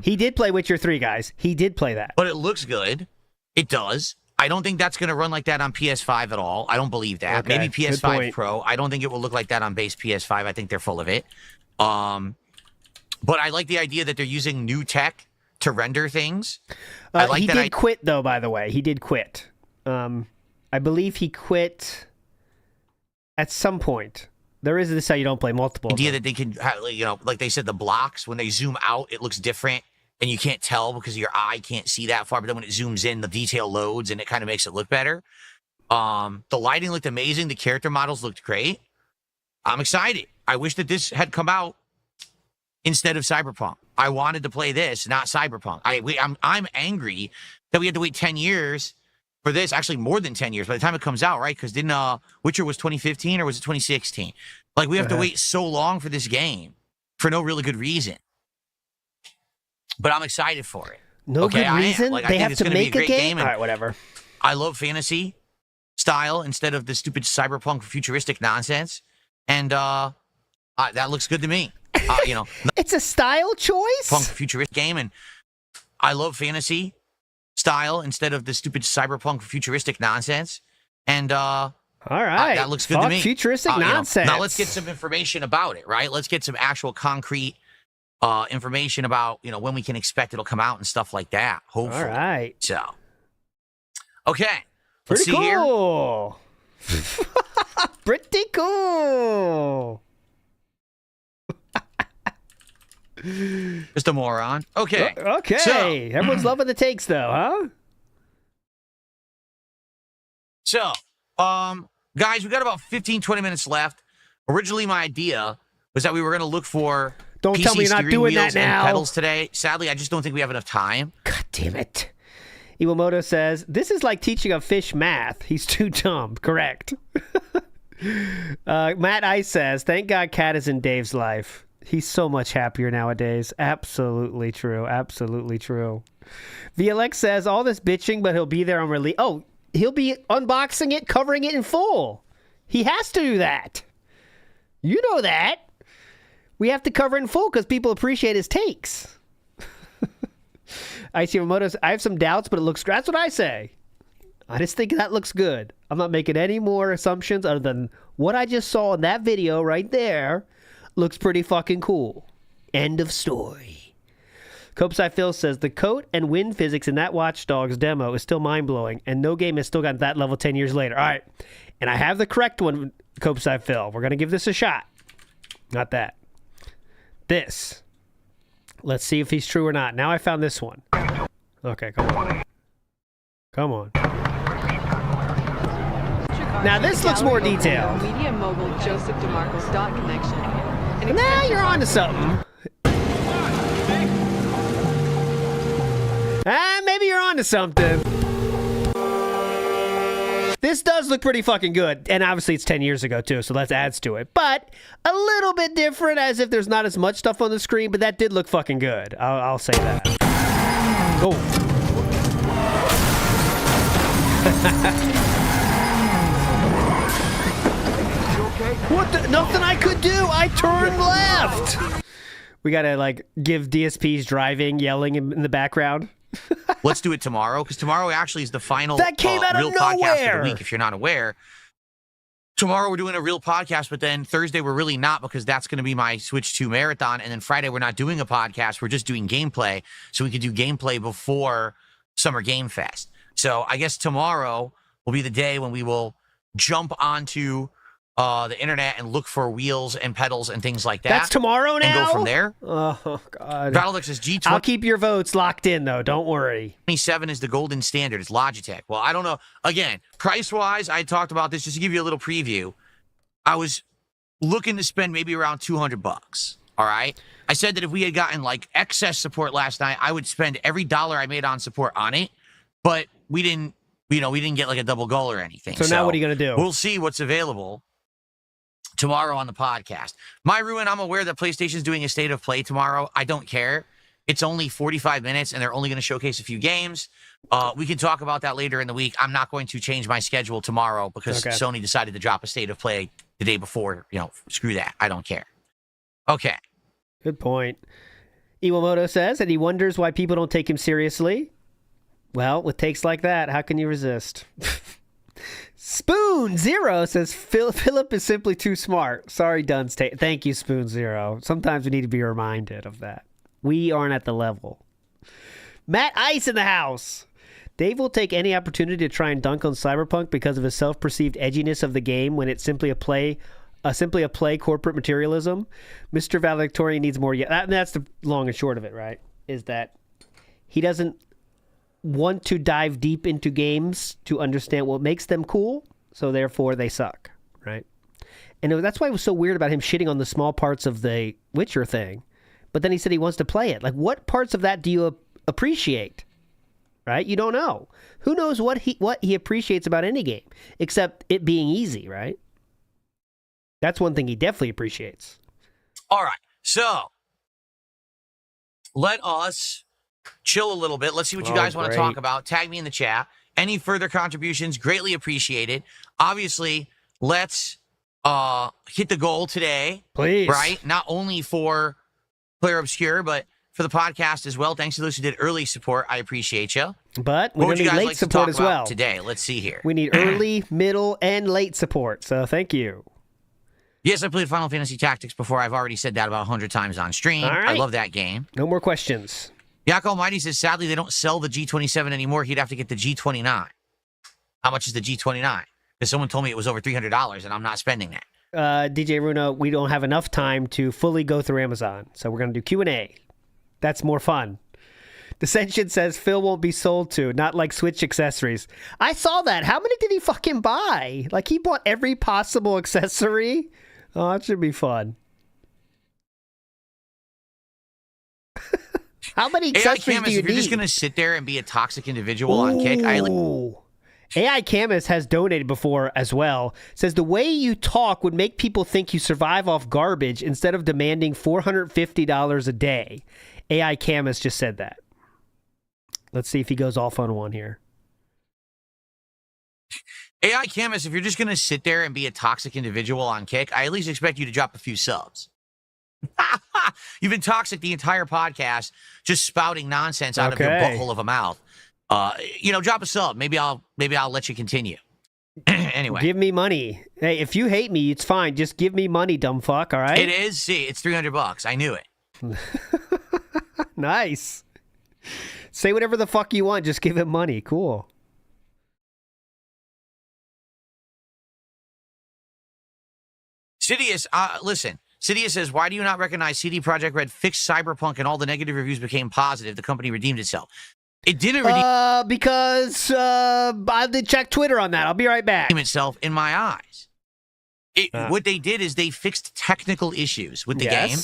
Speaker 2: He did play Witcher 3, guys. He did play that.
Speaker 16: But it looks good. It does. I don't think that's going to run like that on PS5 at all. I don't believe that.
Speaker 2: Okay,
Speaker 16: maybe PS5 Pro. I don't think it will look like that on base PS5. I think they're full of it. But I like the idea that they're using new tech to render things. I like
Speaker 2: he did quit, though, by the way. He did quit. I believe he quit at some point. There is this how you don't play multiple.
Speaker 16: Idea that they can, like they said, the blocks, when they zoom out, it looks different, and you can't tell because your eye can't see that far, but then when it zooms in, the detail loads, and it kind of makes it look better. The lighting looked amazing. The character models looked great. I'm excited. I wish that this had come out instead of Cyberpunk. I wanted to play this, not Cyberpunk. I'm angry that we had to wait 10 years for this. Actually, more than 10 years by the time it comes out, right? Because didn't Witcher was 2015 or was it 2016? Like, we have to wait so long for this game for no really good reason. But I'm excited for it.
Speaker 2: No good reason?
Speaker 16: Like,
Speaker 2: they
Speaker 16: I think
Speaker 2: have
Speaker 16: it's
Speaker 2: to
Speaker 16: going to be a
Speaker 2: make
Speaker 16: great
Speaker 2: a
Speaker 16: game.
Speaker 2: All right, whatever.
Speaker 16: I love fantasy style instead of the stupid cyberpunk futuristic nonsense. And that looks good to me.
Speaker 2: It's a style choice?
Speaker 16: Punk futuristic game, and I love fantasy style instead of the stupid cyberpunk futuristic nonsense. And
Speaker 2: all right,
Speaker 16: that looks good to me.
Speaker 2: Futuristic nonsense.
Speaker 16: Now let's get some information about it, right? Let's get some actual concrete information about when we can expect it'll come out and stuff like that. Hopefully.
Speaker 2: All right.
Speaker 16: So, okay.
Speaker 2: Pretty
Speaker 16: Let's see
Speaker 2: cool. Pretty cool.
Speaker 16: Just a moron. Okay.
Speaker 2: Okay.
Speaker 16: So,
Speaker 2: everyone's loving the takes, though, huh?
Speaker 16: So, guys, we got about 15, 20 minutes left. Originally, my idea was that we were going to look for
Speaker 2: Don't
Speaker 16: PC
Speaker 2: tell me you're not
Speaker 16: steering
Speaker 2: doing
Speaker 16: wheels
Speaker 2: that now.
Speaker 16: and pedals today. Sadly, I just don't think we have enough time.
Speaker 2: God damn it. Iwamoto says, this is like teaching a fish math. He's too dumb. Correct. Matt Ice says, thank God Cat is in Dave's life. He's so much happier nowadays. Absolutely true. Absolutely true. VLX says, all this bitching, but he'll be there on release. Oh, he'll be unboxing it, covering it in full. He has to do that. You know that. We have to cover it in full because people appreciate his takes. Icy Remotos, I have some doubts, but it looks... That's what I say. I just think that looks good. I'm not making any more assumptions other than what I just saw in that video right there. Looks pretty fucking cool. End of story. Copeside Phil says, the coat and wind physics in that Watch Dogs demo is still mind-blowing, and no game has still gotten that level 10 years later. All right. And I have the correct one, Copeside Phil. We're going to give this a shot. Not that. This. Let's see if he's true or not. Now I found this one. Okay, come on. Come on. Now this looks more detailed.
Speaker 7: Media mogul Joseph DeMarco's dot connection.
Speaker 2: Now you're on to something. Maybe you're on to something. This does look pretty fucking good. And obviously it's 10 years ago too, so that adds to it. But a little bit different as if there's not as much stuff on the screen, but that did look fucking good. I'll say that. Oh. What the? Nothing I could do. I turned left. We gotta like give DSPs driving, yelling in the background.
Speaker 16: Let's do it tomorrow, because tomorrow actually is the final
Speaker 2: that came out
Speaker 16: real
Speaker 2: of
Speaker 16: podcast of the week, if you're not aware. Tomorrow we're doing a real podcast, but then Thursday we're really not, because that's going to be my Switch 2 marathon, and then Friday we're not doing a podcast, we're just doing gameplay, so we could do gameplay before Summer Game Fest. So I guess tomorrow will be the day when we will jump onto the internet and look for wheels and pedals and things like that.
Speaker 2: That's tomorrow now?
Speaker 16: And go from there.
Speaker 2: Oh, God.
Speaker 16: Battlelux is G20.
Speaker 2: I'll keep your votes locked in, though. Don't worry.
Speaker 16: 27 is the golden standard. It's Logitech. Well, I don't know. Again, price-wise, I talked about this just to give you a little preview. I was looking to spend maybe around $200, all right? I said that if we had gotten, like, excess support last night, I would spend every dollar I made on support on it, but we didn't, we didn't get, like, a double goal or anything.
Speaker 2: So now what are you going to do?
Speaker 16: We'll see what's available tomorrow on the podcast. My ruin, I'm aware that PlayStation's doing a state of play tomorrow. I don't care. It's only 45 minutes, and they're only going to showcase a few games. We can talk about that later in the week. I'm not going to change my schedule tomorrow because Sony decided to drop a state of play the day before. Screw that. I don't care. Okay.
Speaker 2: Good point. Iwamoto says that he wonders why people don't take him seriously. Well, with takes like that, how can you resist? Spoon Zero says Philip is simply too smart. Sorry, Dunn's take. Thank you, Spoon Zero. Sometimes we need to be reminded of that. We aren't at the level. Matt Ice in the house. Dave will take any opportunity to try and dunk on Cyberpunk because of his self-perceived edginess of the game when it's simply a play simply a play corporate materialism. Mr. Valedictorian needs more. That's the long and short of it, right? Is that he doesn't want to dive deep into games to understand what makes them cool, so therefore they suck, right? And that's why it was so weird about him shitting on the small parts of the Witcher thing. But then he said he wants to play it. Like, what parts of that do you appreciate? Right? You don't know. Who knows what he appreciates about any game, except it being easy, right? That's one thing he definitely appreciates.
Speaker 16: All right. So, let us chill a little bit. Let's see what you guys want to talk about. Tag me in the chat. Any further contributions, greatly appreciated. Obviously, let's hit the goal today.
Speaker 2: Please.
Speaker 16: Right? Not only for Player Obscure, but for the podcast as well. Thanks to those who did early support. I appreciate you.
Speaker 2: But we need late support as well.
Speaker 16: Today, let's see here.
Speaker 2: We need early, middle, and late support. So thank you.
Speaker 16: Yes, I played Final Fantasy Tactics before. I've already said that about 100 times on stream.
Speaker 2: Right.
Speaker 16: I love that game.
Speaker 2: No more questions.
Speaker 16: Yak Almighty says, sadly, they don't sell the G27 anymore. He'd have to get the G29. How much is the G29? Because someone told me it was over $300, and I'm not spending that.
Speaker 2: DJ Runa, we don't have enough time to fully go through Amazon, so we're going to do Q&A. That's more fun. Dissension says, Phil won't be sold to, not like Switch accessories. I saw that. How many did he fucking buy? Like, he bought every possible accessory? Oh, that should be fun. How many accessories do you
Speaker 16: if you're
Speaker 2: need?
Speaker 16: just going to sit there and be a toxic individual on Kick,
Speaker 2: AI Camus has donated before as well. Says the way you talk would make people think you survive off garbage instead of demanding $450 a day. AI Camus just said that. Let's see if he goes off on one here.
Speaker 16: AI Camus, if you're just going to sit there and be a toxic individual on Kick, I at least expect you to drop a few subs. You've been toxic the entire podcast, just spouting nonsense out of your butthole of a mouth. Drop a sub. Maybe I'll let you continue. Anyway.
Speaker 2: Give me money. Hey, if you hate me, it's fine. Just give me money, dumb fuck, all right?
Speaker 16: It is. See, it's $300. I knew it.
Speaker 2: Nice. Say whatever the fuck you want. Just give him money. Cool.
Speaker 16: Sidious, listen. Sidious says, why do you not recognize CD Projekt Red fixed Cyberpunk and all the negative reviews became positive? The company redeemed itself. It didn't redeem
Speaker 2: because I did check Twitter on that. I'll be right back.
Speaker 16: Itself in my eyes. What they did is they fixed technical issues with the game.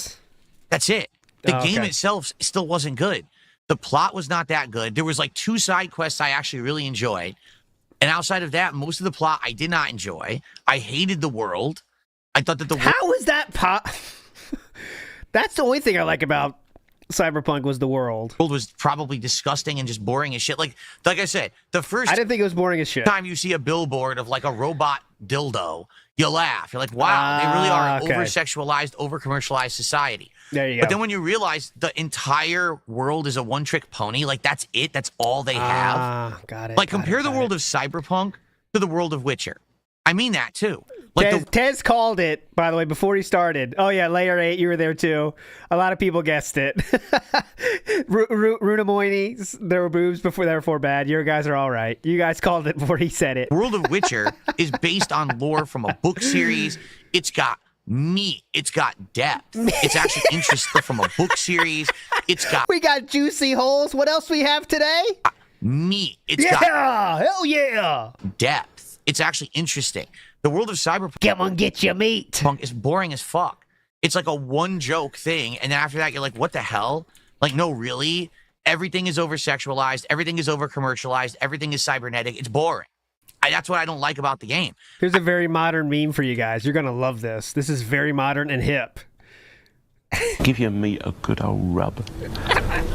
Speaker 16: That's it. The game itself still wasn't good. The plot was not that good. There was like 2 side quests I actually really enjoyed. And outside of that, most of the plot I did not enjoy. I hated the world. I thought that the
Speaker 2: How is that That's the only thing I like about Cyberpunk was the world.
Speaker 16: The world was probably disgusting and just boring as shit. Like I said, the first
Speaker 2: I didn't think it was boring as shit.
Speaker 16: Time you see a billboard of like a robot dildo, you laugh. You're like, wow, they really are an over-sexualized, over-commercialized society.
Speaker 2: There you go.
Speaker 16: But then when you realize the entire world is a one-trick pony, like that's it. That's all they have.
Speaker 2: Got it.
Speaker 16: Like compare the world of Cyberpunk to the world of Witcher. I mean that too.
Speaker 2: Like Tez called it, by the way, before he started. Oh, yeah, Layer 8, you were there, too. A lot of people guessed it. Runamoini, there were boobs before, therefore bad. Your guys are all right. You guys called it before he said it.
Speaker 16: World of Witcher is based on lore from a book series. It's got meat. It's got depth. It's actually interesting from a book series. It's got...
Speaker 2: We got juicy holes. What else we have today?
Speaker 16: Meat. It's got...
Speaker 2: Hell yeah!
Speaker 16: Depth. It's actually interesting. The world of Cyberpunk...
Speaker 2: Come on, get your meat.
Speaker 16: ...is boring as fuck. It's like a one-joke thing, and then after that, you're like, what the hell? Like, no, really? Everything is over-sexualized. Everything is over-commercialized. Everything is cybernetic. It's boring. That's what I don't like about the game.
Speaker 2: Here's a very modern meme for you guys. You're going to love this. This is very modern and hip.
Speaker 8: Give your meat a good old rub.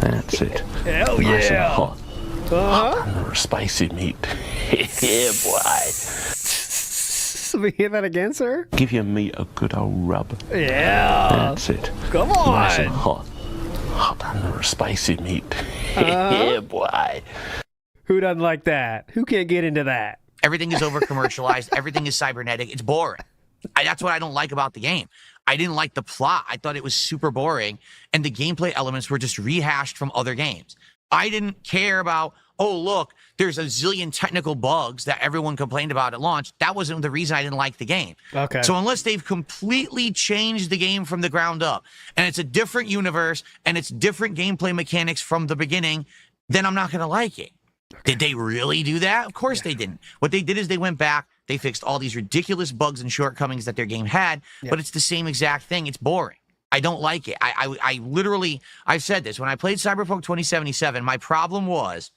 Speaker 8: That's it.
Speaker 2: Hell
Speaker 8: nice
Speaker 2: yeah.
Speaker 8: And hot. Hot spicy meat. Yeah, boy.
Speaker 2: Let me hear that again, sir.
Speaker 8: Give your meat a good old rub.
Speaker 2: Yeah.
Speaker 8: That's it.
Speaker 2: Come on.
Speaker 8: Nice and hot. Hot and spicy meat. Yeah, boy.
Speaker 2: Who doesn't like that? Who can't get into that?
Speaker 16: Everything is over-commercialized. Everything is cybernetic. It's boring. That's what I don't like about the game. I didn't like the plot. I thought it was super boring, and the gameplay elements were just rehashed from other games. I didn't care about, oh, look, there's a zillion technical bugs that everyone complained about at launch. That wasn't the reason I didn't like the game.
Speaker 2: Okay.
Speaker 16: So unless they've completely changed the game from the ground up, and it's a different universe, and it's different gameplay mechanics from the beginning, then I'm not going to like it. Okay. Did they really do that? Of course they didn't. What they did is they went back, they fixed all these ridiculous bugs and shortcomings that their game had, but it's the same exact thing. It's boring. I don't like it. I literally, I've said this. When I played Cyberpunk 2077, my problem was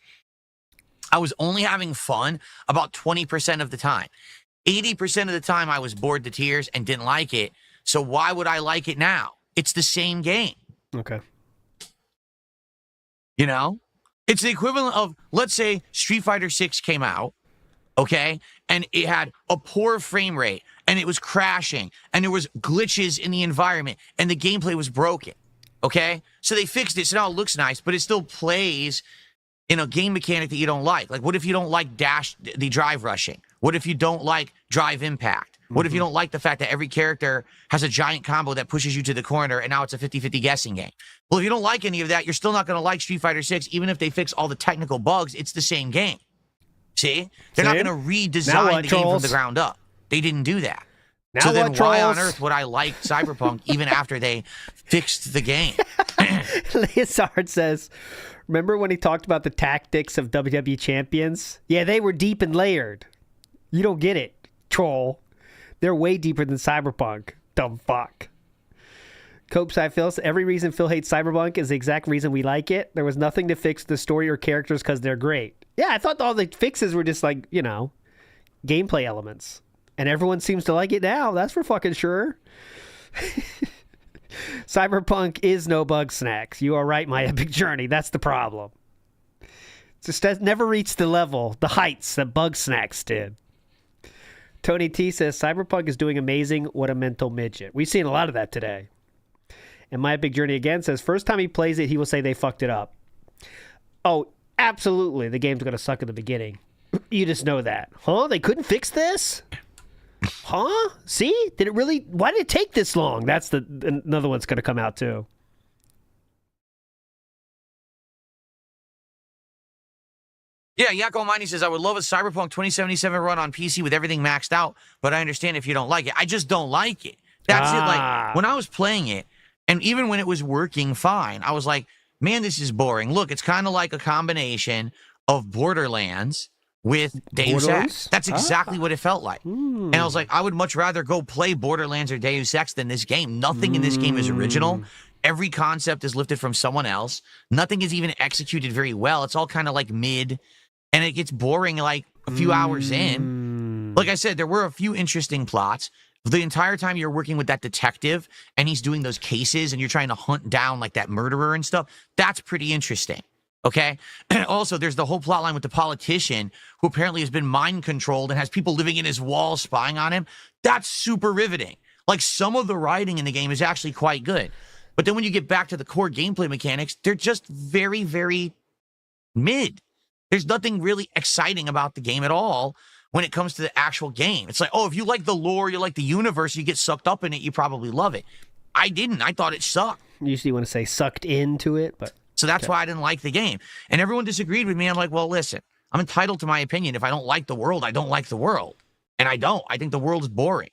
Speaker 16: I was only having fun about 20% of the time. 80% of the time I was bored to tears and didn't like it. So why would I like it now? It's the same game.
Speaker 2: Okay.
Speaker 16: You know? It's the equivalent of, let's say, Street Fighter 6 came out, okay? And it had a poor frame rate, and it was crashing, and there was glitches in the environment, and the gameplay was broken, okay? So they fixed it, so now it looks nice, but it still plays in a game mechanic that you don't like. Like, what if you don't like the drive rushing? What if you don't like drive impact? What if you don't like the fact that every character has a giant combo that pushes you to the corner and now it's a 50-50 guessing game? Well, if you don't like any of that, you're still not going to like Street Fighter 6, even if they fix all the technical bugs. It's the same game. See? They're not going to redesign the game from the ground up. They didn't do that.
Speaker 2: Now
Speaker 16: so then
Speaker 2: what,
Speaker 16: why
Speaker 2: trolls?
Speaker 16: on earth would I like Cyberpunk even after they fixed the game?
Speaker 2: Leazard says, remember when he talked about the tactics of WWE champions? Yeah, they were deep and layered. You don't get it, troll. They're way deeper than Cyberpunk. Dumb fuck. Copeside Phil, every reason Phil hates Cyberpunk is the exact reason we like it. There was nothing to fix the story or characters because they're great. Yeah, I thought all the fixes were just like, you know, gameplay elements. And everyone seems to like it now. That's for fucking sure. Cyberpunk is no bug snacks. You are right, my epic journey. That's the problem. It just has never reached the level, the heights that bug snacks did. Tony T says, Cyberpunk is doing amazing. What a mental midget. We've seen a lot of that today. And My Big Journey again says, first time he plays it, he will say they fucked it up. Oh, absolutely. The game's going to suck at the beginning. You just know that. Huh? They couldn't fix this? Huh? See? Did it really? Why did it take this long? That's another one's going to come out too.
Speaker 16: Yeah, Yakko Miney says, I would love a Cyberpunk 2077 run on PC with everything maxed out, but I understand if you don't like it. I just don't like it. That's it. Like, when I was playing it, and even when it was working fine, I was like, man, this is boring. Look, it's kind of like a combination of Borderlands with Deus Ex. That's exactly what it felt like. And I was like, I would much rather go play Borderlands or Deus Ex than this game. Nothing in this game is original. Every concept is lifted from someone else. Nothing is even executed very well. It's all kind of like mid. And it gets boring like a few hours in. Like I said, there were a few interesting plots. The entire time you're working with that detective and he's doing those cases and you're trying to hunt down like that murderer and stuff, that's pretty interesting. Okay? Also, there's the whole plot line with the politician who apparently has been mind controlled and has people living in his walls spying on him. That's super riveting. Like, some of the writing in the game is actually quite good. But then when you get back to the core gameplay mechanics, they're just very, very mid. There's nothing really exciting about the game at all when it comes to the actual game. It's like, oh, if you like the lore, you like the universe, you get sucked up in it, you probably love it. I didn't. I thought it sucked.
Speaker 2: Usually you want to say sucked into it, but...
Speaker 16: So that's why I didn't like the game. And everyone disagreed with me. I'm like, well, listen, I'm entitled to my opinion. If I don't like the world, I don't like the world. And I don't. I think the world is boring.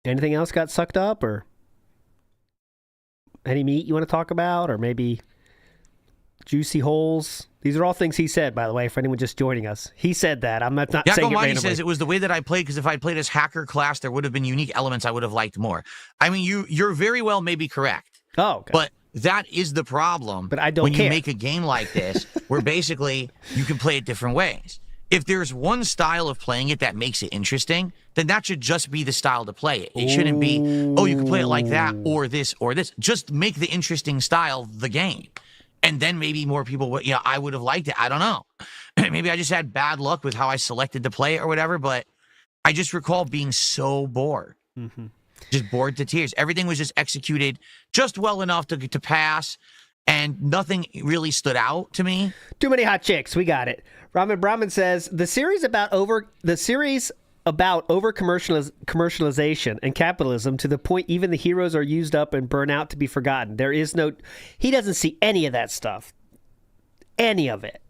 Speaker 2: Anything else got sucked up, or any meat you want to talk about, or maybe... juicy holes. These are all things he said, by the way, for anyone just joining us. He said that. I'm not saying it randomly.
Speaker 16: Says it was the way that I played, because if I played as hacker class, there would have been unique elements I would have liked more. I mean, you're very well maybe correct.
Speaker 2: Oh, okay.
Speaker 16: But that is the problem.
Speaker 2: But I don't
Speaker 16: when
Speaker 2: care.
Speaker 16: You make a game like this, where basically you can play it different ways. If there's one style of playing it that makes it interesting, then that should just be the style to play it. It shouldn't be, oh, you can play it like that, or this, or this. Just make the interesting style the game. And then maybe more people would, I would have liked it. I don't know. Maybe I just had bad luck with how I selected to play it or whatever, but I just recall being so bored.
Speaker 2: Mm-hmm.
Speaker 16: Just bored to tears. Everything was just executed just well enough to pass, and nothing really stood out to me.
Speaker 2: Too many hot chicks. We got it. Ramen Brahman says, the series about over-commercialization and capitalism to the point even the heroes are used up and burn out to be forgotten. There is no... He doesn't see any of that stuff. Any of it.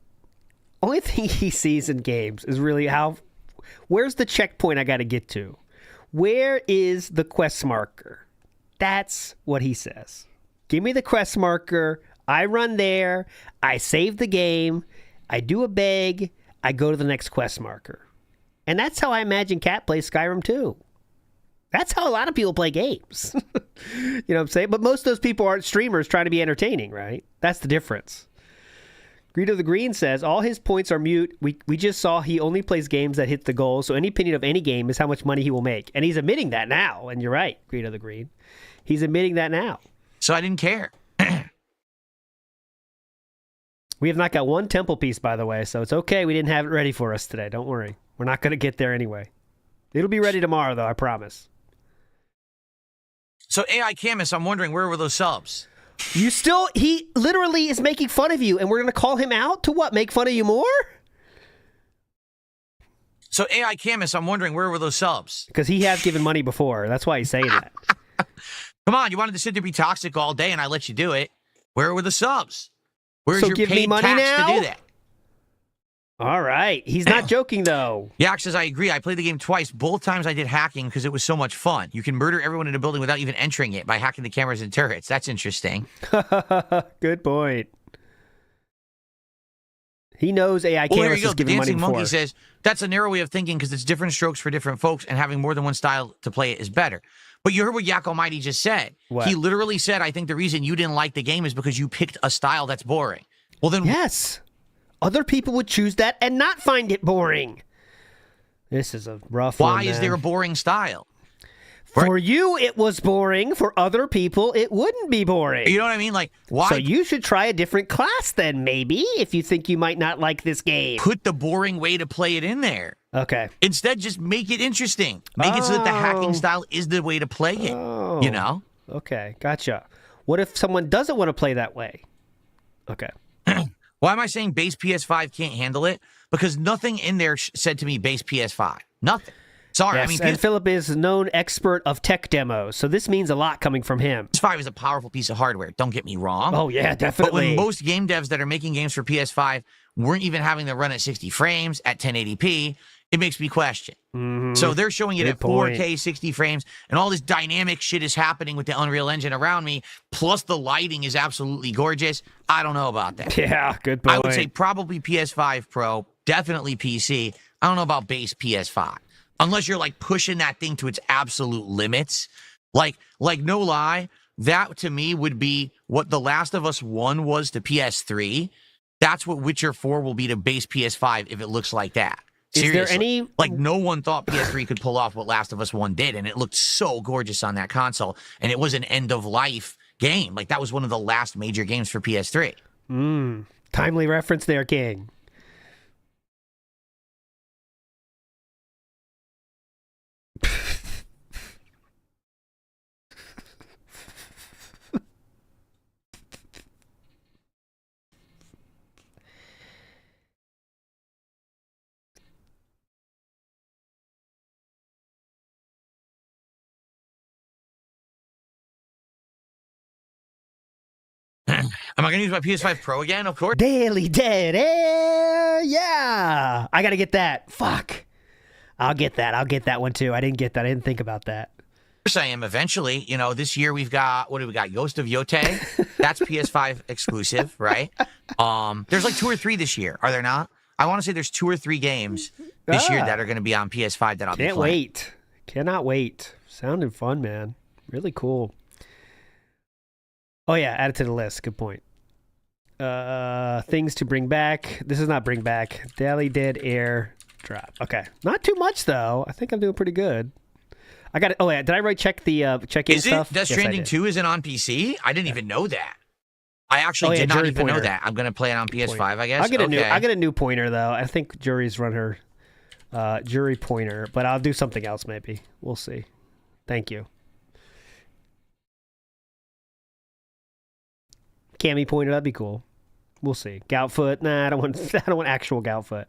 Speaker 2: Only thing he sees in games is really how... Where's the checkpoint I got to get to? Where is the quest marker? That's what he says. Give me the quest marker. I run there. I save the game. I do a beg. I go to the next quest marker. And that's how I imagine Cat plays Skyrim too. That's how a lot of people play games. You know what I'm saying? But most of those people aren't streamers trying to be entertaining, right? That's the difference. Greedo the Green says, all his points are mute. We just saw he only plays games that hit the goal, so any opinion of any game is how much money he will make. And he's admitting that now, and you're right, Greedo the Green. He's admitting that now.
Speaker 16: So I didn't care.
Speaker 2: We have not got one temple piece, by the way, so it's okay we didn't have it ready for us today. Don't worry. We're not going to get there anyway. It'll be ready tomorrow, though, I promise.
Speaker 16: So AI Camus, I'm wondering, where were those subs?
Speaker 2: He literally is making fun of you, and we're going to call him out to what? Make fun of you more?
Speaker 16: So AI Camus, I'm wondering, where were those subs?
Speaker 2: Because he has given money before. That's why he's saying that.
Speaker 16: Come on, you wanted to sit there be toxic all day, and I let you do it. Where were the subs? Where's your
Speaker 2: give me
Speaker 16: paid
Speaker 2: money
Speaker 16: tax
Speaker 2: now?
Speaker 16: to do that?
Speaker 2: All right. He's not joking, though.
Speaker 16: Yak says, I agree. I played the game twice. Both times I did hacking because it was so much fun. You can murder everyone in a building without even entering it by hacking the cameras and turrets. That's interesting.
Speaker 2: Good point. He knows AI Camus is giving money
Speaker 16: Dancing
Speaker 2: before.
Speaker 16: Monkey says, that's a narrow way of thinking because it's different strokes for different folks, and having more than one style to play it is better. But you heard what Yak Almighty just said.
Speaker 2: What?
Speaker 16: He literally said, I think the reason you didn't like the game is because you picked a style that's boring. Well, then...
Speaker 2: Yes. Other people would choose that and not find it boring. This is a rough one,
Speaker 16: Why is there a boring style?
Speaker 2: For you, it was boring. For other people, it wouldn't be boring.
Speaker 16: You know what I mean? Like, why?
Speaker 2: So you should try a different class then, maybe, if you think you might not like this game.
Speaker 16: Put the boring way to play it in there.
Speaker 2: Okay.
Speaker 16: Instead, just make it interesting. Make it so that the hacking style is the way to play it. You know?
Speaker 2: Okay, gotcha. What if someone doesn't want to play that way? Okay.
Speaker 16: Why am I saying base PS5 can't handle it? Because nothing in there said to me base PS5. Nothing. Sorry,
Speaker 2: Yes, and Philip is a known expert of tech demos, so this means a lot coming from him.
Speaker 16: PS5 is a powerful piece of hardware, don't get me wrong.
Speaker 2: Oh, yeah, definitely.
Speaker 16: But when most game devs that are making games for PS5 weren't even having them run at 60 frames at 1080p, it makes me question.
Speaker 2: Mm-hmm.
Speaker 16: So they're showing it
Speaker 2: Good
Speaker 16: at 4K, 60 frames, and all this dynamic shit is happening with the Unreal Engine around me, plus the lighting is absolutely gorgeous. I don't know about that.
Speaker 2: Yeah, good point.
Speaker 16: I would say probably PS5 Pro, definitely PC. I don't know about base PS5. Unless you're like pushing that thing to its absolute limits. Like no lie, that to me would be what The Last of Us 1 was to PS3. That's what Witcher 4 will be to base PS5 if it looks like that. Seriously.
Speaker 2: Is there any...
Speaker 16: Like, no one thought PS3 could pull off what Last of Us 1 did, and it looked so gorgeous on that console, and it was an end-of-life game. Like, that was one of the last major games for PS3.
Speaker 2: Timely reference there, King.
Speaker 16: Am I going to use my PS5 Pro again? Of course.
Speaker 2: Daily Dead Air. Yeah. I got to get that. Fuck. I'll get that. I'll get that one too. I didn't get that. I didn't think about that.
Speaker 16: Of course I am eventually. You know, this year we've got, what do we got? Ghost of Yote. That's PS5 exclusive, right? There's like 2 or 3 this year. Are there not? I want to say there's 2 or 3 games this year that are going to be on PS5 that I'll be playing.
Speaker 2: Can't wait. Cannot wait. Sounding fun, man. Really cool. Oh, yeah. Add it to the list. Good point. Things to bring back. This is not bring back. Daily Dead Air drop. Okay. Not too much, though. I think I'm doing pretty good. I got it. Oh, yeah. Did I check the check-in stuff?
Speaker 16: Death Stranding 2 isn't on PC? I didn't even know that. I actually did not even know that. I'm going to play it on PS5, I guess.
Speaker 2: I'll get a new pointer, though. I think Jury's run her Jury pointer, but I'll do something else maybe. We'll see. Thank you. Cammy pointer, that'd be cool. We'll see. Goutfoot, nah, I don't want actual Goutfoot.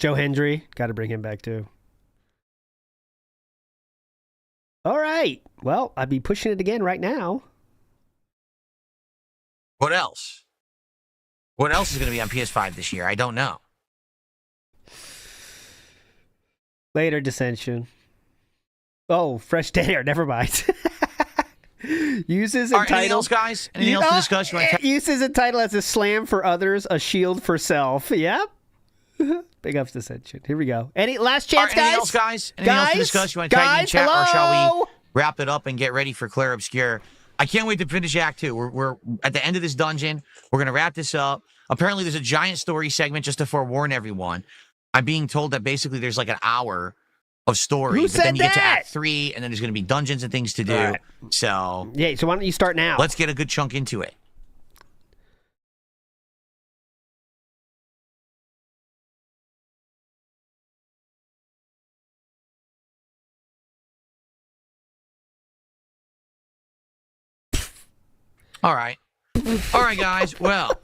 Speaker 2: Joe Hendry. Got to bring him back, too. All right. Well, I'd be pushing it again right now.
Speaker 16: What else? What else is going to be on PS5 this year? I don't know.
Speaker 2: Later, Dissension. Oh, Fresh Dead Air. Never mind. Uses and title.
Speaker 16: Anything else, guys? Anything else to discuss?
Speaker 2: Uses and title as a slam for others, a shield for self. Yep. Big ups Dissension. Here we go. Any last chance, guys?
Speaker 16: Anything else, guys? Anything else to discuss? You want to type in chat, or shall we wrap it up and get ready for Claire Obscure? I can't wait to finish Act 2. We're at the end of this dungeon. We're going to wrap this up. Apparently, there's a giant story segment, just to forewarn everyone. I'm being told that basically there's like an hour of story. But then you get to Act 3, and then there's going to be dungeons and things to do. Right. So
Speaker 2: why don't you start now?
Speaker 16: Let's get a good chunk into it. All right, guys. Well,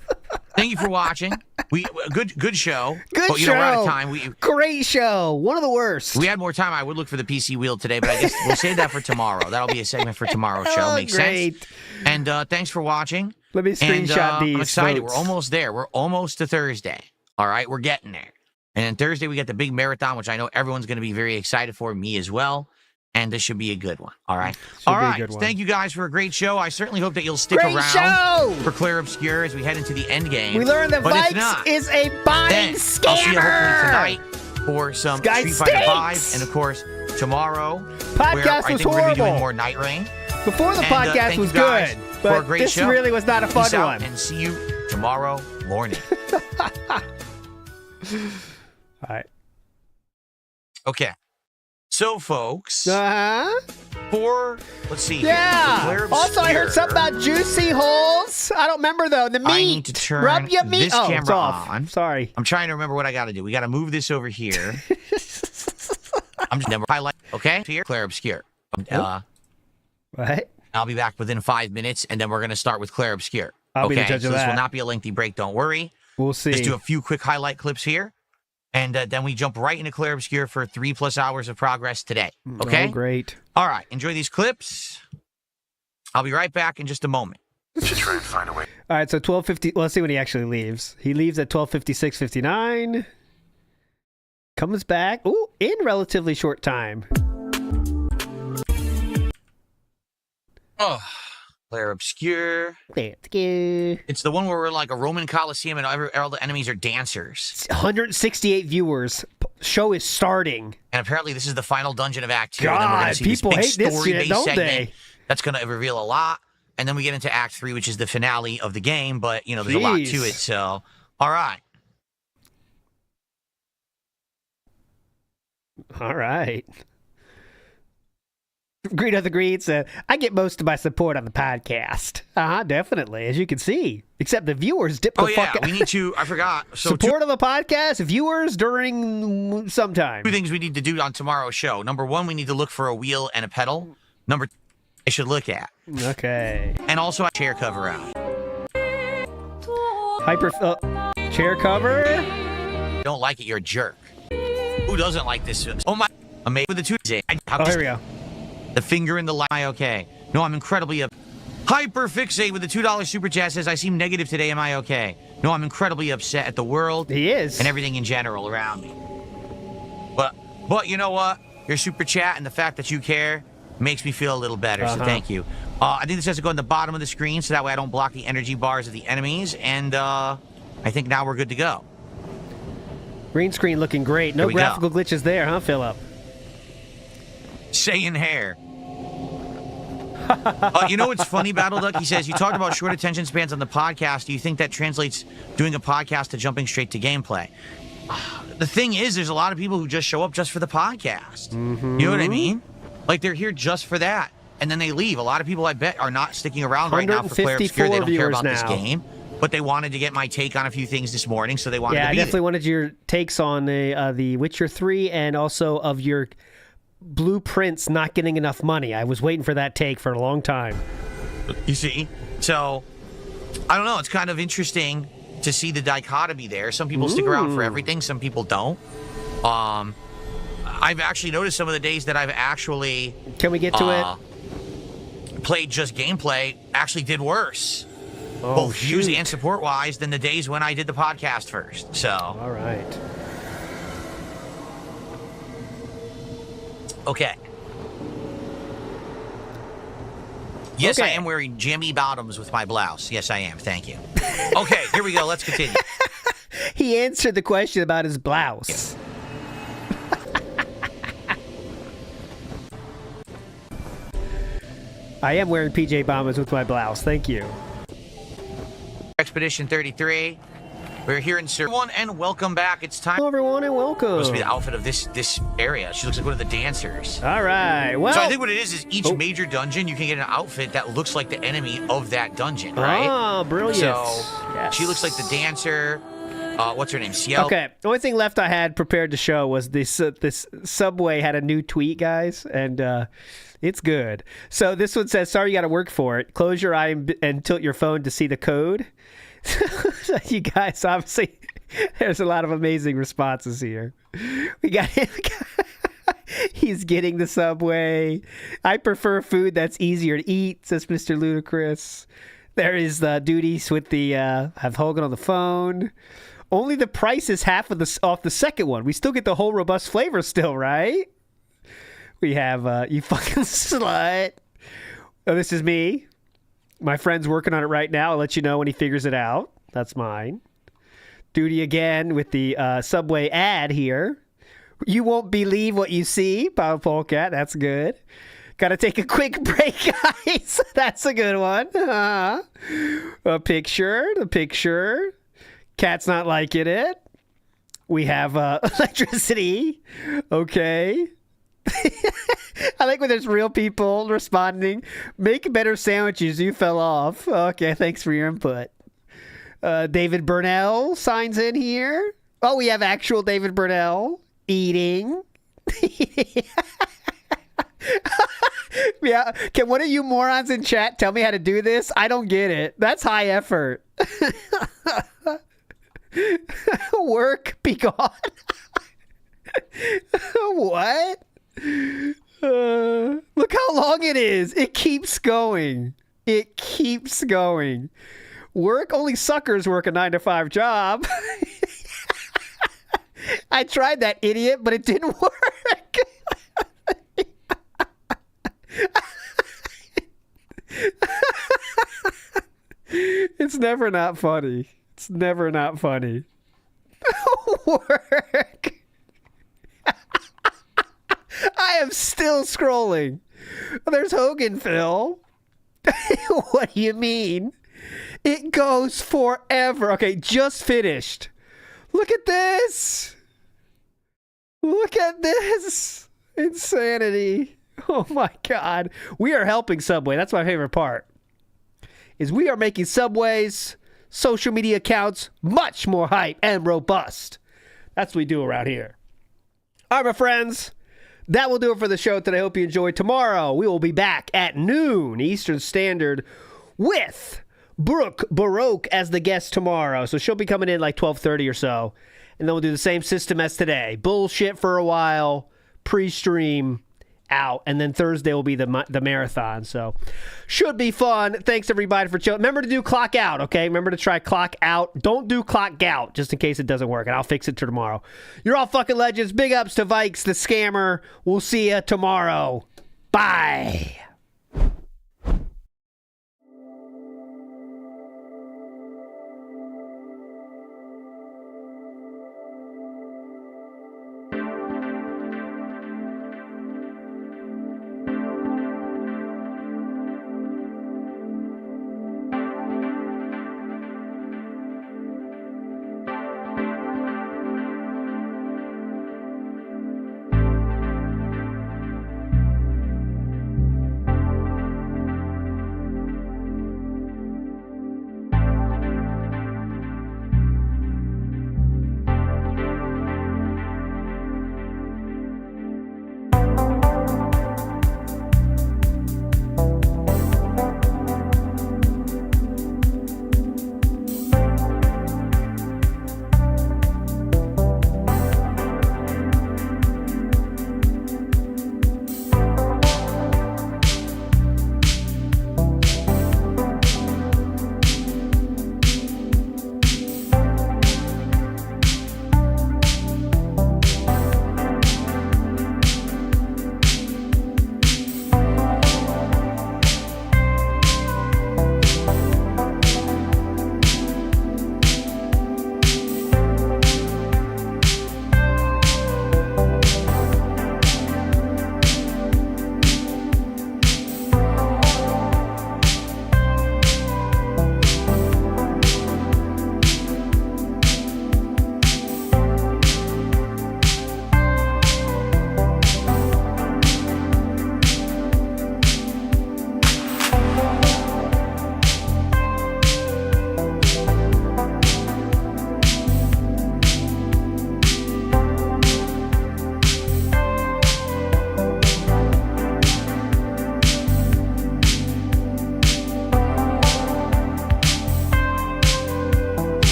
Speaker 16: thank you for watching. Good show.
Speaker 2: Good show.
Speaker 16: We're out of time.
Speaker 2: Great show. One of the worst.
Speaker 16: If we had more time, I would look for the PC wheel today, but I guess we'll save that for tomorrow. That'll be a segment for tomorrow's show. Makes sense. And thanks for watching.
Speaker 2: Let me screenshot these.
Speaker 16: I'm excited.
Speaker 2: Votes.
Speaker 16: We're almost there. We're almost to Thursday. All right, we're getting there. And then Thursday we get the big marathon, which I know everyone's going to be very excited for. Me as well. And this should be a good one. All right. All right. Thank you guys for a great show. I certainly hope that you'll stick around for Claire Obscure as we head into the end game.
Speaker 2: We learned that Vikes is a buying scammer.
Speaker 16: I'll see you hopefully tonight for some Street Fighter 5. And of course, tomorrow, where I think we're going to be doing more Night Rain.
Speaker 2: Before the podcast was good, but this
Speaker 16: show.
Speaker 2: Really was not a fun one.
Speaker 16: And see you tomorrow morning.
Speaker 2: All right.
Speaker 16: Okay. So, folks, let's see.
Speaker 2: Yeah. Also, I heard something about juicy holes. I don't remember, though. The meat.
Speaker 16: I need to turn
Speaker 2: Rub your meat.
Speaker 16: This camera
Speaker 2: on. Sorry.
Speaker 16: I'm trying to remember what I got to do. We got to move this over here. I'm just never highlight. Okay? Here, Claire Obscure.
Speaker 2: What?
Speaker 16: I'll be back within 5 minutes, and then we're going to start with Claire Obscure.
Speaker 2: I'll be the judge of that.
Speaker 16: This will not be a lengthy break. Don't worry.
Speaker 2: We'll see.
Speaker 16: Just do a few quick highlight clips here. And then we jump right into Claire Obscure for 3+ hours of progress today. Okay?
Speaker 2: Oh, great.
Speaker 16: All right. Enjoy these clips. I'll be right back in just a moment.
Speaker 17: Should try and find a way.
Speaker 2: All right, so 12:50. Well, let's see when he actually leaves. He leaves at 12:56:59. Comes back. Ooh, in relatively short time.
Speaker 16: Oh, Claire Obscure. It's the one where we're like a Roman Coliseum and all the enemies are dancers.
Speaker 2: 168 viewers. Show is starting.
Speaker 16: And apparently this is the final dungeon of Act 2.
Speaker 2: God,
Speaker 16: and then we're going to see
Speaker 2: people
Speaker 16: this
Speaker 2: hate
Speaker 16: big
Speaker 2: this
Speaker 16: story-based
Speaker 2: shit, don't
Speaker 16: segment.
Speaker 2: they?
Speaker 16: That's going to reveal a lot. And then we get into Act 3, which is the finale of the game. But, there's a lot to it. So, all right.
Speaker 2: All right. Greet other greets. I get most of my support on the podcast. Definitely, as you can see. Except the viewers dip the fuck out.
Speaker 16: We need to, I forgot. So
Speaker 2: support of the podcast, viewers during some time.
Speaker 16: 2 things we need to do on tomorrow's show. Number 1, we need to look for a wheel and a pedal. Number 2, I should look at.
Speaker 2: Okay.
Speaker 16: And also a chair cover out.
Speaker 2: Chair cover?
Speaker 16: Don't like it, you're a jerk. Who doesn't like this? Oh my, I'm made with the 2.
Speaker 2: Here we go.
Speaker 16: The finger in the line. Okay. No, I'm incredibly hyperfixate with the $2 super chat says I seem negative today. Am I okay? No, I'm incredibly upset at the world.
Speaker 2: He is.
Speaker 16: And everything in general around me. But you know what? Your super chat and the fact that you care makes me feel a little better. So thank you. I think this has to go in the bottom of the screen so that way I don't block the energy bars of the enemies. And I think now we're good to go.
Speaker 2: Green screen looking great. No graphical glitches there, huh, Philip?
Speaker 16: Saying hair. You know what's funny, Battle Duck? He says, you talked about short attention spans on the podcast. Do you think that translates doing a podcast to jumping straight to gameplay? The thing is, there's a lot of people who just show up just for the podcast.
Speaker 2: Mm-hmm.
Speaker 16: You know what I mean? Like, they're here just for that. And then they leave. A lot of people, I bet, are not sticking around right now for Claire Obscure. They don't care about this game. But they wanted to get my take on a few things this morning, so they wanted to be
Speaker 2: I definitely wanted your takes on the Witcher 3 and also of your Blueprints not getting enough money. I was waiting for that take for a long time.
Speaker 16: You see? So, I don't know. It's kind of interesting to see the dichotomy there. Some people stick around for everything. Some people don't. I've actually noticed some of the days that I've actually...
Speaker 2: Can we get to it?
Speaker 16: Played just gameplay actually did worse. Both views and support-wise than the days when I did the podcast first. So...
Speaker 2: All right.
Speaker 16: Okay. Yes, I am wearing jammy bottoms with my blouse. Yes, I am. Thank you. Okay, here we go. Let's continue.
Speaker 2: He answered the question about his blouse. I am wearing PJ bombers with my blouse. Thank you.
Speaker 16: Expedition 33. We're here in Surfside, and welcome back. It's time.
Speaker 2: Hello, everyone, and welcome.
Speaker 16: Must be the outfit of this area. She looks like one of the dancers.
Speaker 2: All right. Well,
Speaker 16: so I think what it is each major dungeon you can get an outfit that looks like the enemy of that dungeon, right?
Speaker 2: Oh, brilliant.
Speaker 16: So
Speaker 2: yes.
Speaker 16: She looks like the dancer. What's her name? Ciel.
Speaker 2: Okay. The only thing left I had prepared to show was this Subway had a new tweet, guys, and it's good. So this one says, "Sorry, you got to work for it. Close your eye and tilt your phone to see the code." You guys, obviously, there's a lot of amazing responses here. We got him. He's getting the Subway. I prefer food that's easier to eat, says Mr. Ludacris. There is the duties with the have Hogan on the phone. Only the price is half of off the second one. We still get the whole robust flavor still, right? We have you fucking slut. Oh, this is me. My friend's working on it right now. I'll let you know when he figures it out. That's mine. Duty again with the Subway ad here. You won't believe what you see. Power Polecat. That's good. Got to take a quick break, guys. That's a good one. A picture. The picture. Cat's not liking it. We have electricity. Okay. I like when there's real people responding. Make better sandwiches. You fell off. Okay, thanks for your input. David Burnell signs in here. Oh, we have actual David Burnell eating. Yeah. Can one of you morons in chat tell me how to do this? I don't get it. That's high effort. Work, be gone. What? Look how long it is. It keeps going. It keeps going. Work, only suckers work a 9-to-5 job. I tried that, idiot, but it didn't work. It's never not funny. It's never not funny. Work. I am still scrolling. There's Hogan, Phil. What do you mean? It goes forever. Okay, just finished. Look at this. Look at this. Insanity. Oh my God. We are helping Subway. That's my favorite part. Is we are making Subway's social media accounts much more hype and robust. That's what we do around here. All right, my friends. That will do it for the show today. I hope you enjoyed. Tomorrow, we will be back at noon Eastern Standard with Brooke Baroque as the guest tomorrow. So she'll be coming in like 12:30 or so. And then we'll do the same system as today. Bullshit for a while. Preestream out. And then Thursday will be the marathon. So should be fun. Thanks, everybody, for chilling. Remember to do clock out, okay? Remember to try clock out. Don't do clock out, just in case it doesn't work. And I'll fix it tomorrow. You're all fucking legends. Big ups to Vikes, the scammer. We'll see you tomorrow. Bye.